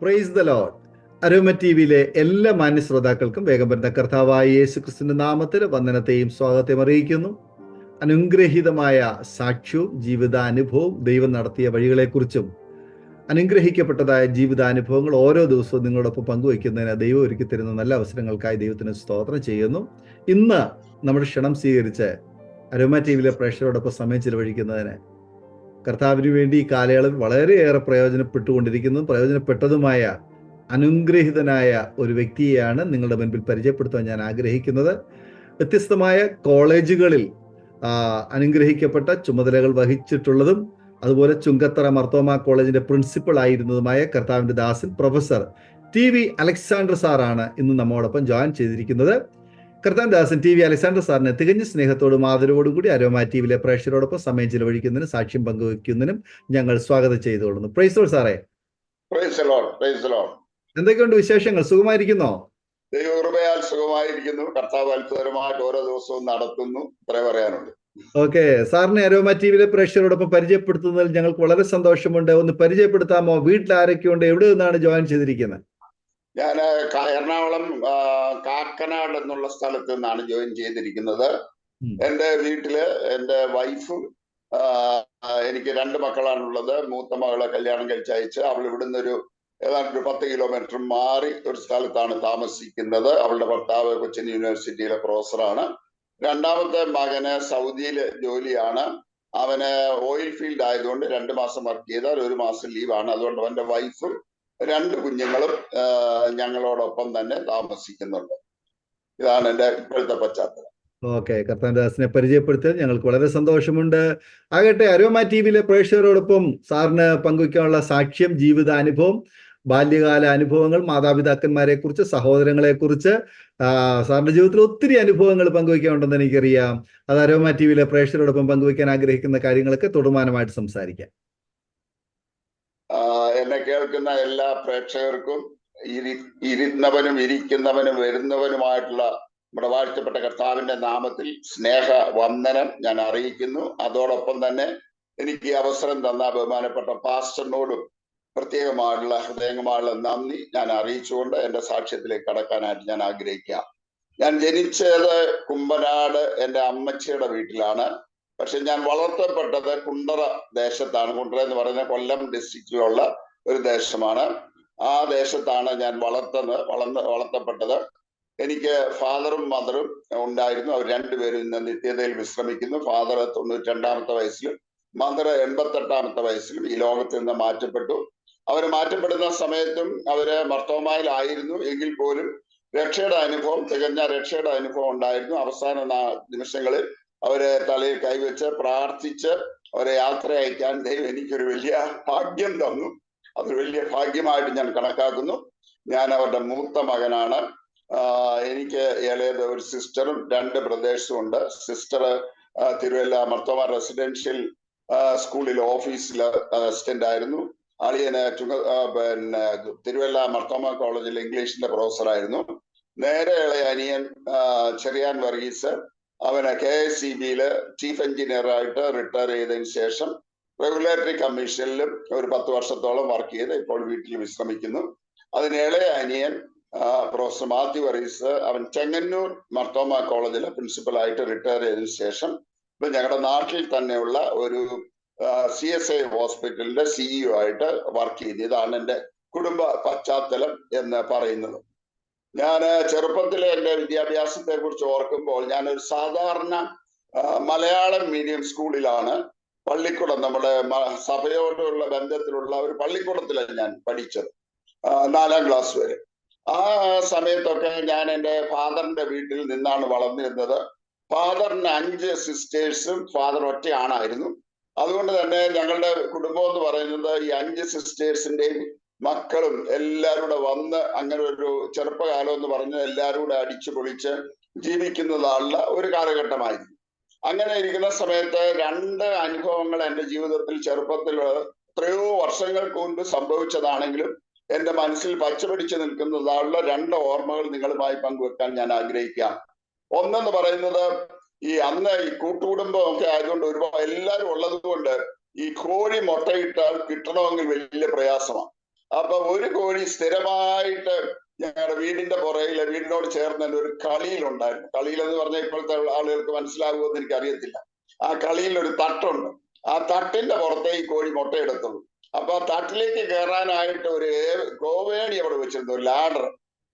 Praise the Lord. Aroma T വിയിലെ എല്ലാ മാന്യ ശ്രോതാക്കൾക്കും വേഗം വരുന്ന കർത്താവായ യേശു ക്രിസ്തുവിന്റെ നാമത്തിൽ വന്ദനത്തെയും സ്വാഗതത്തെയും അറിയിക്കുന്നു. അനുഗ്രഹീതമായ സാക്ഷ്യവും ജീവിതാനുഭവവും ദൈവം നടത്തിയ വഴികളെക്കുറിച്ചും അനുഗ്രഹിക്കപ്പെട്ടതായ ജീവിതാനുഭവങ്ങൾ ഓരോ ദിവസവും നിങ്ങളോടൊപ്പം പങ്കുവയ്ക്കുന്നതിന് ദൈവം ഒരുക്കി തരുന്ന നല്ല അവസരങ്ങൾക്കായി ദൈവത്തിന് സ്തോത്രം ചെയ്യുന്നു. ഇന്ന് നമ്മുടെ ക്ഷണം സ്വീകരിച്ച് അരോമ ടി വിയിലെ പ്രേക്ഷകരോടൊപ്പം സമയം ചിലവഴിക്കുന്നതിന് കർത്താവിന് വേണ്ടി ഈ കാലയളവിൽ വളരെയേറെ പ്രയോജനപ്പെട്ടതുമായ അനുഗ്രഹീതനായ ഒരു വ്യക്തിയെയാണ് നിങ്ങളുടെ മുൻപിൽ പരിചയപ്പെടുത്താൻ ഞാൻ ആഗ്രഹിക്കുന്നത്. വ്യത്യസ്തമായ കോളേജുകളിൽ അനുഗ്രഹിക്കപ്പെട്ട ചുമതലകൾ വഹിച്ചിട്ടുള്ളതും അതുപോലെ ചുങ്കത്തറ മർത്തോമ കോളേജിന്റെ പ്രിൻസിപ്പൽ ആയിരുന്നതുമായ കർത്താവിന്റെ ദാസൻ പ്രൊഫസർ TV അലക്സാണ്ടർ സാറാണ് ഇന്ന് നമ്മോടൊപ്പം ജോയിൻ ചെയ്തിരിക്കുന്നത്. കർത്താവിന്റെ ദാസൻ TV അലക്സാണ്ടർ സാറിനെ തികഞ്ഞ സ്നേഹത്തോടും ആദരവോടും കൂടി അരോമ ടി വിയിലെ പ്രേക്ഷകരോടൊപ്പം സമയം ചിലവഴിക്കുന്നതിനും സാക്ഷ്യം പങ്കുവയ്ക്കുന്നതിനും ഞങ്ങൾ സ്വാഗതം ചെയ്തുകൊള്ളുന്നു. പ്രൈസ് ലോർഡ് സാറേ. എന്തൊക്കെയുണ്ട് വിശേഷങ്ങൾ? സുഖമായിരിക്കുന്നോ? ദൈവകൃപയാൽ സുഖമായിരിക്കുന്നു. കർത്താവ് അത്ഭുതകരമായിട്ട് ഓരോ ദിവസവും നടത്തുന്നു. ഇത്രേ പറയാനുണ്ട്. ഓക്കെ, സാറിനെ അരോമ ടി വിയിലെ പ്രേക്ഷകരോടൊപ്പം പരിചയപ്പെടുത്തുന്നതിൽ ഞങ്ങൾക്ക് വളരെ സന്തോഷമുണ്ട്. ഒന്ന് പരിചയപ്പെടുത്താമോ? വീട്ടിൽ ആരൊക്കെയുണ്ട്? എവിടെ നിന്നാണ് ജോയിൻ ചെയ്തിരിക്കുന്നത്? ഞാൻ എറണാകുളം കാക്കനാട് എന്നുള്ള സ്ഥലത്ത് നിന്നാണ് ജോയിൻ ചെയ്തിരിക്കുന്നത്. എൻ്റെ വീട്ടില് എൻ്റെ വൈഫും എനിക്ക് 2 മക്കളാണുള്ളത്. മൂത്ത മകളെ കല്യാണം കഴിച്ചയച്ച് അവൾ ഇവിടുന്ന് ഏതാണ്ട് 10 കിലോമീറ്റർ മാറി ഒരു സ്ഥലത്താണ് താമസിക്കുന്നത്. അവളുടെ ഭർത്താവ് കൊച്ചിൻ യൂണിവേഴ്സിറ്റിയിലെ പ്രൊഫസറാണ്. രണ്ടാമത്തെ മകന് സൗദിയിൽ ജോലിയാണ്. അവന് ഓയിൽ ഫീൽഡ് ആയതുകൊണ്ട് 2 മാസം വർക്ക് ചെയ്താൽ 1 മാസം ലീവാണ്. അതുകൊണ്ട് അവന്റെ വൈഫും 2 കുഞ്ഞുങ്ങളും ഞങ്ങളോടൊപ്പം തന്നെ താമസിക്കുന്നുണ്ട്. ഇതാണ് എൻ്റെ ഇപ്പോഴത്തെ പശ്ചാത്തലം. ഓക്കെ, കർത്താവിന്റെ ദാസനെ പരിചയപ്പെടുത്തിയത് ഞങ്ങൾക്ക് വളരെ സന്തോഷമുണ്ട്. ആകട്ടെ, അരോമ ടി വിയിലെ പ്രേക്ഷകരോടൊപ്പം സാറിന് പങ്കുവയ്ക്കാനുള്ള സാക്ഷ്യം, ജീവിതാനുഭവം, ബാല്യകാല അനുഭവങ്ങൾ, മാതാപിതാക്കന്മാരെ കുറിച്ച്, സഹോദരങ്ങളെ കുറിച്ച്, സാറിന്റെ ജീവിതത്തിൽ ഒത്തിരി അനുഭവങ്ങൾ പങ്കുവയ്ക്കാനുണ്ടെന്ന് എനിക്കറിയാം. അത് അരോമ ടി വിയിലെ പ്രേക്ഷകരോടൊപ്പം പങ്കുവയ്ക്കാൻ ആഗ്രഹിക്കുന്ന കാര്യങ്ങളൊക്കെ തുടർമാനമായിട്ട് സംസാരിക്കാം. എന്നെ കേൾക്കുന്ന എല്ലാ പ്രേക്ഷകർക്കും ഇരുന്നവനും ഇരിക്കുന്നവനും വരുന്നവനുമായിട്ടുള്ള നമ്മുടെ വാഴ്ത്തപ്പെട്ട കർത്താവിന്റെ നാമത്തിൽ സ്നേഹ വന്ദനം ഞാൻ അറിയിക്കുന്നു. അതോടൊപ്പം തന്നെ എനിക്ക് ഈ അവസരം തന്ന ബഹുമാനപ്പെട്ട പാസ്റ്ററിനോടും പ്രത്യേകമായിട്ടുള്ള ഹൃദയമായുള്ള നന്ദി ഞാൻ അറിയിച്ചുകൊണ്ട് എൻ്റെ സാക്ഷ്യത്തിലേക്ക് കടക്കാനായിട്ട് ഞാൻ ആഗ്രഹിക്കാം. ഞാൻ ജനിച്ചത് കുമ്പനാട് എൻ്റെ അമ്മച്ചിയുടെ വീട്ടിലാണ്. പക്ഷെ ഞാൻ വളർത്തപ്പെട്ടത് കുണ്ടറ ദേശത്താണ്. കുണ്ടറ എന്ന് പറയുന്ന കൊല്ലം ഡിസ്ട്രിക്റ്റിലുള്ള ഒരു ദേശമാണ്. ആ ദേശത്താണ് ഞാൻ വളർത്തപ്പെട്ടത്. എനിക്ക് ഫാദറും മദറും ഉണ്ടായിരുന്നു. അവർ 2 പേരും ഇന്ന് നിത്യതയിൽ വിശ്രമിക്കുന്നു. ഫാദർ 92-ാമത്തെ വയസ്സിലും മദർ 88-ാമത്തെ വയസ്സിലും ഈ ലോകത്തിൽ നിന്ന് മാറ്റപ്പെട്ടു. അവർ മാറ്റപ്പെടുന്ന സമയത്തും അവര് മർത്തോമായിലായിരുന്നു. എങ്കിൽ പോലും തികഞ്ഞ രക്ഷയുടെ അനുഭവം ഉണ്ടായിരുന്നു. അവസാന നിമിഷങ്ങളിൽ അവരെ തലയിൽ കൈവച്ച് പ്രാർത്ഥിച്ച് അവരെ യാത്ര അയക്കാൻ ദൈവം എനിക്കൊരു വലിയ ഭാഗ്യം തന്നു. അതൊരു വലിയ ഭാഗ്യമായിട്ട് ഞാൻ കണക്കാക്കുന്നു. ഞാൻ അവരുടെ മൂത്ത മകനാണ്. എനിക്ക് ഇളയത് ഒരു സിസ്റ്ററും 2 ബ്രദേഴ്സും ഉണ്ട്. സിസ്റ്റർ തിരുവല്ല മർത്തോമ റെസിഡൻഷ്യൽ സ്കൂളിൽ ഓഫീസിൽ അസിസ്റ്റന്റ് ആയിരുന്നു. അളിയന് തിരുവല്ല മർത്തോമ കോളേജിൽ ഇംഗ്ലീഷിന്റെ പ്രൊഫസറായിരുന്നു. നേരെ ഇളയ അനിയൻ ചെറിയാൻ വർഗീസ്, അവന് KICBയില് ചീഫ് എഞ്ചിനീയർ ആയിട്ട് റിട്ടയർ ചെയ്തതിന് ശേഷം റെഗുലേറ്ററി കമ്മീഷനിലും ഒരു 10 വർഷത്തോളം വർക്ക് ചെയ്ത് ഇപ്പോൾ വീട്ടിൽ വിശ്രമിക്കുന്നു. അതിന് ഇളയ അനിയൻ പ്രൊഫസർ മാത്യു വർഗീസ്, അവൻ ചെങ്ങന്നൂർ മർത്തോമ കോളേജിലെ പ്രിൻസിപ്പൽ ആയിട്ട് റിട്ടയർ ചെയ്തതിനു ശേഷം ഇപ്പൊ ഞങ്ങളുടെ നാട്ടിൽ തന്നെയുള്ള ഒരു CSI ഹോസ്പിറ്റലിന്റെ CEO ആയിട്ട് വർക്ക് ചെയ്തു. ഇതാണ് എൻ്റെ കുടുംബ പശ്ചാത്തലം എന്ന് പറയുന്നത്. ഞാൻ ചെറുപ്പത്തിലെ എൻ്റെ വിദ്യാഭ്യാസത്തെ കുറിച്ച് ഓർക്കുമ്പോൾ ഞാനൊരു സാധാരണ മലയാളം മീഡിയം സ്കൂളിലാണ് പള്ളിക്കൂടം, നമ്മുടെ സഭയോടുള്ള ബന്ധത്തിലുള്ള ഒരു പള്ളിക്കൂടത്തിലാണ് ഞാൻ പഠിച്ചത് 4ാം ക്ലാസ് വരെ. ആ സമയത്തൊക്കെ ഞാൻ എൻ്റെ ഫാദറിന്റെ വീട്ടിൽ നിന്നാണ് വളർന്നിരുന്നത്. ഫാദറിന് 5 സിസ്റ്റേഴ്സും ഫാദർ ഒറ്റ ആണായിരുന്നു. അതുകൊണ്ട് തന്നെ ഞങ്ങളുടെ കുടുംബം എന്ന് പറയുന്നത് ഈ 5 സിസ്റ്റേഴ്സിന്റെയും മക്കളും എല്ലാവരും കൂടെ വന്ന് അങ്ങനെ ഒരു ചെറുപ്പകാലം എന്ന് പറഞ്ഞ് എല്ലാവരും കൂടെ അടിച്ചു പൊളിച്ച് ജീവിക്കുന്നതാണുള്ള ഒരു കാലഘട്ടമായിരുന്നു. അങ്ങനെ ഇരിക്കുന്ന സമയത്ത് 2 അനുഭവങ്ങൾ എൻ്റെ ജീവിതത്തിൽ ചെറുപ്പത്തിൽ എത്രയോ വർഷങ്ങൾക്ക് മുൻപ് സംഭവിച്ചതാണെങ്കിലും എൻ്റെ മനസ്സിൽ പച്ചപിടിച്ച് നിൽക്കുന്നതാണുള്ള 2 ഓർമ്മകൾ നിങ്ങളുമായി പങ്കുവെക്കാൻ ഞാൻ ആഗ്രഹിക്കാം. ഒന്നെന്ന് പറയുന്നത്, അന്ന് ഈ കൂട്ടുകുടുംബം ഒക്കെ ആയതുകൊണ്ട് ഒരുപാട് എല്ലാവരും ഉള്ളത് കൊണ്ട് ഈ കോഴി മുട്ടയിട്ടാൽ കിട്ടണമെങ്കിൽ വലിയ പ്രയാസമാണ്. അപ്പൊ ഒരു കോഴി സ്ഥിരമായിട്ട് ഞങ്ങളുടെ വീടിന്റെ പുറകില് വീടിനോട് ചേർന്ന് തന്നെ ഒരു കളിയിലുണ്ടായിരുന്നു. കളിയിൽ എന്ന് പറഞ്ഞാൽ ഇപ്പോഴത്തെ ആളുകൾക്ക് മനസ്സിലാകുമെന്ന് എനിക്ക് അറിയത്തില്ല. ആ കളിയിൽ ഒരു തട്ടുണ്ട്. ആ തട്ടിന്റെ പുറത്തേ ഈ കോഴി മുട്ടയെടുത്തുള്ളൂ. അപ്പൊ ആ തട്ടിലേക്ക് കയറാനായിട്ട് ഒരു ഗോവേണി അവിടെ വെച്ചിരുന്നു, ഒരു ലാഡർ.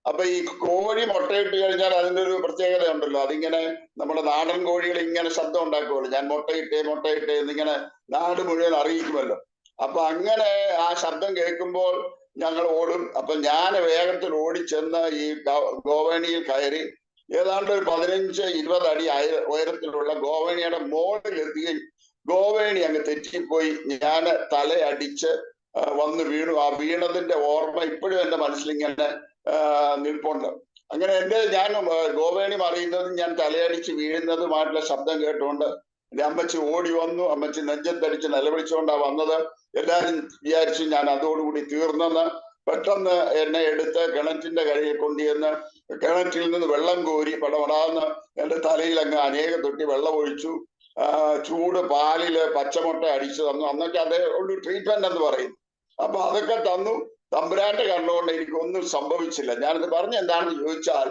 അപ്പൊ ഈ കോഴി മുട്ടയിട്ട് കഴിഞ്ഞാൽ അതിന്റെ ഒരു പ്രത്യേകത ഉണ്ടല്ലോ, അതിങ്ങനെ നമ്മുടെ നാടൻ കോഴികൾ ഇങ്ങനെ ശബ്ദം ഉണ്ടാക്കുമല്ലോ, ഞാൻ മുട്ടയിട്ടേ എന്നിങ്ങനെ നാട് മുഴുവൻ അറിയിക്കുമല്ലോ. അപ്പൊ അങ്ങനെ ആ ശബ്ദം കേൾക്കുമ്പോൾ ഞങ്ങൾ ഓടും. അപ്പൊ ഞാൻ വേഗത്തിൽ ഓടിച്ചെന്ന് ഈ ഗോവേണിയിൽ കയറി ഏതാണ്ട് ഒരു 15-20 അടി ഉയരത്തിലുള്ള ഗോവേണിയുടെ മുകളിലെത്തുകയും ഗോവേണി അങ്ങ് തെറ്റിപ്പോയി ഞാൻ തലയടിച്ച് വന്ന് വീണു. ആ വീണതിന്റെ ഓർമ്മ ഇപ്പോഴും എന്റെ മനസ്സിലിങ്ങനെ നിൽപ്പുണ്ട്. അങ്ങനെ ഞാൻ ഗോവേണി മറിയുന്നതും ഞാൻ തലയടിച്ച് വീഴുന്നതുമായിട്ടുള്ള ശബ്ദം കേട്ടുകൊണ്ട് എന്റെ അമ്മച്ചി ഓടി വന്നു. അമ്മച്ചി നെഞ്ചത്തടിച്ച് നിലവിളിച്ചുകൊണ്ടാ വന്നത്. എല്ലാരും വിചാരിച്ചു ഞാൻ അതോടുകൂടി തീർന്നെന്ന്. പെട്ടെന്ന് എന്നെ എടുത്ത് കിണറ്റിന്റെ കരയിൽ കൊണ്ടുവന്ന് കിണറ്റിൽ നിന്ന് വെള്ളം കോരി പടപടാന്ന് എന്റെ തലയിൽ അങ്ങ് അനേക തൊട്ടി വെള്ളം ഒഴിച്ചു. ചൂട് പാലില് പച്ചമുട്ട അടിച്ചു തന്നു. അന്നൊക്കെ അതേ ഒരു ട്രീറ്റ്മെന്റ് എന്ന് പറയും. അപ്പൊ അതൊക്കെ തന്നു. തമ്പുരാന്റെ കണ്ടുകൊണ്ട് എനിക്കൊന്നും സംഭവിച്ചില്ല. ഞാനത് പറഞ്ഞ എന്താണെന്ന് ചോദിച്ചാൽ,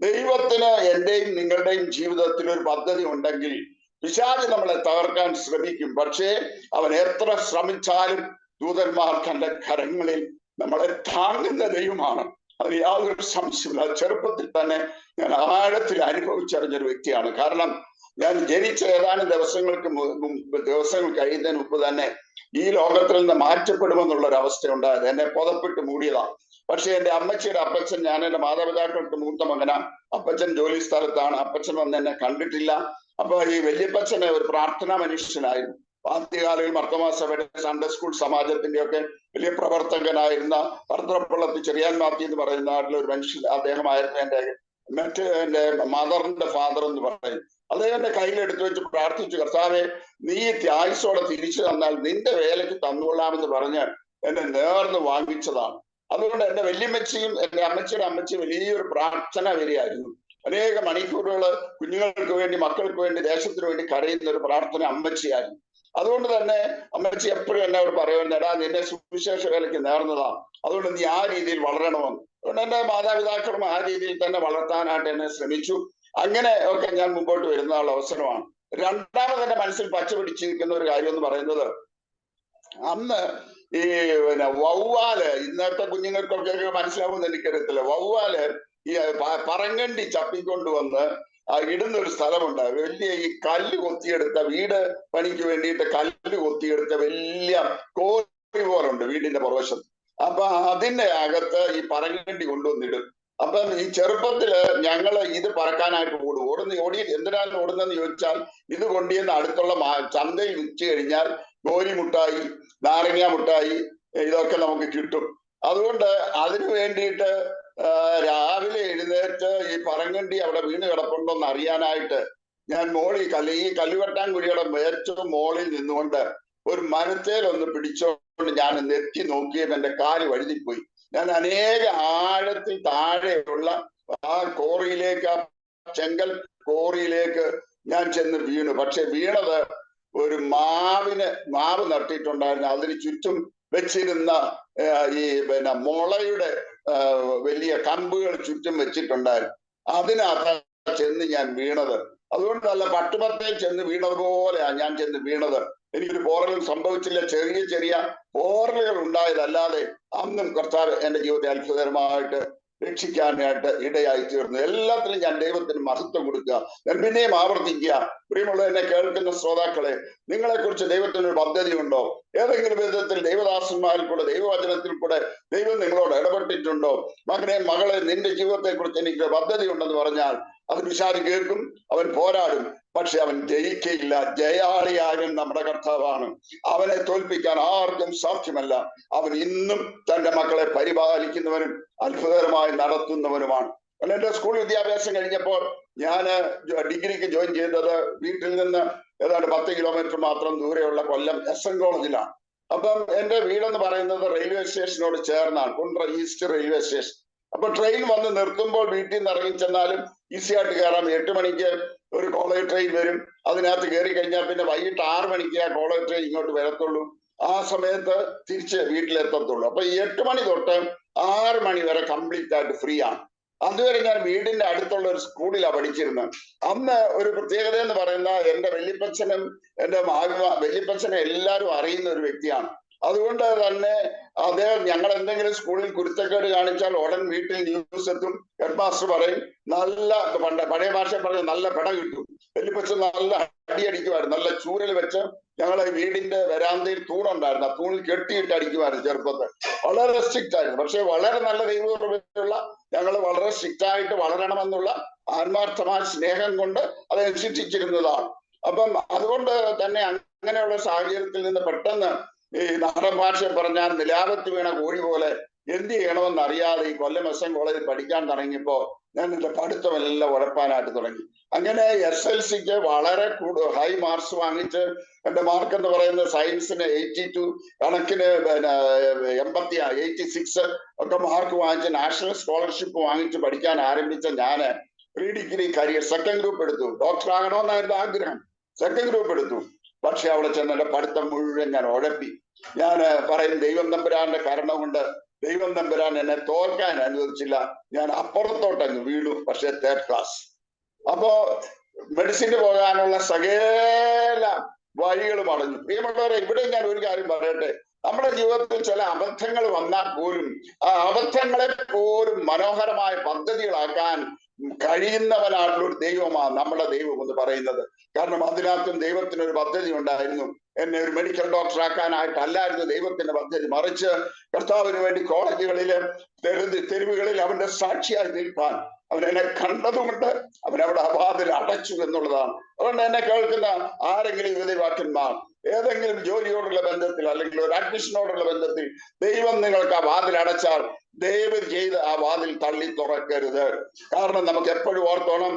ദൈവത്തിന് എന്റെയും നിങ്ങളുടെയും ജീവിതത്തിൽ ഒരു പദ്ധതി ഉണ്ടെങ്കിൽ പിശാച് നമ്മളെ തകർക്കാൻ ശ്രമിക്കും. പക്ഷേ അവൻ എത്ര ശ്രമിച്ചാലും ദൂതന്മാർ തന്റെ കരങ്ങളിൽ നമ്മളെ താങ്ങുന്ന ദൈവമാണ്. അത് യാതൊരു സംശയമില്ല. ചെറുപ്പത്തിൽ തന്നെ ഞാൻ ആഴത്തിൽ അനുഭവിച്ചറിഞ്ഞൊരു വ്യക്തിയാണ്. കാരണം ഞാൻ ജനിച്ച ഏതാനും ദിവസങ്ങൾ കഴിയുന്നതിന് മുമ്പ് തന്നെ ഈ ലോകത്തിൽ നിന്ന് മാറ്റപ്പെടുമെന്നുള്ള ഒരു അവസ്ഥ ഉണ്ടായത്. എന്നെ പുതപ്പിട്ട് മൂടിയതാണ്. പക്ഷെ എന്റെ അമ്മച്ചിയുടെ അപ്പച്ചൻ, ഞാൻ എന്റെ മാതാപിതാക്കൾക്ക് മൂത്ത മകനാ. അപ്പച്ചൻ ജോലി സ്ഥലത്താണ്. അപ്പച്ചൻ വന്ന് എന്നെ കണ്ടിട്ടില്ല. അപ്പൊ ഈ വല്യപ്പച്ചന് ഒരു പ്രാർത്ഥനാ മനുഷ്യനായിരുന്നു. ആദ്യകാലങ്ങളിൽ മർത്തമാസഭയുടെ സൺഡേ സ്കൂൾ സമാജത്തിന്റെ ഒക്കെ വലിയ പ്രവർത്തകനായിരുന്ന ഭദ്രപ്പള്ളത്ത് ചെറിയാൻ മാത്തി എന്ന് പറയുന്ന നാട്ടിലെ ഒരു മനുഷ്യൻ. അദ്ദേഹമായിരുന്നു എന്റെ മദറിന്റെ ഫാദർ എന്ന് പറയും. അദ്ദേഹം എന്റെ കയ്യിലെടുത്ത് വെച്ച് പ്രാർത്ഥിച്ചു, കർത്താവേ നീ ആയുസ്സോടെ തിരിച്ചു തന്നാൽ നിന്റെ വേലയ്ക്ക് തന്നുകൊള്ളാമെന്ന് പറഞ്ഞ് എന്നെ നേർന്ന് വാങ്ങിച്ചതാണ്. അതുകൊണ്ട് എന്റെ വല്യമ്മച്ചിയും എന്റെ അമ്മച്ചിയുടെ അമ്മച്ചിയും വലിയൊരു പ്രാർത്ഥന വരികയായിരുന്നു. അനേക മണിക്കൂറുകൾ കുഞ്ഞുങ്ങൾക്ക് വേണ്ടി, മക്കൾക്ക് വേണ്ടി, ദേശത്തിന് വേണ്ടി കരയുന്ന ഒരു പ്രാർത്ഥന അമ്മച്ചിയായിരുന്നു. അതുകൊണ്ട് തന്നെ അമ്മച്ചി എപ്പോഴും എന്നോട് പറയുന്നത്, എടാ നിന്നെ സുവിശേഷ വേലയ്ക്ക് നേർന്നതാ, അതുകൊണ്ട് നീ ആ രീതിയിൽ വളരണമെന്ന്. അതുകൊണ്ട് എന്റെ മാതാപിതാക്കളും ആ രീതിയിൽ തന്നെ വളർത്താനായിട്ട് എന്നെ ശ്രമിച്ചു. അങ്ങനെ ഒക്കെ ഞാൻ മുമ്പോട്ട് വരുന്ന അവസരമാണ്. രണ്ടാമത് എന്റെ മനസ്സിൽ പച്ച പിടിച്ചിരിക്കുന്ന ഒരു കാര്യം എന്ന് പറയുന്നത്, അന്ന് ഈ വവ്വാല്, ഇന്നത്തെ കുഞ്ഞുങ്ങൾക്കൊക്കെ മനസ്സിലാവുമെന്ന് എനിക്കറിയത്തില്ല, വവ്വാല് ഈ പറങ്കണ്ടി ചപ്പിക്കൊണ്ടുവന്ന് ഇടുന്ന ഒരു സ്ഥലമുണ്ട്. വലിയ ഈ കല്ല് കൊത്തിയെടുത്ത, വീട് പണിക്ക് വേണ്ടിയിട്ട് കല്ല് കൊത്തിയെടുത്ത വലിയ കോഴി പോലുണ്ട് വീടിന്റെ പുറവശത്ത്. അപ്പൊ അതിന്റെ അകത്ത് ഈ പറങ്കണ്ടി കൊണ്ടുവന്നിടും. അപ്പം ഈ ചെറുപ്പത്തില് ഞങ്ങള് ഇത് പറക്കാനായിട്ട് ഓടി എന്തിനാണ് ഓടുന്നതെന്ന് ചോദിച്ചാൽ, ഇത് കൊണ്ടുവന്ന് അടുത്തുള്ള ചന്തയിൽ വിറ്റ് കഴിഞ്ഞാൽ ഗോലി മുട്ടായി, നാരങ്ങ മുട്ടായി ഇതൊക്കെ നമുക്ക് കിട്ടും. അതുകൊണ്ട് അതിനു വേണ്ടിയിട്ട് രാവിലെ എഴുന്നേറ്റ് ഈ പറങ്കണ്ടി അവിടെ വീണ് കിടപ്പുണ്ടോന്ന് അറിയാനായിട്ട് ഞാൻ ഈ കല്ലുവെട്ടാൻകുഴിയുടെ ഏറ്റവും മോളിൽ നിന്നുകൊണ്ട് ഒരു മരത്തേലൊന്ന് പിടിച്ചോണ്ട് ഞാൻ നെത്തി നോക്കിയപ്പോൾ എന്റെ കാല് വഴുതിപ്പോയി. ഞാൻ അനേക ആഴത്തിൽ താഴെയുള്ള ആ കോറിയിലേക്ക്, ആ ചെങ്കൽ ഞാൻ ചെന്ന് വീണു. പക്ഷെ വീണത് ഒരു മാവ് നട്ടിട്ടുണ്ടായിരുന്നു. അതിന് ചുറ്റും വെച്ചിരുന്ന ഈ മുളയുടെ വലിയ കമ്പുകൾ ചുറ്റും വെച്ചിട്ടുണ്ടായിരുന്നു. അതിനകത്ത് ചെന്ന് ഞാൻ വീണത്. അതുകൊണ്ട് നല്ല പട്ടുപത്തയിൽ ചെന്ന് വീണതുപോലെയാണ് ഞാൻ ചെന്ന് വീണത്. എനിക്കൊരു പോറലും സംഭവിച്ചില്ല. ചെറിയ ചെറിയ പോറലുകൾ ഉണ്ടായതല്ലാതെ അന്നും കർത്താവ് എന്റെ ജീവിതത്തെ അത്ഭുതകരമായിട്ട് രക്ഷിക്കാനായിട്ട് ഇടയായി തീർന്നു. എല്ലാത്തിനും ഞാൻ ദൈവത്തിന് മഹത്വം കൊടുക്കുക. ഞാൻ പിന്നെയും ആവർത്തിക്കുക, പ്രിയമുള്ള എന്നെ കേൾക്കുന്ന ശ്രോതാക്കളെ, നിങ്ങളെക്കുറിച്ച് ദൈവത്തിനൊരു പദ്ധതി ഉണ്ടോ? ഏതെങ്കിലും വിധത്തിൽ ദൈവദാസന്മാരിൽ കൂടെ, ദൈവവചനത്തിൽ കൂടെ ദൈവം നിങ്ങളോട് ഇടപെട്ടിട്ടുണ്ടോ? മകനെ, മകളെ, നിന്റെ ജീവിതത്തെ കുറിച്ച് എനിക്ക് പദ്ധതി ഉണ്ടെന്ന് പറഞ്ഞാൽ അത് പിശാച് കേൾക്കും, അവൻ പോരാടും, പക്ഷെ അവൻ ജയിക്കയില്ല. ജയാളിയാകും നമ്മുടെ കർത്താവാണ്. അവനെ തോൽപ്പിക്കാൻ ആർക്കും സാധ്യമല്ല. അവൻ ഇന്നും തന്റെ മക്കളെ പരിപാലിക്കുന്നവനും അത്ഭുതകരമായി നടത്തുന്നവനുമാണ്. എന്റെ സ്കൂൾ വിദ്യാഭ്യാസം കഴിഞ്ഞപ്പോൾ ഞാൻ ഡിഗ്രിക്ക് ജോയിൻ ചെയ്തത് വീട്ടിൽ നിന്ന് ഏതാണ്ട് 10 കിലോമീറ്റർ മാത്രം ദൂരെയുള്ള കൊല്ലം SN കോളേജിലാണ്. അപ്പം എന്റെ വീടെന്ന് പറയുന്നത് റെയിൽവേ സ്റ്റേഷനോട് ചേർന്നാണ്, കുണ്ട്ര ഈസ്റ്റ് റെയിൽവേ സ്റ്റേഷൻ. അപ്പൊ ട്രെയിൻ വന്ന് നിർത്തുമ്പോൾ വീട്ടിൽ നിന്ന് ഇറങ്ങി ചെന്നാലും ഈസി ആയിട്ട് കയറാം. 8 മണിക്ക് ഒരു കോളേജ് ട്രെയിൻ വരും. അതിനകത്ത് കയറി കഴിഞ്ഞാൽ പിന്നെ വൈകിട്ട് 6 മണിക്ക് ആ കോളേജ് ട്രെയിൻ ഇങ്ങോട്ട് വരത്തുള്ളൂ. ആ സമയത്ത് തിരിച്ച് വീട്ടിലെത്തത്തുള്ളൂ. അപ്പൊ 8 മണി തൊട്ട് 6 മണി വരെ കംപ്ലീറ്റ് ആയിട്ട് ഫ്രീ ആണ്. അതുവരെ ഞാൻ വീടിന്റെ അടുത്തുള്ള ഒരു സ്കൂളിലാണ് പഠിച്ചിരുന്നത്. അന്ന് ഒരു പ്രത്യേകത എന്ന് പറയുന്ന എന്റെ വല്യപ്പച്ചനും എന്റെ വല്യപ്പച്ചനെ എല്ലാവരും അറിയുന്ന ഒരു വ്യക്തിയാണ്. അതുകൊണ്ട് തന്നെ അദ്ദേഹം ഞങ്ങൾ എന്തെങ്കിലും സ്കൂളിൽ കുരുത്തക്കേട് കാണിച്ചാൽ ഉടൻ വീട്ടിൽ ന്യൂസ് എത്തും. ഹെഡ് മാസ്റ്റർ പറയും നല്ല പഴയ ഭാഷ പറഞ്ഞ നല്ല പെട കിട്ടും. വല്യപ്പച്ചൻ നല്ല അടിക്കുമായിരുന്നു. നല്ല ചൂരൽ വെച്ച് ഞങ്ങളെ വീടിന്റെ വരാന്തയിൽ തൂണുണ്ടായിരുന്നു. ആ തൂണിൽ കെട്ടിയിട്ട് അടിക്കുമായിരുന്നു ചെറുപ്പത്തിൽ. വളരെ സ്ട്രിക്റ്റ് ആയിരുന്നു. പക്ഷെ വളരെ നല്ല ദൈവമുള്ള ഞങ്ങൾ വളരെ സ്ട്രിക്റ്റ് ആയിട്ട് വളരണമെന്നുള്ള ആത്മാർത്ഥമായ സ്നേഹം കൊണ്ട് അത് ശിക്ഷിച്ചിരുന്നതാണ്. അപ്പം അതുകൊണ്ട് തന്നെ അങ്ങനെയുള്ള സാഹചര്യത്തിൽ നിന്ന് പെട്ടെന്ന് ഈ നാടൻ ഭാഷ പറഞ്ഞാൽ നിലാപത്ത് വീണ കോഴി പോലെ എന്ത് ചെയ്യണമെന്ന് അറിയാതെ ഈ കൊല്ലം എസ്.എൻ. കോളേജിൽ പഠിക്കാൻ തുടങ്ങിയപ്പോ ഞാൻ എന്റെ പഠിത്തമെല്ലാം ഉഴപ്പാനായിട്ട് തുടങ്ങി. അങ്ങനെ SLCക്ക് വളരെ ഹൈ മാർക്സ് വാങ്ങിച്ച് എന്റെ മാർക്ക് എന്ന് പറയുന്നത് സയൻസിന് 82, കണക്കിന് 86 ഒക്കെ മാർക്ക് വാങ്ങിച്ച് നാഷണൽ സ്കോളർഷിപ്പ് വാങ്ങിച്ച് പഠിക്കാൻ ആരംഭിച്ച ഞാന് pre degree career second group എടുത്തു. ഡോക്ടർ ആകണമെന്നായിരുന്നു ആഗ്രഹം. സെക്കൻഡ് ഗ്രൂപ്പ് എടുത്തു. പക്ഷെ അവിടെ ചെന്ന് എന്റെ പഠിത്തം മുഴുവൻ ഞാൻ ഉഴപ്പി. ഞാൻ പറയും ദൈവം തമ്പുരാന്റെ കരുണ കൊണ്ട് ദൈവം തമ്പുരാൻ എന്നെ തോൽക്കാൻ അനുവദിച്ചില്ല. ഞാൻ അപ്പുറത്തോട്ടങ്ങ് വീണു. പക്ഷെ 3rd ക്ലാസ്. അപ്പോ മെഡിസിന് പോകാനുള്ള സകല വഴികളും അടഞ്ഞു. പ്രിയമുള്ളവരെ, ഇവിടെ ഞാൻ ഒരു കാര്യം പറയട്ടെ. നമ്മുടെ ജീവിതത്തിൽ ചില അബദ്ധങ്ങൾ വന്നാൽ പോലും ആ അബദ്ധങ്ങളെ പോലും മനോഹരമായ പദ്ധതികളാക്കാൻ കഴിയുന്നവനായിട്ടുള്ള ഒരു ദൈവമാണ് നമ്മുടെ ദൈവം എന്ന് പറയുന്നത്. കാരണം അതിനകത്തും ദൈവത്തിനൊരു പദ്ധതി ഉണ്ടായിരുന്നു. എന്നെ ഒരു മെഡിക്കൽ ഡോക്ടർ ആക്കാനായിട്ടല്ലായിരുന്നു ദൈവത്തിന്റെ പദ്ധതി. മറിച്ച് കർത്താവിന് വേണ്ടി കോളേജുകളിലെ തെരുവുകളിൽ അവന്റെ സാക്ഷിയായി നിൽക്കാൻ അവൻ എന്നെ കണ്ടതുകൊണ്ട് അവൻ അവിടെ വാതിൽ അടച്ചു എന്നുള്ളതാണ്. അതുകൊണ്ട് എന്നെ കേൾക്കുന്ന ആരെങ്കിലും യുവതിവാക്കന്മാർ ഏതെങ്കിലും ജോലിയോടുള്ള ബന്ധത്തിൽ അല്ലെങ്കിൽ ഒരു അഡ്മിഷനോടുള്ള ബന്ധത്തിൽ ദൈവം നിങ്ങൾക്ക് ആ വാതിൽ അടച്ചാൽ ദയവ് ചെയ്ത് ആ വാതിൽ തള്ളി തുറക്കരുത്. കാരണം നമുക്ക് എപ്പോഴും ഓർത്തോണം,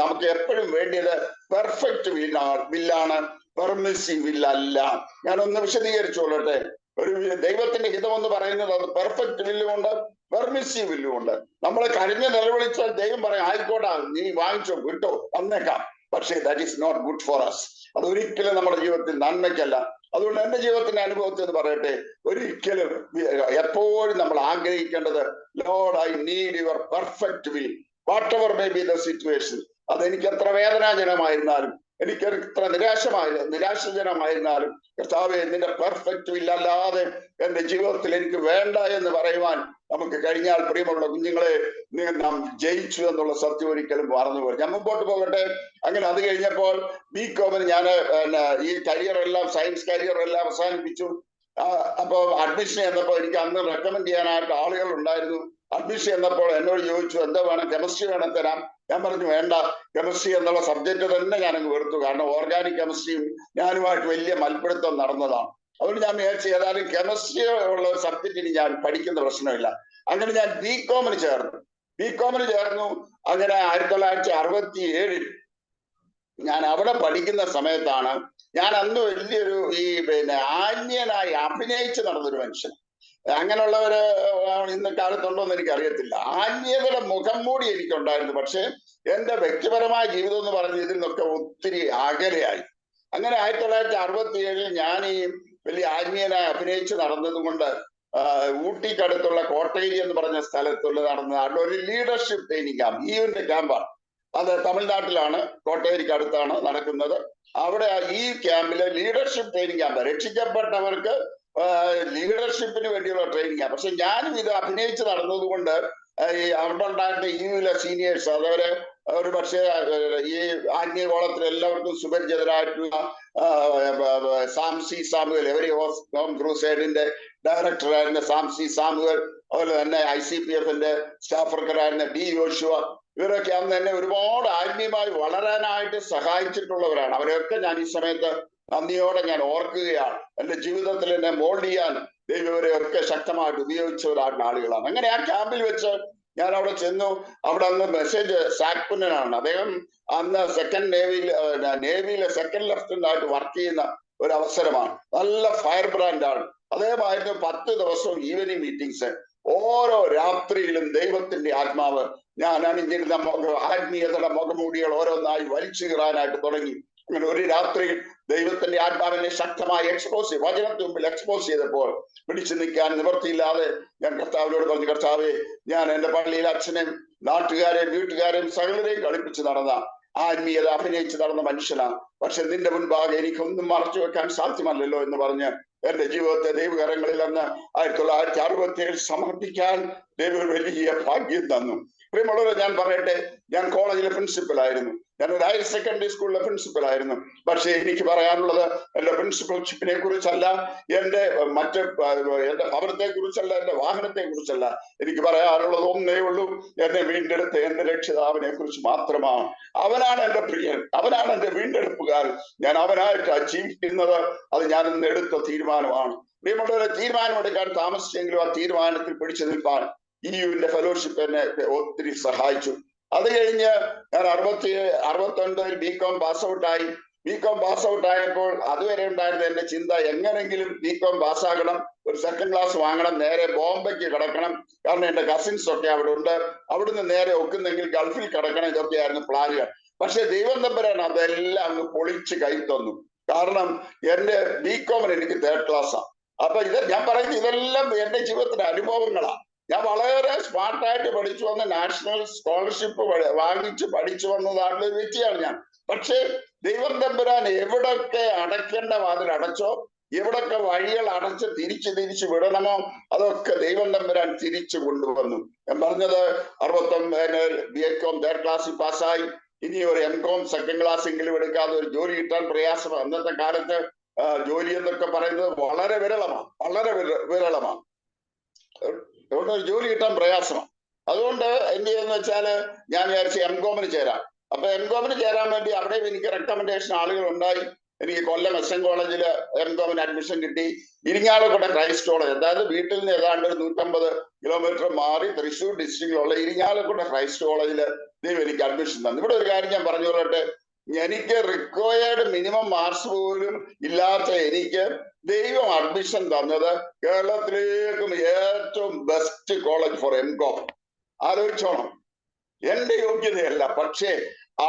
നമുക്ക് എപ്പോഴും വേണ്ടിയത് പെർഫെക്റ്റ് വില്ലാണ്, പെർമിസീവ് വില്ലല്ല. ഞാനൊന്ന് വിശദീകരിച്ചോളട്ടെ. ഒരു ദൈവത്തിന്റെ ഹിതം എന്ന് പറയുന്നത് അത് പെർഫെക്റ്റ് വില്ലുമുണ്ട്, പെർമിസീവ് വില്ലുമുണ്ട്. നമ്മളെ കഴിഞ്ഞ നിലവിളിച്ചാൽ ദൈവം പറയും ആയിക്കോട്ടെ, നീ വാങ്ങിച്ചോ, വിട്ടോ, തന്നേക്കാം. പക്ഷേ that is not good for us. അതൊരിക്കലും നമ്മുടെ ജീവിതത്തിൽ നന്മയ്ക്കല്ല. അതുകൊണ്ട് എന്റെ ജീവിതത്തിന്റെ അനുഭവത്തിൽ എന്ന് പറയട്ടെ, ഒരിക്കലും എപ്പോഴും നമ്മൾ ആഗ്രഹിക്കേണ്ടത് Lord I need your perfect will whatever may be the situation. അതെനിക്ക് എത്ര വേദനാജനമായിരുന്നാലും, എനിക്ക് എത്ര നിരാശജനമായിരുന്നാലും, കർത്താവേ നിന്റെ പെർഫെക്റ്റ് വിൽ അല്ലാതെ എന്റെ ജീവിതത്തിൽ എനിക്ക് വേണ്ട എന്ന് പറയുവാൻ നമുക്ക് കഴിഞ്ഞാൽ, പ്രിയമുള്ള കുഞ്ഞുങ്ങളെ, നാം ജയിച്ചു എന്നുള്ള സത്യം ഒരിക്കലും മറന്നു പോയി. ഞാൻ മുമ്പോട്ട് പോകട്ടെ. അങ്ങനെ അത് കഴിഞ്ഞപ്പോൾ BCom ഞാൻ ഈ കരിയർ എല്ലാം, സയൻസ് കരിയർ എല്ലാം അവസാനിപ്പിച്ചു. അപ്പൊ അഡ്മിഷൻ എന്നപ്പോൾ എനിക്ക് അന്ന് റെക്കമെൻഡ് ചെയ്യാനായിട്ട് ആളുകൾ ഉണ്ടായിരുന്നു. അഡ്മിഷൻ എന്നപ്പോൾ എന്നോട് ചോദിച്ചു, എന്താ വേണം, കെമിസ്ട്രി വേണം തരാം. ഞാൻ പറഞ്ഞു വേണ്ട, കെമിസ്ട്രി എന്നുള്ള സബ്ജക്റ്റ് തന്നെ ഞാനങ്ങ് വെറുത്തു. കാരണം ഓർഗാനിക് കെമിസ്ട്രിയും ഞാനുമായിട്ട് വലിയ മൽപ്പിടുത്തം നടന്നതാണ്. അതുകൊണ്ട് ഞാൻ വിചാരിച്ചു ഏതായാലും കെമിസ്ട്രി ഉള്ള സബ്ജക്റ്റിന് ഞാൻ പഠിക്കുന്ന പ്രശ്നമില്ല. അങ്ങനെ ഞാൻ BCom ചേർന്നു. അങ്ങനെ 1967 ഞാൻ അവിടെ പഠിക്കുന്ന സമയത്താണ് ഞാൻ അന്ന് വലിയൊരു ആത്മീയനായി അഭിനയിച്ച് നടന്നൊരു മനുഷ്യൻ. അങ്ങനെയുള്ളവര് ഇന്ന് കാലത്തുണ്ടോന്ന് എനിക്ക് അറിയത്തില്ല. ആത്മീയതയുടെ മുഖം മൂടി എനിക്കുണ്ടായിരുന്നു. പക്ഷെ എന്റെ വ്യക്തിപരമായ ജീവിതം എന്ന് പറഞ്ഞ് ഇതിൽ നിന്നൊക്കെ ഒത്തിരി അകലെയായി. അങ്ങനെ 1967 ഞാൻ ഈ വലിയ ആത്മീയനായി അഭിനയിച്ച് നടന്നത് കൊണ്ട് ഊട്ടിക്കടുത്തുള്ള കോട്ടേരി എന്ന് പറഞ്ഞ സ്ഥലത്തുള്ള നടന്ന ഒരു ലീഡർഷിപ്പ് ട്രെയിനിങ് ക്യാമ്പ്, ഈവന്റ് ക്യാമ്പാണ്. അത് തമിഴ്നാട്ടിലാണ്, കോട്ടേരിക്ക് അടുത്താണ് നടക്കുന്നത്. അവിടെ ഈ ക്യാമ്പിലെ ലീഡർഷിപ്പ് ട്രെയിനിങ് ക്യാമ്പ്, രക്ഷിക്കപ്പെട്ടവർക്ക് ലീഡർഷിപ്പിന് വേണ്ടിയുള്ള ട്രെയിനിങ് ക്യാമ്പ്. പക്ഷെ ഞാനും ഇത് അഭിനയിച്ച് നടന്നത് കൊണ്ട് ഈ അവിടെ ഉണ്ടായിരുന്ന യുയിലെ സീനിയേഴ്സ് അതവരെ ഒരു പക്ഷേ ഈ ആത്മീയ കോളത്തിൽ എല്ലാവർക്കും സുപരിചിതരായിട്ടുള്ള Samsy Samuel, every home ക്രൂസൈഡിന്റെ ഡയറക്ടറായിരുന്ന Samsy Samuel, അതുപോലെ തന്നെ ICPFന്റെ സ്റ്റാഫ് വർക്കറായിരുന്ന D യോശുവ, ഇവരൊക്കെ അന്ന് എന്നെ ഒരുപാട് ആത്മീയമായി വളരാനായിട്ട് സഹായിച്ചിട്ടുള്ളവരാണ്. അവരെയൊക്കെ ഞാൻ ഈ സമയത്ത് നന്ദിയോടെ ഞാൻ ഓർക്കുകയാണ്. എന്റെ ജീവിതത്തിൽ എന്നെ മോൾഡ് ചെയ്യാൻ ദൈവം ഇവരെയൊക്കെ ശക്തമായിട്ട് ഉപയോഗിച്ചവരായിട്ടുള്ള ആളുകളാണ്. അങ്ങനെ ആ ക്യാമ്പിൽ വെച്ച് ഞാൻ അവിടെ ചെന്നു. അവിടെ അന്ന് മെസ്സേജ് സാക്പുന്നനാണ്. അദ്ദേഹം അന്ന് നേവിയിലെ സെക്കൻഡ് ലെഫ്റ്റനന്റ് ആയിട്ട് വർക്ക് ചെയ്യുന്ന ഒരു അവസരമാണ്. നല്ല ഫയർ ബ്രാൻഡാണ്. അദ്ദേഹമായിരുന്നു 10 ദിവസവും ഈവനിങ് മീറ്റിംഗ്സ്. ഓരോ രാത്രിയിലും ദൈവത്തിന്റെ ആത്മാവ് ഞാൻ അണിഞ്ഞിരുന്ന ആത്മീയതയുടെ മുഖമൂടികൾ ഓരോന്നായി വലിച്ചു കീറാനായിട്ട് തുടങ്ങി. അങ്ങനെ ഒരു രാത്രിയിൽ ദൈവത്തിന്റെ ആത്മാവിനെ ശക്തമായി വചനത്തിന് മുമ്പിൽ എക്സ്പോസ് ചെയ്തപ്പോൾ പിടിച്ചു നിൽക്കാൻ നിവർത്തിയില്ലാതെ ഞാൻ കർത്താവിനോട് പറഞ്ഞു, കർത്താവേ, ഞാൻ എന്റെ പള്ളിയിൽ അച്ഛനെയും നാട്ടുകാരെയും വീട്ടുകാരെയും സകലരെയും കളിപ്പിച്ച് നടന്ന ആത്മീയത അഭിനയിച്ച് നടന്ന മനുഷ്യനാണ്. പക്ഷെ നിന്റെ മുൻപാകെ എനിക്കൊന്നും മറച്ചു വെക്കാൻ സാധ്യമല്ലല്ലോ എന്ന് പറഞ്ഞ് എന്റെ ജീവിതത്തെ ദൈവകരങ്ങളിൽ അന്ന് 1967 സമർപ്പിക്കാൻ ദൈവം വലിയ ഭാഗ്യം തന്നു. പ്രിയമുള്ളവരെ, ഞാൻ പറയട്ടെ, ഞാൻ കോളേജിലെ പ്രിൻസിപ്പലായിരുന്നു, ഞാൻ ഒരു ഹയർ സെക്കൻഡറി സ്കൂളിലെ പ്രിൻസിപ്പലായിരുന്നു. പക്ഷെ എനിക്ക് പറയാനുള്ളത് എന്റെ പ്രിൻസിപ്പൽഷിപ്പിനെ കുറിച്ചല്ല, എന്റെ ഭവനത്തെ കുറിച്ചല്ല, എന്റെ വാഹനത്തെ കുറിച്ചല്ല. എനിക്ക് പറയാനുള്ളത് ഒന്നേ ഉള്ളൂ, എന്നെ വീണ്ടെടുത്ത എന്റെ രക്ഷിതാവിനെ കുറിച്ച് മാത്രമാണ്. അവനാണ് എന്റെ പ്രിയൻ, അവനാണ് എന്റെ വീണ്ടെടുപ്പുകാരൻ. ഞാൻ അവനായിട്ടാണ് ജീവിക്കുന്നത്. അത് ഞാൻ ഇന്ന് എടുത്ത തീരുമാനമാണ്. പ്രിയമുള്ളവരെ, തീരുമാനമെടുക്കാൻ താമസിച്ചെങ്കിലും ആ തീരുമാനത്തിൽ പിടിച്ചു നിൽപ്പാൻ ന്റെ ഫെലോഷിപ്പ് എന്നെ ഒത്തിരി സഹായിച്ചു. അത് കഴിഞ്ഞ് ഞാൻ 69 ബികോം പാസ് ഔട്ടായി. ബികോം പാസ് ഔട്ട് ആയപ്പോൾ അതുവരെ ഉണ്ടായിരുന്ന എന്റെ ചിന്ത, എങ്ങനെങ്കിലും ബികോം പാസ്സാകണം, ഒരു സെക്കൻഡ് ക്ലാസ് വാങ്ങണം, നേരെ ബോംബെക്ക് കിടക്കണം. കാരണം എന്റെ കസിൻസ് ഒക്കെ അവിടെ ഉണ്ട്, അവിടുന്ന് നേരെ ഒക്കുന്നെങ്കിൽ ഗൾഫിൽ കിടക്കണം. ഇതൊക്കെയായിരുന്നു പ്ലാനുകൾ. പക്ഷെ ദൈവം തമ്പുരാൻ അതെല്ലാം അങ്ങ് പൊളിച്ച് കൈ തന്നു. കാരണം എന്റെ ബികോമിന് എനിക്ക് 3rd ക്ലാസ്സാണ്. അപ്പൊ ഞാൻ പറയുന്നത് ഇതെല്ലാം എന്റെ ജീവിതത്തിന്റെ അനുഭവങ്ങളാണ്. ഞാൻ വളരെ സ്മാർട്ടായിട്ട് പഠിച്ചു വന്ന, നാഷണൽ സ്കോളർഷിപ്പ് വാങ്ങിച്ച് പഠിച്ചു വന്നതായിട്ടുള്ള ഒരു വ്യക്തിയാണ് ഞാൻ. പക്ഷേ ദൈവം തമ്പുരാൻ എവിടൊക്കെ അടയ്ക്കേണ്ട വാതിൽ അടച്ചോ, എവിടൊക്കെ വഴികൾ അടച്ച് തിരിച്ചു വിടണമോ, അതൊക്കെ ദൈവം തമ്പുരാൻ തിരിച്ചു കൊണ്ടുവന്നു. ഞാൻ പറഞ്ഞത് 69 ബികോം 3rd ക്ലാസ്സിൽ പാസ്സായി. ഇനി ഒരു എംകോം സെക്കൻഡ് ക്ലാസ് എങ്കിലും എടുക്കാതെ ഒരു ജോലി കിട്ടാൻ പ്രയാസം. അന്നത്തെ കാലത്ത് ജോലി എന്നൊക്കെ പറയുന്നത് വളരെ വിരളമാണ്, വളരെ വിരളമാണ്. അതുകൊണ്ട് ഒരു ജോലി കിട്ടാൻ പ്രയാസമാണ്. അതുകൊണ്ട് എന്ത് ചെയ്യുന്ന വെച്ചാല് ഞാൻ വിചാരിച്ചു എംകോമിന് ചേരാം. അപ്പൊ എംകോമിന് ചേരാൻ വേണ്ടി അവിടെ എനിക്ക് റെക്കമെൻഡേഷൻ ആളുകൾ ഉണ്ടായി. എനിക്ക് കൊല്ലം SN കോളേജിൽ എംകോമിന് അഡ്മിഷൻ കിട്ടി. ഇരിങ്ങാലക്കുട ക്രൈസ്റ്റ് കോളേജ്, അതായത് വീട്ടിൽ നിന്ന് ഏതാണ്ട് 150 കിലോമീറ്റർ മാറി തൃശ്ശൂർ ഡിസ്ട്രിക്റ്റിലുള്ള ഇരിങ്ങാലക്കുട ക്രൈസ്റ്റ് കോളേജിൽ ദൈവം എനിക്ക് അഡ്മിഷൻ തന്നു. ഇവിടെ ഒരു കാര്യം ഞാൻ പറഞ്ഞു കൊള്ളട്ടെ, എനിക്ക് റിക്വയർഡ് മിനിമം മാർക്സ് പോലും ഇല്ലാത്ത എനിക്ക് ദൈവം അഡ്മിഷൻ തന്നത് കേരളത്തിലേക്കും ഏറ്റവും ബെസ്റ്റ് കോളേജ് ഫോർ എംകോം. ആലോചിച്ചോണം, എന്റെ യോഗ്യതയല്ല, പക്ഷേ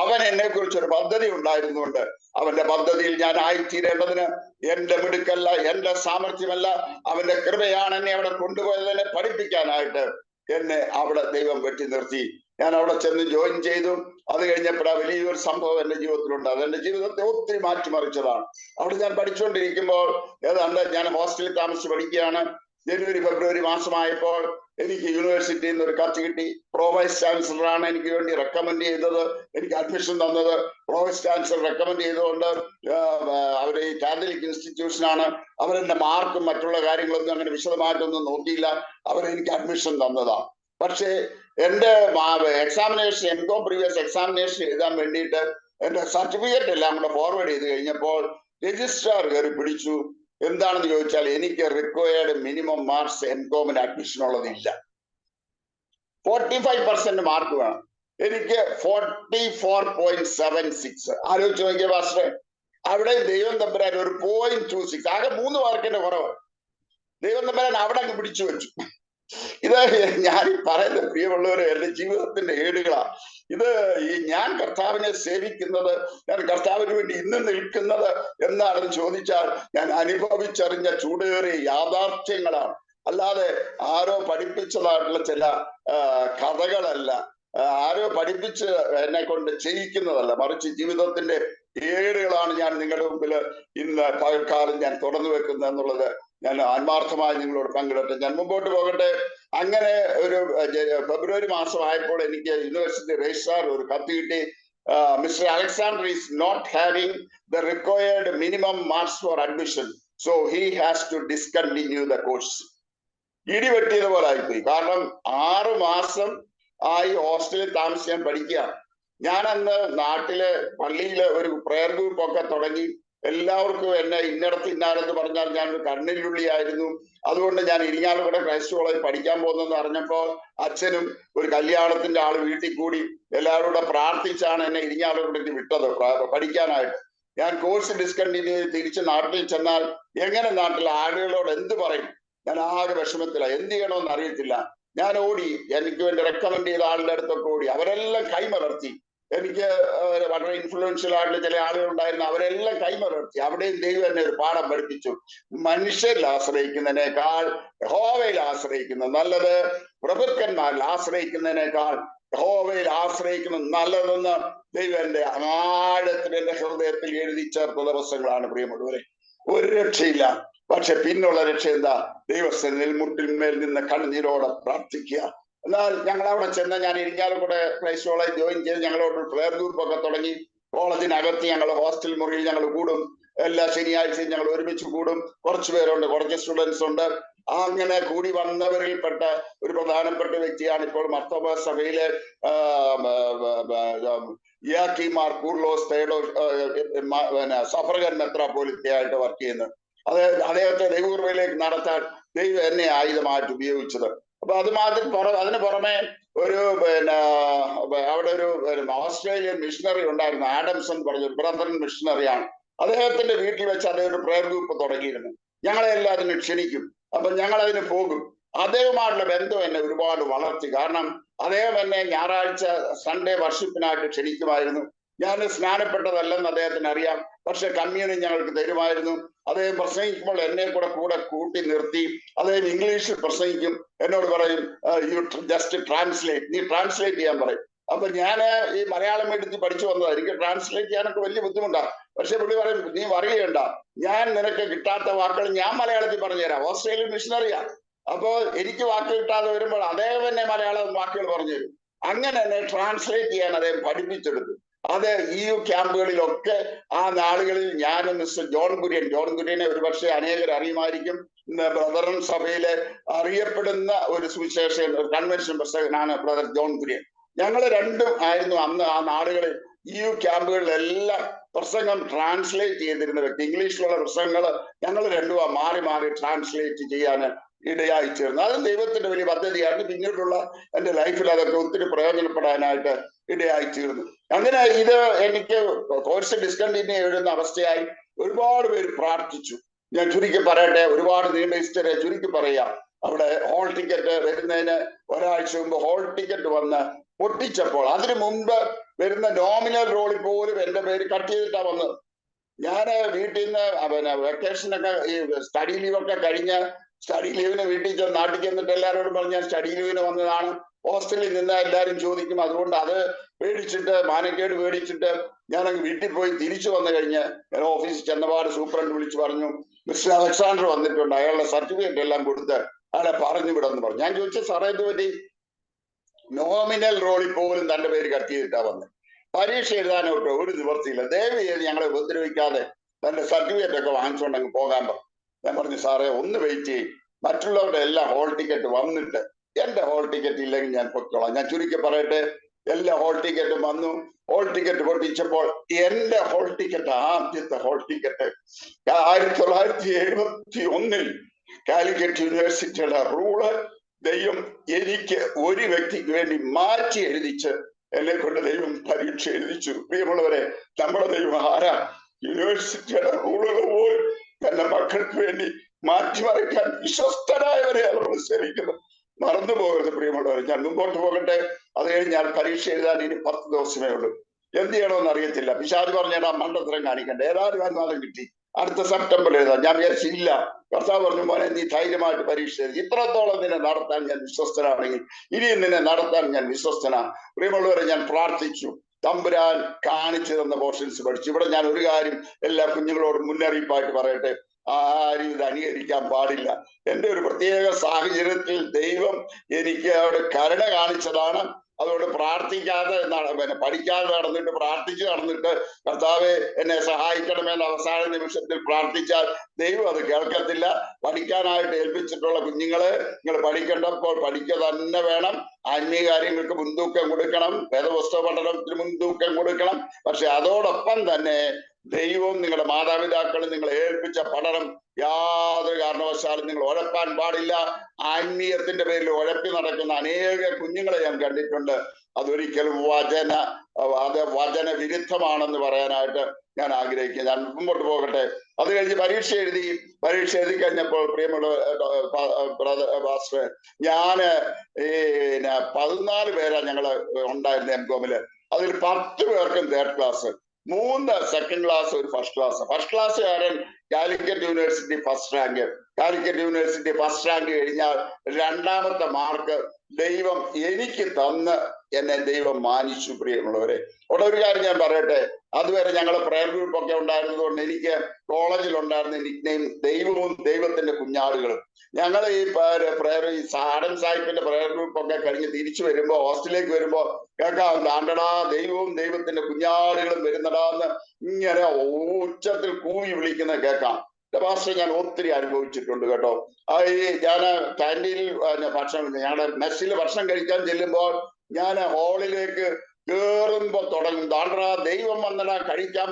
അവൻ എന്നെ കുറിച്ച് ഒരു പദ്ധതി ഉണ്ടായിരുന്നുകൊണ്ട് അവന്റെ പദ്ധതിയിൽ ഞാൻ ആയിത്തീരേണ്ടതിന് എന്റെ മിടുക്കല്ല, എന്റെ സാമർഥ്യമല്ല, അവന്റെ കൃപയാണ് എന്നെ അവിടെ കൊണ്ടുപോയതിനെ പഠിപ്പിക്കാനായിട്ട് എന്നെ അവിടെ ദൈവം വെട്ടി നിർത്തി. ഞാൻ അവിടെ ചെന്ന് ജോയിൻ ചെയ്തു. അത് കഴിഞ്ഞപ്പോഴാ വലിയൊരു സംഭവം എന്റെ ജീവിതത്തിലുണ്ട്. അതെന്റെ ജീവിതത്തെ ഒത്തിരി മാറ്റിമറിച്ചതാണ്. അവിടെ ഞാൻ പഠിച്ചുകൊണ്ടിരിക്കുമ്പോൾ ഏതാണ്ട് ഞാൻ ഹോസ്റ്റലിൽ താമസിച്ച് പഠിക്കുകയാണ്. ജനുവരി ഫെബ്രുവരി മാസമായപ്പോൾ എനിക്ക് യൂണിവേഴ്സിറ്റിയിൽ നിന്ന് ഒരു കത്ത് കിട്ടി. പ്രോ വൈസ് ചാൻസലറാണ് എനിക്ക് വേണ്ടി റെക്കമെൻഡ് ചെയ്തത്, എനിക്ക് അഡ്മിഷൻ തന്നത്. പ്രോ വൈസ് ചാൻസലർ റെക്കമെൻഡ് ചെയ്തുകൊണ്ട് അവര് ഈ കാത്തലിക് ഇൻസ്റ്റിറ്റ്യൂഷനാണ്. അവരെന്റെ മാർക്കും മറ്റുള്ള കാര്യങ്ങളൊന്നും അങ്ങനെ വിശദമായിട്ടൊന്നും നോക്കിയില്ല. അവരെനിക്ക് അഡ്മിഷൻ തന്നതാണ്. പക്ഷേ എന്റെ എക്സാമിനേഷൻ, എംകോം പ്രീവിയസ് എക്സാമിനേഷൻ എഴുതാൻ വേണ്ടിയിട്ട് എന്റെ സർട്ടിഫിക്കറ്റ് എല്ലാം കൂടെ ഫോർവേഡ് ചെയ്ത് കഴിഞ്ഞപ്പോൾ രജിസ്ട്രാർ കയറി പിടിച്ചു. എന്താണെന്ന് ചോദിച്ചാൽ എനിക്ക് റിക്വയർഡ് മിനിമം മാർക്സ് എംകോമിന് അഡ്മിഷൻ ഉള്ളതില്ല. 45% മാർക്ക് വേണം. എനിക്ക് 44.76. ആലോചിച്ച് നോക്കിയ പാസ്റ്ററെ, അവിടെ ദൈവം തമ്പുരാൻ ഒരു 0.26, ആകെ 3 മാർക്കിന്റെ കുറവ് ദൈവം തമ്പുരാൻ അവിടെ അങ്ങ് പിടിച്ചു വെച്ചു. ഇത് ഞാൻ പറയുന്ന പ്രിയമുള്ളവരെ എന്റെ ജീവിതത്തിന്റെ ഏടുകളാ. ഇത് ഞാൻ കർത്താവിനെ സേവിക്കുന്നത്, ഞാൻ കർത്താവിന് വേണ്ടി ഇന്ന് നിൽക്കുന്നത് എന്താണെന്ന് ചോദിച്ചാൽ ഞാൻ അനുഭവിച്ചറിഞ്ഞ ചൂടേറിയ യാഥാർത്ഥ്യങ്ങളാണ്. അല്ലാതെ ആരോ പഠിപ്പിച്ചതായിട്ടുള്ള ചില കഥകളല്ല, ആരോ പഠിപ്പിച്ച് എന്നെ കൊണ്ട് ചെയ്യിക്കുന്നതല്ല, മറിച്ച് ജീവിതത്തിന്റെ ഏടുകളാണ് ഞാൻ നിങ്ങളുടെ മുമ്പിൽ ഇന്ന് പകൽക്കാലം ഞാൻ തുറന്നു വെക്കുന്നത് എന്നുള്ളത് ഞാൻ ആത്മാർത്ഥമായി നിങ്ങളോട് പങ്കിടട്ടെ. ഞാൻ മുമ്പോട്ട് പോകട്ടെ. അങ്ങനെ ഒരു ഫെബ്രുവരി മാസമായപ്പോൾ എനിക്ക് യൂണിവേഴ്സിറ്റി രജിസ്ട്രാർ ഒരു കത്ത് കിട്ടി. Mister Alexander is not having the required minimum marks for admission, so he has to discontinue the course. ഇടിവെട്ടിയത് പോലെ ആയിപ്പോയി. കാരണം 6 മാസം ആയി ഹോസ്റ്റലിൽ താമസിക്കാൻ പഠിക്കുക. ഞാൻ അന്ന് നാട്ടിലെ പള്ളിയിലെ ഒരു പ്രയർ ഗ്രൂപ്പ് ഒക്കെ തുടങ്ങി. എല്ലാവർക്കും എന്നെ ഇന്നടത്ത് ഇന്നാരെന്ന് പറഞ്ഞാൽ ഞാൻ ഒരു കണ്ണിലുള്ളിയായിരുന്നു. അതുകൊണ്ട് ഞാൻ ഇരിങ്ങാലക്കുട ക്രൈസ്റ്റ് കോളേജ് പഠിക്കാൻ പോകുന്നെന്ന് അറിഞ്ഞപ്പോൾ അച്ഛനും ഒരു കല്യാണത്തിന്റെ ആള് വീട്ടിൽ കൂടി എല്ലാവരും കൂടെ പ്രാർത്ഥിച്ചാണ് എന്നെ ഇരിങ്ങാലക്കുടയ്ക്ക് വിട്ടത് പഠിക്കാനായിട്ട്. ഞാൻ കോഴ്സ് ഡിസ്കണ്ടിന്യൂ ചെയ്ത് തിരിച്ച് നാട്ടിൽ ചെന്നാൽ എങ്ങനെ നാട്ടിൽ ആളുകളോട് എന്ത് പറയും? ഞാൻ ആകെ വിഷമത്തില, എന്ത് ചെയ്യണമെന്ന് അറിയത്തില്ല. ഞാൻ ഓടി, എനിക്ക് വേണ്ടി റെക്കമെൻഡ് ചെയ്ത ആളുടെ അടുത്തൊക്കെ ഓടി. അവരെല്ലാം കൈമലർത്തി. എനിക്ക് വളരെ ഇൻഫ്ലുവൻഷ്യൽ ആയിട്ടുള്ള ചില ആളുകൾ ഉണ്ടായിരുന്നു. അവരെല്ലാം കൈമലർത്തി. അവിടെയും ദൈവം എന്നെ ഒരു പാഠം പഠിപ്പിച്ചു. മനുഷ്യരിൽ ആശ്രയിക്കുന്നതിനേക്കാൾ യഹോവയിൽ ആശ്രയിക്കുന്നത് നല്ലത്, പ്രഭുക്കന്മാരിൽ ആശ്രയിക്കുന്നതിനേക്കാൾ യഹോവയിൽ ആശ്രയിക്കുന്നത് നല്ലതെന്ന് ദൈവം എന്റെ ആഴത്തിൽ എന്റെ ഹൃദയത്തിൽ എഴുതി ചേർത്ത ദിവസങ്ങളാണ് പ്രിയമുള്ളവരെ. ഒരു രക്ഷയില്ല. പക്ഷെ പിന്നുള്ള രക്ഷ എന്താ? ദൈവസന്നിധിയിൽ മുട്ടിന്മേൽ നിന്ന് കണ്ണുനീരോടെ പ്രാർത്ഥിക്കുക. എന്നാൽ ഞങ്ങൾ അവിടെ ചെന്ന് ഞാൻ ഇരിങ്ങാലക്കുട ക്രൈസ്റ്റ് കോളേജ് ജോയിൻ ചെയ്ത് ഞങ്ങളോട് പ്രെയർ ഗ്രൂപ്പ് ഒക്കെ തുടങ്ങി. കോളേജിനകത്ത് ഞങ്ങൾ ഹോസ്റ്റൽ മുറിയിൽ ഞങ്ങൾ കൂടും. എല്ലാ ശനിയാഴ്ചയും ഞങ്ങൾ ഒരുമിച്ച് കൂടും. കുറച്ച് പേരുണ്ട്, കുറച്ച് സ്റ്റുഡൻസ് ഉണ്ട്. അങ്ങനെ കൂടി വന്നവരിൽപ്പെട്ട ഒരു പ്രധാനപ്പെട്ട വ്യക്തിയാണ് ഇപ്പോൾ മർത്തോമ സഭയിലെ യാക്കിമാർ കൂർലോസ് സഫർഗൻ മെത്രാപ്പോലിത്തയായിട്ട് വർക്ക് ചെയ്യുന്നത്. അദ്ദേഹത്തെ ദൈവകൃപയിലേക്ക് നടത്താൻ ദൈവം എന്നെ ആയുധമായിട്ട് ഉപയോഗിച്ചത്. അപ്പൊ അതിന് പുറമെ ഒരു അവിടെ ഒരു ഓസ്ട്രേലിയൻ മിഷണറി ഉണ്ടായിരുന്നു, ആഡംസ് എന്ന് പറഞ്ഞ ബ്രദറൻ മിഷണറിയാണ്. അദ്ദേഹത്തിന്റെ വീട്ടിൽ വെച്ച് അദ്ദേഹം ഒരു പ്രയർ ഗ്രൂപ്പ് തുടങ്ങിയിരുന്നു. ഞങ്ങളെ എല്ലാത്തിനും ക്ഷണിക്കും. അപ്പൊ ഞങ്ങൾ അതിന് പോകും. അദ്ദേഹവുമായിട്ടുള്ള ബന്ധം എന്നെ ഒരുപാട് വളർത്തി. കാരണം അദ്ദേഹം എന്നെ ഞായറാഴ്ച സൺഡേ വർഷിപ്പിനായിട്ട് ക്ഷണിക്കുമായിരുന്നു. ഞാൻ സ്നാനപ്പെട്ടതല്ലെന്ന് അദ്ദേഹത്തിന് അറിയാം, പക്ഷെ കമ്മ്യൂണിയൻ ഞങ്ങൾക്ക് തരുമായിരുന്നു. അദ്ദേഹം പ്രസംഗിക്കുമ്പോൾ എന്നെ കൂടെ കൂട്ടി നിർത്തി. അദ്ദേഹം ഇംഗ്ലീഷിൽ പ്രസംഗിക്കും. എന്നോട് പറയും, യു ജസ്റ്റ് ട്രാൻസ്ലേറ്റ്, നീ ട്രാൻസ്ലേറ്റ് ചെയ്യാൻ പറയും. അപ്പൊ ഞാൻ ഈ മലയാളം എടുത്ത് പഠിച്ചു വന്നതാണ്. എനിക്ക് ട്രാൻസ്ലേറ്റ് ചെയ്യാനൊക്കെ വലിയ ബുദ്ധിമുട്ടാണ്. പക്ഷെ പുള്ളി പറയും, നീ വറിയണ്ട, ഞാൻ നിനക്ക് കിട്ടാത്ത വാക്കുകൾ ഞാൻ മലയാളത്തിൽ പറഞ്ഞുതരാം. ഓസ്ട്രേലിയൻ മിഷണറിയാണ്. അപ്പോ എനിക്ക് വാക്ക് കിട്ടാതെ വരുമ്പോൾ അദ്ദേഹം എന്നെ മലയാളം വാക്കുകൾ പറഞ്ഞു തരും. അങ്ങനെ എന്നെ ട്രാൻസ്ലേറ്റ് ചെയ്യാൻ അദ്ദേഹം പഠിപ്പിച്ചെടുത്തു. അത് EU ക്യാമ്പുകളിലൊക്കെ ആ നാളുകളിൽ ഞാനും മിസ്റ്റർ ജോൺ കുര്യനെ ഒരുപക്ഷെ അനേകർ അറിയുമായിരിക്കും. ബ്രദറൻ സഭയിലെ അറിയപ്പെടുന്ന ഒരു സുവിശേഷ കൺവെൻഷൻ പ്രസംഗനാണ് ബ്രദർ ജോൺ കുര്യൻ. ഞങ്ങൾ രണ്ടും ആയിരുന്നു അന്ന് ആ നാടുകളിൽ EU ക്യാമ്പുകളിലെല്ലാം പ്രസംഗം ട്രാൻസ്ലേറ്റ് ചെയ്തിരുന്ന വ്യക്തി. ഇംഗ്ലീഷിലുള്ള പ്രസംഗങ്ങൾ ഞങ്ങൾ രണ്ടും മാറി മാറി ട്രാൻസ്ലേറ്റ് ചെയ്യാൻ ഇടയായി ചേർന്നു. അത് ദൈവത്തിന്റെ വലിയ പദ്ധതിയായിരുന്നു. പിന്നീടുള്ള എന്റെ ലൈഫിൽ അതൊക്കെ ഒത്തിരി പ്രയോജനപ്പെടാനായിട്ട് ഇടയായി തീർന്നു. അങ്ങനെ ഇത് എനിക്ക് കോഴ്സ് ഡിസ്കണ്ടിന്യൂ ചെയ്യുന്ന അവസ്ഥയായി. ഒരുപാട് പേര് പ്രാർത്ഥിച്ചു. ഞാൻ ചുരുക്കി പറയട്ടെ, ഒരുപാട് നീണ്ട ഹിസ്റ്ററി ചുരുക്കി പറയാം. അവിടെ ഹോൾ ടിക്കറ്റ് വരുന്നതിന് ഒരാഴ്ച മുമ്പ് ഹോൾ ടിക്കറ്റ് വന്ന് പൊട്ടിച്ചപ്പോൾ അതിനു മുമ്പ് വരുന്ന നോമിനൽ റോളിൽ പോലും എന്റെ പേര് കട്ട് ചെയ്തിട്ടാ വന്നത്. ഞാൻ വീട്ടിൽ നിന്ന് വെക്കേഷനൊക്കെ ഈ സ്റ്റഡി ലീവൊക്കെ കഴിഞ്ഞ് സ്റ്റഡി ലീവിന് വീട്ടിൽ ചെന്ന് നാട്ടിൽ ചെന്നിട്ട് എല്ലാവരോടും പറഞ്ഞ് ഞാൻ സ്റ്റഡി ലീവിന് വന്നതാണ്. ഹോസ്റ്റലിൽ നിന്ന് എല്ലാവരും ചോദിക്കും. അതുകൊണ്ട് അത് പേടിച്ചിട്ട് മാനക്കേട് പേടിച്ചിട്ട് ഞാൻ അങ്ങ് വീട്ടിൽ പോയി തിരിച്ചു വന്നു കഴിഞ്ഞ് ഞാൻ ഓഫീസിൽ ചെന്നപാട് സൂപ്രണ്ട് വിളിച്ചു പറഞ്ഞു, മിസ്റ്റർ അലക്സാണ്ടർ വന്നിട്ടുണ്ട്, അയാളുടെ സർട്ടിഫിക്കറ്റ് എല്ലാം കൊടുത്ത് അയാളെ പറഞ്ഞു വിടെന്ന് പറഞ്ഞു. ഞാൻ ചോദിച്ച സാറേ ഇത് പറ്റി? നോമിനൽ റോളിൽ പോലും തന്റെ പേര് കട്ട് ചെയ്തിട്ടാ വന്നത്. പരീക്ഷ എഴുതാനോട്ടോ ഒരു നിവർത്തിയില്ല. ദയവ് ചെയ്ത് ഞങ്ങളെ ഉപദ്രവിക്കാതെ തന്റെ സർട്ടിഫിക്കറ്റ് ഒക്കെ വാങ്ങിച്ചുകൊണ്ടങ്ങ് പോകാൻ പറഞ്ഞു. ഞാൻ പറഞ്ഞു, സാറേ ഒന്ന് വെയിറ്റ് ചെയ്യും, മറ്റുള്ളവരുടെ എല്ലാം ഹോൾ ടിക്കറ്റ് വന്നിട്ട് എന്റെ ഹോൾ ടിക്കറ്റ് ഇല്ലെങ്കിൽ ഞാൻ പൊയ്ക്കോളാം. ഞാൻ ചുരുക്കി പറയട്ടെ, എല്ലാ ഹോൾ ടിക്കറ്റും വന്നു. ഹോൾ ടിക്കറ്റ് പൊട്ടിച്ചപ്പോൾ എന്റെ ഹോൾ ടിക്കറ്റ്, ആദ്യത്തെ ഹോൾ ടിക്കറ്റ് 1971 കാലിക്കറ്റ് യൂണിവേഴ്സിറ്റിയുടെ റൂള് ദൈവം എനിക്ക് ഒരു വ്യക്തിക്ക് വേണ്ടി മാറ്റി എഴുതിച്ച് എന്നെ കൊണ്ട് ദൈവം പരീക്ഷ എഴുതിച്ചു. പ്രിയമുള്ളവരെ, നമ്മുടെ ദൈവം ആരാ? യൂണിവേഴ്സിറ്റിയുടെ റൂളുകൾ പോലും തന്റെ മക്കൾക്ക് വേണ്ടി മാറ്റിമറിക്കാൻ വിശ്വസ്തരായവരെ അവർ സേവിക്കുന്നത്. മറന്നു പോകരുത് പ്രിയമുള്ളവരെ. ഞാൻ മുമ്പോട്ട് പോകട്ടെ. അത് കഴിഞ്ഞ് ഞാൻ പരീക്ഷ എഴുതാൻ ഇനി 10 ദിവസമേ ഉള്ളൂ. എന്ത് ചെയ്യണമെന്ന് അറിയത്തില്ല. പിശാച് പറഞ്ഞാ മണ്ടത്തരം കാണിക്കണ്ടേ, ഏതായാലും അനുവാദം കിട്ടി, അടുത്ത സെപ്റ്റംബറിൽ എഴുതാം. ഞാൻ വിചാരിച്ചില്ല. കർത്താവ് പറഞ്ഞു, മോനെ നീ ധൈര്യമായിട്ട് പരീക്ഷ എഴുതി. ഇത്രത്തോളം നിന്നെ നടത്താൻ ഞാൻ വിശ്വസ്തനാണെങ്കിൽ ഇനിയും നിന്നെ നടത്താൻ ഞാൻ വിശ്വസ്തനാണ്. പ്രിയമുള്ളവരെ, ഞാൻ പ്രാർത്ഥിച്ചു. തമ്പുരാൻ കാണിച്ചു തന്ന പോർഷൻസ് പഠിച്ചു. ഇവിടെ ഞാൻ ഒരു കാര്യം എല്ലാ കുഞ്ഞുങ്ങളോടും മുന്നറിയിപ്പായിട്ട് പറയട്ടെ, ആരും ഇത് അനുകരിക്കാൻ പാടില്ല. എന്റെ ഒരു പ്രത്യേക സാഹചര്യത്തിൽ ദൈവം എനിക്ക് അവിടെ കരുണ കാണിച്ചതാണ്. അതുകൊണ്ട് പ്രാർത്ഥിക്കാതെ പഠിക്കാതെ നടന്നിട്ട് പ്രാർത്ഥിച്ചു നടന്നിട്ട് കർത്താവെ എന്നെ സഹായിക്കണമെന്ന് അവസാന നിമിഷത്തിൽ പ്രാർത്ഥിച്ചാൽ ദൈവം അത് കേൾക്കത്തില്ല. പഠിക്കാനായിട്ട് ഏൽപ്പിച്ചിട്ടുള്ള കുഞ്ഞുങ്ങളെ നിങ്ങൾ പഠിക്കേണ്ടപ്പോൾ പഠിക്കുക തന്നെ വേണം. ആത്മീയ കാര്യങ്ങൾക്ക് മുൻതൂക്കം കൊടുക്കണം, വേദപുസ്തക പഠനത്തിന് മുൻതൂക്കം കൊടുക്കണം. പക്ഷെ അതോടൊപ്പം തന്നെ ദൈവവും നിങ്ങളുടെ മാതാപിതാക്കളും നിങ്ങളെ ഏൽപ്പിച്ച പഠനം യാതൊരു കാരണവശാലും നിങ്ങൾ ഉഴപ്പാൻ പാടില്ല. ആത്മീയത്തിന്റെ പേരിൽ ഉഴപ്പി നടക്കുന്ന അനേക കുഞ്ഞുങ്ങളെ ഞാൻ കണ്ടിട്ടുണ്ട്. അതൊരിക്കലും വചന വിരുദ്ധമാണെന്ന് പറയാനായിട്ട് ഞാൻ ആഗ്രഹിക്കുന്നു. ഞാൻ മുമ്പോട്ട് പോകട്ടെ. അത് കഴിഞ്ഞ് പരീക്ഷ എഴുതി കഴിഞ്ഞപ്പോൾ പ്രിയമുള്ള പാസ്റ്ററെ, ഞാന് 14 പേരാ ഞങ്ങള് ഉണ്ടായിരുന്നു എംകോമില്. അതിൽ 10 പേർക്കും 3rd ക്ലാസ്, 3 സെക്കൻഡ് ക്ലാസ്, ഒരു ഫസ്റ്റ് ക്ലാസ്. ഫസ്റ്റ് ക്ലാസ്സുകാരൻ Calicut university first rank. Calicut university first rank കഴിഞ്ഞാൽ 2ാമത്തെ മാർക്ക് ദൈവം എനിക്ക് തന്ന് എന്നെ ദൈവം മാനിച്ചു. പ്രിയമുള്ളവരെ, അവിടെ ഒരു കാര്യം ഞാൻ പറയട്ടെ. അതുവരെ ഞങ്ങൾ പ്രയർ ഗ്രൂപ്പ് ഒക്കെ ഉണ്ടായിരുന്നത് കൊണ്ട് എനിക്ക് കോളേജിൽ ഉണ്ടായിരുന്ന നിക്നെയിം ദൈവവും ദൈവത്തിന്റെ കുഞ്ഞാടുകളും. ഞങ്ങൾ ഈ പ്രയർ, ഈ സാഡൻ സാഹിബിന്റെ പ്രയർ ഗ്രൂപ്പ് ഒക്കെ കഴിഞ്ഞ് തിരിച്ചു വരുമ്പോ, ഹോസ്റ്റലിലേക്ക് വരുമ്പോ കേൾക്കാം, താണ്ടടാ ദൈവവും ദൈവത്തിന്റെ കുഞ്ഞാടുകളും വരുന്നടാന്ന് ഇങ്ങനെ ഉച്ചത്തിൽ കൂവി വിളിക്കുന്ന കേൾക്കാം. പാസ്റ്റർ ഞാൻ ഒത്തിരി അനുഭവിച്ചിട്ടുണ്ട് കേട്ടോ. ഞാൻ ക്യാൻറ്റീനിൽ ഞങ്ങളുടെ മെസ്സിൽ ഭക്ഷണം കഴിക്കാൻ ചെല്ലുമ്പോൾ ഞാൻ ഹാളിലേക്ക് കേറുമ്പോ തുടങ്ങും, താണ്ടടാ ദൈവം വന്നടാ, കഴിക്കാൻ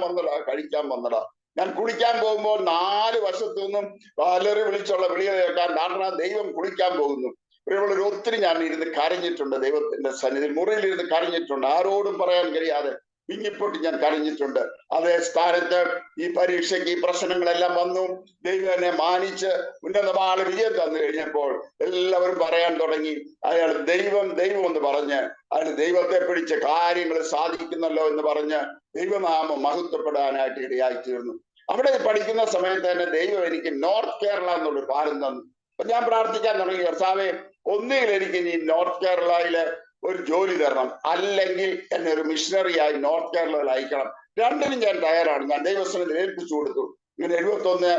വന്നടാ. ഞാൻ കുളിക്കാൻ പോകുമ്പോൾ 4 വശത്തു നിന്നും പലരും വിളിച്ചുള്ള വിളികൾ കേൾക്കാൻ, താണ്ടടാ ദൈവം കുളിക്കാൻ പോകുന്നു. പ്രിയമുള്ളവർ, ഒത്തിരി ഞാൻ ഇരുന്ന് കരഞ്ഞിട്ടുണ്ട്. ദൈവത്തിന്റെ സന്നിധിയിൽ മുറിയിൽ ഇരുന്ന് കരഞ്ഞിട്ടുണ്ട്. ആരോടും പറയാൻ കഴിയാതെ വിങ്ങിപ്പൊട്ടി ഞാൻ കരഞ്ഞിട്ടുണ്ട്. അതേ സ്ഥാനത്ത് ഈ പരീക്ഷയ്ക്ക് ഈ പ്രശ്നങ്ങളെല്ലാം വന്നു. ദൈവം എന്നെ മാനിച്ച് ഉന്നതമായ വിജയം തന്നു കഴിഞ്ഞപ്പോൾ എല്ലാവരും പറയാൻ തുടങ്ങി, അയാൾ ദൈവം എന്ന് പറഞ്ഞ്, അയാൾ ദൈവത്തെ പിടിച്ച് കാര്യങ്ങൾ സാധിക്കുന്നല്ലോ എന്ന് പറഞ്ഞ് ദൈവനാമം മഹത്വപ്പെടാനായിട്ട് ഇടയായി തീർന്നു. അവിടെ പഠിക്കുന്ന സമയത്ത് തന്നെ ദൈവം എനിക്ക് നോർത്ത് കേരള എന്നുള്ളൊരു ഭാരം തന്നു. അപ്പൊ ഞാൻ പ്രാർത്ഥിക്കാൻ തുടങ്ങി, കർത്താവേ, ഒന്നുകിൽ എനിക്ക് ഇനി നോർത്ത് കേരളയിലെ ഒരു ജോലി തരണം, അല്ലെങ്കിൽ എന്നെ ഒരു മിഷണറിയായി നോർത്ത് കേരളയിൽ അയക്കണം. രണ്ടിനും ഞാൻ തയ്യാറാണ്. ഞാൻ ദൈവസ്ഥലത്തിൽ ഏൽപ്പിച്ചു കൊടുത്തു. ഇങ്ങനെ 71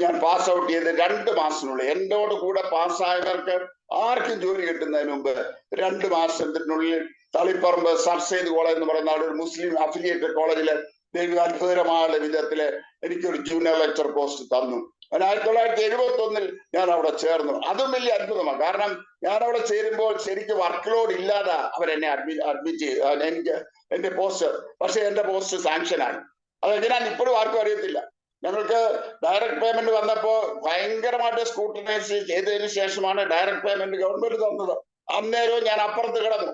ഞാൻ പാസ് ഔട്ട് ചെയ്ത് 2 മാസത്തിനുള്ളിൽ എന്നോട് കൂടെ പാസ്സായവർക്ക് ആർക്കും ജോലി കിട്ടുന്നതിന് മുമ്പ് 2 മാസത്തിനുള്ളിൽ തളിപ്പറമ്പ് സർ സെയ്ദ് കോളേജ് എന്ന് പറയുന്ന ഒരു മുസ്ലിം അഫിലിയേറ്റഡ് കോളേജില് ദൈവം അത്ഭുതകരമായ വിധത്തില് എനിക്കൊരു ജൂനിയർ ലെക്ചർ പോസ്റ്റ് തന്നു. 1971 ഞാൻ അവിടെ ചേർന്നു. അതും വലിയ അത്ഭുതമാണ്. കാരണം ഞാൻ അവിടെ ചേരുമ്പോൾ ശരിക്കും വർക്ക് ലോഡ് ഇല്ലാതെ അവരെന്നെ അഡ്മിറ്റ് ചെയ്തു. എനിക്ക് എന്റെ പോസ്റ്റ്, പക്ഷെ എന്റെ പോസ്റ്റ് സാങ്ഷനായി. അതെങ്ങനെയാന്ന് ഇപ്പോഴും ആർക്കും അറിയത്തില്ല. ഞങ്ങൾക്ക് ഡയറക്റ്റ് പേയ്മെന്റ് വന്നപ്പോ ഭയങ്കരമായിട്ട് സ്ക്രൂട്ടനൈസ് ചെയ്തതിനു ശേഷമാണ് ഡയറക്റ്റ് പേയ്മെന്റ് ഗവൺമെന്റ് തന്നത്. അന്നേരവും ഞാൻ അപ്പുറത്ത് കിടന്നു.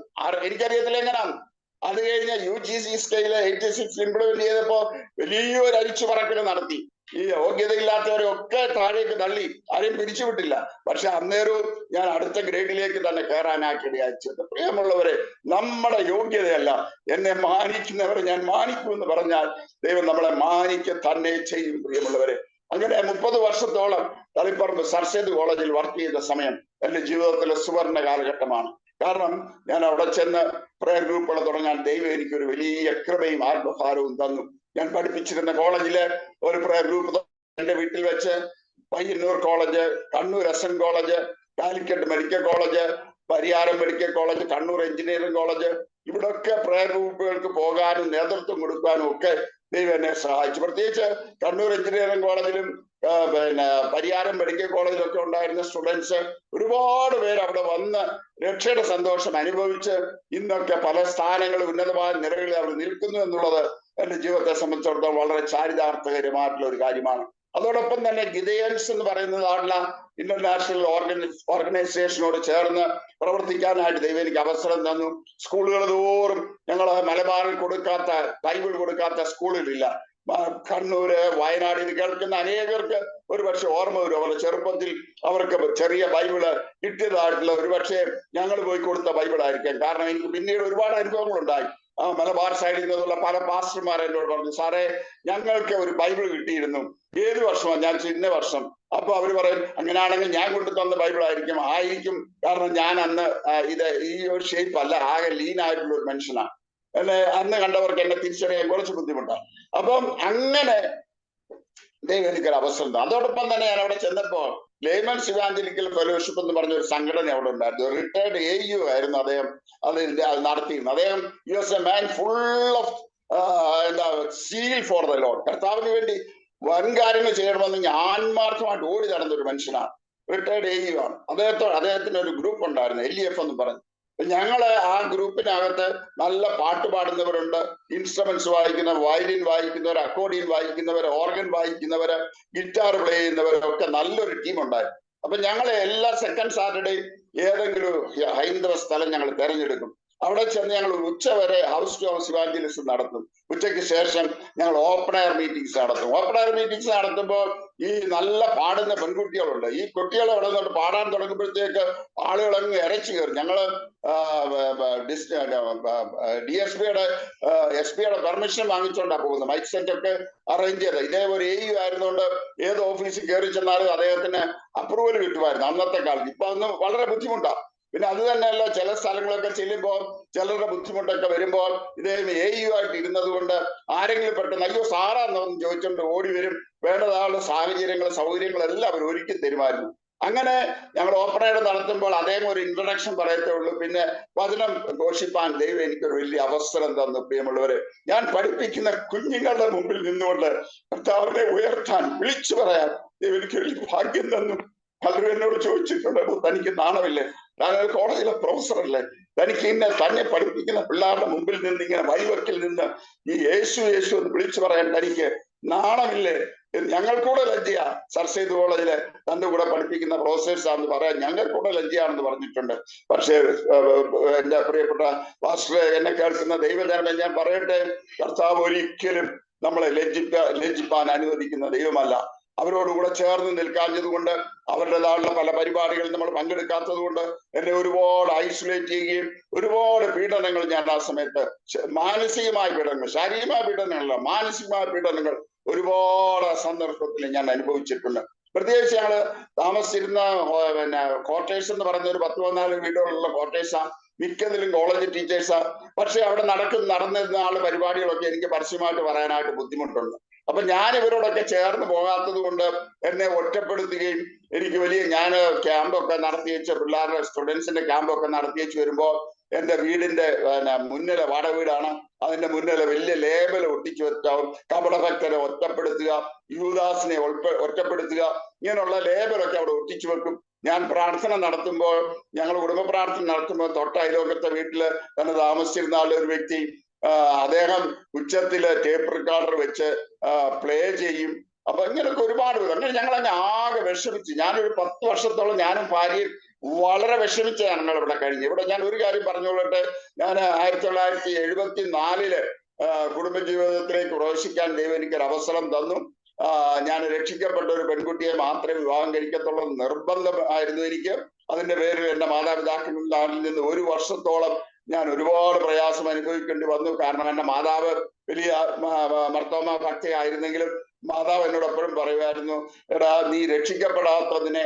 എനിക്കറിയത്തില്ല എങ്ങനെയാണ്. അത് കഴിഞ്ഞ് UGC സ്കെയില് 86 ഇംപ്ലിമെന്റ് ചെയ്തപ്പോ വലിയൊരു അരിച്ചു പറക്കൽ നടത്തി. ഈ യോഗ്യതയില്ലാത്തവരെ ഒക്കെ താഴേക്ക് തള്ളി, ആരെയും പിരിച്ചുവിട്ടില്ല. പക്ഷെ അന്നേരവും ഞാൻ അടുത്ത ഗ്രേഡിലേക്ക് തന്നെ കയറാനാക്കി അയച്ചത്. പ്രിയമുള്ളവരെ, നമ്മുടെ യോഗ്യതയല്ല, എന്നെ മാനിക്കുന്നവരെ ഞാൻ മാനിക്കുമെന്ന് പറഞ്ഞാൽ ദൈവം നമ്മളെ മാനിക്ക തന്നെ ചെയ്യും. പ്രിയമുള്ളവരെ, അങ്ങനെ 30 വർഷത്തോളം തളിപ്പറമ്പ് സർ സെയ്ദ് കോളേജിൽ വർക്ക് ചെയ്ത സമയം എന്റെ ജീവിതത്തിലെ സുവർണ കാലഘട്ടമാണ്. കാരണം ഞാൻ അവിടെ ചെന്ന് പ്രയർ ഗ്രൂപ്പുകൾ തുടങ്ങാൻ ദൈവം എനിക്കൊരു വലിയ കൃപയും ആത്മഭാരവും തന്നു. ഞാൻ പഠിപ്പിച്ചിരുന്ന കോളേജിലെ ഒരു പ്രയർ ഗ്രൂപ്പ് എന്റെ വീട്ടിൽ വെച്ച് Payyanur college, Kannur SN college, Calicut medical college, Pariyaram medical college, Kannur engineering college, ഇവിടൊക്കെ പ്രയർ ഗ്രൂപ്പുകൾക്ക് പോകാനും നേതൃത്വം കൊടുക്കാനും ഒക്കെ ദൈവം എന്നെ സഹായിച്ചു. പ്രത്യേകിച്ച് കണ്ണൂർ എഞ്ചിനീയറിംഗ് കോളേജിലും പരിയാരം മെഡിക്കൽ കോളേജിലൊക്കെ ഉണ്ടായിരുന്ന സ്റ്റുഡൻസ് ഒരുപാട് പേര് അവിടെ വന്ന് രക്ഷയുടെ സന്തോഷം അനുഭവിച്ച് ഇന്നൊക്കെ പല സ്ഥാനങ്ങളിൽ ഉന്നതമായ നിലകളിൽ അവർ നിൽക്കുന്നു എന്നുള്ളത് എന്റെ ജീവിതത്തെ സംബന്ധിച്ചിടത്തോളം വളരെ ചാരിതാർത്ഥകരമായിട്ടുള്ള ഒരു കാര്യമാണ്. അതോടൊപ്പം തന്നെ ഗിദയൻസ് എന്ന് പറയുന്നതായിട്ടുള്ള ഇന്റർനാഷണൽ ഓർഗനൈസേഷനോട് ചേർന്ന് പ്രവർത്തിക്കാനായിട്ട് ദൈവം എനിക്ക് അവസരം തന്നു. സ്കൂളുകൾ തോറും ഞങ്ങൾ മലബാറിൽ ബൈബിൾ കൊടുക്കാത്ത സ്കൂളുകളില്ല. കണ്ണൂര്, വയനാട്, ഇത് കേൾക്കുന്ന അനേകർക്ക് ഒരുപക്ഷെ ഓർമ്മ വരും. അവരുടെ ചെറുപ്പത്തിൽ അവർക്ക് ചെറിയ ബൈബിള് കിട്ടിയതായിട്ടുള്ള ഒരുപക്ഷെ ഞങ്ങൾ പോയി കൊടുത്ത ബൈബിൾ ആയിരിക്കാം. കാരണം എനിക്ക് പിന്നീട് ഒരുപാട് അനുഭവങ്ങൾ ഉണ്ടായി. മലബാർ സൈഡിൽ നിന്നുള്ള പല പാസ്റ്റർമാർ എന്നോട് പറഞ്ഞു, സാറേ ഞങ്ങൾക്ക് ഒരു ബൈബിൾ കിട്ടിയിരുന്നു. ഏത് വർഷമാണ്? ഞാൻ ഇന്ന വർഷം. അപ്പൊ അവർ പറയും, അങ്ങനെയാണെങ്കിൽ ഞാൻ കൊണ്ടു തന്ന ബൈബിൾ ആയിരിക്കും. കാരണം ഞാൻ അന്ന് ഈ ഒരു ഷേപ്പ് അല്ല, ആകെ ലീൻ ആയിട്ടുള്ള ഒരു മനുഷ്യനാണ്. എന്നെ അന്ന് കണ്ടവർക്ക് എന്നെ തിരിച്ചറിയാൻ കുറച്ച് ബുദ്ധിമുട്ടാണ്. അപ്പം അങ്ങനെ ദൈവം എനിക്കൊരു അവസരം. അതോടൊപ്പം തന്നെ ഞാൻ അവിടെ ചെന്നപ്പോൾ ലേമൻസ് ഇവാഞ്ചലിക്കൽ ഫെലോഷിപ്പ് എന്ന് പറഞ്ഞ ഒരു സംഘടന അവിടെ ഉണ്ടായിരുന്നു. റിട്ടയർഡ് AU ആയിരുന്നു അദ്ദേഹം അത് നടത്തിയിരുന്നത്. അദ്ദേഹം was a man full of seal for the Lord. കർത്താവിന് വേണ്ടി വൻ കാര്യങ്ങൾ ചെയ്യണമെന്ന് ആത്മാർത്ഥമായിട്ട് ഓടി നടന്ന ഒരു മനുഷ്യനാണ്. റിട്ടയർഡ് AU ആണ്. അദ്ദേഹത്തിന് ഒരു ഗ്രൂപ്പ് ഉണ്ടായിരുന്നു, LEF എന്ന് പറഞ്ഞു. ഞങ്ങള് ആ ഗ്രൂപ്പിനകത്ത് നല്ല പാട്ട് പാടുന്നവരുണ്ട്, ഇൻസ്ട്രുമെന്റ്സ് വായിക്കുന്നവർ, വയലിൻ വായിക്കുന്നവർ, അക്കോർഡിയൻ വായിക്കുന്നവർ, ഓർഗൻ വായിക്കുന്നവര്, ഗിറ്റാർ പ്ലേ ചെയ്യുന്നവരൊക്കെ നല്ലൊരു ടീം ഉണ്ടായിരുന്നു. അപ്പൊ ഞങ്ങളെ എല്ലാ സെക്കൻഡ് സാറ്റർഡേയും ഏതെങ്കിലും ഹൈന്ദവ സ്ഥലം ഞങ്ങൾ തെരഞ്ഞെടുക്കും. അവിടെ ചെന്ന് ഞങ്ങൾ ഉച്ച വരെ ഹൗസ് ടു ഹൗസ് ഇവാഞ്ചലിസം നടത്തും. ഉച്ചയ്ക്ക് ശേഷം ഞങ്ങൾ ഓപ്പൺ എയർ മീറ്റിംഗ്സ് നടത്തും. ഓപ്പൺ എയർ മീറ്റിംഗ്സ് നടത്തുമ്പോൾ ഈ നല്ല പാടുന്ന പെൺകുട്ടികളുണ്ട്. ഈ കുട്ടികൾ അവിടെ നിന്നോട്ട് പാടാൻ തുടങ്ങുമ്പോഴത്തേക്ക് ആളുകൾ അങ്ങ് ഇരച്ചു കയറും. ഞങ്ങള് DSPയുടെ SP-യുടെ പെർമിഷൻ വാങ്ങിച്ചുകൊണ്ടാണ് പോകുന്നത്. മൈക്ക് സെറ്റ് ഒക്കെ അറേഞ്ച് ചെയ്തത്. ഇതേ ഒരു AU ആയിരുന്നുകൊണ്ട് ഏത് ഓഫീസിൽ കയറി ചെന്നാലും അദ്ദേഹത്തിന് അപ്രൂവൽ കിട്ടുമായിരുന്നു അന്നത്തെ കാലത്ത്. ഇപ്പൊ അന്ന് വളരെ ബുദ്ധിമുട്ടാണ്. പിന്നെ അത് തന്നെയല്ല, ചില സ്ഥലങ്ങളൊക്കെ ചെല്ലുമ്പോൾ ചിലരുടെ ബുദ്ധിമുട്ടൊക്കെ വരുമ്പോൾ ഇദ്ദേഹം AU ആയിട്ട് ഇരുന്നത് കൊണ്ട് ആരെങ്കിലും പെട്ടെന്ന് അയ്യോ സാറാന്നൊന്നും ചോദിച്ചുകൊണ്ട് ഓടി വരും. വേണ്ടതാളുടെ സാഹചര്യങ്ങൾ സൗകര്യങ്ങളെല്ലാം അവർ ഒരുക്കി തരുമായിരുന്നു. അങ്ങനെ ഞങ്ങൾ ഓപ്പൺ എയർ നടത്തുമ്പോൾ അദ്ദേഹം ഒരു ഇൻട്രൊഡക്ഷൻ പറയത്തേ ഉള്ളൂ. പിന്നെ വചനം ഘോഷിപ്പാൻ ദൈവം എനിക്കൊരു വലിയ അവസരം തന്നു. പ്രിയമുള്ളവരെ, ഞാൻ പഠിപ്പിക്കുന്ന കുഞ്ഞുങ്ങളുടെ മുമ്പിൽ നിന്നുകൊണ്ട് കർത്താവിനെ ഉയർത്താൻ, വിളിച്ചു പറയാൻ ദൈവം എനിക്ക് വലിയ ഭാഗ്യം തന്നു. പലരും എന്നോട് ചോദിച്ചിട്ടുണ്ട്, തനിക്ക് നാണമില്ലേ, ഞാൻ കോളേജിലെ പ്രൊഫസറല്ലേ, തനിക്ക് തന്നെ പഠിപ്പിക്കുന്ന പിള്ളേരുടെ മുമ്പിൽ നിന്ന് ഇങ്ങനെ വഴിവക്കിൽ നിന്ന് ഈ യേശു യേശു എന്ന് വിളിച്ചു പറയാൻ തനിക്ക് നാണമില്ലേ? ഞങ്ങൾക്കൂടെ ലജ്ജയാ. സർസെയ്ദ് കോളേജിലെ തന്റെ കൂടെ പഠിപ്പിക്കുന്ന പ്രൊഫസേഴ്സാന്ന് പറയാൻ ഞങ്ങൾക്കൂടെ ലജ്ജയാണെന്ന് പറഞ്ഞിട്ടുണ്ട്. പക്ഷേ എന്റെ പ്രിയപ്പെട്ട പാസ്റ്ററെ, എന്നെ കേൾക്കുന്ന ദൈവജനമേ, ഞാൻ പറയട്ടെ, കർത്താവ് ഒരിക്കലും നമ്മളെ ലജ്ജിപ്പാൻ അനുവദിക്കുന്ന ദൈവമല്ല. അവരോടുകൂടെ ചേർന്ന് നിൽക്കാഞ്ഞത് കൊണ്ട്, അവരുടേതായുള്ള പല പരിപാടികളിൽ നമ്മൾ പങ്കെടുക്കാത്തത് കൊണ്ട് എന്നെ ഒരുപാട് ഐസൊലേറ്റ് ചെയ്യുകയും ഒരുപാട് പീഡനങ്ങൾ ഞാൻ ആ സമയത്ത്, മാനസികമായ പീഡനങ്ങൾ, ശാരീരികമായ പീഡനങ്ങളല്ല, മാനസികമായ പീഡനങ്ങൾ ഒരുപാട് സന്ദർഭത്തിൽ ഞാൻ അനുഭവിച്ചിട്ടുണ്ട്. പ്രത്യേകിച്ച് ഞങ്ങള് താമസിച്ചിരുന്ന ക്വാർട്ടേഴ്സ് എന്ന് പറയുന്ന ഒരു 10-14 വീടുകളുള്ള ക്വാർട്ടേഴ്സാണ്. മിക്കതിലും കോളേജ് ടീച്ചേഴ്സാ. പക്ഷെ അവിടെ നടന്നിരുന്ന പരിപാടികളൊക്കെ എനിക്ക് പരസ്യമായിട്ട് പറയാനായിട്ട് ബുദ്ധിമുട്ടുണ്ട്. അപ്പൊ ഞാൻ ഇവരോടൊക്കെ ചേർന്ന് പോകാത്തത് കൊണ്ട് എന്നെ ഒറ്റപ്പെടുത്തുകയും ഞാൻ ക്യാമ്പൊക്കെ നടത്തി വെച്ച പിള്ളേരുടെ സ്റ്റുഡൻസിന്റെ ക്യാമ്പൊക്കെ നടത്തി വെച്ച് വരുമ്പോൾ എന്റെ വീടിന്റെ മുന്നിലെ വാടക വീടാണ്, അതിന്റെ മുന്നിലെ വലിയ ലേബൽ ഒട്ടിച്ചു വെച്ചാവും, കപടഭക്തരെ ഒറ്റപ്പെടുത്തുക, യൂദാസിനെ ഒറ്റപ്പെടുത്തുക, ഇങ്ങനെയുള്ള ലേബലൊക്കെ അവിടെ ഒട്ടിച്ചു വെക്കും. ഞാൻ പ്രാർത്ഥന നടത്തുമ്പോൾ, ഞങ്ങൾ കുടുംബ പ്രാർത്ഥന നടത്തുമ്പോൾ തൊട്ട അയലോകത്തെ വീട്ടില് തന്നെ താമസിച്ചിരുന്ന ഒരു വ്യക്തി, അദ്ദേഹം ഉച്ചത്തില് ടേപ്പ് റെക്കോർഡർ വെച്ച് പ്ലേ ചെയ്യും. അപ്പൊ ഇങ്ങനെയൊക്കെ ഒരുപാട് പേര് അങ്ങനെ ഞങ്ങളങ്ങ് ആകെ വിഷമിച്ച്, ഞാനൊരു 10 വർഷത്തോളം ഞാനും ഭാര്യയും വളരെ വിഷമിച്ച ഞങ്ങൾ ഇവിടെ കഴിഞ്ഞു. ഇവിടെ ഞാൻ ഒരു കാര്യം പറഞ്ഞുകൊള്ളട്ടെ, ഞാൻ 1974 കുടുംബജീവിതത്തിലേക്ക് പ്രവേശിക്കാൻ ദൈവം എനിക്കൊരു അവസരം തന്നു. ഞാൻ രക്ഷിക്കപ്പെട്ട ഒരു പെൺകുട്ടിയെ മാത്രമേ വിവാഹം കഴിക്കത്തുള്ളൂ നിർബന്ധമായിരുന്നു എനിക്ക്. അതിന്റെ പേരിൽ എന്റെ മാതാപിതാക്കളിൽ നിന്ന് 1 വർഷത്തോളം ഞാൻ ഒരുപാട് പ്രയാസം അനുഭവിക്കേണ്ടി വന്നു. കാരണം എന്റെ മാതാവ് വലിയ മർത്തോമ ഭക്തയായിരുന്നെങ്കിലും മാതാവ് എന്നോട് എപ്പോഴും പറയുമായിരുന്നു, എടാ നീ രക്ഷിക്കപ്പെടാത്തതിനെ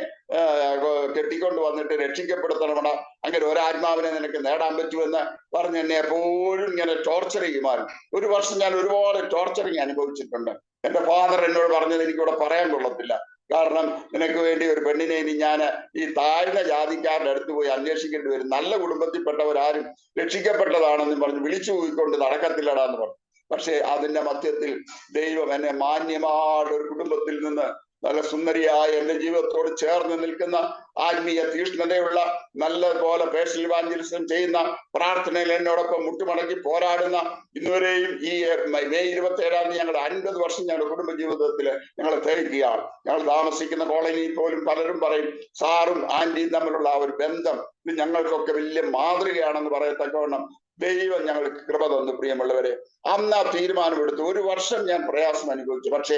കെട്ടിക്കൊണ്ട് വന്നിട്ട് രക്ഷിക്കപ്പെടുത്തണമടാ, അങ്ങനെ ഒരാത്മാവിനെ നിനക്ക് നേടാൻ പറ്റുമെന്ന് പറഞ്ഞ് എന്നെ എപ്പോഴും ഇങ്ങനെ ടോർച്ചർ ചെയ്യുമായിരുന്നു. 1 വർഷം ഞാൻ ഒരുപാട് ടോർച്ചറിങ് അനുഭവിച്ചിട്ടുണ്ട്. എന്റെ ഫാദർ എന്നോട് പറഞ്ഞത് എനിക്കിവിടെ പറയാൻ കൊള്ളത്തില്ല. കാരണം നിനക്ക് വേണ്ടി ഒരു പെണ്ണിനെ ഇനി ഞാൻ ഈ താഴ്ന്ന ജാതിക്കാരുടെ അടുത്ത് പോയി അന്വേഷിക്കേണ്ടി വരും, നല്ല കുടുംബത്തിൽപ്പെട്ടവരാരും രക്ഷിക്കപ്പെട്ടതാണെന്ന് പറഞ്ഞ് വിളിച്ചു പോയിക്കൊണ്ട് നടക്കത്തില്ലടാന്ന് പറഞ്ഞു. പക്ഷെ അതിന്റെ മധ്യത്തിൽ ദൈവം എന്നെ മാന്യമായ ഒരു കുടുംബത്തിൽ നിന്ന് നല്ല സുന്ദരിയായ എന്റെ ജീവിതത്തോട് ചേർന്ന് നിൽക്കുന്ന, ആത്മീയ തീഷ്ണതയുള്ള, നല്ലപോലെ പേഴ്സണൽ ഇവാഞ്ചലിസം ചെയ്യുന്ന, പ്രാർത്ഥനയിൽ എന്നോടൊപ്പം മുട്ടുമടക്കി പോരാടുന്ന, ഇന്നുവരെയും ഈ മെയ് 27-ാം തീയതി ഞങ്ങളുടെ 50 വർഷം ഞങ്ങളുടെ കുടുംബ ജീവിതത്തിൽ ഞങ്ങൾ തികയ്ക്കുകയാണ്. ഞങ്ങൾ താമസിക്കുന്ന കോളനിയിൽ പോലും പലരും പറയും, സാറും ആന്റിയും തമ്മിലുള്ള ആ ഒരു ബന്ധം ഇത് ഞങ്ങൾക്കൊക്കെ വലിയ മാതൃകയാണെന്ന് പറയത്തക്കവണ്ണം ദൈവം ഞങ്ങൾക്ക് കൃപ തന്നു. പ്രിയമുള്ളവരെ, അന്ന് ആ തീരുമാനമെടുത്തു. 1 വർഷം ഞാൻ പ്രയാസം അനുഭവിച്ചു. പക്ഷേ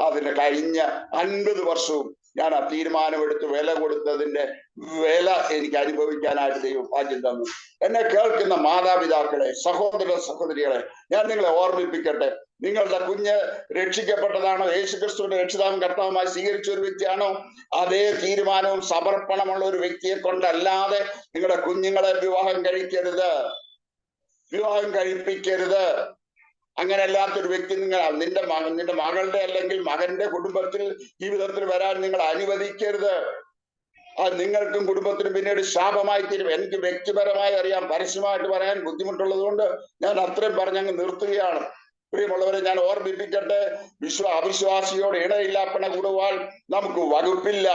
അതിന് കഴിഞ്ഞ 50 വർഷവും ഞാൻ ആ തീരുമാനമെടുത്ത് വില കൊടുത്തതിന്റെ വില എനിക്ക് അനുഭവിക്കാനായിട്ട് ദൈവം ഭാഗ്യം തന്നു. എന്നെ കേൾക്കുന്ന മാതാപിതാക്കളെ, സഹോദര സഹോദരികളെ, ഞാൻ നിങ്ങളെ ഓർമ്മിപ്പിക്കട്ടെ, നിങ്ങളുടെ കുഞ്ഞ് രക്ഷിക്കപ്പെട്ടതാണോ, യേശുക്രിസ്തുവിന്റെ രക്ഷിതാവും കർത്താവുമായി സ്വീകരിച്ച ഒരു വ്യക്തിയാണോ, അതേ തീരുമാനവും സമർപ്പണമുള്ള ഒരു വ്യക്തിയെ കൊണ്ടല്ലാതെ നിങ്ങളുടെ കുഞ്ഞുങ്ങളെ വിവാഹം കഴിപ്പിക്കരുത്. അങ്ങനെ അല്ലാത്തൊരു വ്യക്തി നിന്റെ മകളുടെ അല്ലെങ്കിൽ മകന്റെ കുടുംബത്തിൽ ജീവിതത്തിൽ വരാൻ നിങ്ങൾ അനുവദിക്കരുത്. അത് നിങ്ങൾക്കും കുടുംബത്തിനും പിന്നീട് ശാപമായി തീരും. എനിക്ക് വ്യക്തിപരമായി അറിയാം, പരസ്യമായിട്ട് പറയാൻ ബുദ്ധിമുട്ടുള്ളത് കൊണ്ട് ഞാൻ അത്രയും പറഞ്ഞങ്ങ് നിർത്തുകയാണ്. പ്രിയമുള്ളവരെ, ഞാൻ ഓർമ്മിപ്പിക്കട്ടെ, അവിശ്വാസിയോട് ഇണയില്ലാപ്പണ കൂടുവാൻ നമുക്ക് വകുപ്പില്ല.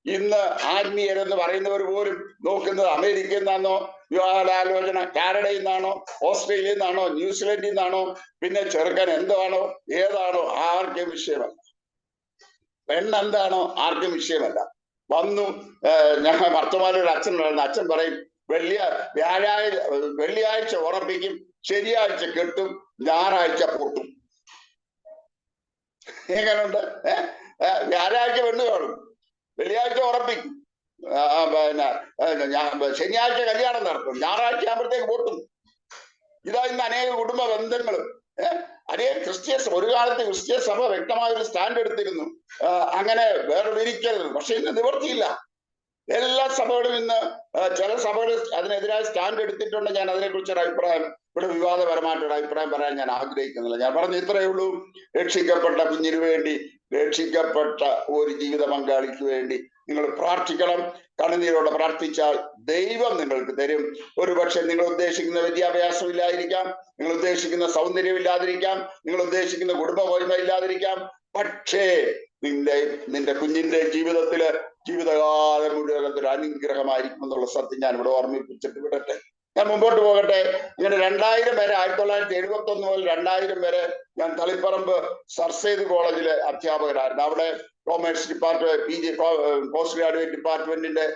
ഇന്ന് ആത്മീയരെന്ന് പറയുന്നവർ പോലും നോക്കുന്നത് അമേരിക്കയിൽ നിന്നാണോ വിവാഹാലോചന, കാനഡയിൽ നിന്നാണോ, ഓസ്ട്രേലിയയിൽ നിന്നാണോ, ന്യൂസിലൻഡിൽ നിന്നാണോ, പിന്നെ ചെറുക്കൻ എന്താണോ ഏതാണോ ആർക്കും വിഷയമല്ല, പെണ്ണെന്താണോ ആർക്കും വിഷയമല്ല. വന്നു, ഞാൻ വർത്തമാനൊരു അച്ഛൻ പറയുന്നു, അച്ഛൻ പറയും, വെള്ളിയാഴ്ച ഉറപ്പിക്കും, ശനിയാഴ്ച കെട്ടും, ഞായറാഴ്ച പൊട്ടും. എങ്ങനെയുണ്ട്? വ്യാഴാഴ്ച പെണ്ണ് കാണും, വെള്ളിയാഴ്ച ഉറപ്പിക്കും, ശനിയാഴ്ച കല്യാണം നടത്തും, ഞായറാഴ്ച ആകുമ്പോഴത്തേക്ക് പൊട്ടും. ഇതാ ഇന്ന് അനേക കുടുംബ ബന്ധങ്ങളും അനേക ഒരു കാലത്ത് ക്രിസ്ത്യ സഭ വ്യക്തമായ ഒരു സ്റ്റാൻഡ് എടുത്തിരുന്നു, അങ്ങനെ വേർതിരിക്കരുത്. പക്ഷെ ഇന്ന് നിവർത്തിയില്ല. എല്ലാ സഭകളും ഇന്ന്, ചില സഭകൾ അതിനെതിരായ സ്റ്റാൻഡ് എടുത്തിട്ടുണ്ട്. ഞാൻ അതിനെക്കുറിച്ചൊരു അഭിപ്രായം, ഇവിടെ വിവാദപരമായിട്ടൊരു അഭിപ്രായം പറയാൻ ഞാൻ ആഗ്രഹിക്കുന്നില്ല. ഞാൻ പറഞ്ഞ ഇത്രയേ ഉള്ളൂ. രക്ഷിക്കപ്പെട്ട കുഞ്ഞിനു വേണ്ടി, രക്ഷിക്കപ്പെട്ട ഒരു ജീവിത പങ്കാളിക്ക് വേണ്ടി നിങ്ങൾ പ്രാർത്ഥിക്കണം. കണ്ണുനീരോടെ പ്രാർത്ഥിച്ചാൽ ദൈവം നിങ്ങൾക്ക് തരും. ഒരുപക്ഷെ നിങ്ങൾ ഉദ്ദേശിക്കുന്ന വിദ്യാഭ്യാസം ഇല്ലാതിരിക്കാം, നിങ്ങൾ ഉദ്ദേശിക്കുന്ന സൗന്ദര്യം ഇല്ലാതിരിക്കാം, നിങ്ങൾ ഉദ്ദേശിക്കുന്ന കുടുംബപോയ്മ ഇല്ലാതിരിക്കാം. പക്ഷേ നിന്റെ കുഞ്ഞിന്റെ ജീവിതകാലം മുഴുവൻ ഒരു അനുഗ്രഹമായിരിക്കും എന്നുള്ള സത്യം ഞാൻ ഇവിടെ ഓർമ്മിപ്പിച്ചിട്ട് വിടട്ടെ. ഞാൻ മുമ്പോട്ട് പോകട്ടെ. ഇങ്ങനെ 2000 വരെ, 1971 മുതൽ 2000 വരെ ഞാൻ തളിപ്പറമ്പ് സർ സെയ്ദ് കോളേജിലെ അധ്യാപകനായിരുന്നു. അവിടെ commerce department, PG post graduate ഡിപ്പാർട്ട്മെന്റിന്റെ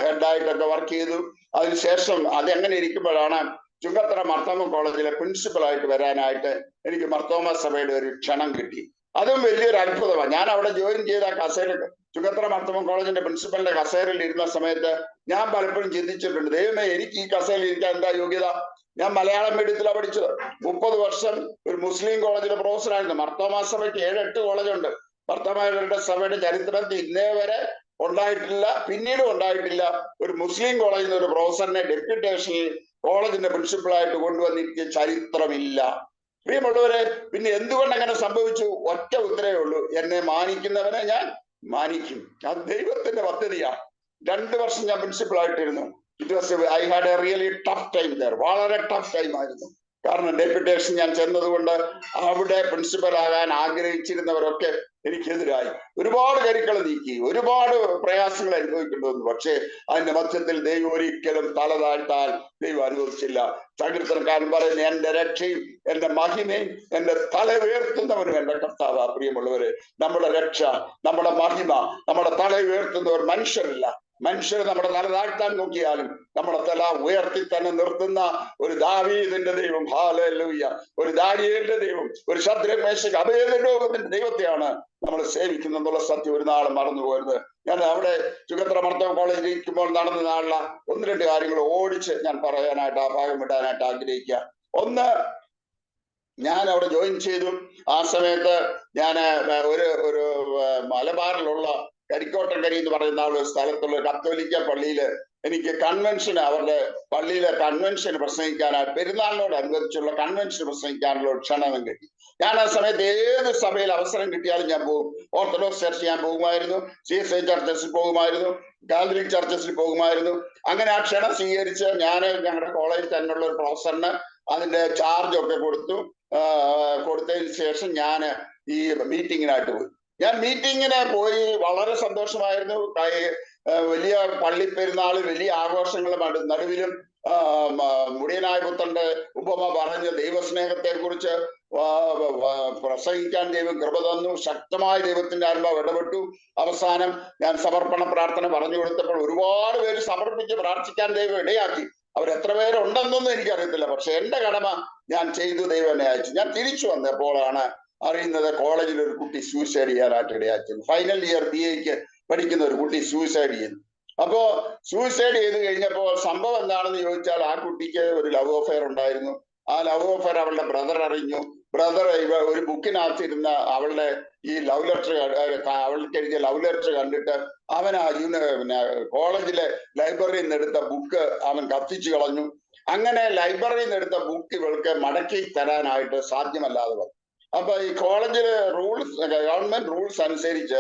ഹെഡായിട്ടൊക്കെ വർക്ക് ചെയ്തു. അതിനുശേഷം അതെങ്ങനെ ഇരിക്കുമ്പോഴാണ് ചുങ്കത്തറ മർത്തോമ കോളേജിലെ പ്രിൻസിപ്പലായിട്ട് വരാനായിട്ട് എനിക്ക് മർത്തോമ സഭയുടെ ഒരു ക്ഷണം കിട്ടി. അതും വലിയൊരു അത്ഭുതമാണ്. ഞാൻ അവിടെ ജോയിൻ ചെയ്ത കസേര, ചുങ്കത്തറ മർത്തോമ കോളേജിന്റെ പ്രിൻസിപ്പലിന്റെ കസേരയിൽ ഇരുന്ന സമയത്ത് ഞാൻ പലപ്പോഴും ചിന്തിച്ചിട്ടുണ്ട്, ദൈവമേ എനിക്ക് ഈ കസേരയിൽ ഇരിക്കാൻ എന്താ യോഗ്യത? ഞാൻ മലയാളം മീഡിയത്തിലാണ് പഠിച്ചത്. 30 വർഷം ഒരു മുസ്ലിം കോളേജിലെ പ്രൊഫസറായിരുന്നു. മർത്തോമ സഭയ്ക്ക് 7-8 കോളേജുണ്ട്. മർത്തോമയുടെ സഭയുടെ ചരിത്രത്തിൽ ഇന്നേ വരെ ഉണ്ടായിട്ടില്ല, പിന്നീടും ഉണ്ടായിട്ടില്ല, ഒരു മുസ്ലിം കോളേജിൽ നിന്ന് ഒരു പ്രൊഫസറിനെ ഡെപ്യൂട്ടേഷനിൽ കോളേജിന്റെ പ്രിൻസിപ്പളായിട്ട് കൊണ്ടുവന്നിരിക്കുന്ന ചരിത്രമില്ല. പ്രിയമുള്ളവരെ, പിന്നെ എന്തുകൊണ്ട് അങ്ങനെ സംഭവിച്ചു? ഒറ്റ ഉത്തരവേ ഉള്ളൂ, എന്നെ മാനിക്കുന്നവനെ ഞാൻ മാനിക്കും. അത് ദൈവത്തിന്റെ പദ്ധതിയാണ്. 2 വർഷം ഞാൻ പ്രിൻസിപ്പൾ ആയിട്ടിരുന്നു. I had a really tough time there. വളരെ ടഫ് ടൈം ആയിരുന്നു. കാരണം ഡെപ്യൂട്ടേഷൻ ഞാൻ ചെന്നതുകൊണ്ട് അവിടെ പ്രിൻസിപ്പൽ ആകാൻ ആഗ്രഹിച്ചിരുന്നവരൊക്കെ എനിക്കെതിരായി. ഒരുപാട് കരുക്കൾ നീക്കി, ഒരുപാട് പ്രയാസങ്ങൾ അനുഭവിക്കേണ്ടി വന്നു. പക്ഷേ അതിന്റെ മധ്യത്തിൽ ദൈവം ഒരിക്കലും തല താഴ്ത്താൻ ദൈവം അനുവദിച്ചില്ല. സങ്കീർത്തനക്കാരൻ പറയുന്ന, എന്റെ രക്ഷയും എന്റെ മഹിമയും എന്റെ തല ഉയർത്തുന്നവനും എന്റെ കർത്താവാ. പ്രിയമുള്ളവര്, നമ്മുടെ രക്ഷ, നമ്മുടെ മഹിമ, നമ്മുടെ തല ഉയർത്തുന്നവർ മനുഷ്യരല്ല. മനുഷ്യർ നമ്മുടെ തല താഴ്ത്താൻ നോക്കിയാലും നമ്മുടെ തല ഉയർത്തി തന്നെ നിർത്തുന്ന ഒരു ദാവീദിന്റെ ദൈവം, ഹല്ലേലൂയ, ഒരു ദാനിയേലിന്റെ ദൈവം, ഒരു ശദ്രക്ക് മേശക്ക് അബേദ്നെഗോവിന്റെ ദൈവത്തെയാണ് നമ്മൾ സേവിക്കുന്നത് എന്നുള്ള സത്യം ഒരു നാളും മറന്നു പോകരുത്. ഞാൻ അവിടെ ചുങ്കത്തറ മർത്തോമ കോളേജിൽ ഇരിക്കുമ്പോൾ നടന്ന നാളില 1-2 കാര്യങ്ങൾ ഓടിച്ച് ഞാൻ പറയാനായിട്ട്, ആ ഭാഗം വിടാനായിട്ട് ആഗ്രഹിക്കുക. ഒന്ന്, ഞാൻ അവിടെ ജോയിൻ ചെയ്തു. ആ സമയത്ത് ഞാൻ ഒരു മലബാറിലുള്ള കരിക്കോട്ടക്കരി എന്ന് പറയുന്ന ഒരു സ്ഥലത്തുള്ള കത്തോലിക്ക പള്ളിയില് എനിക്ക് കൺവെൻഷൻ, അവരുടെ പള്ളിയിലെ കൺവെൻഷൻ പ്രസംഗിക്കാനായി, പെരുന്നാളിനോട് അനുബന്ധിച്ചുള്ള കൺവെൻഷൻ പ്രസംഗിക്കാനുള്ള ക്ഷണം കിട്ടി. ഞാൻ ആ സമയത്ത് ഏത് സഭയിൽ അവസരം കിട്ടിയാലും ഞാൻ പോകും. ഓർത്തഡോക്സ് ചർച്ച് ഞാൻ പോകുമായിരുന്നു, CSI ചർച്ചസിൽ പോകുമായിരുന്നു, കാത്തലിക് ചർച്ചസിൽ പോകുമായിരുന്നു. അങ്ങനെ ആ ക്ഷണം സ്വീകരിച്ച് ഞാൻ ഞങ്ങളുടെ കോളേജിൽ തന്നെയുള്ള ഒരു പ്രൊഫസറിന് അതിന്റെ ചാർജ് ഒക്കെ കൊടുത്തതിന് ശേഷം ഞാൻ ഈ മീറ്റിങ്ങിനായിട്ട് പോയി. ഞാൻ മീറ്റിങ്ങിന് പോയി, വളരെ സന്തോഷമായിരുന്നു. വലിയ പള്ളി പെരുന്നാൾ, വലിയ ആഘോഷങ്ങളുടെ നടുവിലും മുടിയനായ പുത്രന്റെ ഉപമ പറഞ്ഞ് ദൈവസ്നേഹത്തെ കുറിച്ച് പ്രസംഗിക്കാൻ ദൈവം കൃപ തന്നു. ശക്തമായ ദൈവത്തിന്റെ ആത്മാവ് ഇടപെട്ടു. അവസാനം ഞാൻ സമർപ്പണ പ്രാർത്ഥന പറഞ്ഞു കൊടുത്തപ്പോൾ ഒരുപാട് പേര് സമർപ്പിച്ച് പ്രാർത്ഥിക്കാൻ ദൈവം ഇടയാക്കി. അവരെത്ര പേരുണ്ടെന്നൊന്നും എനിക്കറിയത്തില്ല. പക്ഷെ എന്റെ കടമ ഞാൻ ചെയ്തു, ദൈവം എന്നെ അയച്ചു. ഞാൻ തിരിച്ചു വന്നപ്പോഴാണ് അറിയുന്നത് കോളേജിൽ ഒരു കുട്ടി സൂയിസൈഡ് ചെയ്യാനായിട്ട് ഇടയാക്കിയത്. ഫൈനൽ ഇയർ BA പഠിക്കുന്ന ഒരു കുട്ടി സൂയിസൈഡ് ചെയ്യുന്നു. അപ്പോ സൂയിസൈഡ് ചെയ്ത് കഴിഞ്ഞപ്പോൾ സംഭവം എന്താണെന്ന് ചോദിച്ചാൽ, ആ കുട്ടിക്ക് ഒരു ലവ് അഫെയർ ഉണ്ടായിരുന്നു. ആ ലവ് അഫെയർ അവളുടെ ബ്രദർ അറിഞ്ഞു. ബ്രദർ ഒരു ബുക്കിനകത്തിരുന്ന അവളുടെ ഈ ലവ് ലെറ്റർ, അവൾക്ക് എഴുതിയ ലവ് ലെറ്റർ കണ്ടിട്ട് അവൻ കോളേജിലെ ലൈബ്രറിയിൽ നിന്ന് എടുത്ത ബുക്ക് അവൻ കത്തിച്ചു കളഞ്ഞു. അങ്ങനെ ലൈബ്രറിയിൽ നിന്ന് എടുത്ത ബുക്ക് ഇവൾക്ക് മടക്കി തരാനായിട്ട് സാധ്യമല്ലാതെ വന്നു. അപ്പൊ ഈ കോളേജിലെ ഗവൺമെന്റ് റൂൾസ് അനുസരിച്ച്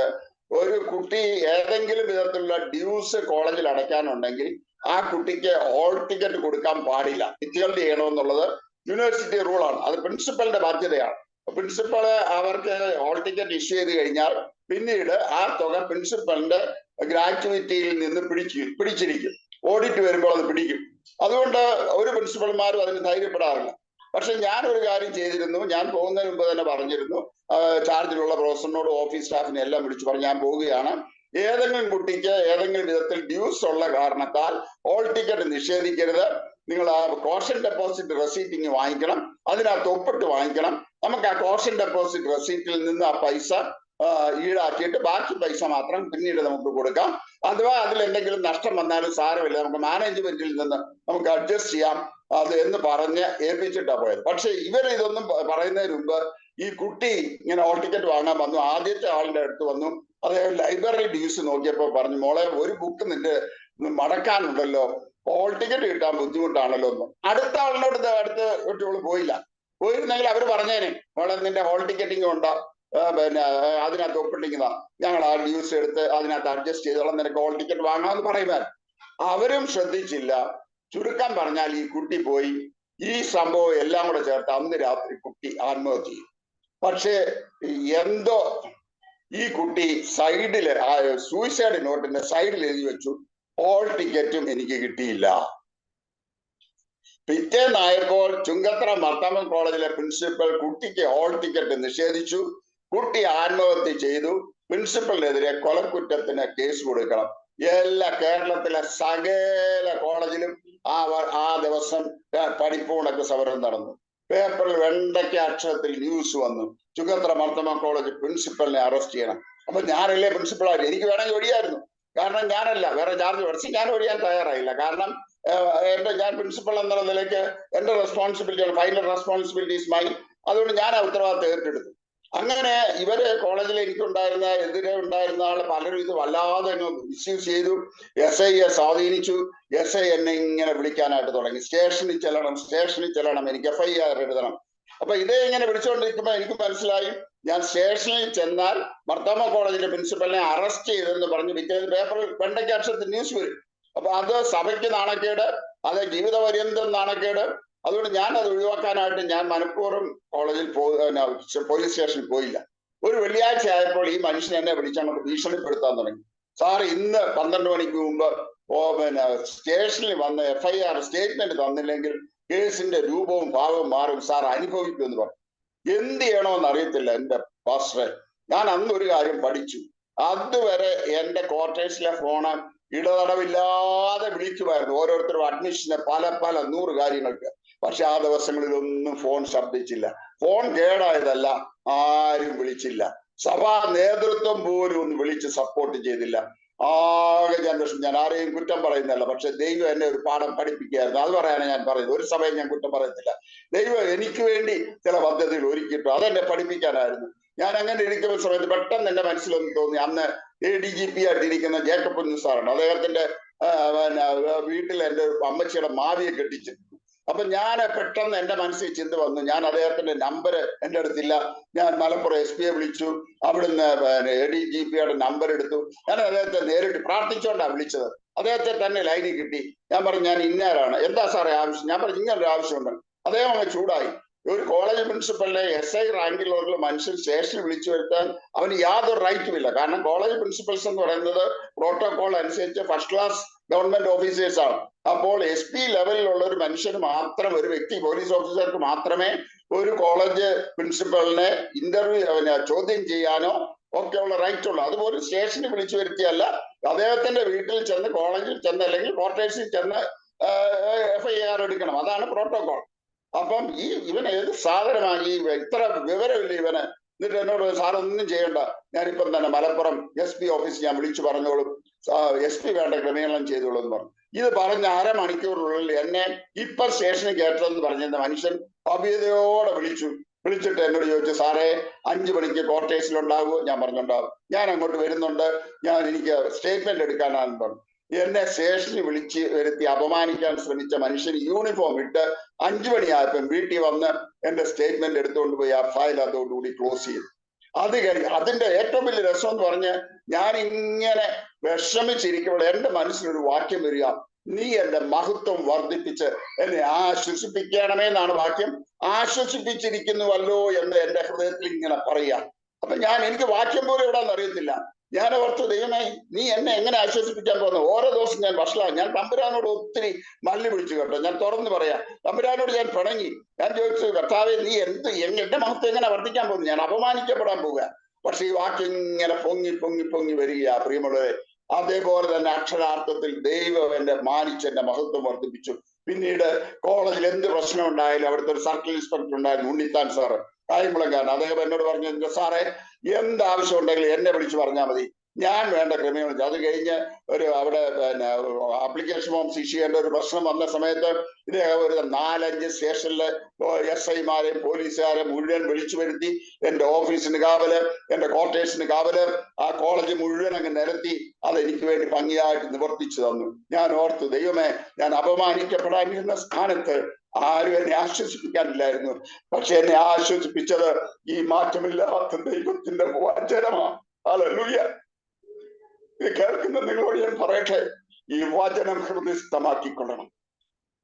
ഒരു കുട്ടി ഏതെങ്കിലും വിധത്തിലുള്ള ഡ്യൂസ് കോളേജിൽ അടയ്ക്കാനുണ്ടെങ്കിൽ ആ കുട്ടിക്ക് ഹോൾ ടിക്കറ്റ് കൊടുക്കാൻ പാടില്ല, വിദ്യാർത്ഥി ചെയ്യണമെന്നുള്ളത് യൂണിവേഴ്സിറ്റി റൂളാണ്. അത് പ്രിൻസിപ്പലിന്റെ ബാധ്യതയാണ്. പ്രിൻസിപ്പള് അവർക്ക് ഹോൾ ടിക്കറ്റ് ഇഷ്യൂ ചെയ്ത് കഴിഞ്ഞാൽ പിന്നീട് ആ തുക പ്രിൻസിപ്പലിന്റെ ഗ്രാറ്റുവിറ്റിയിൽ നിന്ന് പിടിച്ചിരിക്കും. ഓഡിറ്റ് വരുമ്പോൾ അത് പിടിക്കും. അതുകൊണ്ട് ഒരു പ്രിൻസിപ്പൽമാരും അതിന് ധൈര്യപ്പെടാറില്ല. പക്ഷെ ഞാൻ ഒരു കാര്യം ചെയ്തിരുന്നു. ഞാൻ പോകുന്നതിന് മുമ്പ് തന്നെ പറഞ്ഞിരുന്നു, ചാർജിലുള്ള പ്രൊഫസറിനോട് ഓഫീസ് സ്റ്റാഫിനെ എല്ലാം വിളിച്ചു പറഞ്ഞു, ഞാൻ പോവുകയാണ്, ഏതെങ്കിലും കുട്ടിക്ക് ഏതെങ്കിലും വിധത്തിൽ ഡ്യൂസ് ഉള്ള കാരണത്താൽ ഹോൾ ടിക്കറ്റ് നിഷേധിക്കരുത്. നിങ്ങൾ ആ കോഷൻ ഡെപ്പോസിറ്റ് റെസീറ്റിങ് വാങ്ങിക്കണം, അതിനകത്ത് ഒപ്പിട്ട് വാങ്ങിക്കണം. നമുക്ക് ആ കോഷൻ ഡെപ്പോസിറ്റ് റെസീറ്റിൽ നിന്ന് ആ പൈസ ഈടാക്കിയിട്ട് ബാക്കി പൈസ മാത്രം പിന്നീട് നമുക്ക് കൊടുക്കാം. അഥവാ അതിൽ എന്തെങ്കിലും നഷ്ടം വന്നാലും സാരമില്ല, നമുക്ക് മാനേജ്മെന്റിൽ നിന്ന് നമുക്ക് അഡ്ജസ്റ്റ് ചെയ്യാം അത് എന്ന് പറഞ്ഞ് ഏൽപ്പിച്ചിട്ടാ പോയത്. പക്ഷെ ഇവർ ഇതൊന്നും പറയുന്നതിന് മുമ്പ് ഈ കുട്ടി ഇങ്ങനെ ഹോൾ ടിക്കറ്റ് വാങ്ങാൻ വന്നു. ആദ്യത്തെ ആളിന്റെ അടുത്ത് വന്നു, അദ്ദേഹം ലൈബ്രറി ഡ്യൂസ് നോക്കിയപ്പോ പറഞ്ഞു, മോളെ ഒരു ബുക്ക് നിന്റെ മടക്കാനുണ്ടല്ലോ, ഹോൾ ടിക്കറ്റ് കിട്ടാൻ ബുദ്ധിമുട്ടാണല്ലോ എന്ന്. അടുത്ത ആളിനോട് അടുത്ത് കുട്ടികൾ പോയിരുന്നെങ്കിൽ അവർ പറഞ്ഞേനെ, മോളെ നിന്റെ ഹോൾ ടിക്കറ്റിങ് ഉണ്ടോ, പിന്നെ അതിനകത്ത് ഒപ്പിട്ടിരിക്കുന്നതാ, ഞങ്ങൾ ആ ഡ്യൂസ് എടുത്ത് അതിനകത്ത് അഡ്ജസ്റ്റ് ചെയ്തോളാം, നിനക്ക് ഹോൾ ടിക്കറ്റ് വാങ്ങാമെന്ന് പറയുവാൻ. അവരും ശ്രദ്ധിച്ചില്ല. ചുരുക്കം പറഞ്ഞാൽ ഈ കുട്ടി പോയി ഈ സംഭവം എല്ലാം കൂടെ ചേർത്ത് അന്ന് രാത്രി കുട്ടി ആത്മഹത്യ ചെയ്യും. പക്ഷേ എന്തോ ഈ കുട്ടി സൈഡില് സൂയിസൈഡ് നോട്ടിന്റെ സൈഡിൽ എഴുതി വെച്ചു, ഹോൾ ടിക്കറ്റും എനിക്ക് കിട്ടിയില്ല. പിറ്റേന്നായപ്പോൾ ചുങ്കത്തറ മർത്തമൻ കോളേജിലെ പ്രിൻസിപ്പൽ കുട്ടിക്ക് ഹോൾ ടിക്കറ്റ് നിഷേധിച്ചു. കുട്ടി ആത്മഹത്യ ചെയ്തു. പ്രിൻസിപ്പലിനെതിരെ കൊലക്കുറ്റത്തിന് കേസ് കൊടുക്കണം. എല്ലാ കേരളത്തിലെ സകല കോളേജിലും ആ ദിവസം പഠിപ്പുണക്ക് സമരം നടന്നു. പേപ്പറിൽ വെണ്ടയ്ക്ക അക്ഷരത്തിൽ ന്യൂസ് വന്നു, ചുങ്കത്തറ മർത്തമൻ കോളേജ് പ്രിൻസിപ്പലിനെ അറസ്റ്റ് ചെയ്യണം. അപ്പൊ ഞാനല്ലേ പ്രിൻസിപ്പളായിട്ട്, എനിക്ക് വേണമെങ്കിൽ ഒഴിയായിരുന്നു. കാരണം ഞാനല്ല, വേറെ ചാർജ് പഠിച്ച് ഞാൻ ഒഴിയാൻ തയ്യാറായില്ല. കാരണം ഞാൻ പ്രിൻസിപ്പൾ എന്നുള്ള നിലയ്ക്ക് എന്റെ റെസ്പോൺസിബിലിറ്റിയാണ്, ഫൈനൽ റെസ്പോൺസിബിലിറ്റി ഈസ് മൈൻ. അതുകൊണ്ട് ഞാൻ ആ ഉത്തരവാദിത്തം ഏറ്റെടുത്തു. അങ്ങനെ ഇവര് കോളേജിൽ എനിക്കുണ്ടായിരുന്ന എതിരെ ഉണ്ടായിരുന്ന ആള് പലരും ഇത് വല്ലാതെ മിസ്യൂസ് ചെയ്തു. SIയെ സ്വാധീനിച്ചു. SI എന്നെ ഇങ്ങനെ വിളിക്കാനായിട്ട് തുടങ്ങി, സ്റ്റേഷനിൽ ചെല്ലണം, എനിക്ക് FIR എഴുതണം. അപ്പൊ ഇതേ ഇങ്ങനെ വിളിച്ചുകൊണ്ടിരിക്കുമ്പോ എനിക്ക് മനസ്സിലായി, ഞാൻ സ്റ്റേഷനിൽ ചെന്നാൽ മർത്തമ കോളേജിലെ പ്രിൻസിപ്പലിനെ അറസ്റ്റ് ചെയ്തെന്ന് പറഞ്ഞ് പിറ്റേന്ന് പേപ്പറിൽ വെണ്ടയ്ക്കാക്ഷരത്തിൽ ന്യൂസ് വരും. അപ്പൊ അത് സഭയ്ക്ക് നാണക്കേട്, അത് ജീവിതപര്യന്തം നാണക്കേട്. അതുകൊണ്ട് ഞാൻ അത് ഒഴിവാക്കാനായിട്ട് ഞാൻ മനഃപൂർവ്വം കോളേജിൽ പോലീസ് സ്റ്റേഷനിൽ പോയില്ല. ഒരു വെള്ളിയാഴ്ച ആയപ്പോൾ ഈ മനുഷ്യൻ എന്നെ വിളിച്ചങ്ങോട്ട് ഭീഷണിപ്പെടുത്താൻ തുടങ്ങി. സാർ ഇന്ന് 12 മണിക്ക് മുമ്പ് സ്റ്റേഷനിൽ വന്ന് FIR സ്റ്റേറ്റ്മെന്റ് തന്നില്ലെങ്കിൽ കേസിന്റെ രൂപവും ഭാവവും മാറും, സാർ അനുഭവിക്കുമെന്ന് പറഞ്ഞു. എന്ത് ചെയ്യണമെന്ന് അറിയത്തില്ല എന്റെ പാസ്റ്ററെ. ഞാൻ അന്ന് ഒരു കാര്യം പഠിച്ചു, അതുവരെ എന്റെ ക്വാർട്ടേഴ്സിലെ ഫോണ് ഇടതടവില്ലാതെ വിളിക്കുമായിരുന്നു, ഓരോരുത്തരും അഡ്മിഷന് പല 100 കാര്യങ്ങൾക്ക്. പക്ഷെ ആ ദിവസങ്ങളിലൊന്നും ഫോൺ ശബ്ദിച്ചില്ല. ഫോൺ കേടായതല്ല, ആരും വിളിച്ചില്ല. സഭാ നേതൃത്വം പോലും ഒന്ന് വിളിച്ച് സപ്പോർട്ട് ചെയ്തില്ല. ആകെ ജനറേഷൻ, ഞാൻ ആരെയും കുറ്റം പറയുന്നല്ല, പക്ഷെ ദൈവം എന്നെ ഒരു പാഠം പഠിപ്പിക്കുകയായിരുന്നു. അത് പറയാനാണ് ഞാൻ പറയുന്നത്. ഒരു സഭയും ഞാൻ കുറ്റം പറയത്തില്ല. ദൈവം എനിക്ക് വേണ്ടി ചില പദ്ധതികൾ ഒരുക്കിയിട്ടു, അതെന്നെ പഠിപ്പിക്കാനായിരുന്നു. ഞാൻ അങ്ങനെ ഇരിക്കുന്ന സമയത്ത് പെട്ടെന്ന് എന്റെ മനസ്സിലൊന്ന് തോന്നി, അന്ന് ADGP ആയിട്ടിരിക്കുന്ന ജേക്കബ് കുഞ്ഞു സാറാണ്. അദ്ദേഹത്തിന്റെ വീട്ടിൽ എന്റെ അമ്മച്ചിയുടെ മാവിയെ കെട്ടിച്ചിരുന്നു. അപ്പൊ ഞാൻ പെട്ടെന്ന് എന്റെ മനസ്സിൽ ചിന്ത വന്നു, ഞാൻ അദ്ദേഹത്തിന്റെ നമ്പർ എന്റെ അടുത്തില്ല. ഞാൻ മലപ്പുറം SP വിളിച്ചു, അവിടുന്ന് ADGPയുടെ നമ്പർ എടുത്തു. ഞാൻ അദ്ദേഹത്തെ നേരിട്ട് പ്രാർത്ഥിച്ചുകൊണ്ടാണ് വിളിച്ചത്. അദ്ദേഹത്തെ തന്നെ ലൈനിൽ കിട്ടി. ഞാൻ പറഞ്ഞു, ഞാൻ ഇന്നാരാണ്, എന്താ സാറേ ആവശ്യം? ഞാൻ പറഞ്ഞു, ഇങ്ങനൊരു ആവശ്യമുണ്ട്. അദ്ദേഹം അങ്ങ് ചൂടായി. ഒരു കോളേജ് പ്രിൻസിപ്പലിനെ SI റാങ്കിലുള്ള മനുഷ്യൻ സ്റ്റേഷനിൽ വിളിച്ചു വരുത്താൻ അവന് യാതൊരു റൈറ്റും ഇല്ല. കാരണം കോളേജ് പ്രിൻസിപ്പൽസ് എന്ന് പറയുന്നത് പ്രോട്ടോകോൾ അനുസരിച്ച് ഫസ്റ്റ് ക്ലാസ് ഗവൺമെന്റ് ഓഫീസേഴ്സ് ആണ്. അപ്പോൾ SP ലെവലിലുള്ള ഒരു മനുഷ്യന് മാത്രം, ഒരു വ്യക്തി പോലീസ് ഓഫീസർക്ക് മാത്രമേ ഒരു കോളേജ് പ്രിൻസിപ്പലിനെ ചോദ്യം ചെയ്യാനോ ഒക്കെയുള്ള റൈറ്റ് ഉള്ളു. അതുപോലെ സ്റ്റേഷനിൽ വിളിച്ചു വരുത്തിയല്ല, അദ്ദേഹത്തിന്റെ വീട്ടിൽ ചെന്ന്, കോളേജിൽ ചെന്ന്, അല്ലെങ്കിൽ ക്വാർട്ടേഴ്സിൽ ചെന്ന് FIR എടുക്കണം. അതാണ് പ്രോട്ടോകോൾ. അപ്പം ഇവൻ ഏത് സാധനമാണ്, ഇത്ര വിവരമില്ല ഇവന്. എന്നിട്ട് എന്നോട് സാറൊന്നും ചെയ്യണ്ട, ഞാനിപ്പം തന്നെ മലപ്പുറം SP ഓഫീസ് ഞാൻ വിളിച്ചു പറഞ്ഞോളും, SP വേണ്ട ക്രമീകരണം ചെയ്തോളൂ എന്ന് പറഞ്ഞു. ഇത് പറഞ്ഞ അരമണിക്കൂറിനുള്ളിൽ എന്നെ ഇപ്പൊ സ്റ്റേഷനിൽ കയറ്റെന്ന് പറഞ്ഞിരുന്ന മനുഷ്യൻ ഭവ്യതയോടെ വിളിച്ചിട്ട് എന്നോട് ചോദിച്ചു, സാറേ 5 മണിക്ക് ക്വാർട്ടേഴ്സിലുണ്ടാകുമോ? ഞാൻ പറഞ്ഞുണ്ടാവും, ഞാൻ അങ്ങോട്ട് വരുന്നുണ്ട്, എനിക്ക് സ്റ്റേറ്റ്മെന്റ് എടുക്കാനാണെന്ന് പറഞ്ഞു. എന്നെ സ്റ്റേഷനിൽ വിളിച്ച് വരുത്തി അപമാനിക്കാൻ ശ്രമിച്ച മനുഷ്യൻ യൂണിഫോം ഇട്ട് 5 മണിയായപ്പോൾ വീട്ടിൽ വന്ന് എന്റെ സ്റ്റേറ്റ്മെന്റ് എടുത്തുകൊണ്ട് പോയി ആ ഫയൽ അതോടുകൂടി ക്ലോസ് ചെയ്തു. അത് കഴിഞ്ഞ് അതിന്റെ ഏറ്റവും വലിയ രസം എന്ന് പറഞ്ഞ് ഞാൻ ഇങ്ങനെ വിഷമിച്ചിരിക്കുമ്പോൾ എന്റെ മനസ്സിലൊരു വാക്യം വരിക, നീ എന്റെ മഹത്വം വർദ്ധിപ്പിച്ച് എന്നെ ആശ്വസിപ്പിക്കണമേ എന്നാണ് വാക്യം. ആശ്വസിപ്പിച്ചിരിക്കുന്നുവല്ലോ എന്ന് എന്റെ ഹൃദയത്തിൽ ഇങ്ങനെ പറയാ. അപ്പൊ എനിക്ക് വാക്യം പോലും എവിടാന്ന് അറിയത്തില്ല. ഞാൻ ഓർത്തു, ദൈവമേ നീ എന്നെ എങ്ങനെ ആശ്വസിപ്പിക്കാൻ പോകുന്നു? ഓരോ ദിവസം ഞാൻ വഷളാണ്. ഞാൻ തമ്പുരാനോട് ഒത്തിരി മല്ലി പിടിച്ചു കേട്ടോ, ഞാൻ തുറന്നു പറയാം. തമ്പുരാനോട് ഞാൻ പിണങ്ങി. ഞാൻ ചോദിച്ചു, കർത്താവേ നീ എന്റെ മഹത്വം എങ്ങനെ വർദ്ധിക്കാൻ പോകുന്നു? ഞാൻ അപമാനിക്കപ്പെടാൻ പോവുക. പക്ഷെ ഈ വാക്യം ഇങ്ങനെ പൊങ്ങി പൊങ്ങി പൊങ്ങി വരികയാ പ്രിയമുള്ളവരെ. അതേപോലെ തന്നെ അക്ഷരാർത്ഥത്തിൽ ദൈവം എന്നെ മാനിച്ച് എന്റെ മഹത്വം വർദ്ധിപ്പിച്ചു. പിന്നീട് കോളേജിൽ എന്ത് പ്രശ്നം ഉണ്ടായാലും അവിടുത്തെ ഒരു സർക്കിൾ ഇൻസ്പെക്ടർ ഉണ്ടായിരുന്നു, ഉണ്ണിത്താൻ സാറ്, കായംകുളംകാരൻ. അദ്ദേഹം എന്നോട് പറഞ്ഞു, സാറേ എന്ത് ആവശ്യം ഉണ്ടെങ്കിലും എന്നെ വിളിച്ചു പറഞ്ഞാൽ മതി, ഞാൻ വേണ്ട ക്രമീകരണം. അത് കഴിഞ്ഞ് അവിടെ പിന്നെ ആപ്ലിക്കേഷൻ ഫോം ഇഷ്യൂ ചെയ്യേണ്ട ഒരു പ്രശ്നം വന്ന സമയത്ത് ഇദ്ദേഹം ഒരു 4-5 സ്റ്റേഷനിലെ SI-മാരെയും പോലീസുകാരെ മുഴുവൻ വിളിച്ചു വരുത്തി എന്റെ ഓഫീസിന് കാവല്, എന്റെ ക്വാർട്ടേഴ്സിന് കാവല്, ആ കോളേജ് മുഴുവൻ അങ്ങ് നിരത്തി അതെനിക്ക് വേണ്ടി ഭംഗിയായിട്ട് നിവർത്തിച്ചു തന്നു. ഞാൻ ഓർത്തു, ദൈവമേ, ഞാൻ അപമാനിക്കപ്പെടാനിരുന്ന സ്ഥാനത്ത് ആരും എന്നെ ആശ്വസിപ്പിക്കാനില്ലായിരുന്നു. പക്ഷെ എന്നെ ആശ്വസിപ്പിച്ചത് ഈ മാറ്റമില്ലാത്ത ദൈവത്തിന്റെ വചനമാണ്. ഹല്ലേലൂയ. ഇത് കേൾക്കുന്ന നിങ്ങളോട് ഞാൻ പറയട്ടെ, ഈ വചനം ഹൃദയസ്ഥമാക്കിക്കൊള്ളണം.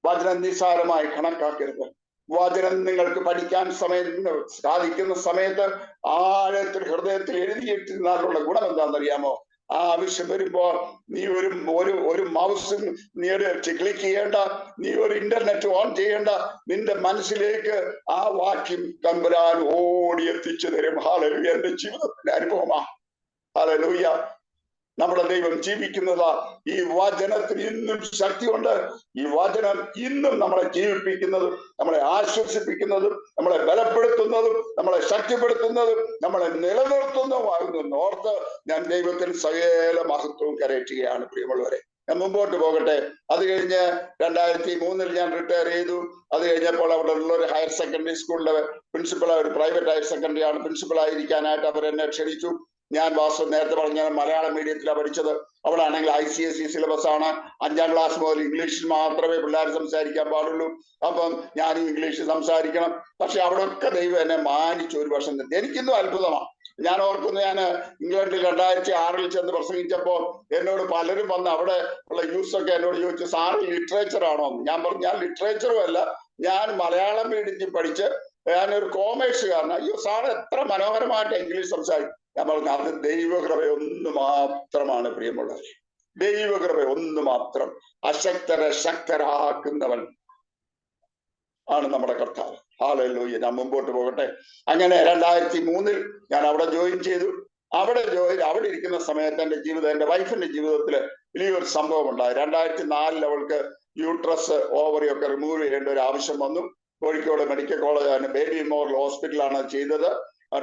വചനം നിസ്സാരമായി കണക്കാക്കരുത്. വചനം നിങ്ങൾക്ക് പഠിക്കാൻ സാധിക്കുന്ന സമയത്ത് ആഴത്തിൽ ഹൃദയത്തിൽ എഴുതിയിട്ടിരുന്നാലുള്ള ഗുണം എന്താണെന്നറിയാമോ? ആവശ്യം വരുമ്പോൾ നീ ഒരു മൗസ് നീ ക്ലിക്ക് ചെയ്യേണ്ട, നീ ഒരു ഇന്റർനെറ്റ് ഓൺ ചെയ്യേണ്ട, നിന്റെ മനസ്സിലേക്ക് ആ വാക്യം തമ്പുരാൻ ഓടി എത്തിച്ചു തരും. ഹല്ലേലൂയ. എന്റെ ജീവിതത്തിന്റെ അനുഭവമാ. ഹല്ലേലൂയ. നമ്മുടെ ദൈവം ജീവിക്കുന്നതാ. ഈ വചനത്തിന് ഇന്നും ശക്തിയുണ്ട്. ഈ വചനം ഇന്നും നമ്മളെ ജീവിപ്പിക്കുന്നതും നമ്മളെ ആശ്വസിപ്പിക്കുന്നതും നമ്മളെ ബലപ്പെടുത്തുന്നതും നമ്മളെ ശക്തിപ്പെടുത്തുന്നതും നമ്മളെ നിലനിർത്തുന്നതുമാകുന്നു ഓർത്ത് ഞാൻ ദൈവത്തിന് സകല മഹത്വവും കരയറ്റുകയാണ്. പ്രിയമുള്ളവരെ, ഞാൻ മുമ്പോട്ട് പോകട്ടെ. അത് കഴിഞ്ഞ് 2003 ഞാൻ റിട്ടയർ ചെയ്തു. അത് കഴിഞ്ഞപ്പോൾ അവിടെ ഉള്ള ഒരു ഹയർ സെക്കൻഡറി സ്കൂളിന്റെ പ്രിൻസിപ്പൽ, ഒരു പ്രൈവറ്റ് ഹയർ സെക്കൻഡറി ആണ്, പ്രിൻസിപ്പൽ ആയിരിക്കാനായിട്ട് അവരെന്നെ ക്ഷണിച്ചു. ഞാൻ നേരത്തെ പറഞ്ഞ മലയാളം മീഡിയത്തിലാണ് പഠിച്ചത്. അവിടെ ആണെങ്കിൽ ICSE സിലബസ് ആണ്. 5ാം ക്ലാസ് മുതൽ ഇംഗ്ലീഷിൽ മാത്രമേ പിള്ളേർ സംസാരിക്കാൻ പാടുള്ളൂ. അപ്പം ഞാനും ഇംഗ്ലീഷ് സംസാരിക്കണം. പക്ഷെ അവിടെ ഒക്കെ ദൈവം എന്നെ മാനിച്ചു ഒരു വർഷം നിർത്തി. എനിക്കിന്നും അത്ഭുതമാണ്. ഞാൻ ഓർക്കുന്നു, ഞാൻ ഇംഗ്ലണ്ടിൽ 2006 ചെന്ന് പ്രസംഗിച്ചപ്പോൾ എന്നോട് പലരും വന്ന് അവിടെ ഉള്ള യൂസ് ഒക്കെ എന്നോട് ചോദിച്ചു, സാറ് ലിറ്ററേച്ചർ ആണോ? ഞാൻ പറഞ്ഞു, ഞാൻ ലിറ്ററേച്ചറും അല്ല, ഞാൻ മലയാളം മീഡിയത്തിൽ പഠിച്ച് ഞാനൊരു കോമേഴ്സുകാരനാണ്. അയ്യോ, സാറ് എത്ര മനോഹരമായിട്ട് ഇംഗ്ലീഷ് സംസാരിക്കും. ഞാൻ പറഞ്ഞു, അത് ദൈവകൃപ ഒന്ന് മാത്രമാണ് പ്രിയമുള്ളവരെ. ദൈവകൃപ ഒന്ന് മാത്രം. അശക്തരെ ശക്തരാക്കുന്നവൻ ആണ് നമ്മുടെ കർത്താവ്. ഹല്ലേലൂയ. ഞാൻ മുമ്പോട്ട് പോകട്ടെ. അങ്ങനെ 2003 ഞാൻ അവിടെ ജോയിൻ ചെയ്തു. അവിടെ ഇരിക്കുന്ന സമയത്ത് എന്റെ വൈഫിന്റെ ജീവിതത്തിൽ വലിയൊരു സംഭവം ഉണ്ടായി. 2004 അവൾക്ക് യൂട്രസ് ഓവറി ഒക്കെ റിമൂവ് ചെയ്യേണ്ട ഒരു ആവശ്യം വന്നു. Kozhikode medical college baby memorial ഹോസ്പിറ്റലാണ് ചെയ്തത്.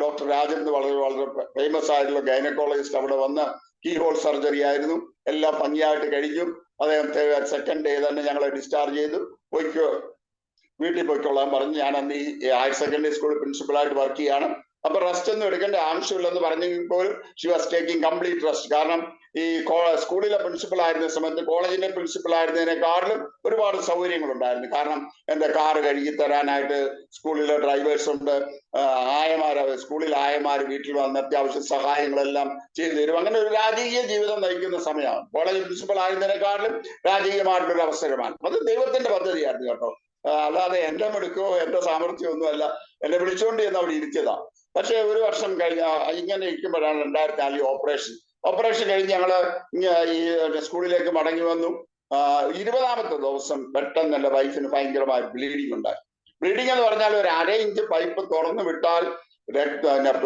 ഡോക്ടർ രാജൻ വളരെ ഫേമസ് ആയിട്ടുള്ള ഗൈനക്കോളജിസ്റ്റ് അവിടെ വന്ന് കീ ഹോൾ സർജറി ആയിരുന്നു. എല്ലാം ഭംഗിയായിട്ട് കഴിഞ്ഞു. അദ്ദേഹത്തെ സെക്കൻഡ് ഡേ തന്നെ ഞങ്ങളെ ഡിസ്ചാർജ് ചെയ്തു. വീട്ടിൽ പോയിക്കൊള്ളാൻ പറഞ്ഞു. ഞാൻ അന്ന് ഈ ഹയർ സെക്കൻഡറി സ്കൂൾ പ്രിൻസിപ്പളായിട്ട് വർക്ക് ചെയ്യാണ്. അപ്പൊ റെസ്റ്റ് ഒന്നും എടുക്കേണ്ട ആവശ്യമില്ലെന്ന് പറഞ്ഞെങ്കിൽ പോലും she was taking complete rest. കാരണം ഈ സ്കൂളിലെ പ്രിൻസിപ്പൾ ആയിരുന്ന സമയത്ത് കോളേജിലെ പ്രിൻസിപ്പൾ ആയിരുന്നതിനെക്കാളും ഒരുപാട് സൗകര്യങ്ങൾ ഉണ്ടായിരുന്നു. കാരണം എന്റെ കാറ് കഴുകി തരാനായിട്ട് സ്കൂളിലെ ഡ്രൈവേഴ്സ് ഉണ്ട്, സ്കൂളിൽ ആയമാര് വീട്ടിൽ വന്ന് അത്യാവശ്യ സഹായങ്ങളെല്ലാം ചെയ്തു തരും. അങ്ങനെ ഒരു രാജകീയ ജീവിതം നയിക്കുന്ന സമയമാണ്. കോളേജ് പ്രിൻസിപ്പൾ ആയിരുന്നതിനെക്കാളും രാജകീയമായിട്ടുള്ള അവസരമാണ്. അത് ദൈവത്തിന്റെ പദ്ധതിയായിരുന്നു കേട്ടോ. അല്ലാതെ എന്റെ മിടുക്കോ എന്റെ സാമർഥ്യമോ ഒന്നുമല്ല. എന്നെ വിളിച്ചുകൊണ്ട് ചെന്ന് അവിടെ ഇരുത്തിയതാ. പക്ഷെ ഒരു വർഷം കഴിഞ്ഞ ഇങ്ങനെ ഇരിക്കുമ്പോഴാണ് 2004 ഓപ്പറേഷൻ കഴിഞ്ഞ് ഞങ്ങള് ഈ സ്കൂളിലേക്ക് മടങ്ങി വന്നു. 20ാമത്തെ ദിവസം പെട്ടെന്ന് എന്റെ വൈഫിന് ഭയങ്കരമായ ബ്ലീഡിങ് ഉണ്ടായി. ബ്ലീഡിങ് എന്ന് പറഞ്ഞാൽ ഒരു 1/2 ഇഞ്ച് പൈപ്പ് തുറന്നു വിട്ടാൽ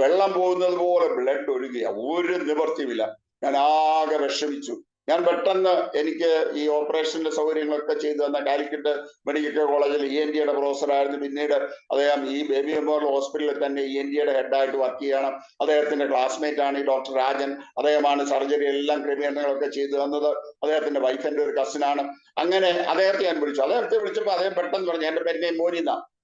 വെള്ളം പോകുന്നത് പോലെ ബ്ലഡ് ഒഴുകിയ, ഒരു നിവർത്തിയില്ല. ഞാൻ ആകെ വിഷമിച്ചു. ഞാൻ പെട്ടെന്ന് എനിക്ക് ഈ ഓപ്പറേഷന്റെ സൗകര്യങ്ങളൊക്കെ ചെയ്തു തന്ന കാലിക്കറ്റ് മെഡിക്കൽ കോളേജിൽ ENT-യുടെ പ്രൊഫസറായിരുന്നു. പിന്നീട് അദ്ദേഹം ഈ ബേബി മെമ്മോറിയൽ ഹോസ്പിറ്റലിൽ തന്നെ ENT-യുടെ ഹെഡായിട്ട് വർക്ക് ചെയ്യണം. അദ്ദേഹത്തിന്റെ ക്ലാസ്മേറ്റ് ആണ് ഈ ഡോക്ടർ രാജൻ. അദ്ദേഹമാണ് സർജറി എല്ലാം ക്രമീകരണങ്ങളൊക്കെ ചെയ്തു തന്നത്. അദ്ദേഹത്തിന്റെ വൈഫിന്റെ ഒരു കസിനാണ്. അങ്ങനെ അദ്ദേഹത്തെ ഞാൻ വിളിച്ചു. അദ്ദേഹത്തെ വിളിച്ചപ്പോൾ അദ്ദേഹം പെട്ടെന്ന് പറഞ്ഞു, എന്റെ പെന്നെ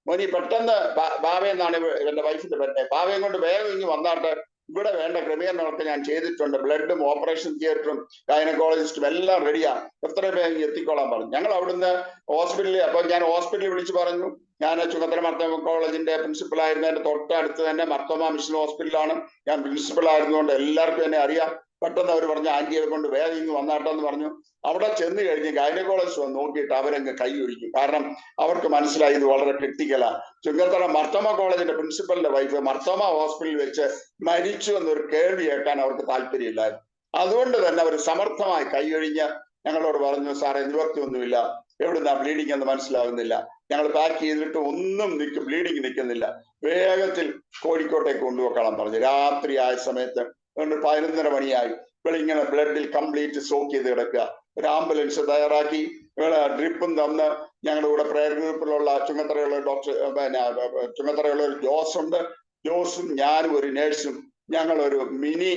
മോനി പെട്ടെന്ന് ബാവയെന്നാണ് എന്റെ വൈഫിന്റെ പെന്നെ, ബാവയും കൊണ്ട് വേഗം ഇങ്ങ് വന്നാട്ടെ, ഇവിടെ വേണ്ട ക്രമീകരണങ്ങളൊക്കെ ഞാൻ ചെയ്തിട്ടുണ്ട്. ബ്ലഡും ഓപ്പറേഷൻ തിയേറ്ററും ഗൈനക്കോളജിസ്റ്റും എല്ലാം റെഡിയാണ്, എത്രയും വേഗം എത്തിക്കോളാൻ പറഞ്ഞു. ഞങ്ങൾ അവിടുന്ന് ഹോസ്പിറ്റലിൽ, അപ്പൊ ഞാൻ ഹോസ്പിറ്റലിൽ വിളിച്ചു പറഞ്ഞു, ഞാൻ ചുങ്കത്തല മർത്തോമ കോളേജിന്റെ പ്രിൻസിപ്പൾ ആയിരുന്നതിന്റെ തൊട്ടടുത്ത് തന്നെ മർത്തോമ മിഷൻ ഹോസ്പിറ്റലാണ്. ഞാൻ പ്രിൻസിപ്പൾ ആയിരുന്നുകൊണ്ട് എല്ലാവർക്കും എന്നെ അറിയാം. പെട്ടെന്ന് അവർ പറഞ്ഞു, ആന്റിയെ കൊണ്ട് വേഗം ഇങ്ങ് വന്നാട്ടെന്ന് പറഞ്ഞു. അവിടെ ചെന്ന് കഴിഞ്ഞ് ഗൈനക്കോളജിസ്റ്റ് വന്ന് നോക്കിയിട്ട് അവരങ്ങ് കൈ ഒഴിക്കും. കാരണം അവർക്ക് മനസ്സിലായി ഇത് വളരെ ക്രിട്ടിക്കലാണ്. ചുങ്കത്തറ മർത്തോമ കോളേജിന്റെ പ്രിൻസിപ്പലിന്റെ വൈഫ് മർത്തോമ ഹോസ്പിറ്റലിൽ വെച്ച് മരിച്ചു എന്നൊരു കേൾവി കേൾക്കാൻ അവർക്ക് താല്പര്യമില്ലായിരുന്നു. അതുകൊണ്ട് തന്നെ അവർ സമർത്ഥമായി കൈയൊഴിഞ്ഞ് ഞങ്ങളോട് പറഞ്ഞു, സാറേ നിവർത്തിയൊന്നുമില്ല, എവിടുന്നാ ബ്ലീഡിങ് എന്ന് മനസ്സിലാകുന്നില്ല, ഞങ്ങൾ പാക്ക് ചെയ്തിട്ട് ഒന്നും ബ്ലീഡിങ് നിൽക്കുന്നില്ല. വേഗത്തിൽ കോഴിക്കോട്ടേക്ക് കൊണ്ടുപോക്കണം പറഞ്ഞു. രാത്രി ആയ സമയത്ത് 11:30 മണിയായി. ഇങ്ങനെ ബ്ലഡിൽ കംപ്ലീറ്റ് സോക്ക് ചെയ്ത് കിടക്കുക. ഒരു ആംബുലൻസ് തയ്യാറാക്കി ഡ്രിപ്പും തന്ന് ഞങ്ങളുടെ കൂടെ പ്രയർ ഗ്രൂപ്പിലുള്ള ചുങ്കത്തറയുള്ള ഡോക്ടർ ചുങ്കത്തറയുള്ള ഒരു ജോസുണ്ട്. ജോസും ഞാനും ഒരു നേഴ്സും ഞങ്ങളൊരു മിനി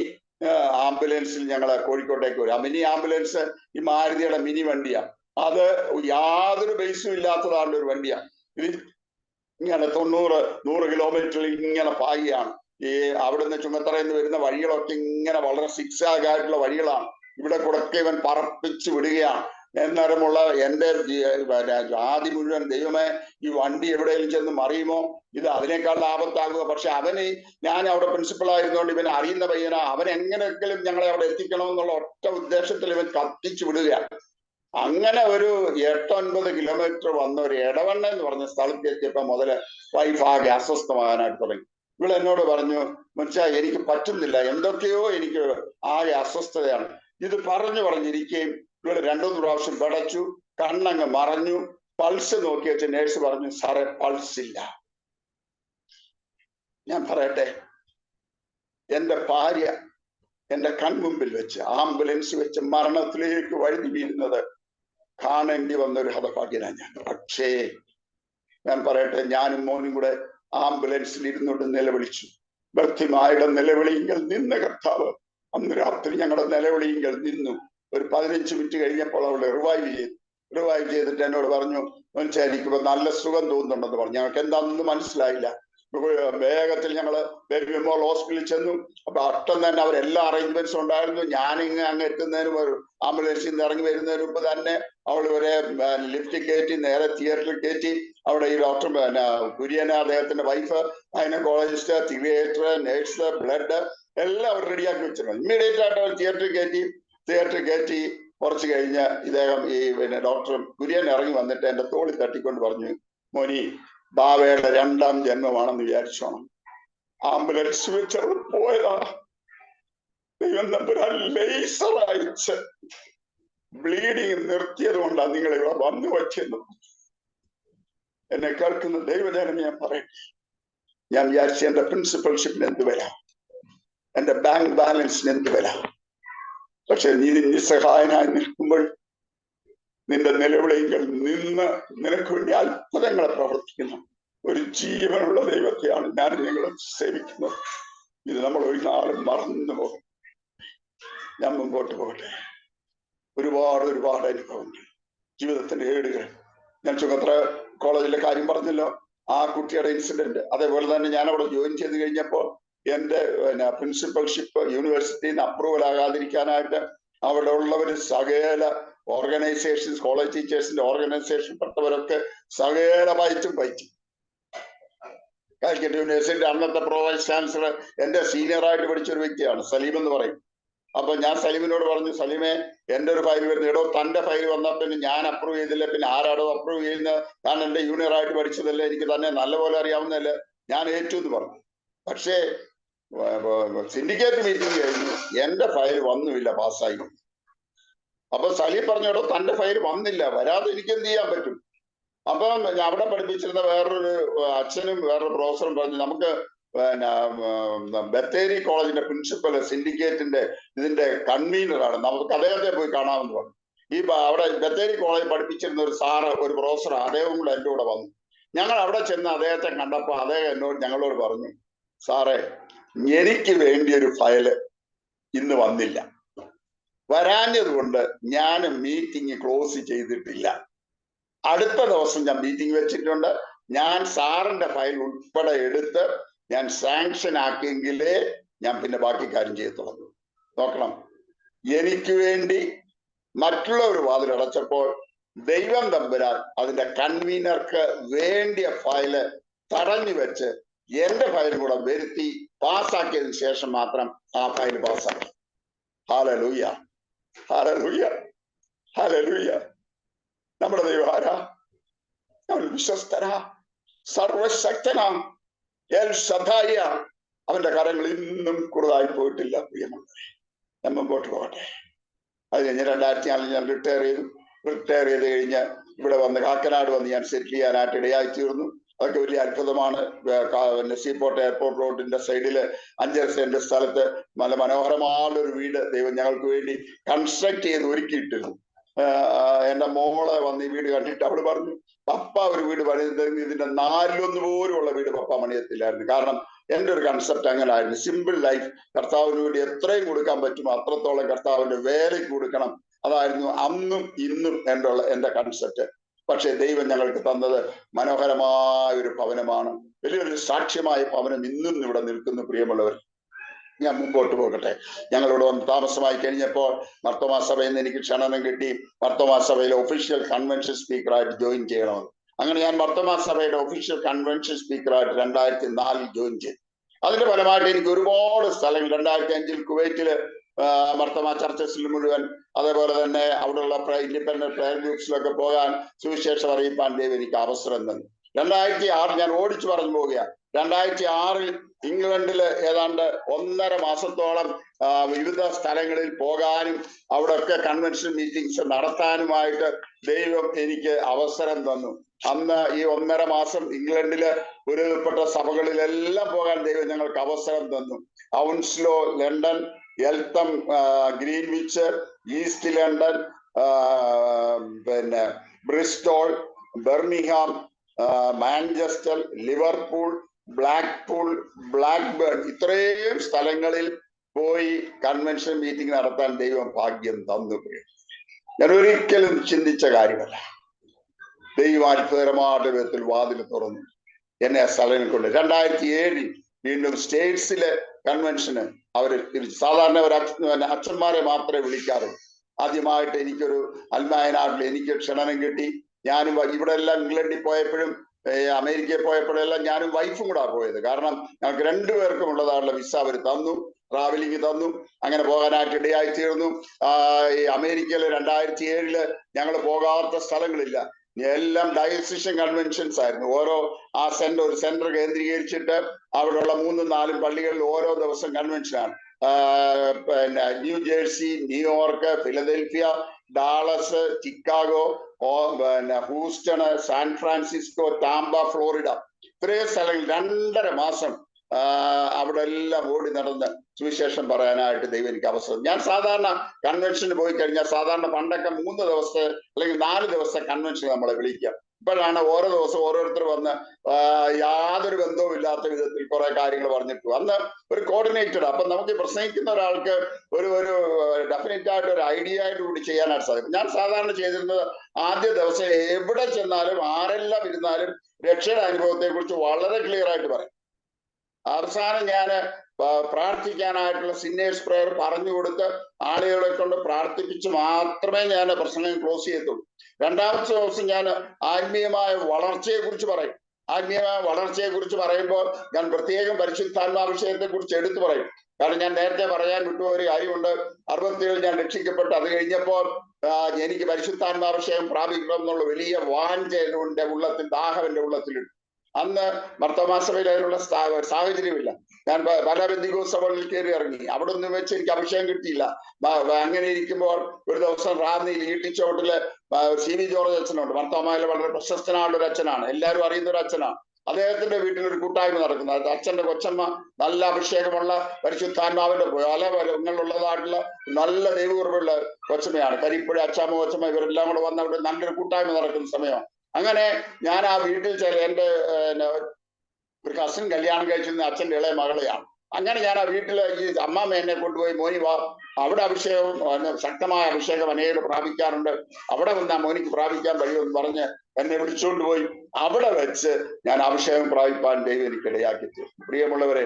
ആംബുലൻസിൽ ഞങ്ങള് കോഴിക്കോട്ടേക്ക് വരും. ആ മിനി ആംബുലൻസ് ഈ മാരുതിയുടെ മിനി വണ്ടിയാണ്. അത് യാതൊരു ബേസും ഇല്ലാത്തതാണ് ഒരു വണ്ടിയാണ്. ഇത് ഇങ്ങനെ 90-100 കിലോമീറ്ററിൽ ഇങ്ങനെ പായുകയാണ്. ഈ അവിടുന്ന് ചുങ്കത്തറയിൽ നിന്ന് വരുന്ന വഴികളൊക്കെ ഇങ്ങനെ വളരെ സിക്സാഗ് ആയിട്ടുള്ള വഴികളാണ്. ഇവിടെ കൂടെ ഇവൻ പറപ്പിച്ച് വിടുകയാണ്. എന്നേരമുള്ള എൻ്റെ ആദ്യം മുഴുവൻ ദൈവമേ ഈ വണ്ടി എവിടെയെങ്കിലും ചെന്ന് മറിയുമോ, ഇത് അതിനേക്കാൾ ആപത്താകുക. പക്ഷെ അവന് ഞാൻ അവിടെ പ്രിൻസിപ്പൾ ആയിരുന്നുകൊണ്ട് ഇവൻ അറിയുന്ന പയ്യനാ. അവൻ എങ്ങനെയെങ്കിലും ഞങ്ങളെ അവിടെ എത്തിക്കണമെന്നുള്ള ഒറ്റ ഉദ്ദേശത്തിൽ ഇവൻ കത്തിച്ചു വിടുകയാണ്. അങ്ങനെ ഒരു 8-9 കിലോമീറ്റർ വന്ന ഒരു എടവണ്ണ എന്ന് പറഞ്ഞ സ്ഥലത്ത് എത്തിയപ്പോ മുതല് വൈഫ് ആകെ അസ്വസ്ഥമാകാനായിട്ട് തുടങ്ങി. ഇവിടെ എന്നോട് പറഞ്ഞു, മനുഷ്യ എനിക്ക് പറ്റുന്നില്ല, എന്തൊക്കെയോ എനിക്ക് ആകെ അസ്വസ്ഥതയാണ്. ഇത് പറഞ്ഞിരിക്കുകയും ഇവിടെ 2-3 പ്രാവശ്യം പടച്ചു, കണ്ണങ്ങ് മറഞ്ഞു. പൾസ് നോക്കി വെച്ച് നേഴ്സ് പറഞ്ഞു, സാറേ പൾസ് ഇല്ല. ഞാൻ പറയട്ടെ, എന്റെ ഭാര്യ എന്റെ കൺമുമ്പിൽ വെച്ച് ആംബുലൻസ് വെച്ച് മരണത്തിലേക്ക് വഴുതി വീഴുന്നത് കാണേണ്ടി വന്ന ഒരു ഹതഭാഗ്യനാണ് ഞാൻ. പക്ഷേ ഞാൻ പറയട്ടെ, ഞാനും മോനും കൂടെ ആംബുലൻസിൽ ഇരുന്നുകൊണ്ട് നിലവിളിച്ചു. ഭർത്തിമായുടെ നിലവിളിയെങ്കിൽ നിന്ന കർത്താവ് അന്ന് രാത്രി ഞങ്ങളുടെ നിലവിളിയെങ്കിൽ നിന്നു. ഒരു 15 മിനിറ്റ് കഴിഞ്ഞപ്പോൾ അവൾ റിവൈവ് ചെയ്തിട്ട് എന്നോട് പറഞ്ഞു, മനുഷ്യ എനിക്കിപ്പോ നല്ല സുഖം തോന്നുന്നുണ്ടെന്ന് പറഞ്ഞു. ഞങ്ങൾക്ക് എന്താണെന്ന് മനസ്സിലായില്ല. വേഗത്തിൽ ഞങ്ങള് ബേബി മോൾ ഹോസ്പിറ്റലിൽ ചെന്നു. അപ്പൊ അട്ടം തന്നെ അവരെല്ലാ അറേഞ്ച്മെന്റ്സും ഉണ്ടായിരുന്നു. ഞാനിങ്ങ് അങ്ങ് എത്തുന്നതിന് ആംബുലൻസിൽ നിന്ന് ഇറങ്ങി വരുന്നതിന് മുമ്പ് തന്നെ അവൾ ഒരേ ലിഫ്റ്റിൽ കയറ്റി നേരെ തിയേറ്ററിൽ കയറ്റി. അവിടെ ഈ ഡോക്ടർ കുര്യന, അദ്ദേഹത്തിന്റെ wife, gynaecologist, theatre, nurse, blood എല്ലാം അവർ റെഡിയാക്കി വെച്ചിരുന്നു. ഇമ്മീഡിയറ്റ് ആയിട്ട് അവർ തിയേറ്ററിൽ കയറ്റി. കുറച്ച് കഴിഞ്ഞ് ഇദ്ദേഹം ഈ ഡോക്ടർ കുര്യൻ ഇറങ്ങി വന്നിട്ട് എന്റെ തോളിൽ തട്ടിക്കൊണ്ട് പറഞ്ഞു, മോനി ബാവയുടെ 2ാം ജന്മമാണെന്ന് വിചാരിച്ചോണം. ആംബുലൻസ് വെച്ചത് പോയതാ. ദൈവം തമ്പുരാൻ ലേസർ അയച്ച് ബ്ലീഡിങ് നിർത്തിയത് കൊണ്ടാണ് നിങ്ങൾ ഇവിടെ വന്നു വച്ചെന്ന്. എന്നെ കേൾക്കുന്ന ദൈവജനം ഞാൻ പറയട്ടെ, ഞാൻ വിചാരിച്ച എന്റെ പ്രിൻസിപ്പൽഷിപ്പിന് എന്ത് വരാം, എന്റെ ബാങ്ക് ബാലൻസിന് എന്ത് വരാം. പക്ഷെ നീ നിസ്സഹായനായി നിൽക്കുമ്പോൾ നിന്റെ നിലവിളികൾ നിന്ന് നിനക്ക് വേണ്ടി അത്ഭുതങ്ങളെ പ്രവർത്തിക്കുന്ന ഒരു ജീവനുള്ള ദൈവത്തെയാണ് ഞാൻ നിങ്ങൾ സേവിക്കുന്നത്. ഇത് നമ്മൾ ഒരു നാളും മറന്നു പോകും. ഞാൻ മുമ്പോട്ട് പോകട്ടെ. ഒരുപാട് അനുഭവങ്ങൾ, ജീവിതത്തിന്റെ ഏടുകൾ. ഞാൻ ചുങ്കത്തറ കോളേജിലെ കാര്യം പറഞ്ഞല്ലോ, ആ കുട്ടിയുടെ ഇൻസിഡന്റ്. അതേപോലെ തന്നെ ഞാൻ അവിടെ ജോയിൻ ചെയ്ത് കഴിഞ്ഞപ്പോൾ എന്റെ പ്രിൻസിപ്പൽഷിപ്പ് യൂണിവേഴ്സിറ്റിയിൽ നിന്ന് അപ്രൂവൽ ആകാതിരിക്കാനായിട്ട് അവിടെ ഉള്ളവര് സകല ഓർഗനൈസേഷൻസ്, കോളേജ് ടീച്ചേഴ്സിന്റെ ഓർഗനൈസേഷൻ പെട്ടവരൊക്കെ സകല പയറ്റും. കാലിക്കറ്റ് യൂണിവേഴ്സിറ്റിയുടെ അന്നത്തെ പ്രോ വൈസ് ചാൻസലർ എന്റെ സീനിയറായിട്ട് പഠിച്ചൊരു വ്യക്തിയാണ്, സലീം എന്ന് പറയും. അപ്പൊ ഞാൻ സലീമിനോട് പറഞ്ഞു, സലീമെ എന്റെ ഒരു ഫയൽ വരുന്നു. എടോ തന്റെ ഫയൽ വന്നാൽ പിന്നെ ഞാൻ അപ്രൂവ് ചെയ്തില്ല, പിന്നെ ആരാടോ അപ്രൂവ് ചെയ്യുന്നത്? കാരണം എന്റെ ജൂനിയറായിട്ട് പഠിച്ചതല്ലേ, എനിക്ക് തന്നെ നല്ലപോലെ അറിയാവുന്നതല്ലേ, ഞാൻ ഏറ്റു എന്ന് പറഞ്ഞു. പക്ഷേ സിൻഡിക്കേറ്റ് മീറ്റിംഗ് കഴിഞ്ഞു, എന്റെ ഫയൽ വന്നുമില്ല, പാസ്സായി. അപ്പൊ സലീം പറഞ്ഞോടോ തന്റെ ഫയൽ വന്നില്ല, വരാതെ എനിക്ക് എന്ത് ചെയ്യാൻ പറ്റും? അപ്പൊ അവിടെ പഠിപ്പിച്ചിരുന്ന വേറൊരു അച്ഛനും വേറൊരു പ്രൊഫസറും പറഞ്ഞു, നമുക്ക് ബത്തേരി കോളേജിന്റെ പ്രിൻസിപ്പൽ സിൻഡിക്കേറ്റിന്റെ ഇതിന്റെ കൺവീനറാണ്, നമുക്ക് അദ്ദേഹത്തെ പോയി കാണാമെന്ന് പറഞ്ഞു. ഈ അവിടെ ബത്തേരി കോളേജ് പഠിപ്പിച്ചിരുന്ന ഒരു സാറ്, ഒരു പ്രൊഫസർ, അദ്ദേഹം കൂടെ എൻ്റെ കൂടെ വന്നു. ഞങ്ങൾ അവിടെ ചെന്ന് അദ്ദേഹത്തെ കണ്ടപ്പോൾ അദ്ദേഹം ഞങ്ങളോട് പറഞ്ഞു, സാറേ എനിക്ക് വേണ്ടിയൊരു ഫയല് ഇന്ന് വന്നില്ല, വരാഞ്ഞത് കൊണ്ട് ഞാൻ മീറ്റിംഗ് ക്ലോസ് ചെയ്തിട്ടില്ല. അടുത്ത ദിവസം ഞാൻ മീറ്റിംഗ് വെച്ചിട്ടുണ്ട്, ഞാൻ സാറിന്റെ ഫയൽ ഉൾപ്പെടെ എടുത്ത് ഞാൻ സാങ്ഷൻ ആക്കിയെങ്കിലേ ഞാൻ പിന്നെ ബാക്കി കാര്യം ചെയ്യത്തുള്ളൂ. നോക്കണം, എനിക്ക് വേണ്ടി മറ്റുള്ളവർ വാതിലടച്ചപ്പോൾ ദൈവം തമ്പുരാൻ അതിന്റെ കൺവീനർക്ക് വേണ്ടിയ ഫയല് തടഞ്ഞു വെച്ച് എന്റെ ഫയൽ കൂടെ വരുത്തി പാസ്സാക്കിയതിനു ശേഷം മാത്രം ആ ഫയൽ പാസ്സാക്കി. Hallelujah, hallelujah, hallelujah. നമ്മുടെ ദൈവം ആരാ? അവൻ വിശ്വസ്തനാ, സർവശക്തനാ, എൽ ശദ്ദായ. അവന്റെ കരങ്ങൾ ഇന്നും കുറവായി പോയിട്ടില്ല. പ്രിയമുള്ളവരെ, ഞാൻ മുമ്പോട്ട് പോകട്ടെ. അത് കഴിഞ്ഞ് 2004 ഞാൻ റിട്ടയർ ചെയ്തു കഴിഞ്ഞ് ഇവിടെ വന്ന് കാക്കനാട് വന്ന് ഞാൻ സെറ്റിൽ ചെയ്യാനായിട്ട് ഇടയായി തീർന്നു. അതൊക്കെ വലിയ അത്ഭുതമാണ്. സീപോർട്ട് എയർപോർട്ട് റോഡിന്റെ സൈഡില് 5 സെന്റ് സ്ഥലത്ത് നല്ല മനോഹരമായ ഒരു വീട് ദൈവം ഞങ്ങൾക്ക് വേണ്ടി കൺസ്ട്രക്ട് ചെയ്ത് ഒരുക്കിയിട്ടിരുന്നു. എന്റെ മോളെ വന്ന് ഈ വീട് കണ്ടിട്ട് അവള് പറഞ്ഞു, പപ്പ ഒരു വീട് പണിയുന്നത് ഇതിന്റെ 4-1 പോലുള്ള വീട് പപ്പ പണിയത്തില്ലായിരുന്നു. കാരണം എൻ്റെ ഒരു കൺസെപ്റ്റ് അങ്ങനെ ആയിരുന്നു, സിമ്പിൾ ലൈഫ്. കർത്താവിന് വേണ്ടി എത്രയും കൊടുക്കാൻ പറ്റുമോ അത്രത്തോളം കർത്താവിന്റെ വേലയ്ക്ക് കൊടുക്കണം. അതായിരുന്നു അന്നും ഇന്നും എൻ്റെ കൺസെപ്റ്റ്. പക്ഷെ ദൈവം ഞങ്ങൾക്ക് തന്നത് മനോഹരമായ ഒരു ഭവനമാണ്. വലിയൊരു സാക്ഷ്യമായ ഭവനം ഇന്നും ഇവിടെ നിൽക്കുന്നു. പ്രിയമുള്ളവർ, ഞാൻ മുമ്പോട്ട് പോകട്ടെ. ഞങ്ങളിവിടെ വന്ന് താമസമായി കഴിഞ്ഞപ്പോൾ മർത്തോമാ സഭയിൽ നിന്ന് എനിക്ക് ക്ഷണം കിട്ടി, മർത്തോമാ സഭയിലെ ഒഫീഷ്യൽ കൺവെൻഷൻ സ്പീക്കറായിട്ട് ജോയിൻ ചെയ്യണമെന്ന്. അങ്ങനെ ഞാൻ മർത്തോമാ സഭയുടെ ഒഫീഷ്യൽ കൺവെൻഷൻ സ്പീക്കറായിട്ട് 2004 ജോയിൻ ചെയ്തു. അതിന്റെ ഫലമായിട്ട് എനിക്ക് ഒരുപാട് സ്ഥലങ്ങൾ 2005 കുവൈറ്റില് മർത്തോമാ ചർച്ചസിൽ മുഴുവൻ, അതേപോലെ തന്നെ അവിടെയുള്ള ഇൻഡിപെൻഡന്റ് പ്രയർ ഗ്രൂപ്പ്സിലൊക്കെ പോകാൻ സുവിശേഷം അറിയിപ്പാൻ ദൈവം എനിക്ക് അവസരം തന്നു. 2006 ഞാൻ ഓടിച്ചു പറഞ്ഞു പോവുകയാണ്. 2006 ഇംഗ്ലണ്ടില് ഏതാണ്ട് 1.5 മാസത്തോളം വിവിധ സ്ഥലങ്ങളിൽ പോകാനും അവിടെയൊക്കെ കൺവെൻഷൻ മീറ്റിംഗ്സ് നടത്താനുമായിട്ട് ദൈവം എനിക്ക് അവസരം തന്നു. അന്ന് ഈ 1.5 മാസം ഇംഗ്ലണ്ടില് ഒരുപ്പെട്ട സഭകളിലെല്ലാം പോകാൻ ദൈവം ഞങ്ങൾക്ക് അവസരം തന്നു. ഹൗൺസ്ലോ ലണ്ടൻ, എൽത്തം ഗ്രീൻവിച്ച്, ഈസ്റ്റ് ലണ്ടൻ, പിന്നെ Bristol, Birmingham, Manchester, Liverpool, Blackpool, Blackburn, ഇത്രയും സ്ഥലങ്ങളിൽ പോയി കൺവെൻഷൻ മീറ്റിംഗ് നടത്താൻ ദൈവം ഭാഗ്യം തന്നു. ഞാൻ ഒരിക്കലും ചിന്തിച്ച കാര്യമല്ല. ദൈവം അത്ഭുതകരമായ വിധത്തിൽ വാതിൽ തുറന്നു എന്നെ ആ സ്ഥലങ്ങളിൽ കൊണ്ട്. 2007 വീണ്ടും സ്റ്റേറ്റ്സിലെ കൺവെൻഷന് അവര് സാധാരണ ഒരു അച്ഛന്മാരെ മാത്രമേ വിളിക്കാറുള്ളൂ. ആദ്യമായിട്ട് എനിക്കൊരു അൽമായനാട്ടിൽ എനിക്ക് ക്ഷണം കിട്ടി. ഞാനും ഇവിടെ എല്ലാം ഇംഗ്ലണ്ടിൽ പോയപ്പോഴും അമേരിക്കയിൽ പോയപ്പോഴെല്ലാം ഞാനും വൈഫും കൂടാ പോയത്. കാരണം ഞങ്ങൾക്ക് 2 പേർക്കും ഉള്ളതായുള്ള വിസ അവർ തന്നു, ട്രാവലിംഗ് തന്നു. അങ്ങനെ പോകാനായിട്ട് ഇടയായി തീർന്നു. ഈ അമേരിക്കയിൽ 2007 ഞങ്ങൾ പോകാത്ത സ്ഥലങ്ങളില്ല. എല്ലാം ഡയസിഷൻ കൺവെൻഷൻസ് ആയിരുന്നു. ഓരോ ഒരു സെന്റർ കേന്ദ്രീകരിച്ചിട്ട് അവിടെയുള്ള 3-4 പള്ളികളിൽ ഓരോ ദിവസം കൺവെൻഷനാണ്. പിന്നെ New Jersey, New York, Philadelphia, Dallas, Chicago, പിന്നെ ഹൂസ്റ്റണ്, സാൻ ഫ്രാൻസിസ്കോ, ടാമ്പ, ഫ്ലോറിഡ, ഇത്രയും സ്ഥലങ്ങളിൽ 2.5 മാസം അവിടെ എല്ലാം ഓടി നടന്ന് സുവിശേഷം പറയാനായിട്ട് ദൈവം എനിക്ക് അവസരം. ഞാൻ സാധാരണ കൺവെൻഷന് പോയി കഴിഞ്ഞാൽ സാധാരണ പണ്ടൊക്കെ 3 ദിവസത്തെ അല്ലെങ്കിൽ 4 ദിവസത്തെ കൺവെൻഷൻ നമ്മളെ വിളിക്കാം. ഇപ്പോഴാണ് ഓരോ ദിവസം ഓരോരുത്തർ വന്ന് യാതൊരു ബന്ധവും ഇല്ലാത്ത വിധത്തിൽ കുറെ കാര്യങ്ങൾ പറഞ്ഞിട്ടു. അന്ന് ഒരു കോർഡിനേറ്റഡ്, അപ്പൊ നമുക്ക് പ്രസംഗിക്കുന്ന ഒരാൾക്ക് ഒരു ഡെഫിനറ്റ് ആയിട്ട് ഒരു ഐഡിയ ആയിട്ട് കൂടി ചെയ്യാനായിട്ട് സാധിക്കും. ഞാൻ സാധാരണ ചെയ്തിരുന്നത് ആദ്യ ദിവസം എവിടെ ചെന്നാലും ആരെല്ലാം ഇരുന്നാലും രക്ഷയുടെ അനുഭവത്തെ കുറിച്ച് വളരെ ക്ലിയർ ആയിട്ട് പറയും. അവസാനം ഞാൻ പ്രാർത്ഥിക്കാനായിട്ടുള്ള സിന്നേഴ്സ് പ്രയർ പറഞ്ഞു കൊടുത്ത് ആളുകളെ കൊണ്ട് പ്രാർത്ഥിപ്പിച്ച് മാത്രമേ ഞാൻ പ്രസംഗം ക്ലോസ് ചെയ്യത്തുള്ളൂ. 2ാമത്തെ ദിവസം ഞാൻ ആത്മീയമായ വളർച്ചയെ കുറിച്ച് പറയും. ആത്മീയമായ വളർച്ചയെ കുറിച്ച് പറയുമ്പോൾ ഞാൻ പ്രത്യേകം പരിശുദ്ധാത്മാഭിഷേകത്തെ കുറിച്ച് എടുത്തു പറയും. കാരണം ഞാൻ നേരത്തെ പറയാൻ വിട്ടു ഒരു കാര്യമുണ്ട്. 67 ഞാൻ രക്ഷിക്കപ്പെട്ടു. അത് കഴിഞ്ഞപ്പോൾ എനിക്ക് പരിശുദ്ധാത്മാഭിഷേകം പ്രാപിക്കണം എന്നുള്ള വലിയ വാഞ്ച എന്റെ ഉള്ളത്തിൽ, ദാഹം എന്റെ ഉള്ളത്തിലുണ്ട്. അന്ന് മർത്തോമാ സഭയിൽ അതിനുള്ള സാഹചര്യമില്ല. ഞാൻ പല ബന്ധുക്കോസ് സഭകളിൽ കയറി ഇറങ്ങി. അവിടെ ഒന്നും വെച്ച് എനിക്ക് അഭിഷേകം കിട്ടിയില്ല. അങ്ങനെ ഇരിക്കുമ്പോൾ ഒരു ദിവസം റാന്നിയിൽ ഈട്ടിച്ചോട്ടില് CB ജോർജ് അച്ഛനുണ്ട്. മർത്തോമായിലെ വളരെ പ്രശസ്തനായ ഒരു അച്ഛനാണ്, എല്ലാവരും അറിയുന്ന ഒരു അച്ഛനാണ്. അദ്ദേഹത്തിന്റെ വീട്ടിൽ ഒരു കൂട്ടായ്മ നടക്കുന്നത്. അച്ഛന്റെ കൊച്ചമ്മ നല്ല അഭിഷേകമുള്ള പരിശുദ്ധാത്മാവിന്റെ പല വരങ്ങളുള്ളതായിട്ടുള്ള നല്ല ദൈവകൃപയുള്ള കൊച്ചമ്മയാണ്. കരിപ്പുഴ അച്ചാമ്മ, കൊച്ചമ്മ ഇവരെല്ലാം കൂടെ വന്ന് അവിടെ നല്ലൊരു കൂട്ടായ്മ നടക്കുന്ന സമയമാണ്. അങ്ങനെ ഞാൻ ആ വീട്ടിൽ എൻ്റെ ഒരു കസിൻ കല്യാണം കഴിച്ചിരുന്ന അച്ഛൻ്റെ ഇളയ മകളെയാണ്. അങ്ങനെ ഞാൻ ആ വീട്ടില് ഈ അമ്മാമ്മ എന്നെ കൊണ്ടുപോയി, മോനി വാ, അവിടെ അഭിഷേകം, ശക്തമായ അഭിഷേകം അനേകം പ്രാപിക്കാറുണ്ട്, അവിടെ വന്ന് ആ മോനിക്ക് പ്രാപിക്കാൻ കഴിയുമെന്ന് പറഞ്ഞ് എന്നെ വിളിച്ചുകൊണ്ട് പോയി. അവിടെ വെച്ച് ഞാൻ അഭിഷേകം പ്രാപിപ്പാൻ ദൈവം എനിക്ക് ഇടയാക്കി തീർന്നു. പ്രിയമുള്ളവരെ,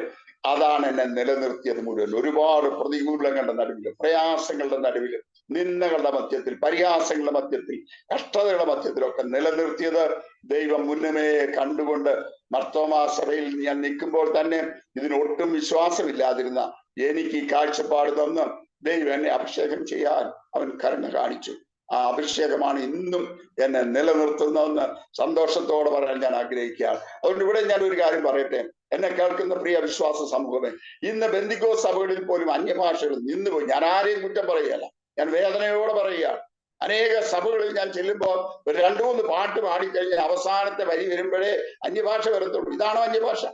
അതാണ് എന്നെ നിലനിർത്തിയത് മുഴുവൻ. ഒരുപാട് പ്രതികൂലങ്ങളുടെ നടുവിൽ, പ്രയാസങ്ങളുടെ നടുവിൽ, നിന്ദകളുടെ മധ്യത്തിൽ, പരിഹാസങ്ങളുടെ മധ്യത്തിൽ, കഷ്ടതകളുടെ മധ്യത്തിലൊക്കെ നിലനിർത്തിയത് ദൈവം മുന്നമേ കണ്ടുകൊണ്ട് മർത്തോമാ സഭയിൽ ഞാൻ നിൽക്കുമ്പോൾ തന്നെ ഇതിനൊട്ടും വിശ്വാസമില്ലാതിരുന്ന എനിക്ക് ഈ കാഴ്ചപ്പാട് തന്ന് ദൈവം എന്നെ അഭിഷേകം ചെയ്യാൻ അവൻ കരുണ കാണിച്ചു. ആ അഭിഷേകമാണ് ഇന്നും എന്നെ നിലനിർത്തുന്നതെന്ന് സന്തോഷത്തോടെ പറയാൻ ഞാൻ ആഗ്രഹിക്കുകയാണ്. അതുകൊണ്ട് ഇവിടെ ഞാൻ ഒരു കാര്യം പറയട്ടെ, എന്നെ കേൾക്കുന്ന പ്രിയ വിശ്വാസ സമൂഹമേ, ഇന്ന് ബെന്തിക്കോസ് സഭകളിൽ പോലും അന്യഭാഷകൾ നിന്നുപോയി. ഞാൻ ആരെയും കുറ്റം പറയുകയല്ല, ഞാൻ വേദനയോടെ പറയുകയാണ്. അനേക സഭകളിൽ ഞാൻ ചെല്ലുമ്പോൾ ഒരു 2-3 പാട്ട് പാടിക്കഴിഞ്ഞാൽ അവസാനത്തെ വരി വരുമ്പോഴേ അന്യഭാഷ വരത്തുള്ളൂ. ഇതാണോ അന്യഭാഷ?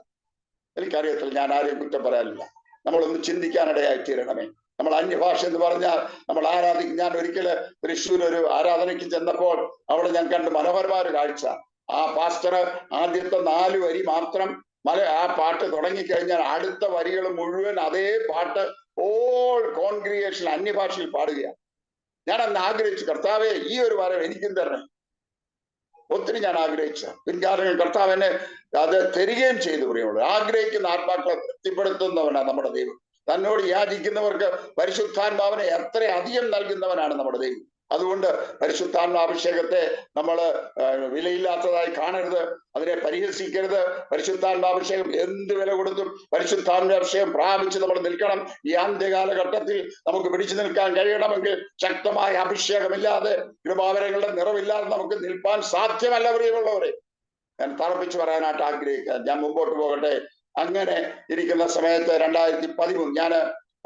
എനിക്കറിയത്തില്ല, ഞാൻ ആരെയും കുറ്റം പറയാനില്ല. നമ്മളൊന്ന് ചിന്തിക്കാനിടയായി തീരണമേ. നമ്മൾ അന്യഭാഷ എന്ന് പറഞ്ഞാൽ നമ്മൾ ആരാധിക്കും. ഞാൻ ഒരിക്കല് തൃശ്ശൂർ ഒരു ആരാധനയ്ക്ക് ചെന്നപ്പോൾ അവിടെ ഞാൻ കണ്ട് മനോഹരമായ ഒരു കാഴ്ച. ആ പാസ്റ്റർ ആദ്യത്തെ 4 വരി മാത്രം ആ പാട്ട് തുടങ്ങിക്കഴിഞ്ഞാൽ അടുത്ത വരികൾ മുഴുവൻ അതേ പാട്ട് ഓൾ കോൺഗ്രിഗേഷൻ അന്യഭാഷയിൽ പാടുകയാണ്. ഞാൻ അന്ന് ആഗ്രഹിച്ചു, കർത്താവെ ഈ ഒരു വരം എനിക്കും തരണേ. ഒത്തിരി ഞാൻ ആഗ്രഹിച്ച പിൻകാലങ്ങൾ കർത്താവ് എന്നെ അത് തരികയും ചെയ്തു. പ്രിയമുള്ളൂ, ആഗ്രഹിക്കുന്ന ആത്മാക്കളെ തൃപ്തിപ്പെടുത്തുന്നവനാണ് നമ്മുടെ ദൈവം. തന്നോട് യാചിക്കുന്നവർക്ക് പരിശുദ്ധാത്മാവിനെ എത്ര അധികം നൽകുന്നവനാണ് നമ്മുടെ ദൈവം. അതുകൊണ്ട് പരിശുദ്ധാത്മാഭിഷേകത്തെ നമ്മൾ വിലയില്ലാത്തതായി കാണരുത്, അതിനെ പരിഹസിക്കരുത്. പരിശുദ്ധാത്മാഭിഷേകം എന്ത് വില കൊടുത്തും പരിശുദ്ധാത്മാഭിഷേകം പ്രാപിച്ച് നമ്മൾ നിൽക്കണം. ഈ അന്ത്യകാലഘട്ടത്തിൽ നമുക്ക് പിടിച്ചു നിൽക്കാൻ കഴിയണമെങ്കിൽ ശക്തമായ അഭിഷേകമില്ലാതെ, കൃപാവരങ്ങളുടെ നിറവില്ലാതെ നമുക്ക് നിൽപ്പാൻ സാധ്യമല്ല. പ്രിയമുള്ളവരെ, ഞാൻ തറപ്പിച്ച് പറയാനായിട്ട് ആഗ്രഹിക്കുക. ഞാൻ മുമ്പോട്ട് പോകട്ടെ. അങ്ങനെ ഇരിക്കുന്ന സമയത്ത് 2013 ഞാൻ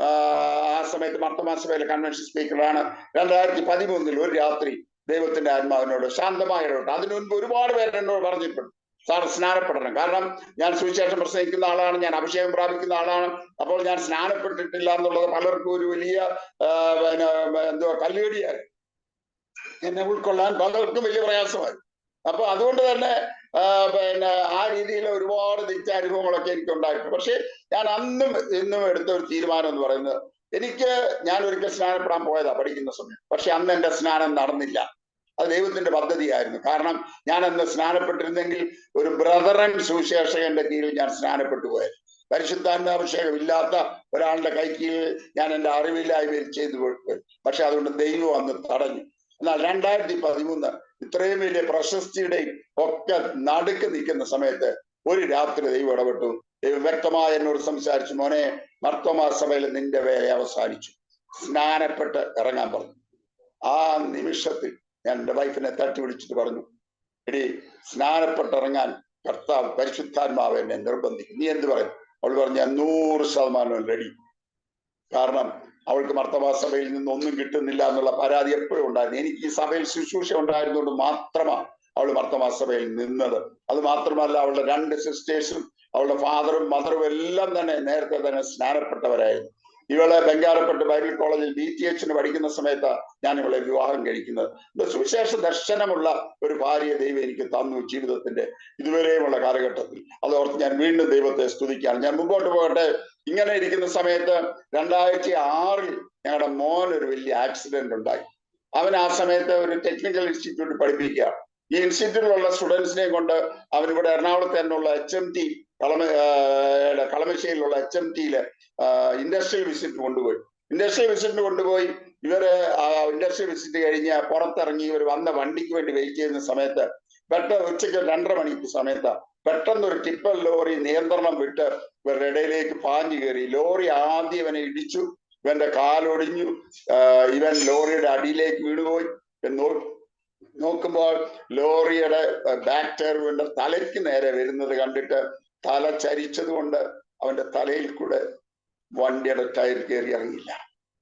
ആ സമയത്ത് മർത്തമാസഭയിലെ കൺവെൻഷൻ സ്പീക്കറാണ്. 2013 ഒരു രാത്രി ദൈവത്തിന്റെ ആത്മാവിനോട് ശാന്തമായ ഇടപെട്ടു. അതിനു മുൻപ് ഒരുപാട് പേര് എന്നോട് പറഞ്ഞിട്ടുണ്ട്, സാർ സ്നാനപ്പെടണം. കാരണം ഞാൻ സുവിശേഷം പ്രസംഗിക്കുന്ന ആളാണ്, ഞാൻ അഭിഷേകം പ്രാപിക്കുന്ന ആളാണ്. അപ്പോൾ ഞാൻ സ്നാനപ്പെട്ടിട്ടില്ല എന്നുള്ളത് പലർക്കും ഒരു വലിയ കല്ലുകടിയായി. എന്നെ ഉൾക്കൊള്ളാൻ പലർക്കും വലിയ പ്രയാസമായി. അപ്പൊ അതുകൊണ്ട് തന്നെ ആ രീതിയിൽ ഒരുപാട് നിത്യാനുഭവങ്ങളൊക്കെ എനിക്ക് ഉണ്ടായിട്ടുണ്ട്. പക്ഷെ ഞാൻ അന്നും ഇന്നും എടുത്ത ഒരു തീരുമാനം എന്ന് പറയുന്നത്, ഞാൻ ഒരിക്കൽ സ്നാനപ്പെടാൻ പോയതാ പഠിക്കുന്ന സമയം. പക്ഷെ അന്ന് എന്റെ സ്നാനം നടന്നില്ല. അത് ദൈവത്തിന്റെ പദ്ധതിയായിരുന്നു. കാരണം ഞാൻ അന്ന് സ്നാനപ്പെട്ടിരുന്നെങ്കിൽ ഒരു ബ്രദറൻ സുവിശേഷകന്റെ കീഴിൽ ഞാൻ സ്നാനപ്പെട്ടു പോയത്. പരിശുദ്ധാത്മാഭിഷേകം ഇല്ലാത്ത ഒരാളുടെ കൈക്കീഴിൽ ഞാൻ എന്റെ അറിവില്ലായ്മയിൽ ചെയ്തു പോയി. പക്ഷെ അതുകൊണ്ട് ദൈവം അന്ന് തടഞ്ഞു. എന്നാൽ 2013 ഇത്രയും വലിയ പ്രശസ്തിയുടെയും ഒക്കെ നടുക്ക് നിൽക്കുന്ന സമയത്ത് ഒരു രാത്രി ദൈവം ഇടപെട്ടു. ദൈവം വ്യക്തമായി എന്നോട് സംസാരിച്ചു, മോനെ, മർത്തോമാ സഭയിൽ നിന്റെ വേല അവസാനിച്ചു, സ്നാനപ്പെട്ട് ഇറങ്ങാൻ പറഞ്ഞു. ആ നിമിഷത്തിൽ ഞാൻ എൻ്റെ വൈഫിനെ തട്ടി വിളിച്ചിട്ട് പറഞ്ഞു, എടി, സ്നാനപ്പെട്ട് ഇറങ്ങാൻ കർത്താവ് പരിശുദ്ധാത്മാവ് എന്നെ നിർബന്ധിക്കും, നീ എന്ത് പറയും? അവൾ പറഞ്ഞു, ഞാൻ 100% റെഡി. കാരണം അവൾക്ക് മർത്തോമാ സഭയിൽ നിന്ന് ഒന്നും കിട്ടുന്നില്ല എന്നുള്ള പരാതി എപ്പോഴും ഉണ്ടായിരുന്നു. എനിക്ക് ഈ സഭയിൽ ശുശ്രൂഷ ഉണ്ടായിരുന്നുകൊണ്ട് മാത്രമാണ് അവൾ മർത്തോമാ സഭയിൽ നിന്നത്. അത് മാത്രമല്ല, അവളുടെ 2 സിസ്റ്റേഴ്സും അവളുടെ ഫാദറും മദറും എല്ലാം തന്നെ നേരത്തെ തന്നെ സ്നാനപ്പെട്ടവരായിരുന്നു. ഇവളെ ബംഗാരപ്പെട്ട് ബൈബിൾ കോളേജിൽ BTH പഠിക്കുന്ന സമയത്താണ് ഞാൻ ഇവളെ വിവാഹം കഴിക്കുന്നത്. സുവിശേഷ ദർശനമുള്ള ഒരു ഭാര്യയെ ദൈവം എനിക്ക് തന്നു ജീവിതത്തിന്റെ ഇതുവരെയുമുള്ള കാലഘട്ടത്തിൽ. അതോർത്ത് ഞാൻ വീണ്ടും ദൈവത്തെ സ്തുതിക്കുകയാണ്. ഞാൻ മുമ്പോട്ട് പോകട്ടെ. ഇങ്ങനെ ഇരിക്കുന്ന സമയത്ത് 2006 ഞങ്ങളുടെ മോൻ ഒരു വലിയ ആക്സിഡന്റ് ഉണ്ടായി. അവൻ ആ സമയത്ത് ഒരു ടെക്നിക്കൽ ഇൻസ്റ്റിറ്റ്യൂട്ടിൽ പഠിപ്പിക്കുകയാണ്. ഈ ഇൻസ്റ്റിറ്റ്യൂട്ടിലുള്ള സ്റ്റുഡൻസിനെയും കൊണ്ട് അവൻ ഇവിടെ എറണാകുളത്ത് തന്നെയുള്ള HMT കളമശ്ശേരിയിലുള്ള HMTയില് ഇൻഡസ്ട്രിയൽ വിസിറ്റ് കൊണ്ടുപോയി. ഇവര് ഇൻഡസ്ട്രിയൽ വിസിറ്റ് കഴിഞ്ഞ് പുറത്തിറങ്ങി ഇവർ വന്ന വണ്ടിക്ക് വേണ്ടി വെയിറ്റ് ചെയ്യുന്ന സമയത്ത് പെട്ടെന്ന് ഉച്ചയ്ക്ക് 2:30 മണിക്ക് സമയത്ത് പെട്ടെന്ന് ഒരു ടിപ്പർ ലോറി നിയന്ത്രണം വിട്ട് ഇവരുടെ ഇടയിലേക്ക് പാഞ്ഞു കയറി. ലോറി ആദ്യം ഇവനെ ഇടിച്ചു, ഇവന്റെ കാലൊടിഞ്ഞു, ഇവൻ ലോറിയുടെ അടിയിലേക്ക് വീണുപോയി. നോക്കുമ്പോൾ ലോറിയുടെ ബാക്ക് ടയർ ഇവന്റെ തലയ്ക്ക് നേരെ വരുന്നത് കണ്ടിട്ട് തല ചരിച്ചത് കൊണ്ട് അവന്റെ തലയിൽ കൂടെ വണ്ടിയുടെ ടയർ കയറി ഇറങ്ങില്ല.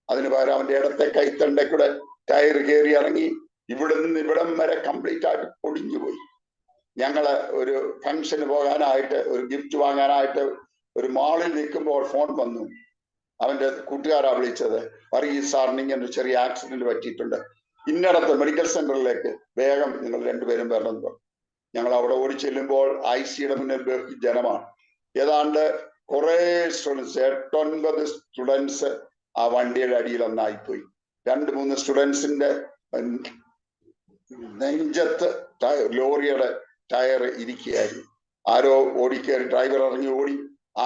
അതിന് പകരം അവന്റെ ഇടത്തെ കൈത്തണ്ടയിൽ കൂടെ ടയർ കയറി ഇറങ്ങി ഇവിടെ നിന്ന് ഇവിടം വരെ കംപ്ലീറ്റ് ആയിട്ട് പൊടിഞ്ഞുപോയി. ഞങ്ങള് ഒരു ഫംഗ്ഷന് പോകാനായിട്ട്, ഒരു ഗിഫ്റ്റ് വാങ്ങാനായിട്ട് ഒരു മാളിൽ നിൽക്കുമ്പോൾ ഫോൺ വന്നു. അവന്റെ കൂട്ടുകാരാ വിളിച്ചത്, വർഗീസ് സാറിന് ഇങ്ങനെ ചെറിയ ആക്സിഡന്റ് പറ്റിയിട്ടുണ്ട്, ഇന്നടത്ത് മെഡിക്കൽ സെന്ററിലേക്ക് വേഗം നിങ്ങൾ 2 പേരും വരണമെന്ന് പറഞ്ഞു. ഞങ്ങൾ അവിടെ ഓടി ചെല്ലുമ്പോൾ ICയുടെ മുന്നിൽ ജനമാണ്. ഏതാണ്ട് കുറെ സ്റ്റുഡൻസ്, 8-9 സ്റ്റുഡൻസ് ആ വണ്ടിയുടെ അടിയിൽ ഒന്നായിപ്പോയി. 2-3 സ്റ്റുഡൻസിന്റെ നെഞ്ചത്ത് ലോറിയുടെ ടയർ ഇരിക്കുകയായിരുന്നു. ആരോ ഓടിക്കേറി, ഡ്രൈവർ ഇറങ്ങി ഓടി,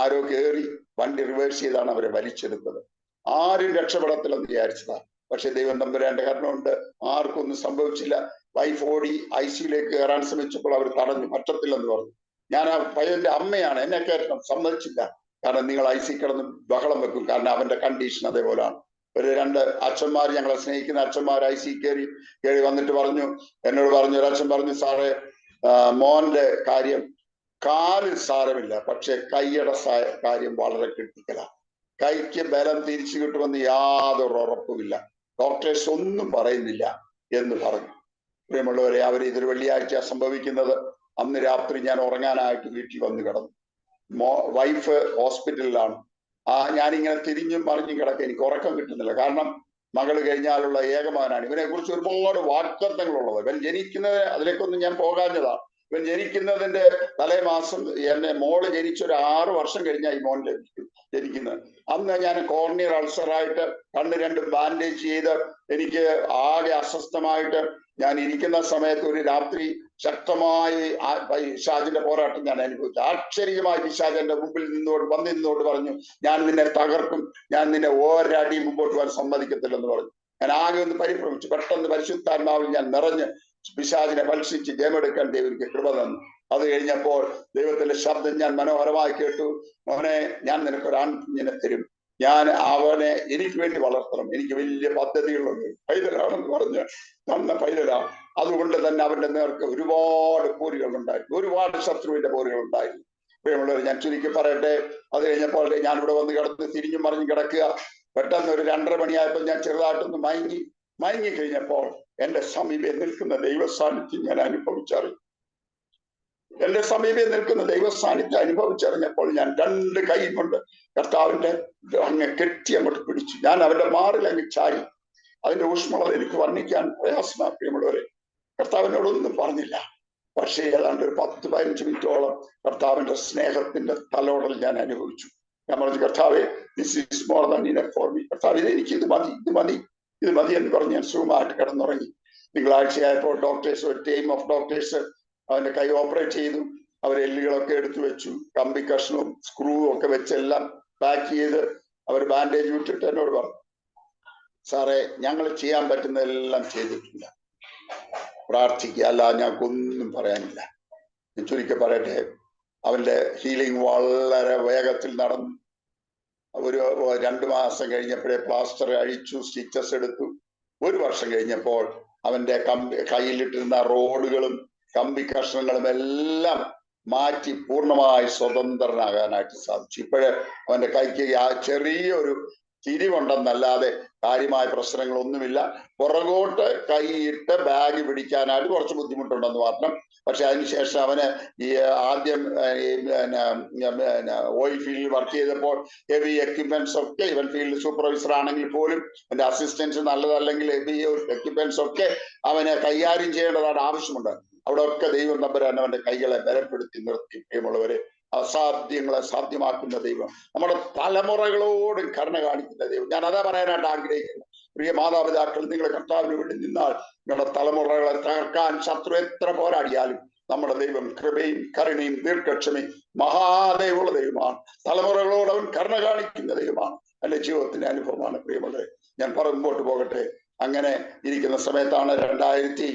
ആരോ കയറി വണ്ടി റിവേഴ്സ് ചെയ്താണ് അവരെ വലിച്ചെടുത്തത്. ആരും രക്ഷപ്പെടത്തില്ലെന്ന് വിചാരിച്ചതാണ്. പക്ഷെ ദൈവം തമ്പുരാന്റെ കാരണമുണ്ട്, ആർക്കും ഒന്നും സംഭവിച്ചില്ല. വൈഫ് ഓടി ICയിലേക്ക് കയറാൻ ശ്രമിച്ചപ്പോൾ അവർ തടഞ്ഞു, പറ്റത്തില്ലെന്ന് പറഞ്ഞു. ഞാൻ ആ പയ്യന്റെ അമ്മയാണ്, എന്നെ കയറ്റണം, സമ്മതിച്ചില്ല. കാരണം നിങ്ങൾ IC കിടന്ന് ബഹളം വെക്കും, കാരണം അവന്റെ കണ്ടീഷൻ അതേപോലെയാണ്. ഒരു 2 അച്ഛന്മാർ, ഞങ്ങളെ സ്നേഹിക്കുന്ന അച്ഛന്മാർ IC കയറി വന്നിട്ട് എന്നോട് പറഞ്ഞു, ഒരു അച്ഛൻ പറഞ്ഞു, സാറേ, മോന്റെ കാര്യം കാലിൽ സാരമില്ല, പക്ഷെ കൈയുടെ കാര്യം വളരെ ക്രിട്ടിക്കലാണ്. കൈക്ക് ബലം തിരിച്ചു കിട്ടുമെന്ന് യാതൊരു ഉറപ്പുമില്ല. ഡോക്ടേഴ്സ് ഒന്നും പറയുന്നില്ല. എന്ന് പറഞ്ഞു. പ്രിയമുള്ളവരെ, ഇതൊരു വെള്ളിയാഴ്ച സംഭവിക്കുന്നത്. അന്ന് രാത്രി ഞാൻ ഉറങ്ങാനായിട്ട് വീട്ടിൽ വന്ന് കിടന്നു. വൈഫ് ഹോസ്പിറ്റലിലാണ്. ഞാനിങ്ങനെ തിരിഞ്ഞും മറിഞ്ഞും കിടക്കുക. എനിക്ക് ഉറക്കം കിട്ടുന്നില്ല. കാരണം മകള് കഴിഞ്ഞാലുള്ള ഏകമകനാണ്. ഇവനെ കുറിച്ച് ഒരുപാട് വാഗ്ദത്തങ്ങളുള്ളത്. ഇവൻ ജനിക്കുന്നത്, അതിലേക്കൊന്നും ഞാൻ പോകാഞ്ഞതാണ്. ഇവൻ ജനിക്കുന്നതിന്റെ തലേമാസം എന്നെ മോള് ജനിച്ച ഒരു 6 വർഷം കഴിഞ്ഞാൽ ഈ മോൻ ജനിക്കുന്നത്. അന്ന് ഞാൻ കോർണിയർ അൾസറായിട്ട് കണ്ണ് രണ്ടും ബാൻഡേജ് ചെയ്ത് എനിക്ക് ആകെ അസ്വസ്ഥമായിട്ട് ഞാൻ ഇരിക്കുന്ന സമയത്ത് ഒരു രാത്രി ശക്തമായി പിശാചിന്റെ പോരാട്ടം ഞാൻ അനുഭവിച്ചു. ആശ്ചര്യമായി പിശാച് എന്റെ മുമ്പിൽ നിന്നുകൊണ്ട് പറഞ്ഞു, ഞാൻ നിന്നെ തകർക്കും, ഞാൻ നിന്നെ ഒരടി മുമ്പോട്ട് പോകാൻ സമ്മതിക്കത്തില്ലെന്ന് പറഞ്ഞു. ഞാൻ ആകെ ഒന്ന് പരിഭ്രമിച്ചു. പെട്ടെന്ന് പരിശുദ്ധാത്മാവിൽ ഞാൻ നിറഞ്ഞ് പിശാചിനെ മത്സരിച്ച് ജയമെടുക്കാൻ ദൈവർക്ക് കൃപ തന്നു. അത് കഴിഞ്ഞപ്പോൾ ദൈവത്തിന്റെ ശബ്ദം ഞാൻ മനോഹരമായി കേട്ടു. മോനെ, ഞാൻ നിനക്കൊരു ആൺകുഞ്ഞിനെ തരും, ഞാൻ അവനെ എനിക്ക് വേണ്ടി വളർത്തണം, എനിക്ക് വലിയ പദ്ധതികളുണ്ട്, പൈതലാണെന്ന് പറഞ്ഞ് തന്ന പൈതലാണ്. അതുകൊണ്ട് തന്നെ അവന്റെ നേർക്ക് ഒരുപാട് പോരുകൾ ഉണ്ടായിരുന്നു, ഒരുപാട് ശത്രുവിന്റെ പോരുകൾ ഉണ്ടായിരുന്നു. പ്രിയമുള്ളവർ, ഞാൻ ചുരുക്കി പറയട്ടെ. അത് കഴിഞ്ഞപ്പോൾ ഞാനിവിടെ വന്ന് കിടന്ന് തിരിഞ്ഞും മറിഞ്ഞും കിടക്കുക. പെട്ടെന്ന് ഒരു 2:30 മണിയായപ്പോൾ ഞാൻ ചെറുതായിട്ടൊന്ന് മയങ്ങി കഴിഞ്ഞപ്പോൾ എന്റെ സമീപം നിൽക്കുന്ന ദൈവ സാന്നിധ്യം ഞാൻ അനുഭവിച്ചറിഞ്ഞു. എന്റെ സമീപം നിൽക്കുന്ന ദൈവ സാന്നിധ്യം അനുഭവിച്ചറിഞ്ഞപ്പോൾ ഞാൻ 2 കൈ കൊണ്ട് കർത്താവിന്റെ അങ്ങ് കെട്ടി അങ്ങോട്ട് പിടിച്ചു. ഞാൻ അവന്റെ മാറിൽ അങ്ങ് ചാരി. അതിന്റെ ഊഷ്മളത എനിക്ക് വർണ്ണിക്കാൻ പ്രയാസമാണ്. പ്രിയമുള്ളവരെ, കർത്താവിനോടൊന്നും പറഞ്ഞില്ല. പക്ഷേ ഏതാണ്ട് ഒരു 10-15 മിനിറ്റോളം കർത്താവിന്റെ സ്നേഹത്തിന്റെ തലോടൽ ഞാൻ അനുഭവിച്ചു. ഞാൻ പറഞ്ഞു, കർത്താവേ, this is more than enough for me. കർത്താവ്, എനിക്ക് ഇത് മതി എന്ന് പറഞ്ഞ് ഞാൻ സുഖമായിട്ട് കിടന്നുറങ്ങി. തിങ്കളാഴ്ചയായപ്പോൾ ഡോക്ടേഴ്സ്, ഒരു ടീം ഓഫ് ഡോക്ടേഴ്സ് അവന്റെ കൈ ഓപ്പറേറ്റ് ചെയ്തു. അവർ എല്ലുകളൊക്കെ എടുത്തു വെച്ചു, കമ്പി കഷ്ണവും സ്ക്രൂവും ഒക്കെ വെച്ചെല്ലാം പാക്ക് ചെയ്ത് അവർ ബാൻഡേജ് വിട്ടിട്ട് എന്നോട് പറഞ്ഞു, സാറേ, ഞങ്ങൾ ചെയ്യാൻ പറ്റുന്നതെല്ലാം ചെയ്തിട്ടില്ല, പ്രാർത്ഥിക്കുക, അല്ല ഞങ്ങൾക്കൊന്നും പറയാനില്ല. ഞാൻ ചുരുക്കി പറയട്ടെ, അവന്റെ ഹീലിംഗ് വളരെ വേഗത്തിൽ നടന്നു. ഒരു 2 മാസം കഴിഞ്ഞപ്പോഴേ പ്ലാസ്റ്റർ അഴിച്ചു, സ്റ്റിച്ചസ് എടുത്തു. 1 വർഷം കഴിഞ്ഞപ്പോൾ അവന്റെ കയ്യിലിട്ടിരുന്ന റോഡുകളും കമ്പി കഷ്ണങ്ങളും എല്ലാം മാറ്റി പൂർണ്ണമായി സ്വതന്ത്രനാകാനായിട്ട് സാധിച്ചു. ഇപ്പോഴേ അവന്റെ കൈക്ക് ചെറിയൊരു തിരിവുണ്ടെന്നല്ലാതെ കാര്യമായ പ്രശ്നങ്ങളൊന്നുമില്ല. പുറകോട്ട് കൈയിട്ട് ബാഗ് പിടിക്കാനായിട്ട് കുറച്ച് ബുദ്ധിമുട്ടുണ്ടെന്ന് മാത്രം. പക്ഷെ അതിനുശേഷം അവന് ഈ ആദ്യം ഓയിൽ ഫീൽഡിൽ വർക്ക് ചെയ്തപ്പോൾ ഹെവി എക്യുപ്മെന്റ്സ് ഒക്കെ, ഇവൻ ഫീൽഡ് സൂപ്പർവൈസർ ആണെങ്കിൽ പോലും അവന്റെ അസിസ്റ്റൻസ് നല്ലതല്ലെങ്കിൽ ഹെവി എക്യുപ്മെന്റ്സ് ഒക്കെ അവന് കൈകാര്യം ചെയ്യേണ്ടതാണ് ആവശ്യമുണ്ട്. അവിടെ ഒക്കെ ദൈവം തമ്പുരാൻ അവന്റെ കൈകളെ ബലപ്പെടുത്തി നിർത്തി. പ്രിയമുള്ളവരെ, അസാധ്യങ്ങളെ സാധ്യമാക്കുന്ന ദൈവം, നമ്മുടെ തലമുറകളോട് കരുണ കാണിക്കുന്ന ദൈവം. ഞാൻ അതാ പറയാനായിട്ട് ആഗ്രഹിക്കുന്നു. പ്രിയ മാതാപിതാക്കൾ, നിങ്ങൾ കർത്താവിന് വേണ്ടി നിന്നാൽ നിങ്ങളുടെ തലമുറകളെ തകർക്കാൻ ശത്രു എത്ര പോരാടിയാലും നമ്മുടെ ദൈവം കൃപയും കരുണയും ദീർഘക്ഷമയും മഹാദൈവമുള്ള ദൈവമാണ്. തലമുറകളോട് അവൻ കരുണ കാണിക്കുന്ന ദൈവമാണ്. എന്റെ ജീവിതത്തിന്റെ അനുഭവമാണ്. പ്രിയമുള്ളവരെ, ഞാൻ മുമ്പോട്ട് പോകട്ടെ. അങ്ങനെ ഇരിക്കുന്ന സമയത്താണ് 2020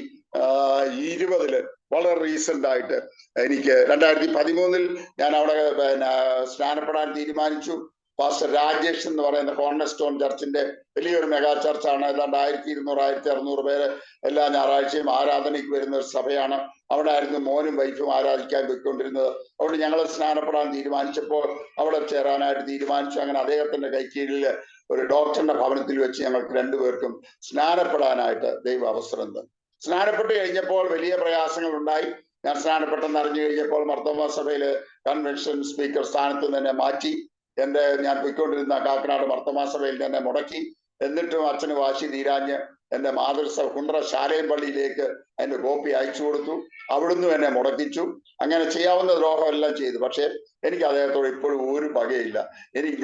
വളരെ റീസെന്റ് ആയിട്ട് എനിക്ക് 2013 ഞാൻ അവിടെ സ്നാനപ്പെടാൻ തീരുമാനിച്ചു. പാസ്റ്റർ രാജേഷ് എന്ന് പറയുന്ന കോർണർ സ്റ്റോൺ ചർച്ചിന്റെ വലിയൊരു മെഗാ ചർച്ചാണ്. ഏതാണ്ട് 1200-1600 പേര് എല്ലാ ഞായറാഴ്ചയും ആരാധനയ്ക്ക് വരുന്ന ഒരു സഭയാണ്. അവിടെ ആയിരുന്നു മോനും വൈഫും ആരാധിക്കാൻ പോയിക്കൊണ്ടിരുന്നത്. അവിടെ ഞങ്ങൾ സ്നാനപ്പെടാൻ തീരുമാനിച്ചപ്പോൾ അവിടെ ചേരാനായിട്ട് തീരുമാനിച്ചു. അങ്ങനെ അദ്ദേഹത്തിന്റെ കൈക്കീഴിൽ ഒരു ഡോക്ടറിന്റെ ഭവനത്തിൽ വെച്ച് ഞങ്ങൾക്ക് 2 പേർക്കും സ്നാനപ്പെടാനായിട്ട് ദൈവം അവസരം തന്നു. സ്നാനപ്പെട്ട് കഴിഞ്ഞപ്പോൾ വലിയ പ്രയാസങ്ങൾ ഉണ്ടായി. ഞാൻ സ്നാനപ്പെട്ടെന്ന് അറിഞ്ഞു കഴിഞ്ഞപ്പോൾ മർത്തോമാ സഭയില് കൺവെൻഷൻ സ്പീക്കർ സ്ഥാനത്ത് തന്നെ മാറ്റി. ഞാൻ പോയിക്കൊണ്ടിരുന്ന കാക്കനാട് മർത്തോമാ സഭയിൽ തന്നെ മുടക്കി. എന്നിട്ടും അച്ഛന് വാശി തീരാഞ്ഞ് എന്റെ മാതൃസഭ കുണ്ട്ര ശാലയം പള്ളിയിലേക്ക് അതിന്റെ കോപ്പി അയച്ചു കൊടുത്തു. അവിടുന്ന് എന്നെ മുടക്കിച്ചു. അങ്ങനെ ചെയ്യാവുന്ന ദ്രോഹമെല്ലാം ചെയ്തു. പക്ഷെ എനിക്ക് അദ്ദേഹത്തോട് ഇപ്പോഴും ഒരു പകയില്ല.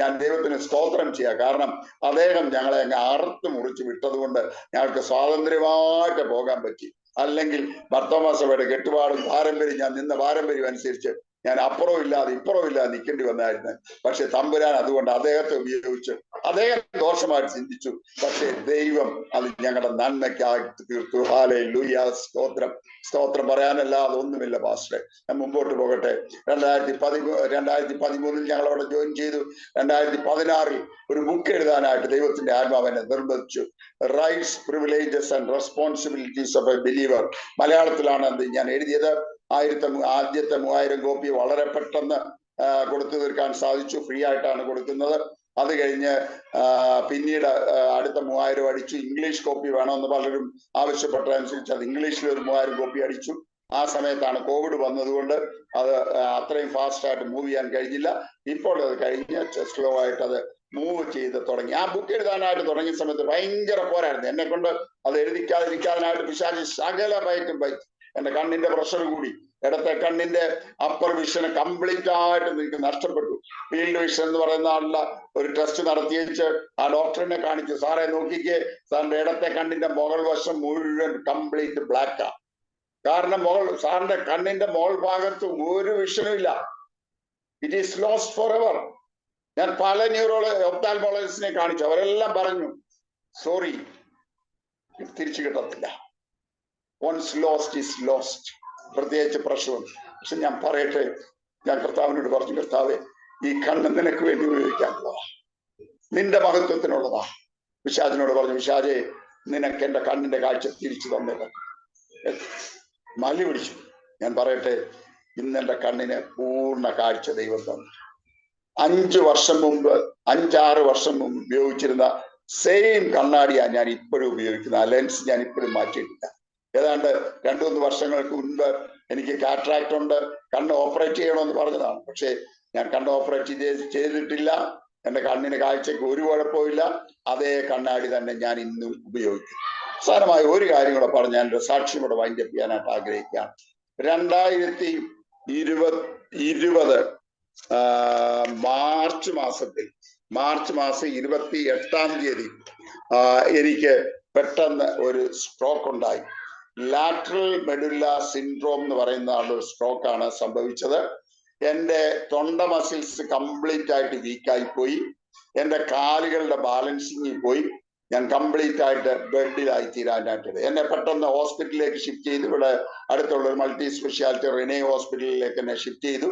ഞാൻ ദൈവത്തിന് സ്തോത്രം ചെയ്യാം. കാരണം അദ്ദേഹം ഞങ്ങളെ അങ്ങ് അറുത്ത് മുറിച്ച് വിട്ടതുകൊണ്ട് ഞങ്ങൾക്ക് സ്വാതന്ത്ര്യമായിട്ട് പോകാൻ പറ്റി. അല്ലെങ്കിൽ മർത്തോമാ സഭയുടെ കെട്ടുപാടും പാരമ്പര്യം, ഞാൻ നിന്ന പാരമ്പര്യം അനുസരിച്ച് ഞാൻ അപ്പുറവും ഇല്ലാതെ ഇപ്പുറവും ഇല്ലാതെ നിൽക്കേണ്ടി വന്നായിരുന്നു. പക്ഷെ തമ്പുരാൻ അതുകൊണ്ട് അദ്ദേഹത്തെ ഉപയോഗിച്ച് അദ്ദേഹം ദോഷമായിട്ട് ചിന്തിച്ചു. പക്ഷെ ദൈവം അത് ഞങ്ങളുടെ നന്മയ്ക്കായി തീർത്തു. ഹല്ലേലൂയ, സ്തോത്രം. സ്തോത്രം പറയാനല്ലാതെ ഒന്നുമില്ല പാസ്റ്ററെ. ഞാൻ മുമ്പോട്ട് പോകട്ടെ. 2013 ഞങ്ങൾ അവിടെ ജോയിൻ ചെയ്തു. 2016 ഒരു ബുക്ക് എഴുതാനായിട്ട് ദൈവത്തിന്റെ ആത്മാവിനെ നിർബന്ധിച്ചു. Rights, privileges and responsibilities of A believer. മലയാളത്തിലാണ് അത് ഞാൻ എഴുതിയത്. ആദ്യത്തെ 3000 കോപ്പി വളരെ പെട്ടെന്ന് കൊടുത്തു തീർക്കാൻ സാധിച്ചു. ഫ്രീ ആയിട്ടാണ് കൊടുക്കുന്നത്. അത് കഴിഞ്ഞ് പിന്നീട് അടുത്ത 3000 അടിച്ചു. ഇംഗ്ലീഷ് കോപ്പി വേണമെന്ന് പലരും ആവശ്യപ്പെട്ടതനുസരിച്ച് അത് ഇംഗ്ലീഷിൽ ഒരു 3000 കോപ്പി അടിച്ചു. ആ സമയത്താണ് കോവിഡ് വന്നതുകൊണ്ട് അത് അത്രയും ഫാസ്റ്റ് ആയിട്ട് മൂവ് ചെയ്യാൻ കഴിഞ്ഞില്ല. ഇപ്പോൾ അത് കഴിഞ്ഞ് സ്ലോ ആയിട്ട് അത് മൂവ് ചെയ്ത് തുടങ്ങി. ആ ബുക്ക് എഴുതാനായിട്ട് തുടങ്ങിയ സമയത്ത് ഭയങ്കര പോരായിരുന്നു. എന്നെ കൊണ്ട് അത് എഴുതിക്കാതിരിക്കാനായിട്ട് പിശാചി സകല ബൈറ്റും ബൈറ്റ്. എന്റെ കണ്ണിന്റെ പ്രഷർ കൂടി, ഇടത്തെ കണ്ണിന്റെ അപ്പർ വിഷൻ കംപ്ലീറ്റ് ആയിട്ട് എനിക്ക് നഷ്ടപ്പെട്ടു. ഫീൽഡ് വിഷൻ എന്ന് പറയുന്ന ആളുടെ ഒരു ടെസ്റ്റ് നടത്തിയേച്ച് ആ ഡോക്ടറിനെ കാണിച്ചു. സാറേ നോക്കിക്കേ, സാറിന്റെ ഇടത്തെ കണ്ണിന്റെ മുകൾ വശം മുഴുവൻ കംപ്ലീറ്റ് ബ്ലാക്കാ. കാരണം സാറിന്റെ കണ്ണിന്റെ മോൾ ഭാഗത്ത് ഒരു വിഷനും ഇല്ല. It is lost forever. ഞാൻ പല ഒപ്താൽമോളജിസ്റ്റിനെ കാണിച്ചു. അവരെല്ലാം പറഞ്ഞു സോറി, തിരിച്ചു കിട്ടത്തില്ല. Once lost is lost. പ്രത്യേകിച്ച് പ്രശ്നം. പക്ഷെ ഞാൻ പറയട്ടെ, ഞാൻ കർത്താവിനോട് പറഞ്ഞു, കർത്താവെ, ഈ കണ്ണ് നിനക്ക് വേണ്ടി ഉപയോഗിക്കാനുള്ളതാ, നിന്റെ മഹത്വത്തിനുള്ളതാ. പിശാചിനോട് പറഞ്ഞു, പിശാചെ, നിനക്ക് എന്റെ കണ്ണിന്റെ കാഴ്ച തിരിച്ചു തന്നത്. മല്ലി പിടിച്ചു. ഞാൻ പറയട്ടെ, ഇന്ന് എന്റെ കണ്ണിന് പൂർണ്ണ കാഴ്ച ദൈവം തന്നു. 5-6 വർഷം മുമ്പ് ഉപയോഗിച്ചിരുന്ന സെയിം കണ്ണാടിയാണ് ഞാൻ ഇപ്പോഴും ഉപയോഗിക്കുന്നത്. ആ ലെൻസ് ഞാൻ ഇപ്പോഴും മാറ്റിയിട്ടില്ല. ഏതാണ്ട് 2-3 വർഷങ്ങൾക്ക് മുൻപ് എനിക്ക് കാറ്ററാക്ട് ഉണ്ട്, കണ്ണ് ഓപ്പറേറ്റ് ചെയ്യണമെന്ന് പറഞ്ഞതാണ്. പക്ഷേ ഞാൻ കണ്ണ് ഓപ്പറേറ്റ് ചെയ്തിട്ടില്ല. എന്റെ കണ്ണിന് കാഴ്ചയ്ക്ക് ഒരു കുഴപ്പമില്ല. അതേ കണ്ണാടി തന്നെ ഞാൻ ഇന്നും ഉപയോഗിക്കുന്നു. അവസാനമായി ഒരു കാര്യം കൂടെ പറഞ്ഞ് ഞാൻ എന്റെ സാക്ഷ്യം കൂടെ വൈൻഡപ്പ് ചെയ്യാനായിട്ട് ആഗ്രഹിക്കുകയാണ്. 2020 മാർച്ച് മാസം 28-ാം തീയതി എനിക്ക് പെട്ടെന്ന് ഒരു സ്ട്രോക്ക് ഉണ്ടായി. ലാറ്ററൽ മെഡുല്ല സിൻഡ്രോം എന്ന് പറയുന്ന ഒരു സ്ട്രോക്കാണ് സംഭവിച്ചത്. എൻ്റെ തൊണ്ട മസിൽസ് കംപ്ലീറ്റ് ആയിട്ട് വീക്കായി പോയി. എൻ്റെ കാലുകളുടെ ബാലൻസിങ് പോയി. ഞാൻ കംപ്ലീറ്റ് ആയിട്ട് ബെഡിലായി തീരാനായിട്ട് എന്നെ പെട്ടെന്ന് ഹോസ്പിറ്റലിലേക്ക് ഷിഫ്റ്റ് ചെയ്തു. ഇവിടെ അടുത്തുള്ള ഒരു മൾട്ടി സ്പെഷ്യാലിറ്റി റിനെ ഹോസ്പിറ്റലിലേക്ക് എന്നെ ഷിഫ്റ്റ് ചെയ്തു.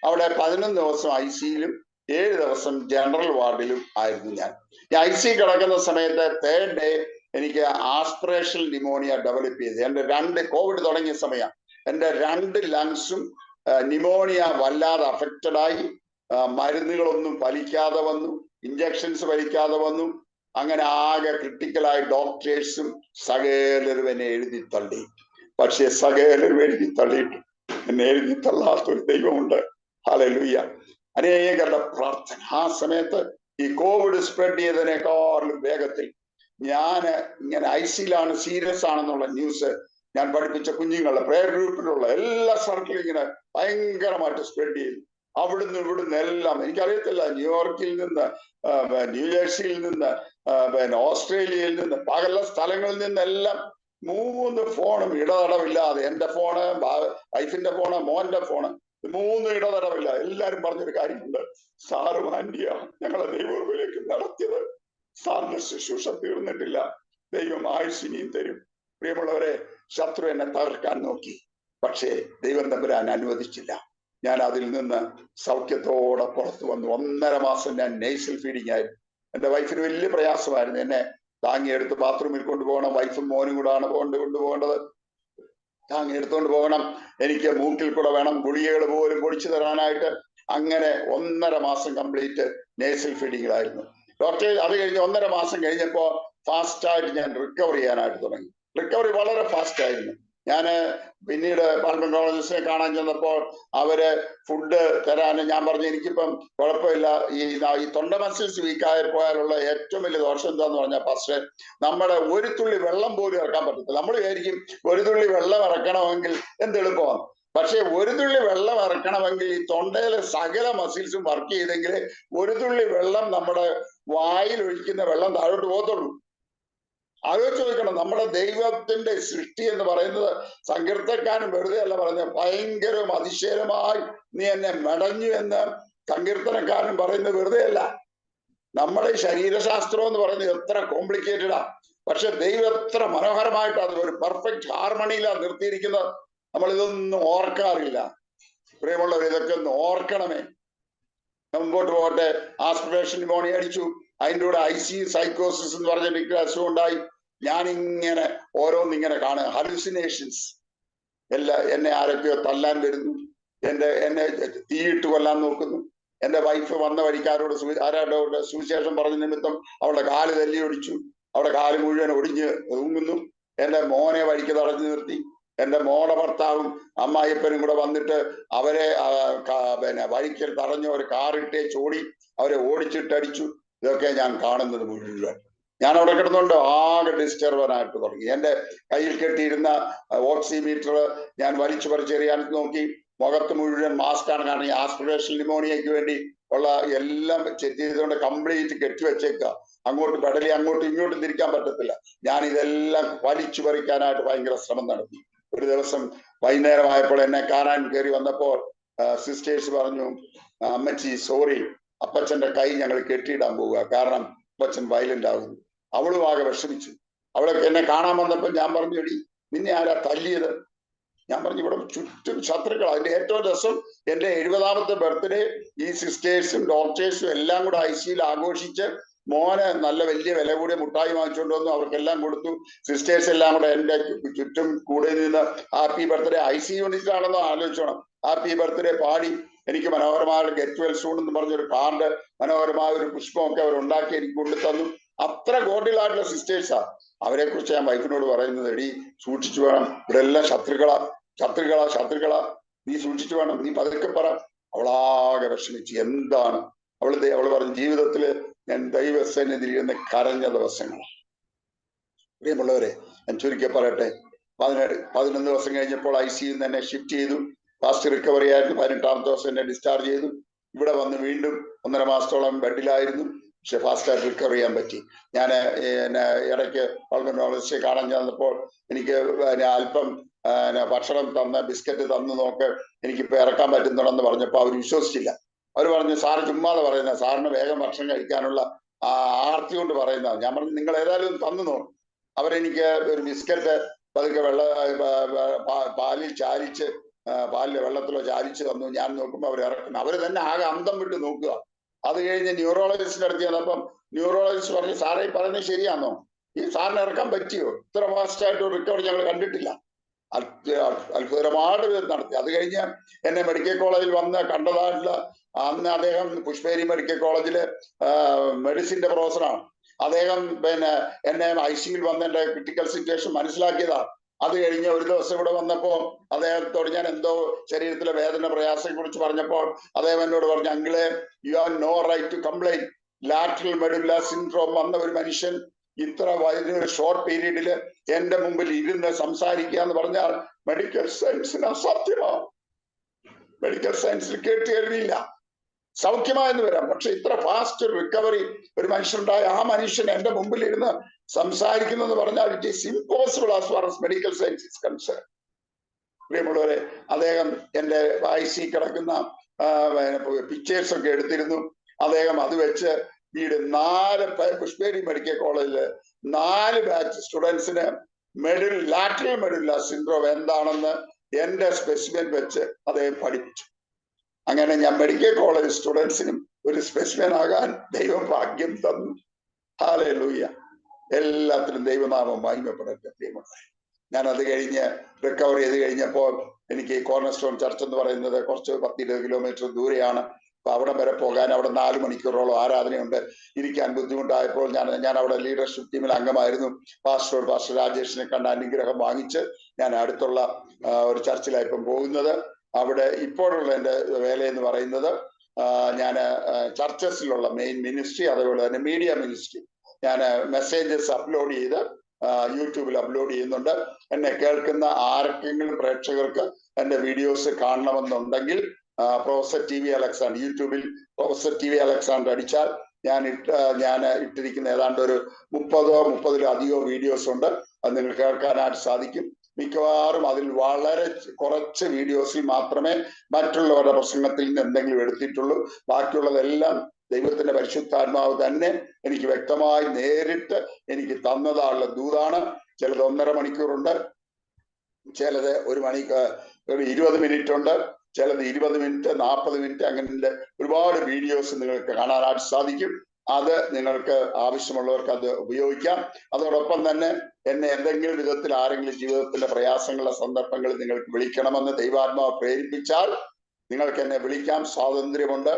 അവിടെ 11 ദിവസം ICUലും 7 ദിവസം ജനറൽ വാർഡിലും ആയിരുന്നു ഞാൻ. IC കിടക്കുന്ന സമയത്ത് 3rd ഡേ എനിക്ക് ആസ്പിറേഷൻ ന്യൂമോണിയ ഡെവലപ്പ് ചെയ്തു. എൻ്റെ കോവിഡ് തുടങ്ങിയ സമയം എൻ്റെ 2 ലങ്സും ന്യൂമോണിയ വല്ലാതെ അഫക്റ്റഡ് ആയി. മരുന്നുകളൊന്നും ഫലിക്കാതെ വന്നു, ഇഞ്ചക്ഷൻസ് ഫലിക്കാതെ വന്നു. അങ്ങനെ ആകെ ക്രിട്ടിക്കലായി ഡോക്ടേഴ്സും സകലരും എന്നെ എഴുതി തള്ളി. പക്ഷെ സകലരും എഴുതി തള്ളിയിട്ടു എന്നെ എഴുതി തള്ളാത്തൊരു ദൈവമുണ്ട്. ഹല്ലേലൂയ. അനേകരുടെ പ്രാർത്ഥന ആ സമയത്ത് ഈ കോവിഡ് സ്പ്രെഡ് ചെയ്തതിനേക്കാളും വേഗത്തിൽ ഞാൻ ഇങ്ങനെ ICയിലാണ്, സീരിയസ് ആണെന്നുള്ള ന്യൂസ് ഞാൻ പഠിപ്പിച്ച കുഞ്ഞുങ്ങളുടെ പ്രേയർ ഗ്രൂപ്പിലുള്ള എല്ലാ സർക്കിളും ഇങ്ങനെ ഭയങ്കരമായിട്ട് സ്പ്രെഡ് ചെയ്തു. അവിടുന്ന് ഇവിടുന്ന് എല്ലാം. എനിക്കറിയത്തില്ല, ന്യൂയോർക്കിൽ നിന്ന്, ന്യൂജേഴ്സിയിൽ നിന്ന്, ഓസ്ട്രേലിയയിൽ നിന്ന്, പല സ്ഥലങ്ങളിൽ നിന്നെല്ലാം 3 ഫോണും ഇടതടവില്ലാതെ, എൻ്റെ ഫോണ്, വൈഫിന്റെ ഫോണ്, മോന്റെ ഫോണ്, 3 ഇടതടവില്ല. എല്ലാരും പറഞ്ഞൊരു കാര്യമുണ്ട്, സാറും ആന്റിയാ ഞങ്ങളെ ദൈവത്തിലേക്ക് നടത്തിയത്. സാറിന്റെ ശുശ്രൂഷ തീർന്നിട്ടില്ല, ദൈവം ആയുസ്സിനിയും തരും. പ്രിയമുള്ളവരെ, ശത്രു എന്നെ തകർക്കാൻ നോക്കി, പക്ഷേ ദൈവം തമ്പുരാൻ അനുവദിച്ചില്ല. ഞാൻ അതിൽ നിന്ന് സൗഖ്യത്തോടെ പുറത്തു വന്നു. 1.5 മാസം ഞാൻ നേസൽ ഫീഡിങ് ആയിരുന്നു. എൻ്റെ വൈഫിന് വലിയ പ്രയാസമായിരുന്നു. എന്നെ താങ്ങിയെടുത്ത് ബാത്റൂമിൽ കൊണ്ടുപോകണം. വൈഫും മോനും കൂടാണ് കൊണ്ടുപോകേണ്ടത്. താങ്ങി എടുത്തുകൊണ്ട് പോകണം. എനിക്ക് മൂക്കിൽ കൂടെ വേണം ഗുളികകൾ പോലും പൊടിച്ചു തരാനായിട്ട്. അങ്ങനെ 1.5 മാസം കംപ്ലീറ്റ് നേസൽ ഫീഡിങ്ങിലായിരുന്നു. ഡോക്ടർ അത് കഴിഞ്ഞ് 1.5 മാസം കഴിഞ്ഞപ്പോൾ ഫാസ്റ്റായിട്ട് ഞാൻ റിക്കവർ ചെയ്യാനായിട്ട് തുടങ്ങി. റിക്കവറി വളരെ ഫാസ്റ്റ് ആയിരുന്നു. ഞാൻ പിന്നീട് പൾമനോളജിസ്റ്റിനെ കാണാൻ ചെന്നപ്പോൾ അവര് ഫുഡ് തരാൻ ഞാൻ പറഞ്ഞു, എനിക്കിപ്പം കുഴപ്പമില്ല, ഈ തൊണ്ട മസിൽസ് വീക്കായി പോയാലുള്ള ഏറ്റവും വലിയ ദോഷം എന്താന്ന് പറഞ്ഞാൽ, ഫസ്റ്റ് നമ്മുടെ ഒരു തുള്ളി വെള്ളം പോലും ഇറക്കാൻ പറ്റത്തില്ല. നമ്മൾ വിചാരിക്കും ഒരു തുള്ളി വെള്ളം ഇറക്കണമെങ്കിൽ എന്തെളുപ്പമാണ്. പക്ഷെ ഒരു തുള്ളി വെള്ളം ഇറക്കണമെങ്കിൽ ഈ തൊണ്ടയിലെ സകല മസിൽസും വർക്ക് ചെയ്തെങ്കിൽ ഒരു തുള്ളി വെള്ളം നമ്മുടെ വായിൽ ഒഴിക്കുന്ന വെള്ളം താഴോട്ട് പോകത്തുള്ളൂ. ആലോചിച്ച് നോക്കണം. നമ്മുടെ ദൈവത്തിന്റെ സൃഷ്ടി എന്ന് പറയുന്നത് സങ്കീർത്തനക്കാരൻ വെറുതെ അല്ല പറഞ്ഞത്, ഭയങ്കരവും അതിശയമായി നീ എന്നെ മെടഞ്ഞു എന്ന് സങ്കീർത്തനക്കാരൻ പറയുന്നത് വെറുതെ അല്ല. നമ്മുടെ ശരീരശാസ്ത്രം എന്ന് പറയുന്നത് എത്ര കോംപ്ലിക്കേറ്റഡാ, പക്ഷെ ദൈവം എത്ര മനോഹരമായിട്ട് അത് ഒരു പെർഫെക്റ്റ് ഹാർമണിയിലാണ് നിർത്തിയിരിക്കുന്നത്. നമ്മൾ ഇതൊന്നും ഓർക്കാറില്ല. പ്രിയമുള്ളവർ, ഇതൊക്കെ ഒന്ന് ഓർക്കണമേ. മുമ്പോട്ട് പോകട്ടെ. ആസ്പിറേഷൻ ന്യൂമോണിയ അടിച്ചു. അതിൻ്റെ കൂടെ ICU സൈക്കോസിസ് എന്ന് പറഞ്ഞ ഡിക്ലാസും ഉണ്ടായി. ഞാനിങ്ങനെ ഓരോന്നിങ്ങനെ കാണുക, ഹലൂസിനേഷൻസ്. എന്നെ ആരൊക്കെയോ തല്ലാൻ വരുന്നു, എന്നെ തീയിട്ട് കൊല്ലാൻ നോക്കുന്നു. എന്റെ വൈഫ് വന്ന വഴിക്കാരോട് ആരാടോട് സുവിശേഷം പറഞ്ഞ നിമിത്തം അവളുടെ കാല് തല്ലി ഒടിച്ചു. അവിടെ കാല് മുഴുവൻ ഒടിഞ്ഞ് തൂങ്ങുന്നു. എന്റെ മോനെ വഴിക്ക് തടഞ്ഞു നിർത്തി. എന്റെ മോടെ ഭർത്താവും അമ്മായിപ്പനും കൂടെ വന്നിട്ട് അവരെ പിന്നെ വഴിക്കൽ തടഞ്ഞു ഒരു കാറിട്ടേ ചോടി അവരെ ഓടിച്ചിട്ടടിച്ചു. ഇതൊക്കെ ഞാൻ കാണുന്നത് മുഴുവൻ. ഞാൻ അവിടെ കിടന്നുകൊണ്ട് ആകെ ഡിസ്റ്റർബനായിട്ട് തുടങ്ങി. എന്റെ കയ്യിൽ കെട്ടിയിരുന്ന ഓക്സിമീറ്റർ ഞാൻ വലിച്ചു പറിച്ചെറിയാൻ നോക്കി. മുഖത്ത് മുഴുവൻ മാസ്കാണ്. കാരണം ഈ ആസ്പിറേഷൻ ന്യൂമോണിയയ്ക്ക് വേണ്ടി ഉള്ള എല്ലാം ചെക്ക് ചെയ്തുകൊണ്ട് കംപ്ലീറ്റ് കെട്ടിവെച്ചേക്കുക. അങ്ങോട്ട് പെടലി അങ്ങോട്ടും ഇങ്ങോട്ടും തിരിക്കാൻ പറ്റത്തില്ല. ഞാൻ ഇതെല്ലാം വലിച്ചു പറിക്കാനായിട്ട് ഭയങ്കര ശ്രമം നടത്തി. ഒരു ദിവസം വൈകുന്നേരമായപ്പോൾ എന്നെ കാണാൻ കയറി വന്നപ്പോൾ സിസ്റ്റേഴ്സ് പറഞ്ഞു, അമ്മച്ചി സോറി, അപ്പച്ചന്റെ കൈ ഞങ്ങൾ കെട്ടിയിടാൻ പോവുക, കാരണം അപ്പച്ചൻ വയലന്റ് ആകുന്നു. അവളും ആകെ വിഷമിച്ചു. അവളൊക്കെ എന്നെ കാണാൻ വന്നപ്പോൾ ഞാൻ പറഞ്ഞു, എടി നിന്നെ ആരാ തല്ലിയത്? ഞാൻ പറഞ്ഞു, ഇവിടെ ചുറ്റും ശത്രുക്കൾ. അതിന്റെ ഏറ്റവും രസം, എന്റെ 70ാമത്തെ ബർത്ത്ഡേ ഈ സിസ്റ്റേഴ്സും ഡോക്ടേഴ്സും എല്ലാം കൂടെ ICUയിൽ ആഘോഷിച്ച് മോന് നല്ല വലിയ വില കൂടിയ മുട്ടായി വാങ്ങിച്ചുകൊണ്ട് വന്നു. അവർക്കെല്ലാം കൊടുത്തു. സിസ്റ്റേഴ്സ് എല്ലാം കൂടെ എന്റെ ചുറ്റും കൂടെ നിന്ന് ഹാപ്പി ബർത്ത്ഡേ, ICU യൂണിറ്റാണെന്നോ ആലോചിച്ചോണം, ഹാപ്പി ബർത്ത്ഡേ പാടി. എനിക്ക് മനോഹരമായ ഗെറ്റ് വെൽ സൂൺ എന്ന് പറഞ്ഞൊരു കാർഡ്, മനോഹരമായ ഒരു പുഷ്പമൊക്കെ അവർ ഉണ്ടാക്കി എനിക്ക് കൊണ്ടു തന്നു. അത്ര ഗോഡിലായിട്ടുള്ള സിസ്റ്റേഴ്സാ. അവരെ കുറിച്ച് ഞാൻ വൈഫിനോട് പറയുന്നത്, എടി സൂക്ഷിച്ചു വേണം, ഇവിടെ എല്ലാം ശത്രുക്കളാ, ശത്രുക്കളാ, ശത്രുക്കളാ, നീ സൂക്ഷിച്ചു വേണം, നീ പതുക്കെ പറ. അവളാകെ വിഷമിച്ച്. എന്താണ് അവൾ പറഞ്ഞു, ജീവിതത്തില് ഞാൻ ദൈവസന്നിധിയിൽ ഇരുന്ന് കരഞ്ഞ ദിവസങ്ങളാണ്. പ്രിയമുള്ളവരെ, ഞാൻ ചുരുക്കി പറയട്ടെ, 11 ദിവസം കഴിഞ്ഞപ്പോൾ ICU തന്നെ ഷിഫ്റ്റ് ചെയ്തു. ഫാസ്റ്റ് റിക്കവറി ആയിരുന്നു. 18ാമത്തെ ദിവസം എന്നെ ഡിസ്ചാർജ് ചെയ്തു. ഇവിടെ വന്ന് വീണ്ടും 1.5 മാസത്തോളം ബെഡിലായിരുന്നു. പക്ഷെ ഫാസ്റ്റായിട്ട് റിക്കവർ ചെയ്യാൻ പറ്റി. ഞാൻ ഇടയ്ക്ക് പൾമനോളജിസ്റ്റ് കാണാൻ ചെന്നപ്പോൾ എനിക്ക് അല്പം ഭക്ഷണം തന്ന്, ബിസ്ക്കറ്റ് തന്നു നോക്ക്, എനിക്കിപ്പോൾ ഇറക്കാൻ പറ്റുന്നുണ്ടെന്ന് പറഞ്ഞപ്പോൾ അവർ വിശ്വസിച്ചില്ല. അവർ പറഞ്ഞു, സാറ് ചുമ്മാതെ പറയുന്ന, സാറിന് വേഗം ഭക്ഷണം കഴിക്കാനുള്ള ആർത്തി കൊണ്ട് പറയുന്നതാണ്. ഞാൻ പറഞ്ഞു, നിങ്ങൾ ഏതായാലും തന്നു നോക്കും. അവരെനിക്ക് ഒരു ബിസ്ക്കറ്റ് പതുക്കെ പാലിൽ ചാലിച്ച്, പാലിലെ വെള്ളത്തിലോ ചാലിച്ച് തന്നു. ഞാൻ നോക്കുമ്പോൾ അവർ ഇറക്കണം. അവർ തന്നെ ആകെ അന്തം വിട്ട് നോക്കുക. അത് കഴിഞ്ഞ് ന്യൂറോളജിസ്റ്റിന്റെ അടുത്ത് ചെന്നപ്പം ന്യൂറോളജിസ്റ്റ് പറഞ്ഞു, സാറേ ഈ പറയുന്നത് ശരിയാണോ? ഈ സാറിന് ഇറക്കാൻ പറ്റിയോ? ഇത്ര ഫാസ്റ്റായിട്ട് റിക്കവർ ഞങ്ങൾ കണ്ടിട്ടില്ല. അത്ഭുതമായിട്ട് നടത്തി. അത് കഴിഞ്ഞ് എന്നെ മെഡിക്കൽ കോളേജിൽ വന്ന് കണ്ടതായിട്ടുള്ള, അന്ന് അദ്ദേഹം പുഷ്പേരി മെഡിക്കൽ കോളേജില് മെഡിസിന്റെ പ്രൊഫസറാണ്. അദ്ദേഹം എന്നെ ICUയിൽ വന്ന് എന്റെ ക്രിട്ടിക്കൽ സിറ്റുവേഷൻ മനസ്സിലാക്കിയതാണ്. അത് കഴിഞ്ഞ് ഒരു ദിവസം ഇവിടെ വന്നപ്പോ അദ്ദേഹത്തോട് ഞാൻ എന്തോ ശരീരത്തിലെ വേദന പ്രയാസത്തെ കുറിച്ച് പറഞ്ഞപ്പോൾ അദ്ദേഹം എന്നോട് പറഞ്ഞു, അങ്കിളെ, you have no right to complaint. Lateral medulla syndrome വന്ന ഒരു മനുഷ്യൻ ഇത്ര വലിയൊരു ഷോർട്ട് പീരീഡില് എന്റെ മുമ്പിൽ ഇരുന്ന് സംസാരിക്കുക എന്ന് പറഞ്ഞാൽ മെഡിക്കൽ സയൻസിന് അസാധ്യമാണ്. മെഡിക്കൽ സയൻസിൽ കേട്ട് എഴുതിയില്ല. സൗഖ്യമായെന്ന് വരാം, പക്ഷെ ഇത്ര ഫാസ്റ്റ് റിക്കവറി ഒരു മനുഷ്യനുണ്ടായ ആ മനുഷ്യൻ എന്റെ മുമ്പിൽ ഇരുന്ന് സംസാരിക്കുന്നെന്ന് പറഞ്ഞാൽ it is impossible as far as medical science is concern. പ്രിയമുള്ളവരെ, അദ്ദേഹം എന്റെ ICU കിടക്കുന്ന പിക്ചേഴ്സ് ഒക്കെ എടുത്തിരുന്നു. അദ്ദേഹം അത് വെച്ച് വീട് 4 പുഷ്പേരി മെഡിക്കൽ കോളേജില് 4 ബാച്ച് സ്റ്റുഡൻസിന് ലാറ്ററൽ മെഡുല്ല സിൻഡ്രോം എന്താണെന്ന് എന്റെ സ്പെസിമെൻ വെച്ച് അദ്ദേഹം പഠിപ്പിച്ചു. അങ്ങനെ ഞാൻ മെഡിക്കൽ കോളേജ് സ്റ്റുഡൻസിനും ഒരു സ്പെസിമെൻ ആകാൻ ദൈവം ഭാഗ്യം തന്നു. ഹല്ലേലൂയ. എല്ലാത്തിനും ദൈവനാമം മഹിമപ്പെടട്ടെ. ഞാൻ അത് കഴിഞ്ഞ് റിക്കവർ ചെയ്ത് കഴിഞ്ഞപ്പോൾ എനിക്ക് കോർണർ സ്റ്റോൺ ചർച്ച് എന്ന് പറയുന്നത് കുറച്ച് 10-20 കിലോമീറ്റർ ദൂരെയാണ്. അപ്പൊ അവിടെ വരെ പോകാൻ അവിടെ 4 മണിക്കൂറോളം ആരാധനയുണ്ട്. ഇരിക്കാൻ ബുദ്ധിമുട്ടായപ്പോൾ ഞാൻ അവിടെ ലീഡർഷിപ്പ് ടീമിൽ അംഗമായിരുന്നു. പാസ്റ്റർ രാജേഷിനെ കണ്ട അനുഗ്രഹം വാങ്ങിച്ച് ഞാൻ അടുത്തുള്ള ഒരു ചർച്ചിലാണ് ഇപ്പം പോകുന്നത്. അവിടെ ഇപ്പോഴുള്ള എൻ്റെ വേല എന്ന് പറയുന്നത്, ഞാൻ ചർച്ചസിലുള്ള മെയിൻ മിനിസ്ട്രി, അതേപോലെ തന്നെ മീഡിയ മിനിസ്ട്രി, ഞാൻ മെസ്സേജസ് അപ്ലോഡ് ചെയ്ത് യൂട്യൂബിൽ അപ്ലോഡ് ചെയ്യുന്നുണ്ട്. എന്നെ കേൾക്കുന്ന ആർക്കെങ്കിലും പ്രേക്ഷകർക്ക് എൻ്റെ വീഡിയോസ് കാണണമെന്നുണ്ടെങ്കിൽ പ്രൊഫസർ TV അലക്സാണ്ടർ, യൂട്യൂബിൽ പ്രൊഫസർ TV അലക്സാണ്ടർ അടിച്ചാൽ ഞാൻ ഇട്ടിരിക്കുന്ന ഏതാണ്ട് ഒരു 30-30-ലധികം വീഡിയോസ് ഉണ്ട്. അത് നിങ്ങൾക്ക് കേൾക്കാനായിട്ട് സാധിക്കും. മിക്കവാറും അതിൽ വളരെ കുറച്ച് വീഡിയോസിൽ മാത്രമേ മറ്റുള്ളവരുടെ പ്രസംഗത്തിൽ നിന്ന് എന്തെങ്കിലും എടുത്തിട്ടുള്ളൂ. ബാക്കിയുള്ളതെല്ലാം ദൈവത്തിന്റെ പരിശുദ്ധാത്മാവ് തന്നെ എനിക്ക് വ്യക്തമായി നേരിട്ട് എനിക്ക് തന്നതായുള്ള ദൂതാണ്. ചിലത് 1.5 മണിക്കൂറുണ്ട്, ചിലത് 20 മിനിറ്റ് ഉണ്ട്, ചിലത് 20 മിനിറ്റ്, 40 മിനിറ്റ്, അങ്ങനെ ഒരുപാട് വീഡിയോസ് നിങ്ങൾക്ക് കാണാനായിട്ട് സാധിക്കും. അത് നിങ്ങൾക്ക് ആവശ്യമുള്ളവർക്ക് അത് ഉപയോഗിക്കാം. അതോടൊപ്പം തന്നെ എന്നെ എന്തെങ്കിലും വിധത്തിൽ ആരെങ്കിലും ജീവിതത്തിന്റെ പ്രയാസങ്ങളുടെ സന്ദർഭങ്ങളിൽ നിങ്ങൾക്ക് വിളിക്കണമെന്ന് ദൈവാത്മാവ് പ്രേരിപ്പിച്ചാൽ നിങ്ങൾക്ക് എന്നെ വിളിക്കാം, സ്വാതന്ത്ര്യമുണ്ട്.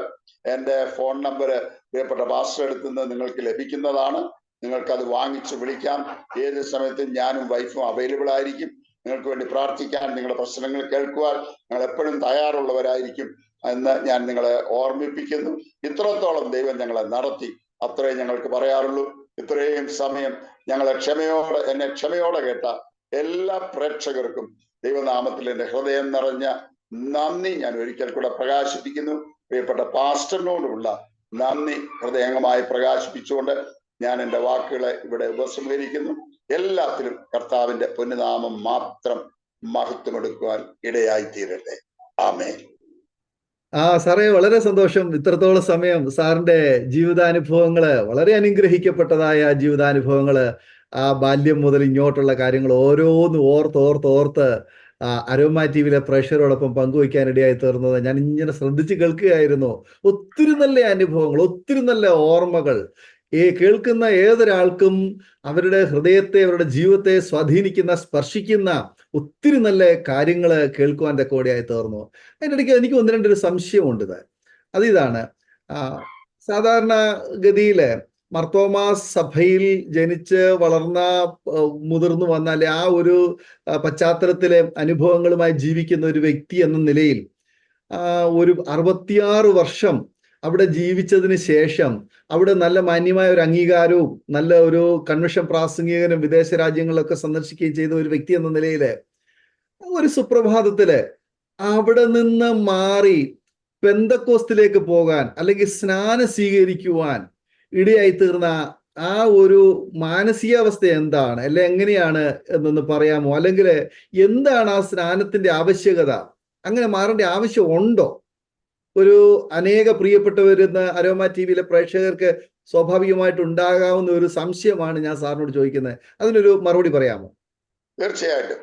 എൻ്റെ ഫോൺ നമ്പർ പ്രിയപ്പെട്ട പാസ്റ്റർ അടുത്ത് നിന്ന് നിങ്ങൾക്ക് ലഭിക്കുന്നതാണ്. നിങ്ങൾക്കത് വാങ്ങിച്ച് വിളിക്കാം. ഏത് സമയത്തും ഞാനും വൈഫും അവൈലബിൾ ആയിരിക്കും. നിങ്ങൾക്ക് വേണ്ടി പ്രാർത്ഥിക്കാൻ, നിങ്ങളുടെ പ്രശ്നങ്ങൾ കേൾക്കുവാൻ ഞങ്ങൾ എപ്പോഴും തയ്യാറുള്ളവരായിരിക്കും എന്ന് ഞാൻ നിങ്ങളെ ഓർമ്മിപ്പിക്കുന്നു. ഇത്രത്തോളം ദൈവം ഞങ്ങളെ നടത്തി, അത്രേ ഞങ്ങൾക്ക് പറയാറുള്ളൂ. ഇത്രയും സമയം എന്നെ ക്ഷമയോടെ കേട്ട എല്ലാ പ്രേക്ഷകർക്കും ദൈവനാമത്തിൽ എൻ്റെ ഹൃദയം നിറഞ്ഞ നന്ദി ഞാൻ ഒരിക്കൽ കൂടെ പ്രകാശിപ്പിക്കുന്നു. പ്രിയപ്പെട്ട പാസ്റ്ററിനോടുള്ള നന്ദി ഹൃദയംഗമായി പ്രകാശിപ്പിച്ചുകൊണ്ട് ഞാൻ എൻ്റെ വാക്കുകളെ ഇവിടെ ഉപസംഹരിക്കുന്നു. എല്ലാത്തിലും കർത്താവിന്റെ പൊന്നുനാമം മാത്രം മഹത്വമെടുക്കുവാൻ ഇടയായി തീരട്ടെ. ആമേൻ. സാറേ, വളരെ സന്തോഷം. ഇത്രത്തോളം സമയം സാറിന്റെ ജീവിതാനുഭവങ്ങള്, വളരെ അനുഗ്രഹിക്കപ്പെട്ടതായ ജീവിതാനുഭവങ്ങള്, ആ ബാല്യം മുതൽ ഇങ്ങോട്ടുള്ള കാര്യങ്ങൾ ഓരോന്നും ഓർത്ത് അരോമ ടിവിയിലെ പ്രേക്ഷകരോടൊപ്പം പങ്കുവയ്ക്കാനിടയായി തീർന്നത് ഞാൻ ഇങ്ങനെ ശ്രദ്ധിച്ച് കേൾക്കുകയായിരുന്നു. ഒത്തിരി നല്ല അനുഭവങ്ങൾ, ഒത്തിരി നല്ല ഓർമ്മകൾ. കേൾക്കുന്ന ഏതൊരാൾക്കും അവരുടെ ഹൃദയത്തെ, അവരുടെ ജീവിതത്തെ സ്വാധീനിക്കുന്ന, സ്പർശിക്കുന്ന ഒത്തിരി നല്ല കാര്യങ്ങൾ കേൾക്കുവാൻ തക്കോടെയായി തീർന്നു. അതിനിടയ്ക്ക് എനിക്ക് ഒന്ന് രണ്ടൊരു സംശയമുണ്ട്. അതിതാണ്, സാധാരണ ഗതിയില് മർത്തോമാ സഭയിൽ ജനിച്ച് വളർന്ന, മുതിർന്നു വന്നാൽ ആ ഒരു പശ്ചാത്തലത്തിലെ അനുഭവങ്ങളുമായി ജീവിക്കുന്ന ഒരു വ്യക്തി എന്ന നിലയിൽ ഒരു 66 വർഷം അവിടെ ജീവിച്ചതിന് ശേഷം അവിടെ നല്ല മാന്യമായ ഒരു അംഗീകാരവും നല്ല ഒരു കൺവെൻഷൻ പ്രാസംഗികനും വിദേശ രാജ്യങ്ങളിലൊക്കെ സന്ദർശിക്കുകയും ചെയ്ത ഒരു വ്യക്തി എന്ന നിലയില് ഒരു സുപ്രഭാതത്തില് അവിടെ നിന്ന് മാറി പെന്തക്കോസ്തിലേക്ക് പോകാൻ അല്ലെങ്കിൽ സ്നാനം സ്വീകരിക്കുവാൻ ഇടയായി തീർന്ന ആ ഒരു മാനസികാവസ്ഥ എന്താണ്, അല്ലെ എങ്ങനെയാണ് എന്നൊന്ന് പറയാമോ? അല്ലെങ്കിൽ എന്താണ് ആ സ്നാനത്തിന്റെ ആവശ്യകത? അങ്ങനെ മാറേണ്ട ആവശ്യം ഉണ്ടോ? ഒരു അനേക പ്രിയപ്പെട്ടവരുന്ന അരോമ ടിവിയിലെ പ്രേക്ഷകർക്ക് സ്വാഭാവികമായിട്ട് ഉണ്ടാകാവുന്ന ഒരു സംശയമാണ് ഞാൻ സാറിനോട് ചോദിക്കുന്നത്. അതിനൊരു മറുപടി പറയാമോ? തീർച്ചയായിട്ടും.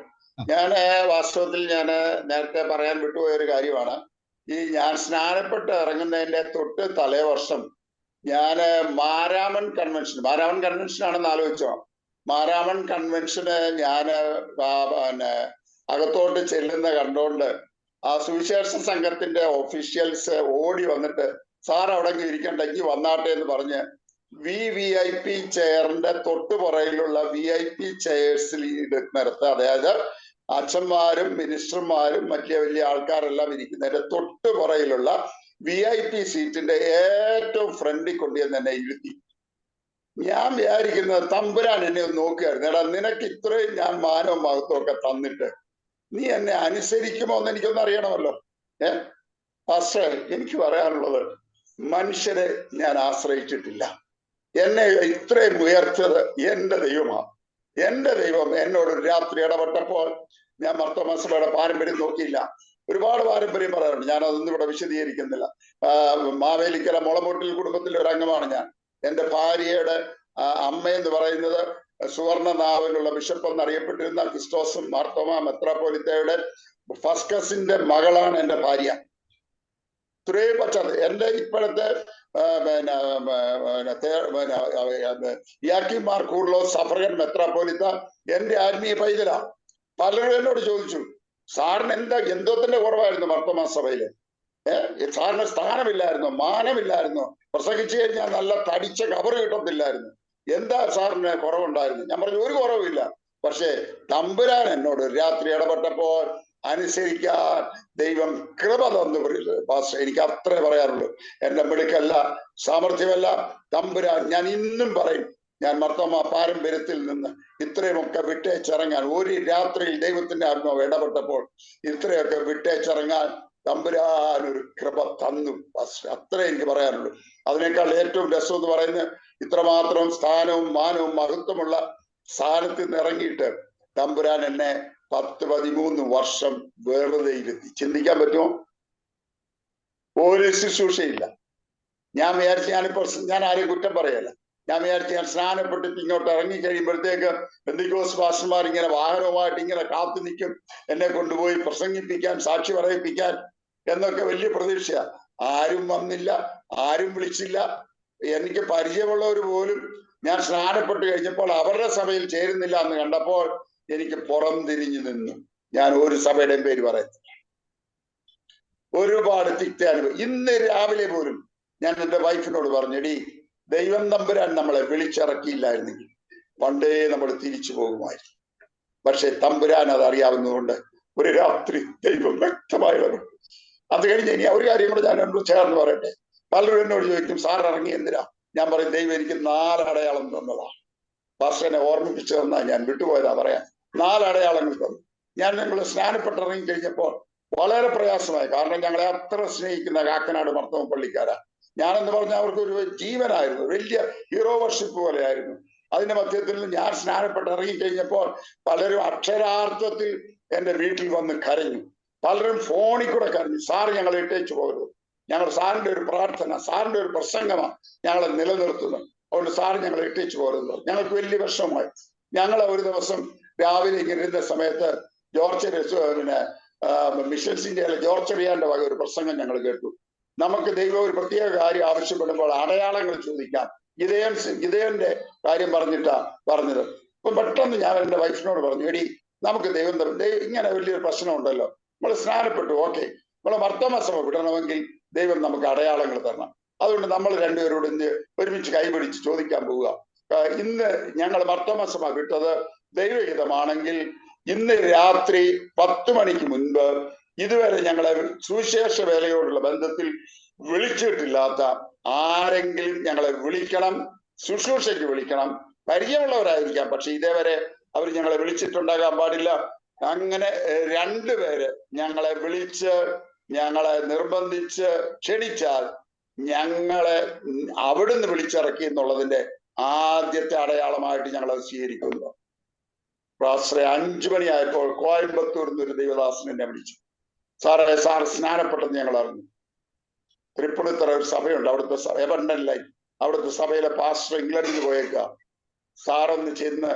വാസ്തവത്തിൽ ഞാൻ നേരത്തെ പറയാൻ വിട്ടുപോയ ഒരു കാര്യമാണ്. ഞാൻ സ്നാനപ്പെട്ട് ഇറങ്ങുന്നതിന്റെ തൊട്ട് തലേ വർഷം മാരാമൺ കൺവെൻഷൻ ആണെന്ന് ആലോചിച്ചോ. മാരാമൺ കൺവെൻഷന് അകത്തോട്ട് ചെല്ലുന്ന കണ്ടോണ്ട് ആ സുവിശേഷ സംഘത്തിന്റെ ഒഫീഷ്യൽസ് ഓടി വന്നിട്ട്, സാർ അവിടെ ഇരിക്കണ്ടെങ്കിൽ വന്നാട്ടെ എന്ന് പറഞ്ഞ് VIP ചെയറിന്റെ തൊട്ടുപുറയിലുള്ള VIP ചെയേഴ്സിൽ നിർത്ത്, അതായത് അച്ഛന്മാരും മിനിസ്റ്റർമാരും മറ്റേ വലിയ ആൾക്കാരെല്ലാം ഇരിക്കുന്നതിന്റെ തൊട്ടുപുറയിലുള്ള VIP സീറ്റിന്റെ ഏറ്റവും ഫ്രണ്ടിൽ കൊണ്ടുവന്ന് എന്നെ ഇരുത്തി. ഞാൻ വിചാരിക്കുന്നത് തമ്പുരാൻ എന്നെ ഒന്ന് നോക്കുകയായിരുന്നു. എടാ, നിനക്ക് ഇത്രയും ഞാൻ മാനവും മഹത്വവും ഒക്കെ തന്നിട്ട് നീ എന്നെ അനുസരിക്കുമോ എന്ന് എനിക്കൊന്ന് അറിയണമല്ലോ. പാസ്റ്റർ, എനിക്ക് പറയാനുള്ളത്, മനുഷ്യരെ ഞാൻ ആശ്രയിച്ചിട്ടില്ല. എന്നെ ഇത്രയും ഉയർത്തത് എൻ്റെ ദൈവമാണ്. എൻ്റെ ദൈവം എന്നോട് രാത്രി ഇടപെട്ടപ്പോൾ ഞാൻ മർത്തോമാ സഭയുടെ പാരമ്പര്യം നോക്കിയില്ല. ഒരുപാട് പാരമ്പര്യം പറയാറുണ്ട്, ഞാൻ അതൊന്നും ഇവിടെ വിശദീകരിക്കുന്നില്ല. മാവേലിക്കര മുളമൂട്ടിൽ കുടുംബത്തിലെ ഒരു അംഗമാണ് ഞാൻ. എൻ്റെ ഭാര്യയുടെ അമ്മയെന്ന് പറയുന്നത് സുവർണ നാവിലുള്ള ബിഷപ്പ് എന്നറിയപ്പെട്ടിരുന്ന ക്രിസ്റ്റോസും മാർത്തോമാ മെത്രാപ്പോലിത്തയുടെ ഫസ്കസിന്റെ മകളാണ് എൻ്റെ ഭാര്യ. ഇത്രയും എൻ്റെ ഇപ്പോഴത്തെ യാക്കിമാർ കൂർലോസ് സഫറൻ മെത്രാപ്പോലിത്ത എൻ്റെ ആത്മീയ പൈതല. പലരും എന്നോട് ചോദിച്ചു, സാറിന് എന്തോത്തിന്റെ കുറവായിരുന്നു മർത്തോമാ സഭയില്? സാറിന് സ്ഥാനമില്ലായിരുന്നോ, മാനമില്ലായിരുന്നോ? പ്രസംഗിച്ചു കഴിഞ്ഞാൽ നല്ല തടിച്ച കവറ് കിട്ടത്തില്ലായിരുന്നു? എന്താ സാറിന് കുറവുണ്ടായിരുന്നു? ഞാൻ പറഞ്ഞു, ഒരു കുറവുമില്ല. പക്ഷേ തമ്പുരാൻ എന്നോട് രാത്രി ഇടപെട്ടപ്പോൾ അനുസരിക്കാൻ ദൈവം കൃപ തന്നു. പാസ്റ്റർ, എനിക്ക് അത്രേ പറയാറുള്ളൂ. എന്റെ മിടുക്കല്ല, സാമർഥ്യമല്ല, തമ്പുരാൻ. ഞാൻ ഇന്നും പറയും, ഞാൻ മർത്തോമാ പാരമ്പര്യത്തിൽ നിന്ന് ഇത്രയുമൊക്കെ വിട്ടേച്ചിറങ്ങാൻ, ഒരു രാത്രിയിൽ ദൈവത്തിന്റെ ആത്മാവ് ഇടപെട്ടപ്പോൾ ഇത്രയൊക്കെ വിട്ടേച്ചിറങ്ങാൻ തമ്പുരാൻ ഒരു കൃപ തന്നു. അത്രേ എനിക്ക് പറയാനുള്ളൂ. അതിനേക്കാൾ ഏറ്റവും രസം എന്ന് പറയുന്നത്, ഇത്രമാത്രം സ്ഥാനവും മാനവും മഹത്വമുള്ള സ്ഥാനത്ത് നിന്ന് ഇറങ്ങിയിട്ട് തമ്പുരാൻ എന്നെ 10-13 വർഷം വെറുതെ ഇരുത്തി. ചിന്തിക്കാൻ പറ്റുമോ? ഒരു ശുശ്രൂഷയില്ല. ഞാൻ വിചാരിച്ച് ഞാൻ ആരെയും കുറ്റം പറയല്ല. ഞാൻ വിചാരിച്ച് ഞാൻ സ്നാനപ്പെട്ടിട്ട് ഇങ്ങോട്ട് ഇറങ്ങി കഴിയുമ്പോഴത്തേക്ക് പെന്തിക്കോസ് പാസ്റ്റർമാർ ഇങ്ങനെ വാഹനവുമായിട്ട് ഇങ്ങനെ കാത്തു നിൽക്കും, എന്നെ കൊണ്ടുപോയി പ്രസംഗിപ്പിക്കാൻ, സാക്ഷി പറയിപ്പിക്കാൻ എന്നൊക്കെ വലിയ പ്രതീക്ഷ. ആരും വന്നില്ല, ആരും വിളിച്ചില്ല. എനിക്ക് പരിചയമുള്ളവർ പോലും ഞാൻ സ്നാനപ്പെട്ട് കഴിഞ്ഞപ്പോൾ അവരുടെ സഭയിൽ ചേരുന്നില്ല എന്ന് കണ്ടപ്പോൾ എനിക്ക് പുറം തിരിഞ്ഞു നിന്നു. ഞാൻ ഒരു സഭയുടെയും പേര് പറയുന്നില്ല. ഒരുപാട് തിക്ത അനുഭവം. ഇന്ന് രാവിലെ പോലും ഞാൻ എൻ്റെ വൈഫിനോട് പറഞ്ഞു, എടീ, ദൈവം തമ്പുരാൻ നമ്മളെ വിളിച്ചിറക്കിയില്ലായിരുന്നെങ്കിൽ പണ്ടേ നമ്മൾ തിരിച്ചു പോകുമായിരുന്നു. പക്ഷെ തമ്പുരാൻ അത് അറിയാവുന്നതുകൊണ്ട് ഒരു രാത്രി ദൈവം വ്യക്തമായി ഇടപെട്ടു. അത് കഴിഞ്ഞ് ഇനി ഒരു കാര്യം കൂടെ ഞാൻ എന്നോട് ചേർന്ന് പറയട്ടെ. പലരും എന്നോട് ചോദിക്കും, സാർ ഇറങ്ങി എന്തിനാ? ഞാൻ പറയും, ദൈവം എനിക്ക് 4 അടയാളം തന്നതാണ്. പാസ്റ്ററിനെ ഓർമ്മിപ്പിച്ചു തന്നാ ഞാൻ വിട്ടുപോയതാ പറയാൻ. 4 അടയാളങ്ങൾ തന്നു. ഞാൻ ഞങ്ങൾ സ്നാനപ്പെട്ടിറങ്ങി കഴിഞ്ഞപ്പോൾ വളരെ പ്രയാസമായി. കാരണം ഞങ്ങളെ അത്ര സ്നേഹിക്കുന്ന കാക്കനാട് മർത്തോമ പള്ളിക്കാരാ. ഞാനെന്ന് പറഞ്ഞാൽ അവർക്ക് ഒരു ജീവനായിരുന്നു, വലിയ ഹീറോ വർഷിപ്പ് പോലെയായിരുന്നു. അതിന്റെ മധ്യത്തിൽ ഞാൻ സ്നാനപ്പെട്ട് ഇറങ്ങി കഴിഞ്ഞപ്പോൾ പലരും അക്ഷരാർത്ഥത്തിൽ എന്റെ വീട്ടിൽ വന്ന് കരഞ്ഞു. പലരും ഫോണിൽ കൂടെ കരഞ്ഞു, സാർ ഞങ്ങളെ ഇട്ടേച്ചു പോകരുത്, ഞങ്ങൾ സാറിന്റെ ഒരു പ്രാർത്ഥന, സാറിന്റെ ഒരു പ്രസംഗമാണ് ഞങ്ങളെ നിലനിർത്തുന്നത്, അതുകൊണ്ട് സാർ ഞങ്ങളെ ഇട്ടേച്ചു പോകരുത്. ഞങ്ങൾക്ക് വലിയ വിഷമമായി. ഞങ്ങൾ ഒരു ദിവസം രാവിലെ ഇങ്ങനെ ഇരുന്ന സമയത്ത് മിഷൻസ് ഇന്ത്യയിലെ ജോർജ് ചെറിയാന്റെ വക ഒരു പ്രസംഗം ഞങ്ങൾ കേട്ടു. നമുക്ക് ദൈവം ഒരു പ്രത്യേക കാര്യം ആവശ്യപ്പെടുമ്പോൾ അടയാളങ്ങൾ ചോദിക്കാം. ഗിദെയോന്റെ കാര്യം പറഞ്ഞിട്ടാ പറഞ്ഞത്. അപ്പൊ പെട്ടെന്ന് ഞാൻ എൻ്റെ വൈഫിനോട് പറഞ്ഞു, എടി, നമുക്ക് ദൈവം ഇങ്ങനെ വലിയൊരു പ്രശ്നമുണ്ടല്ലോ, നമ്മൾ സ്നാനപ്പെട്ടു, ഓക്കെ, നമ്മളെ മർത്തോമ സഭ വിടണമെങ്കിൽ ദൈവം നമുക്ക് അടയാളങ്ങൾ തരണം. അതുകൊണ്ട് നമ്മൾ രണ്ടുപേരോട് ഇന്ന് ഒരുമിച്ച് കൈപിടിച്ച് ചോദിക്കാൻ പോവുക. ഇന്ന് ഞങ്ങൾ മർത്തോമ സഭ വിട്ടത് ദൈവഹിതമാണെങ്കിൽ ഇന്ന് രാത്രി 10 മണിക്ക് മുൻപ് ഇതുവരെ ഞങ്ങളെ സുവിശേഷ വേലയോടുള്ള ബന്ധത്തിൽ വിളിച്ചിട്ടില്ലാത്ത ആരെങ്കിലും ഞങ്ങളെ വിളിക്കണം, ശുശ്രൂഷയ്ക്ക് വിളിക്കണം. പരിചയമുള്ളവരായിരിക്കാം, പക്ഷെ ഇതേവരെ അവർ ഞങ്ങളെ വിളിച്ചിട്ടുണ്ടാകാൻ പാടില്ല. അങ്ങനെ 2 പേര് ഞങ്ങളെ വിളിച്ച് ഞങ്ങളെ നിർബന്ധിച്ച് ക്ഷണിച്ചാൽ ഞങ്ങളെ അവിടുന്ന് വിളിച്ചിറക്കി എന്നുള്ളതിന്റെ ആദ്യത്തെ അടയാളമായിട്ട് ഞങ്ങൾ അത് സ്വീകരിക്കുന്നു. പ്രാശ്രയ 5 മണിയായപ്പോൾ കോയമ്പത്തൂരിൽ നിന്ന് ഒരു ദൈവദാസൻ എന്നെ വിളിച്ചു. സാറേ, സാർ സ്നാനപ്പെട്ടെന്ന് ഞങ്ങൾ അറിഞ്ഞു. തൃപ്പൂണിത്തുറ ഒരു സഭയുണ്ട്, അവിടുത്തെ എവൻഡനിലായി, അവിടുത്തെ സഭയിലെ പാസ്റ്റർ ഇംഗ്ലണ്ടിൽ പോയേക്കുക. സാറൊന്ന് ചെന്ന്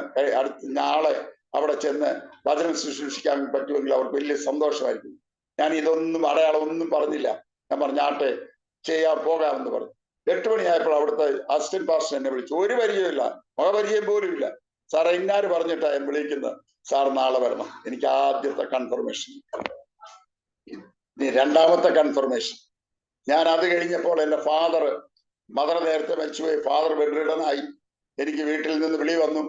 നാളെ അവിടെ ചെന്ന് വചനം ശുശ്രൂഷിക്കാൻ പറ്റുമെങ്കിൽ അവർക്ക് വലിയ സന്തോഷമായിരിക്കും. ഞാൻ ഇതൊന്നും അടയാളം ഒന്നും പറഞ്ഞില്ല. ഞാൻ പറഞ്ഞാട്ടെ, പോകാമെന്ന് പറഞ്ഞു. 8 മണിയായപ്പോൾ അവിടുത്തെ അസിസ്റ്റന്റ് പാസ്റ്റർ എന്നെ വിളിച്ചു. ഒരു പരിചയമില്ല, മുഖപരിചയം പോലും ഇല്ല. സാർ ഇന്നാര് പറഞ്ഞിട്ടാ ഞാൻ വിളിക്കുന്നത്, സാർ നാളെ വരണം. എനിക്ക് ആദ്യത്തെ കൺഫർമേഷൻ. രണ്ടാമത്തെ കൺഫർമേഷൻ, ഞാൻ അത് കഴിഞ്ഞപ്പോൾ എൻ്റെ മദർ നേരത്തെ മരിച്ചുപോയി. ഫാദർ ബെഡ്രിഡനായി. എനിക്ക് വീട്ടിൽ നിന്ന് വിളി വന്നു,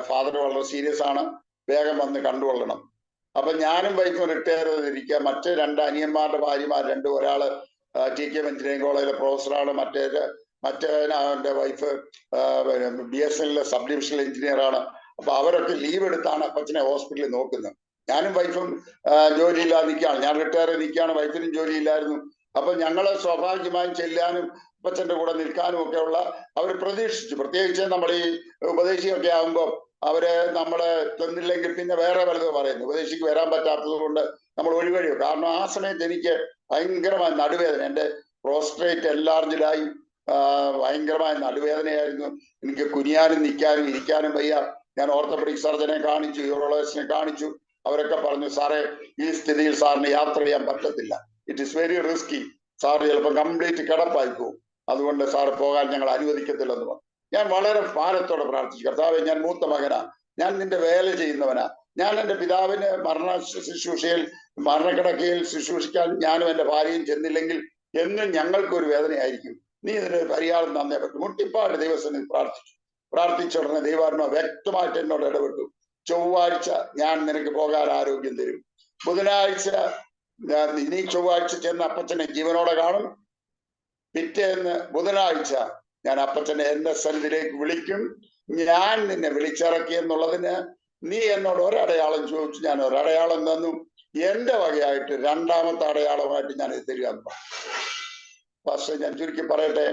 ഫാദർ വളരെ സീരിയസ് ആണ്, വേഗം വന്ന് കണ്ടുകൊള്ളണം. അപ്പൊ ഞാനും വൈഫും റിട്ടയർ ചെയ്തിരിക്കുക. മറ്റ് 2 അനിയന്മാരുടെ ഭാര്യമാർ 2, ഒരാള് TK എഞ്ചിനീയറിംഗ് കോളേജിലെ പ്രൊഫസറാണ്, മറ്റേ wife BSNL sub divisional engineer ആണ്. അപ്പൊ അവരൊക്കെ ലീവ് എടുത്താണ് അപ്പച്ചനെ ഹോസ്പിറ്റലിൽ നോക്കുന്നത്. ഞാനും വൈഫും ജോലിയില്ലാതെ നിൽക്കുകയാണ്. ഞാൻ റിട്ടയർ ചെയ്ത് നിൽക്കുകയാണ്, വൈഫിനും ജോലിയില്ലായിരുന്നു. അപ്പൊ ഞങ്ങള് സ്വാഭാവികമായും ചെല്ലാനും അപ്പച്ചന്റെ കൂടെ നിൽക്കാനും ഒക്കെ ഉള്ള അവർ പ്രതീക്ഷിച്ചു. പ്രത്യേകിച്ച് നമ്മൾ ഈ ഉപദേശിയൊക്കെ ആകുമ്പോൾ അവര് നമ്മളെ തന്നില്ലെങ്കിൽ പിന്നെ വേറെ വലുത് പറയുന്നു. ഉപദേശിക്ക് വരാൻ പറ്റാത്തത് കൊണ്ട് നമ്മൾ ഒഴിവഴിയോ. കാരണം ആ സമയത്ത് എനിക്ക് ഭയങ്കരമായ നടുവേദന, എൻ്റെ പ്രോസ്ട്രേറ്റ് എൻലാർജ്ഡായി ഭയങ്കരമായ നടുവേദനയായിരുന്നു. എനിക്ക് കുനിയാനും നിൽക്കാനും ഇരിക്കാനും വയ്യ. ഞാൻ ഓർത്തോപെഡിക് സർജനെ കാണിച്ചു, യൂറോളജിസ്റ്റിനെ കാണിച്ചു. അവരൊക്കെ പറഞ്ഞു, സാറേ, ഈ സ്ഥിതിയിൽ സാറിന് യാത്ര ചെയ്യാൻ പറ്റത്തില്ല, it is very risky, sir ചിലപ്പോൾ കംപ്ലീറ്റ് കിടപ്പായി പോകും, അതുകൊണ്ട് സാറ് പോകാൻ ഞങ്ങൾ അനുവദിക്കത്തില്ലെന്ന് പറഞ്ഞു. ഞാൻ വളരെ ഭാരത്തോടെ പ്രാർത്ഥിച്ചു, കർത്താവേ, ഞാൻ മൂത്ത മകനാ, ഞാൻ നിന്റെ വേല ചെയ്യുന്നവനാ, ഞാൻ എൻ്റെ പിതാവിന് മരണക്കിടക്കയിൽ ശുശ്രൂഷിക്കാൻ ഞാനും എൻ്റെ ഭാര്യയും ചെന്നില്ലെങ്കിൽ എന്നും ഞങ്ങൾക്കൊരു വേദനയായിരിക്കും. നീ ഇതിന് പരിഹാരം തന്നേ പറ്റും. മുട്ടിപ്പാട് ദൈവസന്നിധി പ്രാർത്ഥിച്ച ഉടനെ ദൈവാത്മാ വ്യക്തമായിട്ട് എന്നോട് ഇടപെട്ടു. ചൊവ്വാഴ്ച ഞാൻ നിനക്ക് പോകാൻ ആരോഗ്യം തരും. ഇനി ചൊവ്വാഴ്ച ചെന്ന് അപ്പച്ചനെ ജീവനോടെ കാണും. പിറ്റേന്ന് ബുധനാഴ്ച ഞാൻ അപ്പച്ചനെ എന്റെ സന്നിധിയിലേക്ക് വിളിക്കും. ഞാൻ നിന്നെ വിളിച്ചിറക്കി എന്നുള്ളതിന് നീ എന്നോട് ഒരടയാളം ചോദിച്ചു, ഞാൻ ഒരടയാളം തന്നു. എന്റെ വകയായിട്ട് 2ാമത്തെ അടയാളമായിട്ട് ഞാൻ ഇത് തരിക. പക്ഷെ ഞാൻ ചുരുക്കി പറയട്ടെ,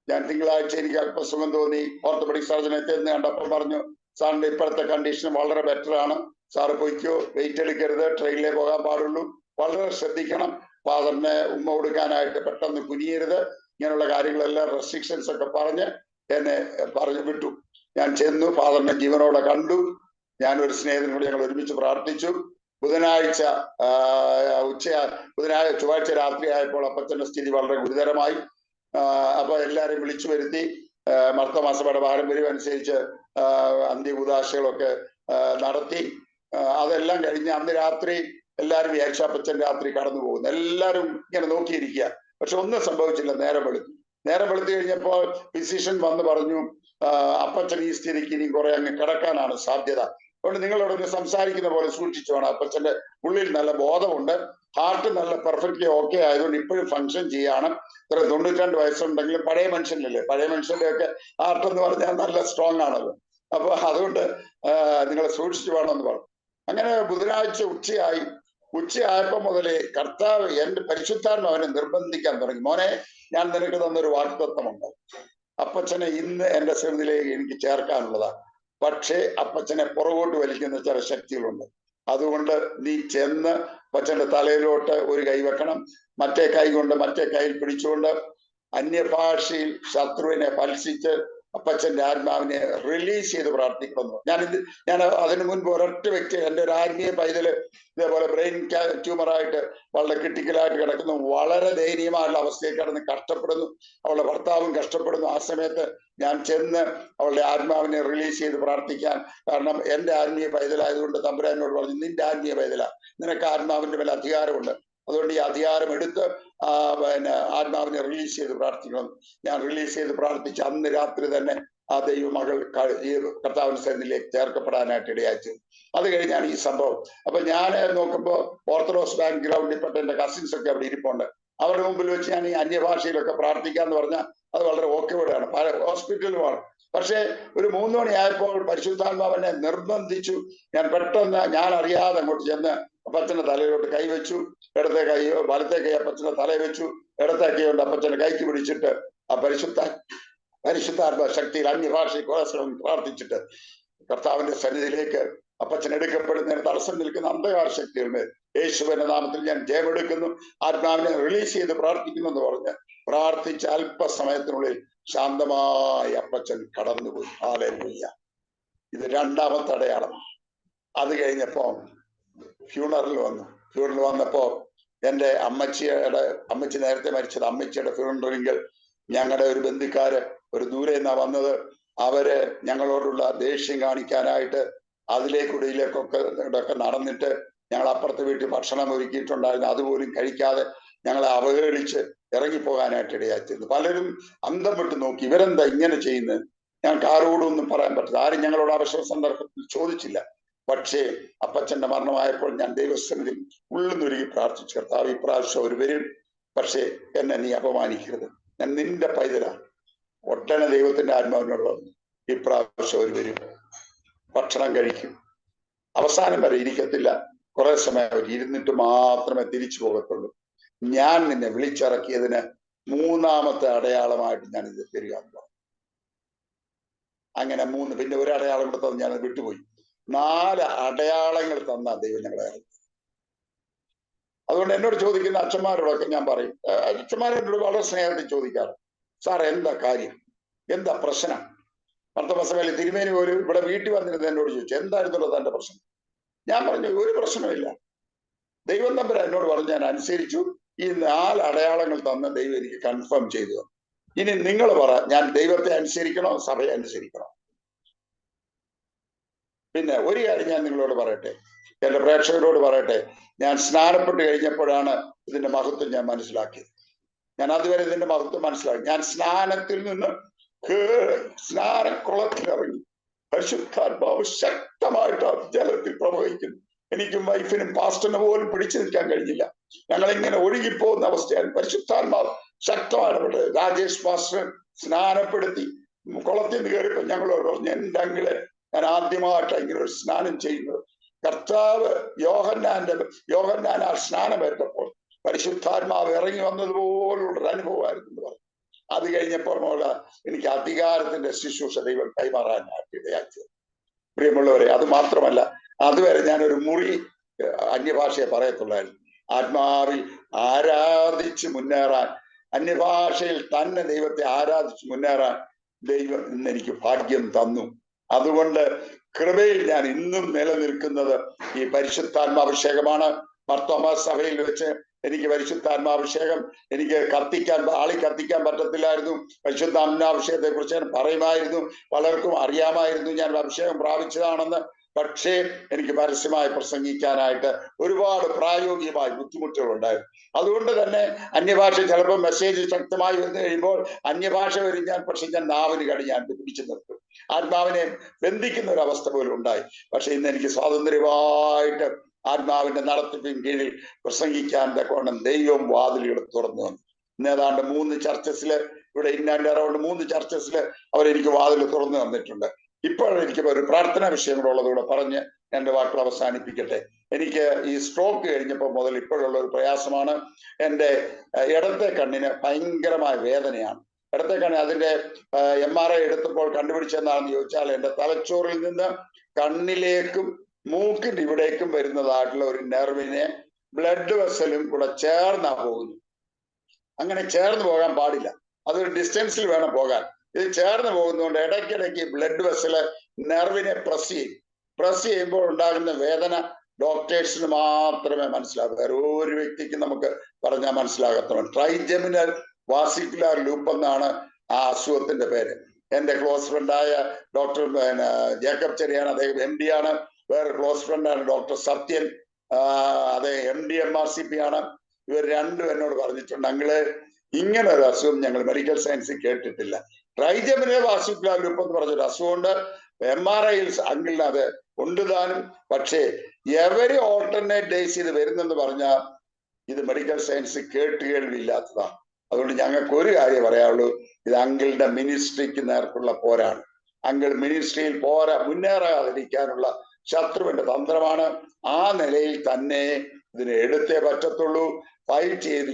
ഞാൻ തിങ്കളാഴ്ച എനിക്ക് അല്പം സുഖം തോന്നി. ഓർത്തോപെഡിക് സർജനെ ചെന്ന് കണ്ടപ്പോൾ പറഞ്ഞു, സാറിന്റെ ഇപ്പോഴത്തെ കണ്ടീഷൻ വളരെ ബെറ്റർ ആണ്, സാറ് പൊയ്ക്കോ, വെയിറ്റ് എടുക്കരുത്, ട്രെയിനിലേ പോകാൻ പാടുള്ളൂ, വളരെ ശ്രദ്ധിക്കണം, ഫാദറിനെ ഉമ്മ കൊടുക്കാനായിട്ട് പെട്ടെന്ന് കുനിയരുത്, ഇങ്ങനെയുള്ള കാര്യങ്ങളെല്ലാം റെസ്ട്രിക്ഷൻസ് ഒക്കെ പറഞ്ഞ് എന്നെ പറഞ്ഞു വിട്ടു. ഞാൻ ചെന്നു, ഫാദറിനെ ജീവനോടെ കണ്ടു. ഞാനൊരു സ്നേഹിതനോട് ഞങ്ങൾ ഒരുമിച്ച് പ്രാർത്ഥിച്ചു. ചൊവ്വാഴ്ച രാത്രി ആയപ്പോൾ അപ്പച്ചന്റെ സ്ഥിതി വളരെ ഗുരുതരമായി. അപ്പൊ എല്ലാരെയും വിളിച്ചു വരുത്തി. മർത്തോമാസഭയുടെ പാരമ്പര്യം അനുസരിച്ച് അന്ത്യകൂദാശകളൊക്കെ നടത്തി. അതെല്ലാം കഴിഞ്ഞ് അന്ന് രാത്രി എല്ലാവരും വിചാരിച്ച അപ്പച്ചൻ രാത്രി കടന്നു പോകുന്നു. എല്ലാവരും ഇങ്ങനെ നോക്കിയിരിക്കുക. പക്ഷെ ഒന്നും സംഭവിച്ചില്ല. നേരം വെളുത്തു കഴിഞ്ഞപ്പോൾ ഫിസിഷ്യൻ വന്ന് പറഞ്ഞു, അപ്പച്ചൻ ഈ സ്ഥിതിക്ക് ഇനി കുറെ അങ്ങ് കിടക്കാനാണ് സാധ്യത. അതുകൊണ്ട് നിങ്ങളോടൊന്ന് സംസാരിക്കുന്ന പോലെ സൂക്ഷിച്ചു വേണം. അപ്പച്ചന്റെ ഉള്ളിൽ നല്ല ബോധമുണ്ട്, ഹാർട്ട് നല്ല പെർഫെക്റ്റ്ലി ഓക്കെ ആയതുകൊണ്ട് ഇപ്പോഴും ഫങ്ഷൻ ചെയ്യാണ്. ഇത്ര 92 വയസ്സുണ്ടെങ്കിലും പഴയ മനുഷ്യനല്ലേ, പഴയ മനുഷ്യന്റെ ഒക്കെ ഹാർട്ട് എന്ന് പറഞ്ഞാൽ നല്ല സ്ട്രോങ് ആണല്ലോ. അപ്പൊ അതുകൊണ്ട് നിങ്ങളെ സൂക്ഷിച്ചു വേണമെന്ന് പറഞ്ഞു. അങ്ങനെ ബുധനാഴ്ച ഉച്ചയായപ്പോ മുതലേ കർത്താവ് എന്റെ പരിശുദ്ധാത്മ അവനെ നിർബന്ധിക്കാൻ തുടങ്ങി. മോനെ, ഞാൻ നിനക്ക് തന്നൊരു വാഗ്ദത്തമുണ്ട്. അപ്പച്ചനെ ഇന്ന് എന്റെ സന്നിധിയിലേക്ക് എനിക്ക് ചേർക്കാനുള്ളതാ. പക്ഷേ അപ്പച്ചനെ പുറകോട്ട് വലിക്കുന്ന ചില ശക്തികളുണ്ട്. അതുകൊണ്ട് നീ ചെന്ന് അപ്പച്ചന്റെ തലയിലോട്ട് ഒരു കൈ വെക്കണം, മറ്റേ കൈ കൊണ്ട് മറ്റേ കൈയിൽ പിടിച്ചുകൊണ്ട് അന്യഭാഷയിൽ ശത്രുവിനെ ഫൽസിച്ച് അപ്പച്ചന്റെ ആത്മാവിനെ റിലീസ് ചെയ്ത് പ്രാർത്ഥിക്കുന്നു. ഞാൻ അതിനു മുൻപ് ഒരൊറ്റ വ്യക്തി, എൻ്റെ ഒരു ആത്മീയ പൈതല് ഇതേപോലെ ബ്രെയിൻ ട്യൂമറായിട്ട് വളരെ ക്രിട്ടിക്കലായിട്ട് കിടക്കുന്നു, വളരെ ദയനീയമായുള്ള അവസ്ഥയിൽ കിടന്ന് കഷ്ടപ്പെടുന്നു, അവളുടെ ഭർത്താവും കഷ്ടപ്പെടുന്നു. ആ സമയത്ത് ഞാൻ ചെന്ന് അവളുടെ ആത്മാവിനെ റിലീസ് ചെയ്ത് പ്രാർത്ഥിക്കാൻ, കാരണം എൻ്റെ ആത്മീയ പൈതലായതുകൊണ്ട് തമ്പുരാനോട് പറഞ്ഞു, നിന്റെ ആത്മീയ പൈതല, നിനക്ക് ആത്മാവിന്റെ മേലെ അധികാരമുണ്ട്, അതുകൊണ്ട് ഈ അധികാരം എടുത്ത് ആത്മാവിനെ റിലീസ് ചെയ്ത് പ്രാർത്ഥിക്കണം. ഞാൻ റിലീസ് ചെയ്ത് പ്രാർത്ഥിച്ച് അന്ന് രാത്രി തന്നെ ആ ദൈവമകൾ ഈ കർത്താവിന്റെ സന്നിധിയിലേക്ക് ചേർക്കപ്പെടാനായിട്ട് ഇടയാച്ചു. അത് കഴിഞ്ഞാണ് ഈ സംഭവം. അപ്പൊ ഞാൻ നോക്കുമ്പോൾ ഓർത്തഡോക്സ് ബാക്ക്ഗ്രൗണ്ടിൽ പെട്ട എന്റെ കസിൻസ് ഒക്കെ അവിടെ ഇരിപ്പുണ്ട്. അവരുടെ മുമ്പിൽ വെച്ച് ഞാൻ ഈ അന്യഭാഷയിലൊക്കെ പ്രാർത്ഥിക്കാന്ന് പറഞ്ഞാൽ അത് വളരെ ഓക്കേവേർഡാണ്, പല ഹോസ്പിറ്റലുമാണ്. പക്ഷെ ഒരു 3 മണിയായപ്പോൾ പരിശുദ്ധാത്മാവനെ നിർബന്ധിച്ചു. ഞാൻ പെട്ടെന്ന് ഞാൻ അറിയാതെ അങ്ങോട്ട് ചെന്ന് അപ്പച്ചന്റെ തലയിലോട്ട് കൈവച്ചു. ഇടത്തെ കൈയോ വലത്തെ കൈ അപ്പച്ചന്റെ തലയിൽ വെച്ചു. ഇടത്തെ കൈ കൊണ്ട് അപ്പച്ചന്റെ കൈക്ക് പിടിച്ചിട്ട് ആ പരിശുദ്ധാത്മ ശക്തിയിൽ അന്യഭാഷയിൽ പ്രാർത്ഥിച്ചിട്ട് കർത്താവിന്റെ സന്നിധിയിലേക്ക് അപ്പച്ചൻ എടുക്കപ്പെടുന്നതിന് തടസ്സം നിൽക്കുന്ന അന്ധകാര ശക്തികളുടെ യേശുവിന്റെ നാമത്തിൽ ഞാൻ ജയമെടുക്കുന്നു, ആത്മാവിനെ റിലീസ് ചെയ്ത് പ്രാർത്ഥിക്കുന്നു എന്ന് പറഞ്ഞ് പ്രാർത്ഥിച്ച അല്പസമയത്തിനുള്ളിൽ ശാന്തമായി അപ്പച്ചൻ കടന്നുപോയി. ഹല്ലേലൂയ. ഇത് 2ാമത്തെ അടയാളമാണ്. അത് കഴിഞ്ഞപ്പോ ഫ്യൂണറൽ വന്നപ്പോ എൻ്റെ അമ്മച്ചി നേരത്തെ മരിച്ചത്, അമ്മച്ചിയുടെ ഫ്യൂണറലിങ്കിൽ ഞങ്ങളുടെ ഒരു ബന്ധുക്കാര് ഒരു ദൂരെ നിന്നാ വന്നത്. അവര് ഞങ്ങളോടുള്ള ദേഷ്യം കാണിക്കാനായിട്ട് അതിലേക്കൂടെ ഇതിലേക്കൊക്കെ നടന്നിട്ട് ഞങ്ങൾ അപ്പുറത്തെ വീട്ടിൽ ഭക്ഷണം ഒരുക്കിയിട്ടുണ്ടായിരുന്നു, അതുപോലും കഴിക്കാതെ ഞങ്ങളെ അവഹേളിച്ച് ഇറങ്ങിപ്പോകാനായിട്ട് ഇടയാച്ചിരുന്നു. പലരും അന്തം വിട്ട് നോക്കി, ഇവരെന്താ ഇങ്ങനെ ചെയ്യുന്നത്? ഞങ്ങൾക്ക് ആരോടൊന്നും പറയാൻ പറ്റില്ല, ആരും ഞങ്ങളോട് അവസര സന്ദർഭത്തിൽ ചോദിച്ചില്ല. പക്ഷേ അപ്പച്ചന്റെ മരണമായപ്പോൾ ഞാൻ ദൈവസന്നിധിയിൽ ഉള്ളുന്നൊരുക്കി പ്രാർത്ഥിച്ചു, കർത്താവ് ഇപ്രാവശ്യം അവർ വരും, പക്ഷേ എന്നെ നീ അപമാനിക്കരുത്, ഞാൻ നിന്റെ പൈതലാണ്, ഒട്ടനെ ദൈവത്തിന്റെ ആത്മാവിനുള്ളത്, ഇപ്രാവശ്യം അവർ വരും, ഭക്ഷണം കഴിക്കും, അവസാനം വരെ ഇരിക്കത്തില്ല, കുറെ സമയം അവർ ഇരുന്നിട്ട് മാത്രമേ തിരിച്ചു പോകത്തുള്ളൂ. ഞാൻ നിന്നെ വിളിച്ചിറക്കിയതിന് 3ാമത്തെ അടയാളമായിട്ട് ഞാൻ ഇത് തരിക. അങ്ങനെ 3, പിന്നെ ഒരു അടയാളം കൂടെ തന്ന് ഞാൻ വിട്ടുപോയി. 4 അടയാളങ്ങൾ തന്ന ദൈവം ഞങ്ങളെ. അതുകൊണ്ട് എന്നോട് ചോദിക്കുന്ന അച്ഛന്മാരോടൊക്കെ ഞാൻ പറയും, അച്ഛന്മാരോട് വളരെ സ്നേഹത്തിൽ ചോദിക്കാറ്, സാർ എന്താ കാര്യം, എന്താ പ്രശ്നം? മർത്തമസമേൽ തിരുമേനി പോലും ഇവിടെ വീട്ടിൽ വന്നിരുന്നത് എന്നോട് ചോദിച്ചു, എന്തായിരുന്നല്ലോ തന്റെ പ്രശ്നം? ഞാൻ പറഞ്ഞു, ഒരു പ്രശ്നമില്ല, ദൈവം തമ്പുരാൻ എന്നോട് പറഞ്ഞു, ഞാൻ അനുസരിച്ചു, ഈ 4 അടയാളങ്ങൾ തന്ന ദൈവം എനിക്ക് കൺഫേം ചെയ്തു. ഇനി നിങ്ങൾ പറ, ഞാൻ ദൈവത്തെ അനുസരിക്കണോ സഭയെ അനുസരിക്കണോ? പിന്നെ ഒരു കാര്യം ഞാൻ നിങ്ങളോട് പറയട്ടെ, എന്റെ പ്രേക്ഷകരോട് പറയട്ടെ, ഞാൻ സ്നാനപ്പെട്ട് കഴിഞ്ഞപ്പോഴാണ് ഇതിന്റെ മഹത്വം ഞാൻ മനസ്സിലാക്കിയത്. ഞാൻ അതുവരെ ഇതിന്റെ മഹത്വം മനസ്സിലാക്കി. ഞാൻ സ്നാനത്തിൽ നിന്ന് സ്നാനക്കുളത്തിലിറങ്ങി പരിശുദ്ധാത്മാവ് ശക്തമായിട്ട് ജലത്തിൽ പ്രവഹിക്കുന്നു. എനിക്കും വൈഫിനും പാസ്റ്ററിന് പോലും പിടിച്ചു നിൽക്കാൻ കഴിഞ്ഞില്ല. ഞങ്ങളിങ്ങനെ ഒഴുകിപ്പോകുന്ന അവസ്ഥയാണ്. പരിശുദ്ധാത്മാവ് ശക്തമാണ്. രാജേഷ് പാസ്റ്റർ സ്നാനപ്പെടുത്തി കുളത്തിൽ നിന്ന് കയറിയപ്പോൾ ഞങ്ങളോട് പറഞ്ഞു, എൻ്റെ അങ്കിളെ, ഞാൻ ആദ്യമായിട്ടാണ് ഇങ്ങനെ ഒരു സ്നാനം ചെയ്യുന്നത്. കർത്താവ് യോഹന്നാൻ ആ സ്നാനം ഏറ്റപ്പോൾ പരിശുദ്ധാത്മാവ് ഇറങ്ങി വന്നതുപോലുള്ളൊരു അനുഭവമായിരുന്നു എന്ന് പറഞ്ഞു. അത് കഴിഞ്ഞപ്പോൾ എനിക്ക് അധികാരത്തിന്റെ ശുശ്രൂഷ ദൈവം കൈമാറാനായിട്ട് ഇടയാക്കിയത്. പ്രിയമുള്ളവരെ, അത് മാത്രമല്ല, അതുവരെ ഞാനൊരു മുറി അന്യഭാഷയെ പറയത്തുള്ളായിരുന്നു. ആത്മാവിൽ ആരാധിച്ച് മുന്നേറാൻ, അന്യഭാഷയിൽ തന്നെ ദൈവത്തെ ആരാധിച്ച് മുന്നേറാൻ ദൈവം ഇന്ന് എനിക്ക് ഭാഗ്യം തന്നു. അതുകൊണ്ട് കൃപയിൽ ഞാൻ ഇന്നും നിലനിൽക്കുന്നത് ഈ പരിശുദ്ധാത്മാഭിഷേകമാണ്. മർത്തോമാ സഭയിൽ വെച്ച് എനിക്ക് പരിശുദ്ധാത്മാഭിഷേകം എനിക്ക് ആളി കത്തിക്കാൻ പറ്റത്തില്ലായിരുന്നു. പരിശുദ്ധാത്മാഭിഷേകത്തെ കുറിച്ച് ഞാൻ പറയുമായിരുന്നു, പലർക്കും അറിയാമായിരുന്നു ഞാൻ അഭിഷേകം പ്രാപിച്ചതാണെന്ന്. പക്ഷേ എനിക്ക് പരസ്യമായി പ്രസംഗിക്കാനായിട്ട് ഒരുപാട് പ്രായോഗികമായ ബുദ്ധിമുട്ടുകൾ ഉണ്ടായിരുന്നു. അതുകൊണ്ട് തന്നെ അന്യഭാഷ ചിലപ്പോൾ മെസ്സേജ് ശക്തമായി വന്നു കഴിയുമ്പോൾ അന്യഭാഷ വരും പക്ഷെ ഞാൻ നാവിന് കടി ഞാൻ പിടിച്ചു നിർത്തും. ആത്മാവിനെ ബന്ധിക്കുന്ന ഒരു അവസ്ഥ പോലും ഉണ്ടായി. പക്ഷെ ഇന്ന് എനിക്ക് സ്വാതന്ത്ര്യമായിട്ട് ആത്മാവിന്റെ നടത്തിപ്പിൻ കീഴിൽ പ്രസംഗിക്കാൻ തക്കോണം ദൈവം വാതിലുകൾ തുറന്നു വന്നു. ഇന്ന് ഏതാണ്ട് 3 ചർച്ചസില്, ഇവിടെ ഇന്നാണ്ട് അറൗണ്ട് 3 ചർച്ചസില് അവരെനിക്ക് വാതിൽ തുറന്നു തന്നിട്ടുണ്ട്. ഇപ്പോഴെനിക്ക് ഒരു പ്രാർത്ഥനാ വിഷയങ്ങളുള്ളതുകൂടെ പറഞ്ഞ് എൻ്റെ വാക്കുകൾ അവസാനിപ്പിക്കട്ടെ. എനിക്ക് ഈ സ്ട്രോക്ക് കഴിഞ്ഞപ്പോൾ മുതൽ ഇപ്പോഴുള്ള ഒരു പ്രയാസമാണ്. എൻ്റെ ഇടത്തെ കണ്ണിന് ഭയങ്കരമായ വേദനയാണ്. ഇടത്തെ കണ്ണ് അതിൻ്റെ MRI എടുത്തപ്പോൾ കണ്ടുപിടിച്ചെന്താണെന്ന് ചോദിച്ചാൽ എൻ്റെ തലച്ചോറിൽ നിന്ന് കണ്ണിലേക്കും മൂക്കിൻ്റെ ഇവിടേക്കും വരുന്നതായിട്ടുള്ള ഒരു നെർവിനെ ബ്ലഡ് വെസലും കൂടെ ചേർന്നാ പോകുന്നു. അങ്ങനെ ചേർന്ന് പോകാൻ പാടില്ല, അതൊരു ഡിസ്റ്റൻസിൽ വേണം പോകാൻ. ഇത് ചേർന്ന് പോകുന്നതുകൊണ്ട് ഇടയ്ക്കിടയ്ക്ക് ബ്ലഡ് വെസല് നെർവിനെ പ്രസ് ചെയ്യുമ്പോൾ ഉണ്ടാകുന്ന വേദന ഡോക്ടേഴ്സിന് മാത്രമേ മനസ്സിലാകൂ. വേറെ ഒരു വ്യക്തിക്ക് നമുക്ക് പറഞ്ഞാൽ മനസ്സിലാകത്തുള്ളൂ. ട്രൈജെമിനൽ വാസിക്കുലാർ ലൂപ്പ് എന്നാണ് ആ അസുഖത്തിന്റെ പേര്. എൻ്റെ ക്ലോസ് ഫ്രണ്ടായ ഡോക്ടർ ജേക്കബ് ചെറിയാണ്, അദ്ദേഹം MD ആണ്. വേറെ ക്ലോസ് ഫ്രണ്ടാണ് ഡോക്ടർ സത്യൻ, അദ്ദേഹം MD MRCP ആണ്. ഇവർ രണ്ടും എന്നോട് പറഞ്ഞിട്ടുണ്ട്, അങ്ങള് ഇങ്ങനെ ഒരു അസുഖം ഞങ്ങൾ മെഡിക്കൽ സയൻസിൽ കേട്ടിട്ടില്ല. ട്രൈജെമിനൽ വാസിക്കുലാർ ലൂപ്പ് എന്ന് പറഞ്ഞൊരു അസുഖമുണ്ട്. MRIയിൽ അങ്കിളിന് അത് ഉണ്ട് താനും. പക്ഷേ എവരി ഓൾട്ടർനേറ്റ് ഡേയ്സ് ഇത് വരുന്നെന്ന് പറഞ്ഞാൽ ഇത് മെഡിക്കൽ സയൻസ് കേൾവിയില്ലാത്തതാണ്. അതുകൊണ്ട് ഞങ്ങൾക്ക് ഒരു കാര്യം പറയാനുള്ളൂ, ഇത് അങ്കിളുടെ മിനിസ്ട്രിക്ക് നേർക്കുള്ള പോരാണ്. അങ്കിൾ മിനിസ്ട്രിയിൽ മുന്നേറാതിരിക്കാനുള്ള ശത്രുവിന്റെ തന്ത്രമാണ്. ആ നിലയിൽ തന്നെ ഇതിനെ എടുത്തേ പറ്റത്തുള്ളൂ, ഫൈറ്റ് ചെയ്ത്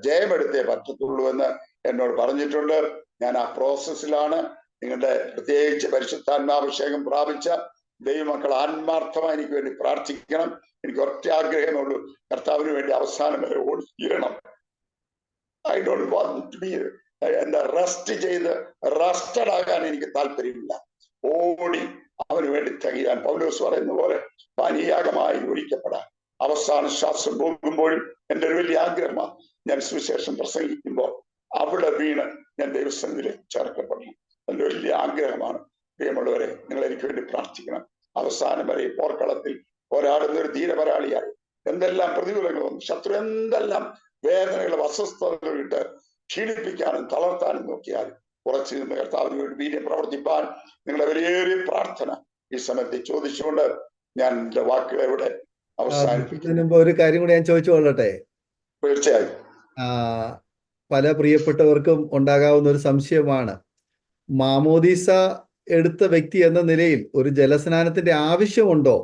ജയമെടുത്തേ പറ്റത്തുള്ളൂ എന്ന് എന്നോട് പറഞ്ഞിട്ടുണ്ട്. ഞാൻ ആ പ്രോസസ്സിലാണ്. നിങ്ങളുടെ പ്രത്യേകിച്ച് പരിശുദ്ധാത്മാഭിഷേകം പ്രാപിച്ച ദൈവമക്കൾ ആത്മാർത്ഥമായി എനിക്ക് വേണ്ടി പ്രാർത്ഥിക്കണം. എനിക്ക് ഒറ്റ ആഗ്രഹമുള്ളൂ, കർത്താവിന് വേണ്ടി അവസാനം വരെ ഓടിക്കണം. I don't want to be എന്താ റെസ്റ്റഡ് ആകാൻ എനിക്ക് താല്പര്യമില്ല. ഓടി അവന് വേണ്ടി തികയാൻ പൗലോസ് പറയുന്ന പോലെ പാനീയാഗമായി ഒഴിക്കപ്പെടാൻ അവസാന ശ്വാസം പോകുമ്പോഴും എൻ്റെ ഒരു വലിയ ആഗ്രഹമാണ്, ഞാൻ സുവിശേഷം പ്രസംഗിക്കുമ്പോൾ അവിടെ വീണ് ഞാൻ ദൈവസന്നിധിയിലേക്ക് ചേർക്കപ്പെടണം. എൻ്റെ വലിയ ആഗ്രഹമാണ്. പ്രിയമുള്ളവരെ, നിങ്ങൾ എനിക്ക് വേണ്ടി പ്രാർത്ഥിക്കണം. അവസാനം വരെ പോർക്കളത്തിൽ പോരാടുന്ന ഒരു ധീരപരാളിയായി എന്തെല്ലാം പ്രതികൂലങ്ങൾ വന്നു, ശത്രു എന്തെല്ലാം വേദനകളും അസ്വസ്ഥതകളും ഇട്ട് ക്ഷീണിപ്പിക്കാനും തളർത്താനും നോക്കിയാൽ ഉറച്ചു നിന്ന് കർത്താവിന് വേണ്ടി വീര്യം പ്രവർത്തിപ്പാൻ നിങ്ങളുടെ വലിയ പ്രാർത്ഥന ഈ സമയത്ത് ചോദിച്ചുകൊണ്ട് ഞാൻ എൻ്റെ വാക്കുകൾ ഇവിടെ അവസാനിപ്പിക്കുന്നു. ഒരു കാര്യം കൂടി ഞാൻ ചോദിച്ചു കൊള്ളട്ടെ? തീർച്ചയായും. പല പ്രിയപ്പെട്ടവർക്കും ഉണ്ടാകാവുന്ന ഒരു സംശയമാണ്, മാമോദീസ എടുത്ത വ്യക്തി എന്ന നിലയിൽ ഒരു ജലസ്നാനത്തിന്റെ ആവശ്യമുണ്ടോ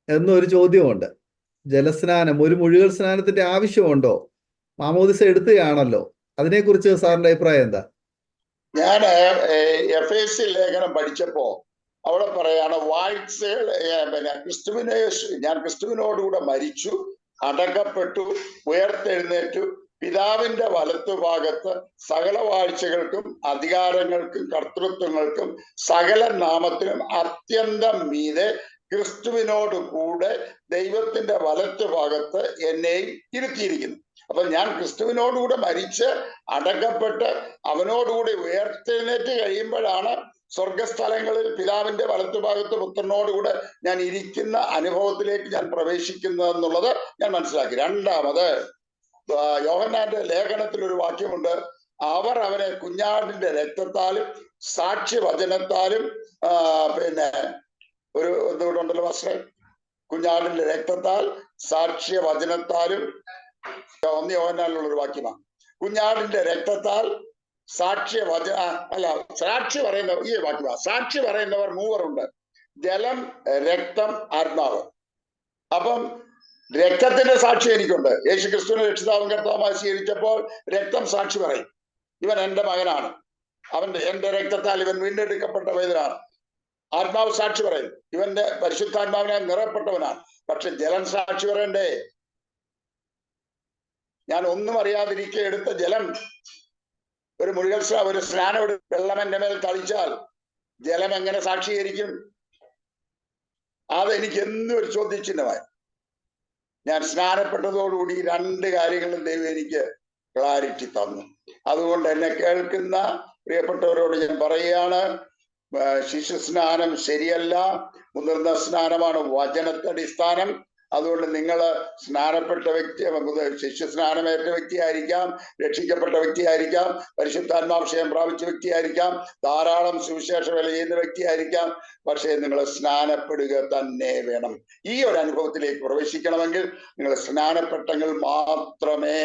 എന്നൊരു ചോദ്യമുണ്ട്. ജലസ്നാനം, ഒരു മുഴുവൻ സ്നാനത്തിന്റെ ആവശ്യമുണ്ടോ? മാമോദീസ എടുത്തുകയാണല്ലോ, അതിനെക്കുറിച്ച് സാറിന്റെ അഭിപ്രായം എന്താ? ഞാൻ FAC ലേഖനം പഠിച്ചപ്പോ അവിടെ പറയാണ്, ഞാൻ ക്രിസ്തുവിനോടുകൂടെ മരിച്ചു, അടക്കപ്പെട്ടു, ഉയർത്തെഴുന്നേറ്റു, പിതാവിന്റെ വലത്തുഭാഗത്ത് സകല വാഴ്ചകൾക്കും അധികാരങ്ങൾക്കും കർത്തൃത്വങ്ങൾക്കും സകല നാമത്തിനും അത്യന്തം മീതെ ക്രിസ്തുവിനോട് കൂടെ ദൈവത്തിന്റെ വലത്തുഭാഗത്ത് എന്നെയും ഇരുത്തിയിരിക്കുന്നു. അപ്പൊ ഞാൻ ക്രിസ്തുവിനോടുകൂടെ മരിച്ച് അടക്കപ്പെട്ട് അവനോടുകൂടി ഉയർത്തെഴുന്നേറ്റ് കഴിയുമ്പോഴാണ് സ്വർഗസ്ഥലങ്ങളിൽ പിതാവിന്റെ വലത്തുഭാഗത്ത് പുത്രനോടുകൂടെ ഞാൻ ഇരിക്കുന്ന അനുഭവത്തിലേക്ക് ഞാൻ പ്രവേശിക്കുന്നതെന്നുള്ളത് ഞാൻ മനസ്സിലാക്കി. രണ്ടാമത്, യോഹന്നാന്റെ ലേഖനത്തിൽ ഒരു വാക്യമുണ്ട്, അവർ അവനെ കുഞ്ഞാടിന്റെ രക്തത്താലും സാക്ഷ്യവചനത്താലും ഒരു എന്തുകൂടെ ഉണ്ടല്ലോ വസ്ത്രം, കുഞ്ഞാടിന്റെ രക്തത്താൽ സാക്ഷ്യവചനത്താലും, 1 യോഹന്നാനിലുള്ള ഒരു വാക്യമാണ്. കുഞ്ഞാടിന്റെ രക്തത്താൽ സാക്ഷി പറയുന്നവർ, ഈ വാക്യമാണ്, സാക്ഷി പറയുന്നവർ 3 ഉണ്ട്, ജലം, രക്തം, ആത്മാവ്. അപ്പം രക്തത്തിന്റെ സാക്ഷി എനിക്കുണ്ട്. യേശു ക്രിസ്തുവിനെ രക്ഷിതാവും കർത്താവുമായി സ്വീകരിച്ചപ്പോൾ രക്തം സാക്ഷി പറയും, ഇവൻ എൻ്റെ മകനാണ്, എൻ്റെ രക്തത്താൽ ഇവൻ വീണ്ടെടുക്കപ്പെട്ട പൈതലാണ്. ആത്മാവ് സാക്ഷി പറയും, ഇവന്റെ പരിശുദ്ധാത്മാവിനാൽ നിറയപ്പെട്ടവനാണ്. പക്ഷെ ജലം സാക്ഷി പറയണ്ടേ? ഞാൻ ഒന്നും അറിയാതിരിക്കെ എടുത്ത ജലം, ഒരു ഒരു സ്നാനം വെള്ളം എൻ്റെ മേൽ തളിച്ചാൽ ജലം എങ്ങനെ സാക്ഷീകരിക്കും? അതെനിക്ക് എന്നും ഒരു ചോദ്യചിഹ്നമായി. ഞാൻ സ്നാനപ്പെട്ടതോടുകൂടി 2 കാര്യങ്ങളും ദൈവം എനിക്ക് ക്ലാരിറ്റി തന്നു. അതുകൊണ്ട് എന്നെ കേൾക്കുന്ന പ്രിയപ്പെട്ടവരോട് ഞാൻ പറയുകയാണ്, ശിശുസ്നാനം ശരിയല്ല. മുതിർന്ന സ്നാനമാണ് വചനത്തെ അടിസ്ഥാനം. അതുകൊണ്ട് നിങ്ങൾ സ്നാനപ്പെട്ട വ്യക്തി, ശിശു സ്നാനമേറ്റ വ്യക്തിയായിരിക്കാം, രക്ഷിക്കപ്പെട്ട വ്യക്തിയായിരിക്കാം, പരിശുദ്ധാത്മാഭിഷേകം പ്രാപിച്ച വ്യക്തിയായിരിക്കാം, ധാരാളം സുവിശേഷ വേല ചെയ്യുന്ന വ്യക്തിയായിരിക്കാം. പക്ഷേ നിങ്ങൾ സ്നാനപ്പെടുക തന്നെ വേണം. ഈ ഒരു അനുഭവത്തിലേക്ക് പ്രവേശിക്കണമെങ്കിൽ നിങ്ങൾ സ്നാനപ്പെട്ടെങ്കിൽ മാത്രമേ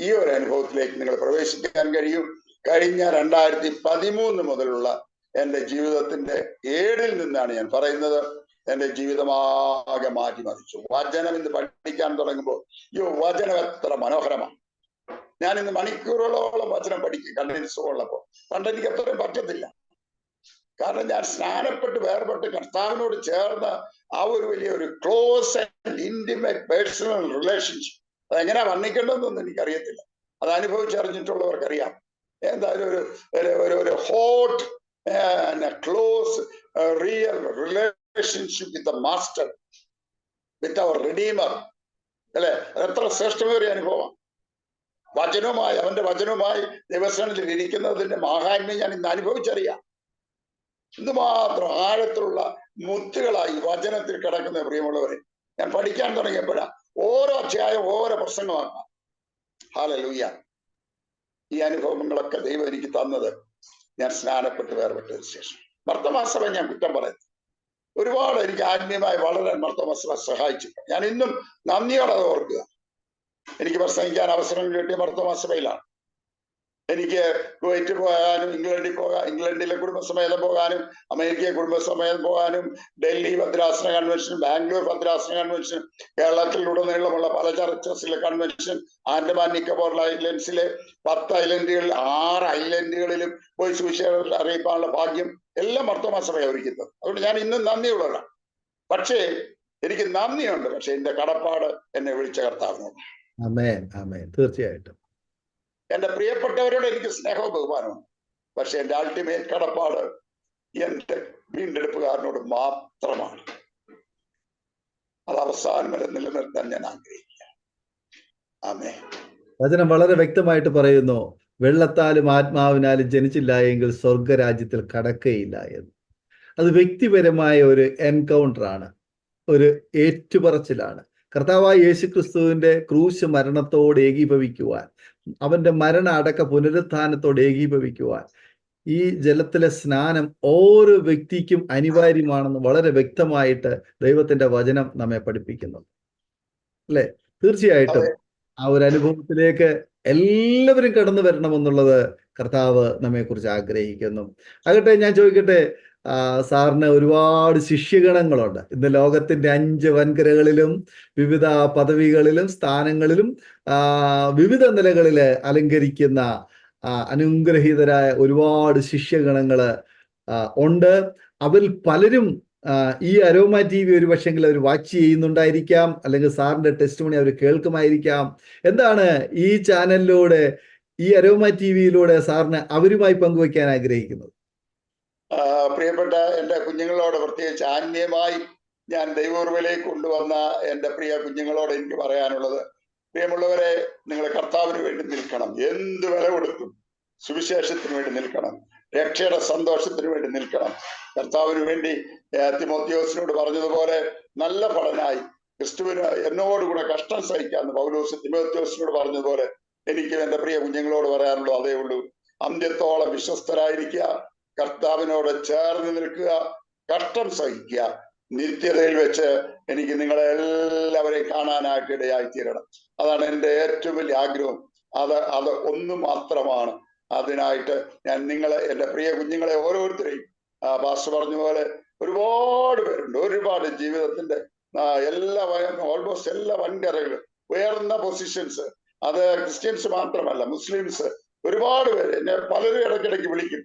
ഈ ഒരു അനുഭവത്തിലേക്ക് നിങ്ങൾ പ്രവേശിക്കാൻ കഴിയൂ. കഴിഞ്ഞ 2013 മുതലുള്ള എൻ്റെ ജീവിതത്തിന്റെ ഏടിൽ നിന്നാണ് ഞാൻ പറയുന്നത്. എൻ്റെ ജീവിതമാകെ മാറ്റിമറിച്ചു. വചനം ഇന്ന് പഠിക്കാൻ തുടങ്ങുമ്പോൾ വചനം എത്ര മനോഹരമാണ്. ഞാൻ ഇന്ന് മണിക്കൂറുകളോളം വചനം പഠിക്കും കണ്ടിന്യൂസ് ഉള്ളപ്പോൾ. പണ്ട് എനിക്ക് അത്രയും പറ്റത്തില്ല. കാരണം ഞാൻ സ്നാനപ്പെട്ട് വേർപെട്ട് കർത്താവിനോട് ചേർന്ന ആ ഒരു വലിയൊരു close and intimate personal relationship അതെങ്ങനെയാ വർണ്ണിക്കേണ്ടതെന്നൊന്നും എനിക്കറിയത്തില്ല. അത് അനുഭവിച്ചറിഞ്ഞിട്ടുള്ളവർക്കറിയാം. എന്തായാലും ഒരു hot close real relationship with the master, with our redeemer, അല്ലെ? അതെത്ര ശ്രേഷ്ഠമേറിയ അനുഭവം. വചനവുമായി, അവന്റെ വചനവുമായി ദൈവസ്ഥാനത്തിൽ ഇരിക്കുന്നതിന്റെ മാഹാത്മ്യം ഞാൻ ഇന്ന് അനുഭവിച്ചറിയാം. എന്തുമാത്രം ആഴത്തിലുള്ള മുത്തുകളായി വചനത്തിൽ കിടക്കുന്ന പ്രിയമുള്ളവരെ. ഞാൻ പഠിക്കാൻ തുടങ്ങിയപ്പോഴാ ഓരോ അധ്യായം ഓരോ പ്രസംഗമാക്കാം. ഹല്ലേലൂയ. ഈ അനുഭവങ്ങളൊക്കെ ദൈവം എനിക്ക് തന്നത് ഞാൻ സ്നാനപ്പെട്ട് വേർപെട്ടതിന് ശേഷം. മർത്തമാസഭ ഞാൻ കുറ്റം പറയുന്നു. ഒരുപാട് എനിക്ക് ആത്മീയമായി വളരാൻ മർത്തമാസഭ സഹായിച്ചു. ഞാൻ ഇന്നും നന്ദിയോടെ അത് ഓർക്കുക. എനിക്ക് പ്രസംഗിക്കാൻ അവസരം കിട്ടിയ മർത്തമാസഭയിലാണ്. എനിക്ക് കുവൈറ്റ് പോകാനും ഇംഗ്ലണ്ടിലെ കുടുംബസമേതം പോകാനും അമേരിക്കയെ കുടുംബസമേതം പോകാനും ഡൽഹി ഭദ്രാസന കൺവെൻഷൻ, ബാംഗ്ലൂർ ഭദ്രാസന കൺവെൻഷൻ, കേരളത്തിലുടനീളമുള്ള പല ചർച്ചസിലെ കൺവെൻഷൻ, ആൻഡമാൻ നിക്കോബാർ ഐലൻഡ്സിലെ 10 ഐലൻഡുകളിൽ 6 ഐലൻഡുകളിലും പോയി സുവിശേഷം അറിയിക്കാനുള്ള ഭാഗ്യം എല്ലാം മർത്തോമാസഭയെ ഒരുക്കുന്നത്. അതുകൊണ്ട് ഞാൻ ഇന്നും നന്ദിയുള്ളവരാണ്. പക്ഷേ എനിക്ക് നന്ദിയുണ്ട്. പക്ഷെ എന്റെ കടപ്പാട് എന്നെ വിളിച്ച കർത്താവിനോട്. ആമേൻ, ആമേൻ. തീർച്ചയായിട്ടും എന്റെ പ്രിയപ്പെട്ടവരോട് എനിക്ക് സ്നേഹവും ബഹുമാനമുണ്ട്. പക്ഷെ എന്റെ അൾട്ടിമേറ്റ് കടപ്പാട് എന്റെ വീണ്ടെടുപ്പുകാരനോട് മാത്രമാണ്. അത് അവസാനം വരെ നിലനിർത്താൻ ഞാൻ ആഗ്രഹിക്കുക. ആമേൻ. വചനം വളരെ വ്യക്തമായിട്ട് പറയുന്നു, വെള്ളത്താലും ആത്മാവിനാലും ജനിച്ചില്ല എങ്കിൽ സ്വർഗരാജ്യത്തിൽ കടക്കയില്ല എന്ന്. അത് വ്യക്തിപരമായ ഒരു എൻകൗണ്ടർ ആണ്, ഒരു ഏറ്റുപറച്ചിലാണ്. കർത്താവായ യേശുക്രിസ്തുവിന്റെ ക്രൂശ് മരണത്തോട് ഏകീഭവിക്കുവാൻ, അവന്റെ മരണ അടക്ക പുനരുത്ഥാനത്തോട് ഏകീഭവിക്കുവാൻ ഈ ജലത്തിലെ സ്നാനം ഓരോ വ്യക്തിക്കും അനിവാര്യമാണെന്ന് വളരെ വ്യക്തമായിട്ട് ദൈവത്തിന്റെ വചനം നമ്മെ പഠിപ്പിക്കുന്നു, അല്ലെ? തീർച്ചയായിട്ടും ആ ഒരു അനുഭവത്തിലേക്ക് എല്ലാവരും കടന്നു വരണമെന്നുള്ളത് കർത്താവ് നമ്മെക്കുറിച്ച് ആഗ്രഹിക്കുന്നു. ആകട്ടെ, ഞാൻ ചോദിക്കട്ടെ, സാറിന് ഒരുപാട് ശിഷ്യഗണങ്ങളുണ്ട്. ഇന്ന് ലോകത്തിന്റെ 5 വൻകരകളിലും വിവിധ പദവികളിലും സ്ഥാനങ്ങളിലും വിവിധ നിലകളില് അലങ്കരിക്കുന്ന അനുഗ്രഹീതരായ ഒരുപാട് ശിഷ്യഗണങ്ങള് ഉണ്ട്. അവരിൽ പലരും ഈ അരോമ TV ഒരു പക്ഷെങ്കിൽ അവർ വാച്ച് ചെയ്യുന്നുണ്ടായിരിക്കാം, അല്ലെങ്കിൽ സാറിന്റെ ടെസ്റ്റിമണി അവർ കേൾക്കുമായിരിക്കാം. എന്താണ് ഈ ചാനലിലൂടെ, ഈ അരോമ TVയിലൂടെ സാറിന് അവരുമായി പങ്കുവയ്ക്കാൻ ആഗ്രഹിക്കുന്നത്? പ്രിയപ്പെട്ട എൻ്റെ കുഞ്ഞുങ്ങളോട്, പ്രത്യേകിച്ച് ആത്മീയമായി ഞാൻ ദൈവോർവിലേക്ക് കൊണ്ടുവന്ന എൻ്റെ പ്രിയ കുഞ്ഞുങ്ങളോട് എനിക്ക് പറയാനുള്ളത്, പ്രിയമുള്ളവരെ, നിങ്ങൾ കർത്താവിന് വേണ്ടി നിൽക്കണം. എന്ത് വില കൊടുത്തും സുവിശേഷത്തിന് വേണ്ടി നിൽക്കണം. രക്ഷയുടെ സന്തോഷത്തിന് വേണ്ടി നിൽക്കണം. കർത്താവിന് വേണ്ടി തിമോത്തിയോസിനോട് പറഞ്ഞതുപോലെ നല്ല ഫലനായി ക്രിസ്തുവിന് എന്നോടുകൂടെ കഷ്ടം സഹിക്കാമെന്ന് പൗലോസ് തിമോത്തിയോസിനോട് പറഞ്ഞതുപോലെ എനിക്ക് എൻ്റെ പ്രിയ കുഞ്ഞുങ്ങളോട് പറയാനുള്ളൂ അതേ ഉള്ളൂ. അന്ത്യത്തോളം വിശ്വസ്തരായിരിക്കുക, കർത്താവിനോട് ചേർന്ന് നിൽക്കുക, കഷ്ടം സഹിക്കുക. നിത്യതയിൽ വെച്ച് എനിക്ക് നിങ്ങളെ എല്ലാവരെയും കാണാനായിട്ട് ഇടയായി തീരണം. അതാണ് എൻ്റെ ഏറ്റവും വലിയ ആഗ്രഹം. അത് ഒന്ന് മാത്രമാണ്. അതിനായിട്ട് ഞാൻ നിങ്ങളെ, എൻ്റെ പ്രിയ കുഞ്ഞുങ്ങളെ ഓരോരുത്തരെയും, പാസ്റ്റർ പറഞ്ഞ പോലെ ഒരുപാട് പേരുണ്ട്. ഒരുപാട് ജീവിതത്തിന്റെ ഓൾമോസ്റ്റ് എല്ലാ വൻകരകളും ഉയർന്ന പൊസിഷൻസ്, അത് ക്രിസ്ത്യൻസ് മാത്രമല്ല, മുസ്ലിംസ് ഒരുപാട് പേര് എന്നെ പലരും ഇടയ്ക്കിടയ്ക്ക് വിളിക്കും.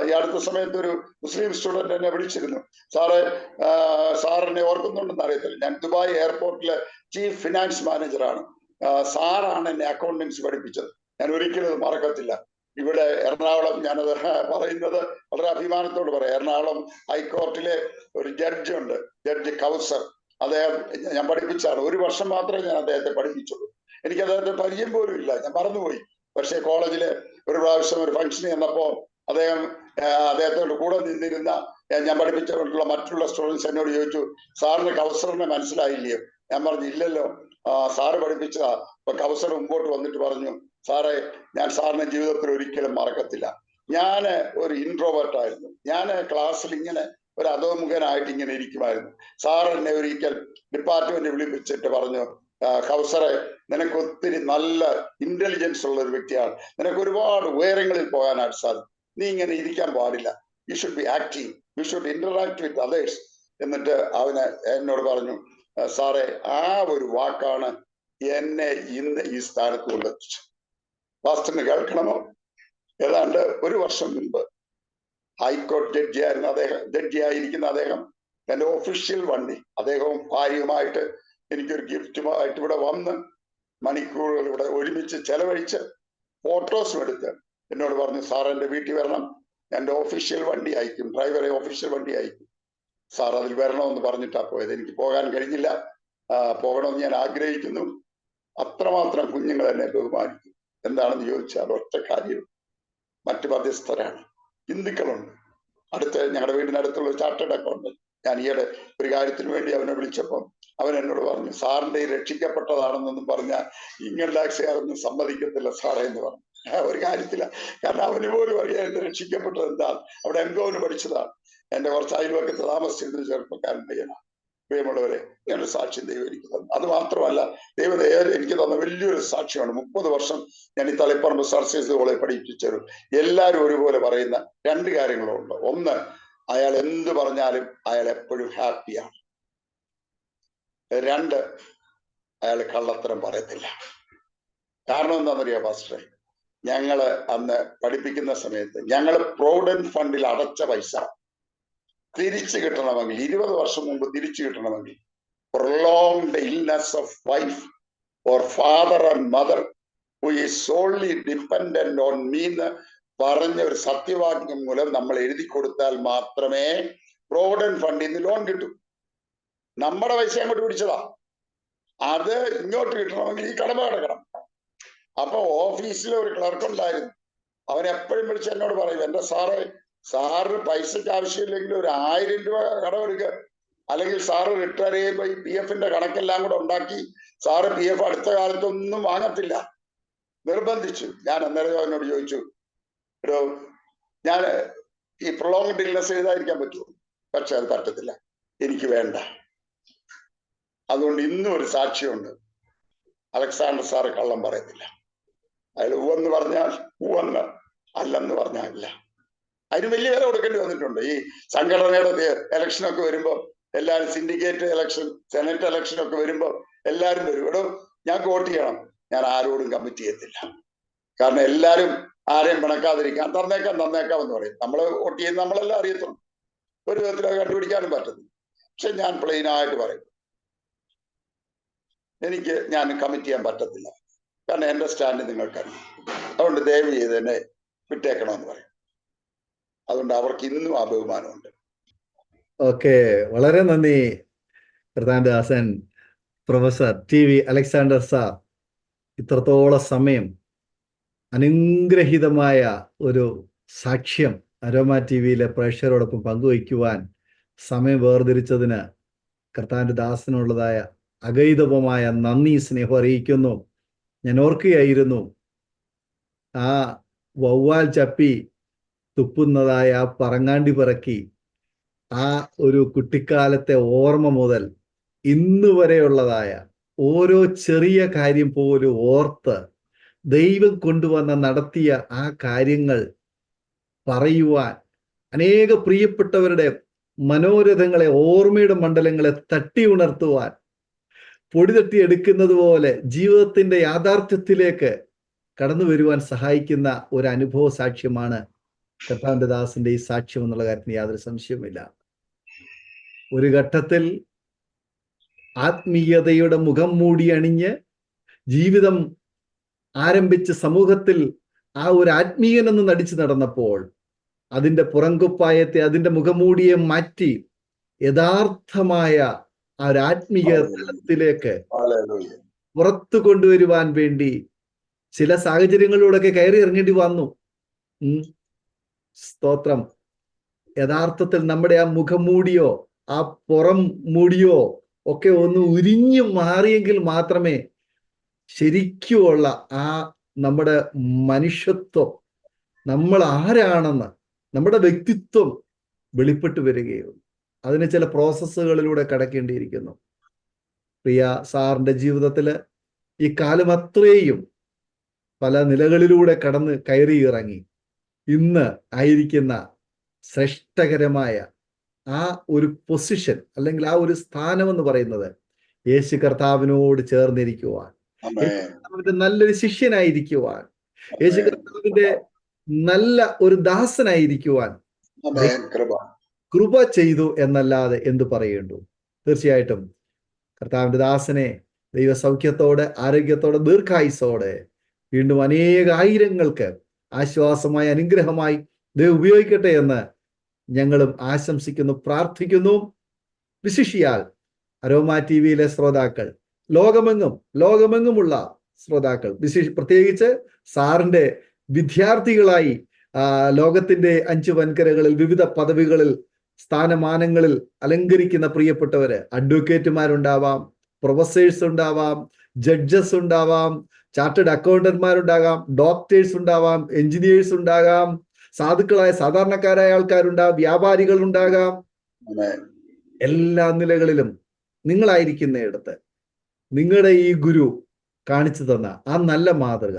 ഈ അടുത്ത സമയത്ത് ഒരു മുസ്ലിം സ്റ്റുഡന്റ് എന്നെ വിളിച്ചിരുന്നു. സാറിനെ ഓർക്കുന്നുണ്ടെന്ന് അറിയത്തില്ല, ഞാൻ ദുബായ് എയർപോർട്ടിലെ ചീഫ് ഫിനാൻസ് മാനേജറാണ്. സാറാണ് എന്നെ അക്കൗണ്ടൻസ് പഠിപ്പിച്ചത്. ഞാൻ ഒരിക്കലും മറക്കത്തില്ല. ഇവിടെ എറണാകുളം, ഞാനത് പറയുന്നത് വളരെ അഭിമാനത്തോട് പറയാം, എറണാകുളം ഹൈക്കോർട്ടിലെ ഒരു ജഡ്ജുണ്ട്, ജഡ്ജി കൗസർ. അദ്ദേഹം ഞാൻ പഠിപ്പിച്ചാണ്. 1 വർഷം മാത്രമേ ഞാൻ അദ്ദേഹത്തെ പഠിപ്പിച്ചുള്ളൂ. എനിക്ക് അദ്ദേഹത്തെ പരിചയം പോലും ഇല്ല, ഞാൻ മറന്നുപോയി. പക്ഷേ കോളേജിലെ ഒരു പ്രാവശ്യം ഒരു ഫംഗ്ഷന് ചെന്നപ്പോൾ അദ്ദേഹം അദ്ദേഹത്തോട് കൂടെ നിന്നിരുന്ന ഞാൻ പഠിപ്പിച്ചിട്ടുള്ള മറ്റുള്ള സ്റ്റുഡൻസ് എന്നോട് ചോദിച്ചു, സാറിന് കൗസറിനെ മനസ്സിലായില്ലയോ? ഞാൻ പറഞ്ഞു ഇല്ലല്ലോ, സാറ് പഠിപ്പിച്ചതാ. അപ്പൊ കൗസർ മുമ്പോട്ട് വന്നിട്ട് പറഞ്ഞു, സാറേ ഞാൻ സാറിനെ ജീവിതത്തിൽ ഒരിക്കലും മറക്കത്തില്ല. ഞാൻ ഒരു ഇൻട്രോവേർട്ട് ആയിരുന്നു. ഞാൻ ക്ലാസ്സിൽ ഇങ്ങനെ ഒരു അധോമുഖനായിട്ട് ഇങ്ങനെ ഇരിക്കുമായിരുന്നു. സാർ എന്നെ ഒരിക്കൽ ഡിപ്പാർട്ട്മെന്റ് വിളിപ്പിച്ചിട്ട് പറഞ്ഞു, കൗസറെ, നിനക്ക് ഒത്തിരി നല്ല ഇന്റലിജൻസ് ഉള്ള ഒരു വ്യക്തിയാണ്, നിനക്ക് ഒരുപാട് ഉയരങ്ങളിൽ പോകാനായിട്ട് സാധിക്കും, നീ ഇങ്ങനെ ഇരിക്കാൻ പാടില്ല, you should be active, you should interact with others. എന്നിട്ട് അവന് എന്നോട് പറഞ്ഞു, സാറേ, ആ ഒരു വാക്കാണ് എന്നെ ഇന്ന് ഈ സ്ഥാനത്ത് കൊണ്ടെത്തിച്ചു. വാസ്തവന് കേൾക്കണമോ? ഏതാണ്ട് ഒരു വർഷം മുമ്പ് ഹൈക്കോടതി ജഡ്ജിയായിരിക്കുന്ന അദ്ദേഹം തന്റെ ഒഫീഷ്യൽ വണ്ടി, അദ്ദേഹവും ഭാര്യയുമായിട്ട് എനിക്കൊരു ഗിഫ്റ്റുമായിട്ട് ഇവിടെ വന്ന് മണിക്കൂറുകൾ ഇവിടെ ഒരുമിച്ച് ചെലവഴിച്ച് ഫോട്ടോസും എടുത്ത് എന്നോട് പറഞ്ഞു, സാർ എൻ്റെ വീട്ടിൽ വരണം, എൻ്റെ ഒഫീഷ്യൽ വണ്ടി അയക്കും, ഡ്രൈവറെ ഒഫീഷ്യൽ വണ്ടി അയക്കും, സാർ അതിൽ വരണമെന്ന് പറഞ്ഞിട്ടാ പോയത്. എനിക്ക് പോകാൻ കഴിഞ്ഞില്ല, പോകണമെന്ന് ഞാൻ ആഗ്രഹിക്കുന്നു. അത്രമാത്രം കുഞ്ഞുങ്ങൾ എന്നെ ബഹുമാനിക്കും. എന്താണെന്ന് ചോദിച്ചാൽ ഒറ്റ കാര്യം, മറ്റു മധ്യസ്ഥരാണ്, ഹിന്ദുക്കളുണ്ട്. ഞങ്ങളുടെ വീടിനടുത്തുള്ള ഒരു ചാർട്ടേഡ് അക്കൗണ്ട്, ഞാൻ ഈയിടെ ഒരു കാര്യത്തിന് വേണ്ടി അവനെ വിളിച്ചപ്പം അവൻ എന്നോട് പറഞ്ഞു, സാറിന്റെ ഈ രക്ഷിക്കപ്പെട്ടതാണെന്നൊന്നും പറഞ്ഞാൽ ഇൻകം ടാക്സുകാരൊന്നും സമ്മതിക്കത്തില്ല സാറേ എന്ന് പറഞ്ഞു. ഒരു കാര്യത്തില്ല, കാരണം അവന് പോലും അറിയാം എന്നെ രക്ഷിക്കപ്പെട്ടത് എന്താണ്. അവിടെ എംകോവിന് പഠിച്ചതാണ്. എന്റെ കുറച്ച് അയൽവക്കത്ത് താമസിച്ചിരുന്ന ചെറുപ്പക്കാരൻ പയ്യനാണ്. പ്രിയമുള്ളവരെ, ഞാനൊരു സാക്ഷ്യം ദൈവം എനിക്ക് തന്നു. അത് മാത്രമല്ല, ദൈവം എനിക്ക് തന്ന വലിയൊരു സാക്ഷ്യമാണ്. 30 വർഷം ഞാൻ ഈ തളിപ്പറമ്പ് സർസീസ് കോളേജ് പഠിപ്പിച്ചൊരു എല്ലാവരും ഒരുപോലെ പറയുന്ന 2 കാര്യങ്ങളുണ്ട്. ഒന്ന്, അയാൾ എന്ത് പറഞ്ഞാലും അയാൾ എപ്പോഴും ഹാപ്പിയാണ്. 2, അയാൾ കള്ളത്തരം പറയത്തില്ല. കാരണം എന്താണെന്നറിയാം പാസ്റ്ററെ, ഞങ്ങള് അന്ന് പഠിപ്പിക്കുന്ന സമയത്ത് ഞങ്ങൾ പ്രോവിഡന്റ് ഫണ്ടിൽ അടച്ച പൈസ തിരിച്ചു കിട്ടണമെങ്കിൽ, 20 വർഷം മുമ്പ് തിരിച്ചു കിട്ടണമെങ്കിൽ, prolonged illness of wife or father or mother who is solely dependent on me എന്ന് പറഞ്ഞ ഒരു സത്യവാക്യം മൂലം നമ്മൾ എഴുതി കൊടുത്താൽ മാത്രമേ പ്രോവിഡന്റ് ഫണ്ടിൽ നിന്ന് ലോൺ കിട്ടൂ. നമ്മുടെ പൈസ അങ്ങോട്ട് പിടിച്ചതാ, അത് ഇങ്ങോട്ട് കിട്ടണമെങ്കിൽ ഈ കടമ കിടക്കണം. അപ്പൊ ഓഫീസിലെ ഒരു ക്ലർക്ക് ഉണ്ടായിരുന്നു, അവൻ എപ്പോഴും വിളിച്ച് എന്നോട് പറയും, എന്റെ സാറിന് പൈസക്ക് ആവശ്യമില്ലെങ്കിൽ ഒരു 1000 രൂപ കടമെടുക്കുക, അല്ലെങ്കിൽ സാറ് റിട്ടയർ ചെയ്യുമ്പോൾ ഈ PF കണക്കെല്ലാം കൂടെ ഉണ്ടാക്കി സാറ് PF അടുത്ത കാലത്തൊന്നും വാങ്ങത്തില്ല, നിർബന്ധിച്ചു. ഞാൻ അന്നേരം അവനോട് ചോദിച്ചു, എടോ, ഞാൻ ഈ പ്രൊലോങ്ഡ് ഇൽനെസ് എഴുതാതിരിക്കാൻ പറ്റുമോ? പക്ഷെ അത് പറ്റത്തില്ല, എനിക്ക് വേണ്ട. അതുകൊണ്ട് ഇന്നും ഒരു സാക്ഷിയുണ്ട്, അലക്സാണ്ടർ സാറ് കള്ളം പറയത്തില്ല. അയാൾ ഉവെന്ന് പറഞ്ഞാൽ ഉവെന്ന്, അല്ലെന്ന് പറഞ്ഞാൽ ഇല്ല. അതിന് വലിയ വില കൊടുക്കേണ്ടി വന്നിട്ടുണ്ട്. ഈ സംഘടനയുടെ ഇലക്ഷനൊക്കെ വരുമ്പോൾ എല്ലാവരും, സിൻഡിക്കേറ്റ് ഇലക്ഷൻ, സെനറ്റ് ഇലക്ഷൻ ഒക്കെ വരുമ്പോൾ എല്ലാവരും വരും, എടോ ഞങ്ങൾക്ക് വോട്ട് ചെയ്യണം. ഞാൻ ആരോടും കമ്മിറ്റ് ചെയ്യത്തില്ല, കാരണം എല്ലാവരും ആരെയും പിണക്കാതിരിക്കാൻ തന്നേക്കാം എന്ന് പറയും. നമ്മൾ വോട്ട് ചെയ്യുന്ന നമ്മളെല്ലാം അറിയത്തുള്ളൂ, ഒരു വിധത്തിൽ അത് കണ്ടുപിടിക്കാനും പറ്റുന്നു. പക്ഷെ ഞാൻ പ്ലെയിനായിട്ട് പറയും, ഞാൻ കമ്മിറ്റ് ചെയ്യാൻ പറ്റത്തില്ല, കാരണം എന്റെ സ്റ്റാൻഡ് നിങ്ങൾക്കറിയാം, അതുകൊണ്ട് ദയവ് ചെയ്ത് എന്നെ വിട്ടേക്കണമെന്ന് പറയും. അതുകൊണ്ട് അവർക്ക് ഇന്നും ആ ബഹുമാനമുണ്ട്. ഓക്കെ, വളരെ നന്ദി കർത്താൻദാസൻ, പ്രൊഫസർ TV അലക്സാണ്ടർ സാർ. ഇത്രത്തോളം സമയം അനുഗ്രഹീതമായ ഒരു സാക്ഷ്യം അരോമ TVയിലെ പ്രേക്ഷകരോടൊപ്പം പങ്കുവയ്ക്കുവാൻ സമയം വേർതിരിച്ചതിന് കർത്താവിൻ്റെ ദാസനുള്ളതായ അഗൈതവമായ നന്ദി, സ്നേഹം അറിയിക്കുന്നു. ഞാൻ ഓർക്കുകയായിരുന്നു, ആ വവ്വാൽ ചപ്പി തുപ്പുന്നതായ ആ പറങ്ങാണ്ടി പിറക്കി ആ ഒരു കുട്ടിക്കാലത്തെ ഓർമ്മ മുതൽ ഇന്ന് വരെയുള്ളതായ ഓരോ ചെറിയ കാര്യം പോലും ഓർത്ത് ദൈവം കൊണ്ടുവന്ന നടത്തിയ ആ കാര്യങ്ങൾ പറയുവാൻ, അനേക പ്രിയപ്പെട്ടവരുടെ മനോരഥങ്ങളെ, ഓർമ്മയുടെ മണ്ഡലങ്ങളെ തട്ടി ഉണർത്തുവാൻ, പൊടി തട്ടി എടുക്കുന്നത് പോലെ ജീവിതത്തിന്റെ യാഥാർത്ഥ്യത്തിലേക്ക് കടന്നു വരുവാൻ സഹായിക്കുന്ന ഒരു അനുഭവ സാക്ഷ്യമാണ് കർത്താവിന്റെ ദാസന്റെ ഈ സാക്ഷ്യം എന്നുള്ള കാര്യത്തിന് യാതൊരു സംശയവുമില്ല. ഒരു ഘട്ടത്തിൽ ആത്മീയതയുടെ മുഖം മൂടി അണിഞ്ഞ് ജീവിതം ആരംഭിച്ച് സമൂഹത്തിൽ ആ ഒരു ആത്മീയനെന്ന് നടിച്ചു നടന്നപ്പോൾ അതിൻ്റെ പുറംകുപ്പായത്തെ, അതിൻ്റെ മുഖംമൂടിയെ മാറ്റി യഥാർത്ഥമായ ആ ഒരു ആത്മീയ തലത്തിലേക്ക് പുറത്തു കൊണ്ടുവരുവാൻ വേണ്ടി ചില സാഹചര്യങ്ങളിലൂടെയൊക്കെ കയറി ഇറങ്ങേണ്ടി വന്നു. സ്തോത്രം. യഥാർത്ഥത്തിൽ നമ്മുടെ ആ മുഖംമൂടിയോ ആ പുറം മൂടിയോ ഒക്കെ ഒന്ന് ഉരിഞ്ഞു മാറിയെങ്കിൽ മാത്രമേ ശരിക്കുമുള്ള ആ നമ്മുടെ മനുഷ്യത്വം, നമ്മൾ ആരാണെന്ന്, നമ്മുടെ വ്യക്തിത്വം വെളിപ്പെട്ട് വരികയുള്ളൂ. അതിന് ചില പ്രോസസ്സുകളിലൂടെ കടക്കേണ്ടിയിരിക്കുന്നു. പ്രിയ സാറിന്റെ ജീവിതത്തിൽ ഈ കാലം അത്രയും പല നിലകളിലൂടെ കയറി ഇറങ്ങി ഇന്ന് ആയിരിക്കുന്ന ശ്രേഷ്ഠകരമായ ആ ഒരു പൊസിഷൻ, അല്ലെങ്കിൽ ആ ഒരു സ്ഥാനം എന്ന് പറയുന്നത് യേശു കർത്താവിനോട് ചേർന്നിരിക്കുവാൻ, കർത്താവിന്റെ നല്ലൊരു ശിഷ്യനായിരിക്കുവാൻ, യേശു കർത്താവിന്റെ നല്ല ഒരു ദാസനായിരിക്കുവാൻ കൃപ ചെയ്തു എന്നല്ലാതെ എന്തു പറയേണ്ടു. തീർച്ചയായിട്ടും കർത്താവിന്റെ ദാസനെ ദൈവസൗഖ്യത്തോടെ, ആരോഗ്യത്തോടെ, ദീർഘായുസോടെ വീണ്ടും അനേകായിരങ്ങൾക്ക് ആശ്വാസമായി, അനുഗ്രഹമായി ദൈവം ഉപയോഗിക്കട്ടെ എന്ന് ഞങ്ങളും ആശംസിക്കുന്നു, പ്രാർത്ഥിക്കുന്നു. വിശിഷ്യാൽ അരോമ ടിവിയിലെ ശ്രോതാക്കൾ, ലോകമെങ്ങുമുള്ള ശ്രോതാക്കൾ, പ്രത്യേകിച്ച് സാറിന്റെ വിദ്യാർത്ഥികളായി ലോകത്തിന്റെ 5 വൻകരകളിൽ വിവിധ പദവികളിൽ, സ്ഥാനമാനങ്ങളിൽ അലങ്കരിക്കുന്ന പ്രിയപ്പെട്ടവര്, അഡ്വക്കേറ്റുമാരുണ്ടാവാം, പ്രൊഫസേഴ്സ് ഉണ്ടാവാം, ജഡ്ജസ് ഉണ്ടാവാം, ചാർട്ടേഡ് അക്കൗണ്ടന്റ്മാരുണ്ടാകാം, ഡോക്ടേഴ്സ് ഉണ്ടാവാം, എഞ്ചിനീയേഴ്സ് ഉണ്ടാകാം, സാധുക്കളായ സാധാരണക്കാരായ ആൾക്കാരുണ്ടാകാം, വ്യാപാരികൾ ഉണ്ടാകാം. എല്ലാ നിലകളിലും നിങ്ങളായിരിക്കുന്നിടത്ത് നിങ്ങളുടെ ഈ ഗുരു കാണിച്ചു തന്ന ആ നല്ല മാതൃക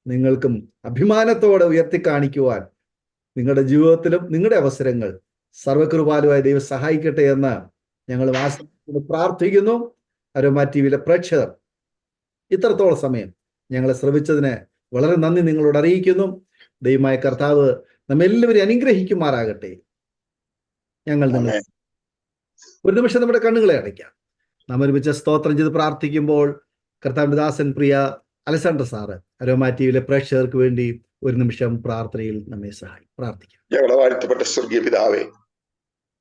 നിങ്ങൾക്കും അഭിമാനത്തോടെ ഉയർത്തി കാണിക്കുവാൻ നിങ്ങളുടെ ജീവിതത്തിലും നിങ്ങളുടെ അവസരങ്ങൾ സർവകൃപാലുവായ ദൈവം സഹായിക്കട്ടെ എന്ന് ഞങ്ങൾ ആശംസിക്കുന്നു, പ്രാർത്ഥിക്കുന്നു. അരോമ ടിവിയിലെ പ്രേക്ഷകർ ഇത്രത്തോളം സമയം ഞങ്ങളെ ശ്രവിച്ചതിന് വളരെ നന്ദി നിങ്ങളോട് അറിയിക്കുന്നു. ദൈവമായ കർത്താവ് നമ്മെല്ലാവരും അനുഗ്രഹിക്കുമാറാകട്ടെ. ഞങ്ങൾ നിങ്ങൾ ഒരു നിമിഷം നമ്മുടെ കണ്ണുകളെ അടയ്ക്കാം. നാം ഒരുമിച്ച് സ്തോത്രം ചെയ്ത് പ്രാർത്ഥിക്കുമ്പോൾ കർത്താവിന്റെ ദാസൻ പ്രിയ അലക്സാണ്ടർ സാറ് അരോമ ടിവിയിലെ പ്രേക്ഷകർക്ക് വേണ്ടി ഒരു നിമിഷം പ്രാർത്ഥനയിൽ നമ്മെ പ്രാർത്ഥിക്കാം. ഞങ്ങളെ വാഴ്ത്തപ്പെട്ട സ്വർഗീയ പിതാവേ,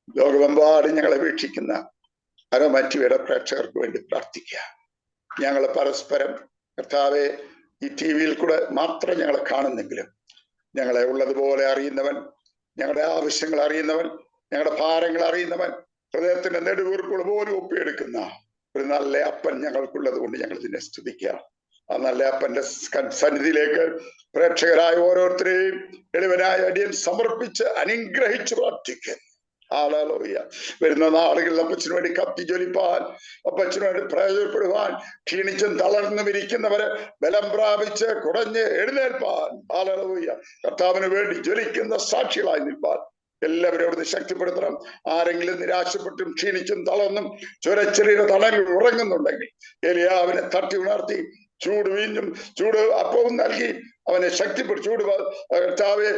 ലോകമെമ്പാടും ഞങ്ങളെ വീക്ഷിക്കുന്ന അരോമ ടിവിയുടെ പ്രേക്ഷകർക്ക് വേണ്ടി പ്രാർത്ഥിക്കുക. ഞങ്ങൾ പരസ്പരം കർത്താവെ ഈ ടിവിയിൽ കൂടെ മാത്രം ഞങ്ങളെ കാണുന്നെങ്കിലും ഞങ്ങളെ ഉള്ളതുപോലെ അറിയുന്നവൻ, ഞങ്ങളുടെ ആവശ്യങ്ങൾ അറിയുന്നവൻ, ഞങ്ങളുടെ ഭാരങ്ങൾ അറിയുന്നവൻ, ഹൃദയത്തിന്റെ നെടുവീർപ്പുകൾ പോലും ഒപ്പിയെടുക്കുന്ന ഒരു നല്ല അപ്പൻ ഞങ്ങൾക്കുള്ളത് കൊണ്ട് ഞങ്ങൾ ഇതിനെ സ്തുതിക്കുക. ആ നല്ല അപ്പന്റെ സന്നിധിയിലേക്ക് പ്രേക്ഷകരായ ഓരോരുത്തരെയും എളിവനായ അടിയൻ സമർപ്പിച്ച് അനുഗ്രഹിച്ച് പ്രാർത്ഥിക്കുക. ഹല്ലേലൂയ. വരുന്ന നാളുകളിൽ അപ്പച്ചനു വേണ്ടി കത്തി ജ്വലിപ്പാൻ, അപ്പച്ചനു വേണ്ടി പ്രയോജനപ്പെടുവാൻ, ക്ഷീണിച്ചും തളർന്നും ഇരിക്കുന്നവര് ബലം പ്രാപിച്ച് കുടഞ്ഞ് എഴുന്നേൽപ്പാൻ, ഹല്ലേലൂയ, കർത്താവിന് വേണ്ടി ജ്വലിക്കുന്ന സാക്ഷികളായി നിൽപ്പാൻ എല്ലാവരും അവിടുന്ന് ശക്തിപ്പെടുത്തണം. ആരെങ്കിലും നിരാശപ്പെട്ടും ക്ഷീണിച്ചും തളർന്നും ചുരച്ചെറിയ തണലിൽ ഉറങ്ങുന്നുണ്ടെങ്കിൽ ഏലിയാവിനെ തട്ടി ഉണർത്തി ചൂട് വീഞ്ഞും ചൂട് അപ്പവും നൽകി അവനെ ശക്തിപ്പെടുത്തി, ചൂട് കർത്താവെ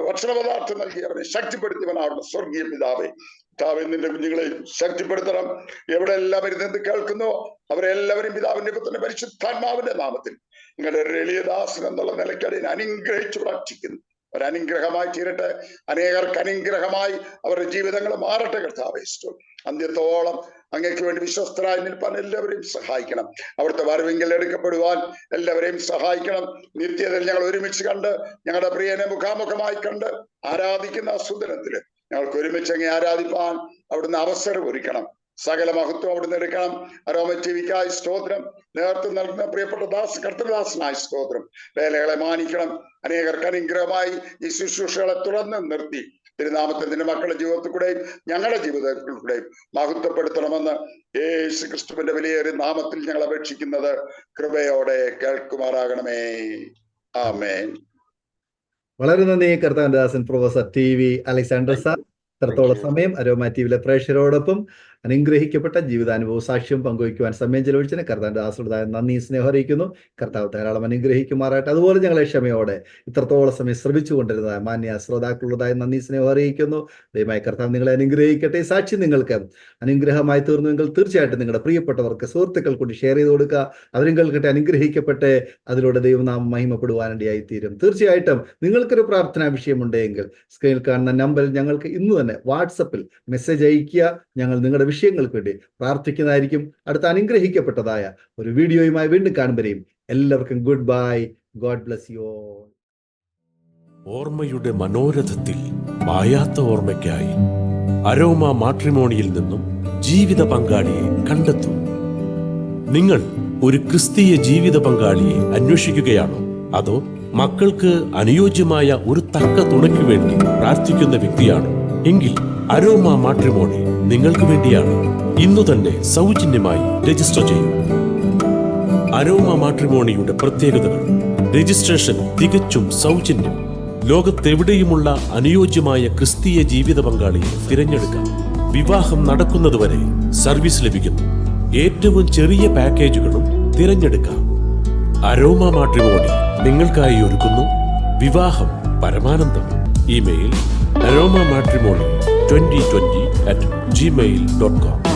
ഭക്ഷണ പദാർത്ഥം നൽകി അവനെ ശക്തിപ്പെടുത്തിയവനാണ് സ്വർഗീയ പിതാവേ. കർത്താവെ നിന്റെ കുഞ്ഞുങ്ങളെ ശക്തിപ്പെടുത്തണം. എവിടെ എല്ലാവരും നിന്ന് കേൾക്കുന്നോ അവരെല്ലാവരും പിതാവിന്റെ പുത്രന്റെ പരിശുദ്ധാത്മാവിന്റെ നാമത്തിൽ നിങ്ങളുടെ ഒരു എളിയദാസൻ എന്നുള്ള നിലയ്ക്ക് അനുഗ്രഹിച്ചു പ്രാർത്ഥിക്കുന്നു. ഒരനുഗ്രഹമായി തീരട്ടെ, അനേകർക്ക് അനുഗ്രഹമായി അവരുടെ ജീവിതങ്ങൾ മാറട്ടെ. കർത്താവേ, അന്ത്യത്തോളം അങ്ങേക്ക് വേണ്ടി വിശ്വസ്തരായി നിൽപ്പാൻ എല്ലാവരെയും സഹായിക്കണം. അവിടുത്തെ വരവെങ്കിൽ എടുക്കപ്പെടുവാൻ എല്ലാവരെയും സഹായിക്കണം. നിത്യതയിൽ ഞങ്ങൾ ഒരുമിച്ച് കണ്ട് ഞങ്ങളുടെ പ്രിയനെ മുഖാമുഖമായി കണ്ട് ആരാധിക്കുന്ന സുദിനത്തില് ഞങ്ങൾക്ക് ഒരുമിച്ച് അങ്ങേ ആരാധിപ്പാൻ അവിടുന്ന് അവസരം ഒരുക്കണം. സകല മഹത്വം അവിടുന്ന് എടുക്കണം. അരോമ ടിവിക്കായി സ്തോത്രം. നേതൃത്വം നൽകുന്ന പ്രിയപ്പെട്ട കർത്തൃദാസനായി സ്തോത്രം. വേലകളെ മാനിക്കണം. അനേകർക്ക് അനുഗ്രഹമായി ഈ ശുശ്രൂഷകളെ തുടർന്ന് നിർത്തി തിരുനാമത്തിൽ നിന്റെ മക്കളുടെ ജീവിതത്തിൽ കൂടെയും ഞങ്ങളുടെ ജീവിതത്തിൽ കൂടെയും മഹത്വപ്പെടുത്തണമെന്ന് യേശു ക്രിസ്തുവിന്റെ വലിയൊരു നാമത്തിൽ ഞങ്ങൾ അപേക്ഷിക്കുന്നത് കൃപയോടെ കേൾക്കുമാറാകണമേ. ആമേൻ. വളരെ നന്ദി കർത്താവിന്റെ ദാസൻ പ്രൊഫസർ TV അലക്സാണ്ടർ സാർ. ഇത്രത്തോളം സമയം അരോമ ടിവിയിലെ പ്രേക്ഷകരോടൊപ്പം അനുഗ്രഹിക്കപ്പെട്ട ജീവിതാനുഭവ സാക്ഷ്യം പങ്കുവയ്ക്കുവാൻ സമയം ചെലവഴിച്ചതിന് കർത്താവിന്റെ ദാസനുടേതായ നന്ദി, സ്നേഹം അറിയിക്കുന്നു. കർത്താവ് ധാരാളം അനുഗ്രഹിക്കുമാറായിട്ട്. അതുപോലെ ഞങ്ങളെ ക്ഷമയോടെ ഇത്രത്തോളം സമയം ശ്രമിച്ചുകൊണ്ടിരുന്ന മാന്യ ശ്രോതാക്കളുടേതായ നന്ദി, സ്നേഹം അറിയിക്കുന്നു. ദയവായി കർത്താവ് നിങ്ങളെ അനുഗ്രഹിക്കട്ടെ. സാക്ഷി നിങ്ങൾക്ക് അനുഗ്രഹമായി തീർന്നുവെങ്കിൽ തീർച്ചയായിട്ടും നിങ്ങളുടെ പ്രിയപ്പെട്ടവർക്ക്, സുഹൃത്തുക്കൾ കൂടി ഷെയർ ചെയ്ത് കൊടുക്കുക. അവരും കേൾക്കട്ടെ, അനുഗ്രഹിക്കട്ടെ. അതിലൂടെ ദൈവനാമം മഹിമപ്പെടുവാനിടയായി തീരും. തീർച്ചയായിട്ടും നിങ്ങൾക്കൊരു പ്രാർത്ഥനാ വിഷയമുണ്ടെങ്കിൽ സ്ക്രീനിൽ കാണുന്ന നമ്പറിൽ ഞങ്ങൾക്ക് ഇന്ന് തന്നെ വാട്സപ്പിൽ മെസ്സേജ് അയക്കുക. ഞങ്ങൾ നിങ്ങളുടെ വിഷയങ്ങൾക്ക് വേണ്ടി പ്രാർത്ഥിക്കുന്നതായിരിക്കും. അടുത്ത അനുഗ്രഹിക്കപ്പെട്ടതായ ഒരു വീഡിയോയുമായി വീണ്ടും കാണുമ്പോഴേയും എല്ലാവർക്കും good bye. God bless you all. ഓർമ്മയുടെ മനോരഥത്തിൽ മായാത്ത ഓർമ്മയ്ക്കായി അരോമ മാട്രിമോണിയിൽ നിന്നും ജീവിത പങ്കാളിയെ കണ്ടെത്തൂ. നിങ്ങൾ ഒരു ക്രിസ്തീയ ജീവിത പങ്കാളിയെ അന്വേഷിക്കുകയാണോ? അതോ മക്കൾക്ക് അനുയോജ്യമായ ഒരു തക്ക തുണയ്ക്ക് വേണ്ടി പ്രാർത്ഥിക്കുന്ന വ്യക്തിയാണോ? എങ്കിൽ അരോമ മാട്രിമോണി നിങ്ങൾക്ക് വേണ്ടിയാണ്. ഇന്നു തന്നെ സൗജന്യമായി രജിസ്റ്റർ ചെയ്യൂ. അരോമ മാട്രിമോണിയുടെ പ്രത്യേകതകൾ: രജിസ്ട്രേഷൻ തികച്ചും സൗജന്യം. ലോകത്തെവിടെയുമുള്ള അനുയോജ്യമായ ക്രിസ്തീയ ജീവിത പങ്കാളിയെ തിരഞ്ഞെടുക്കാം. വിവാഹം നടക്കുന്നതുവരെ സർവീസ് ലഭിക്കുന്നു. ഏറ്റവും ചെറിയ പാക്കേജുകളും തിരഞ്ഞെടുക്കാം. അരോമ മാട്രിമോണി നിങ്ങൾക്കായി ഒരുക്കുന്നു വിവാഹം പരമാനന്ദം. Email aroma matrimony2020@gmail.com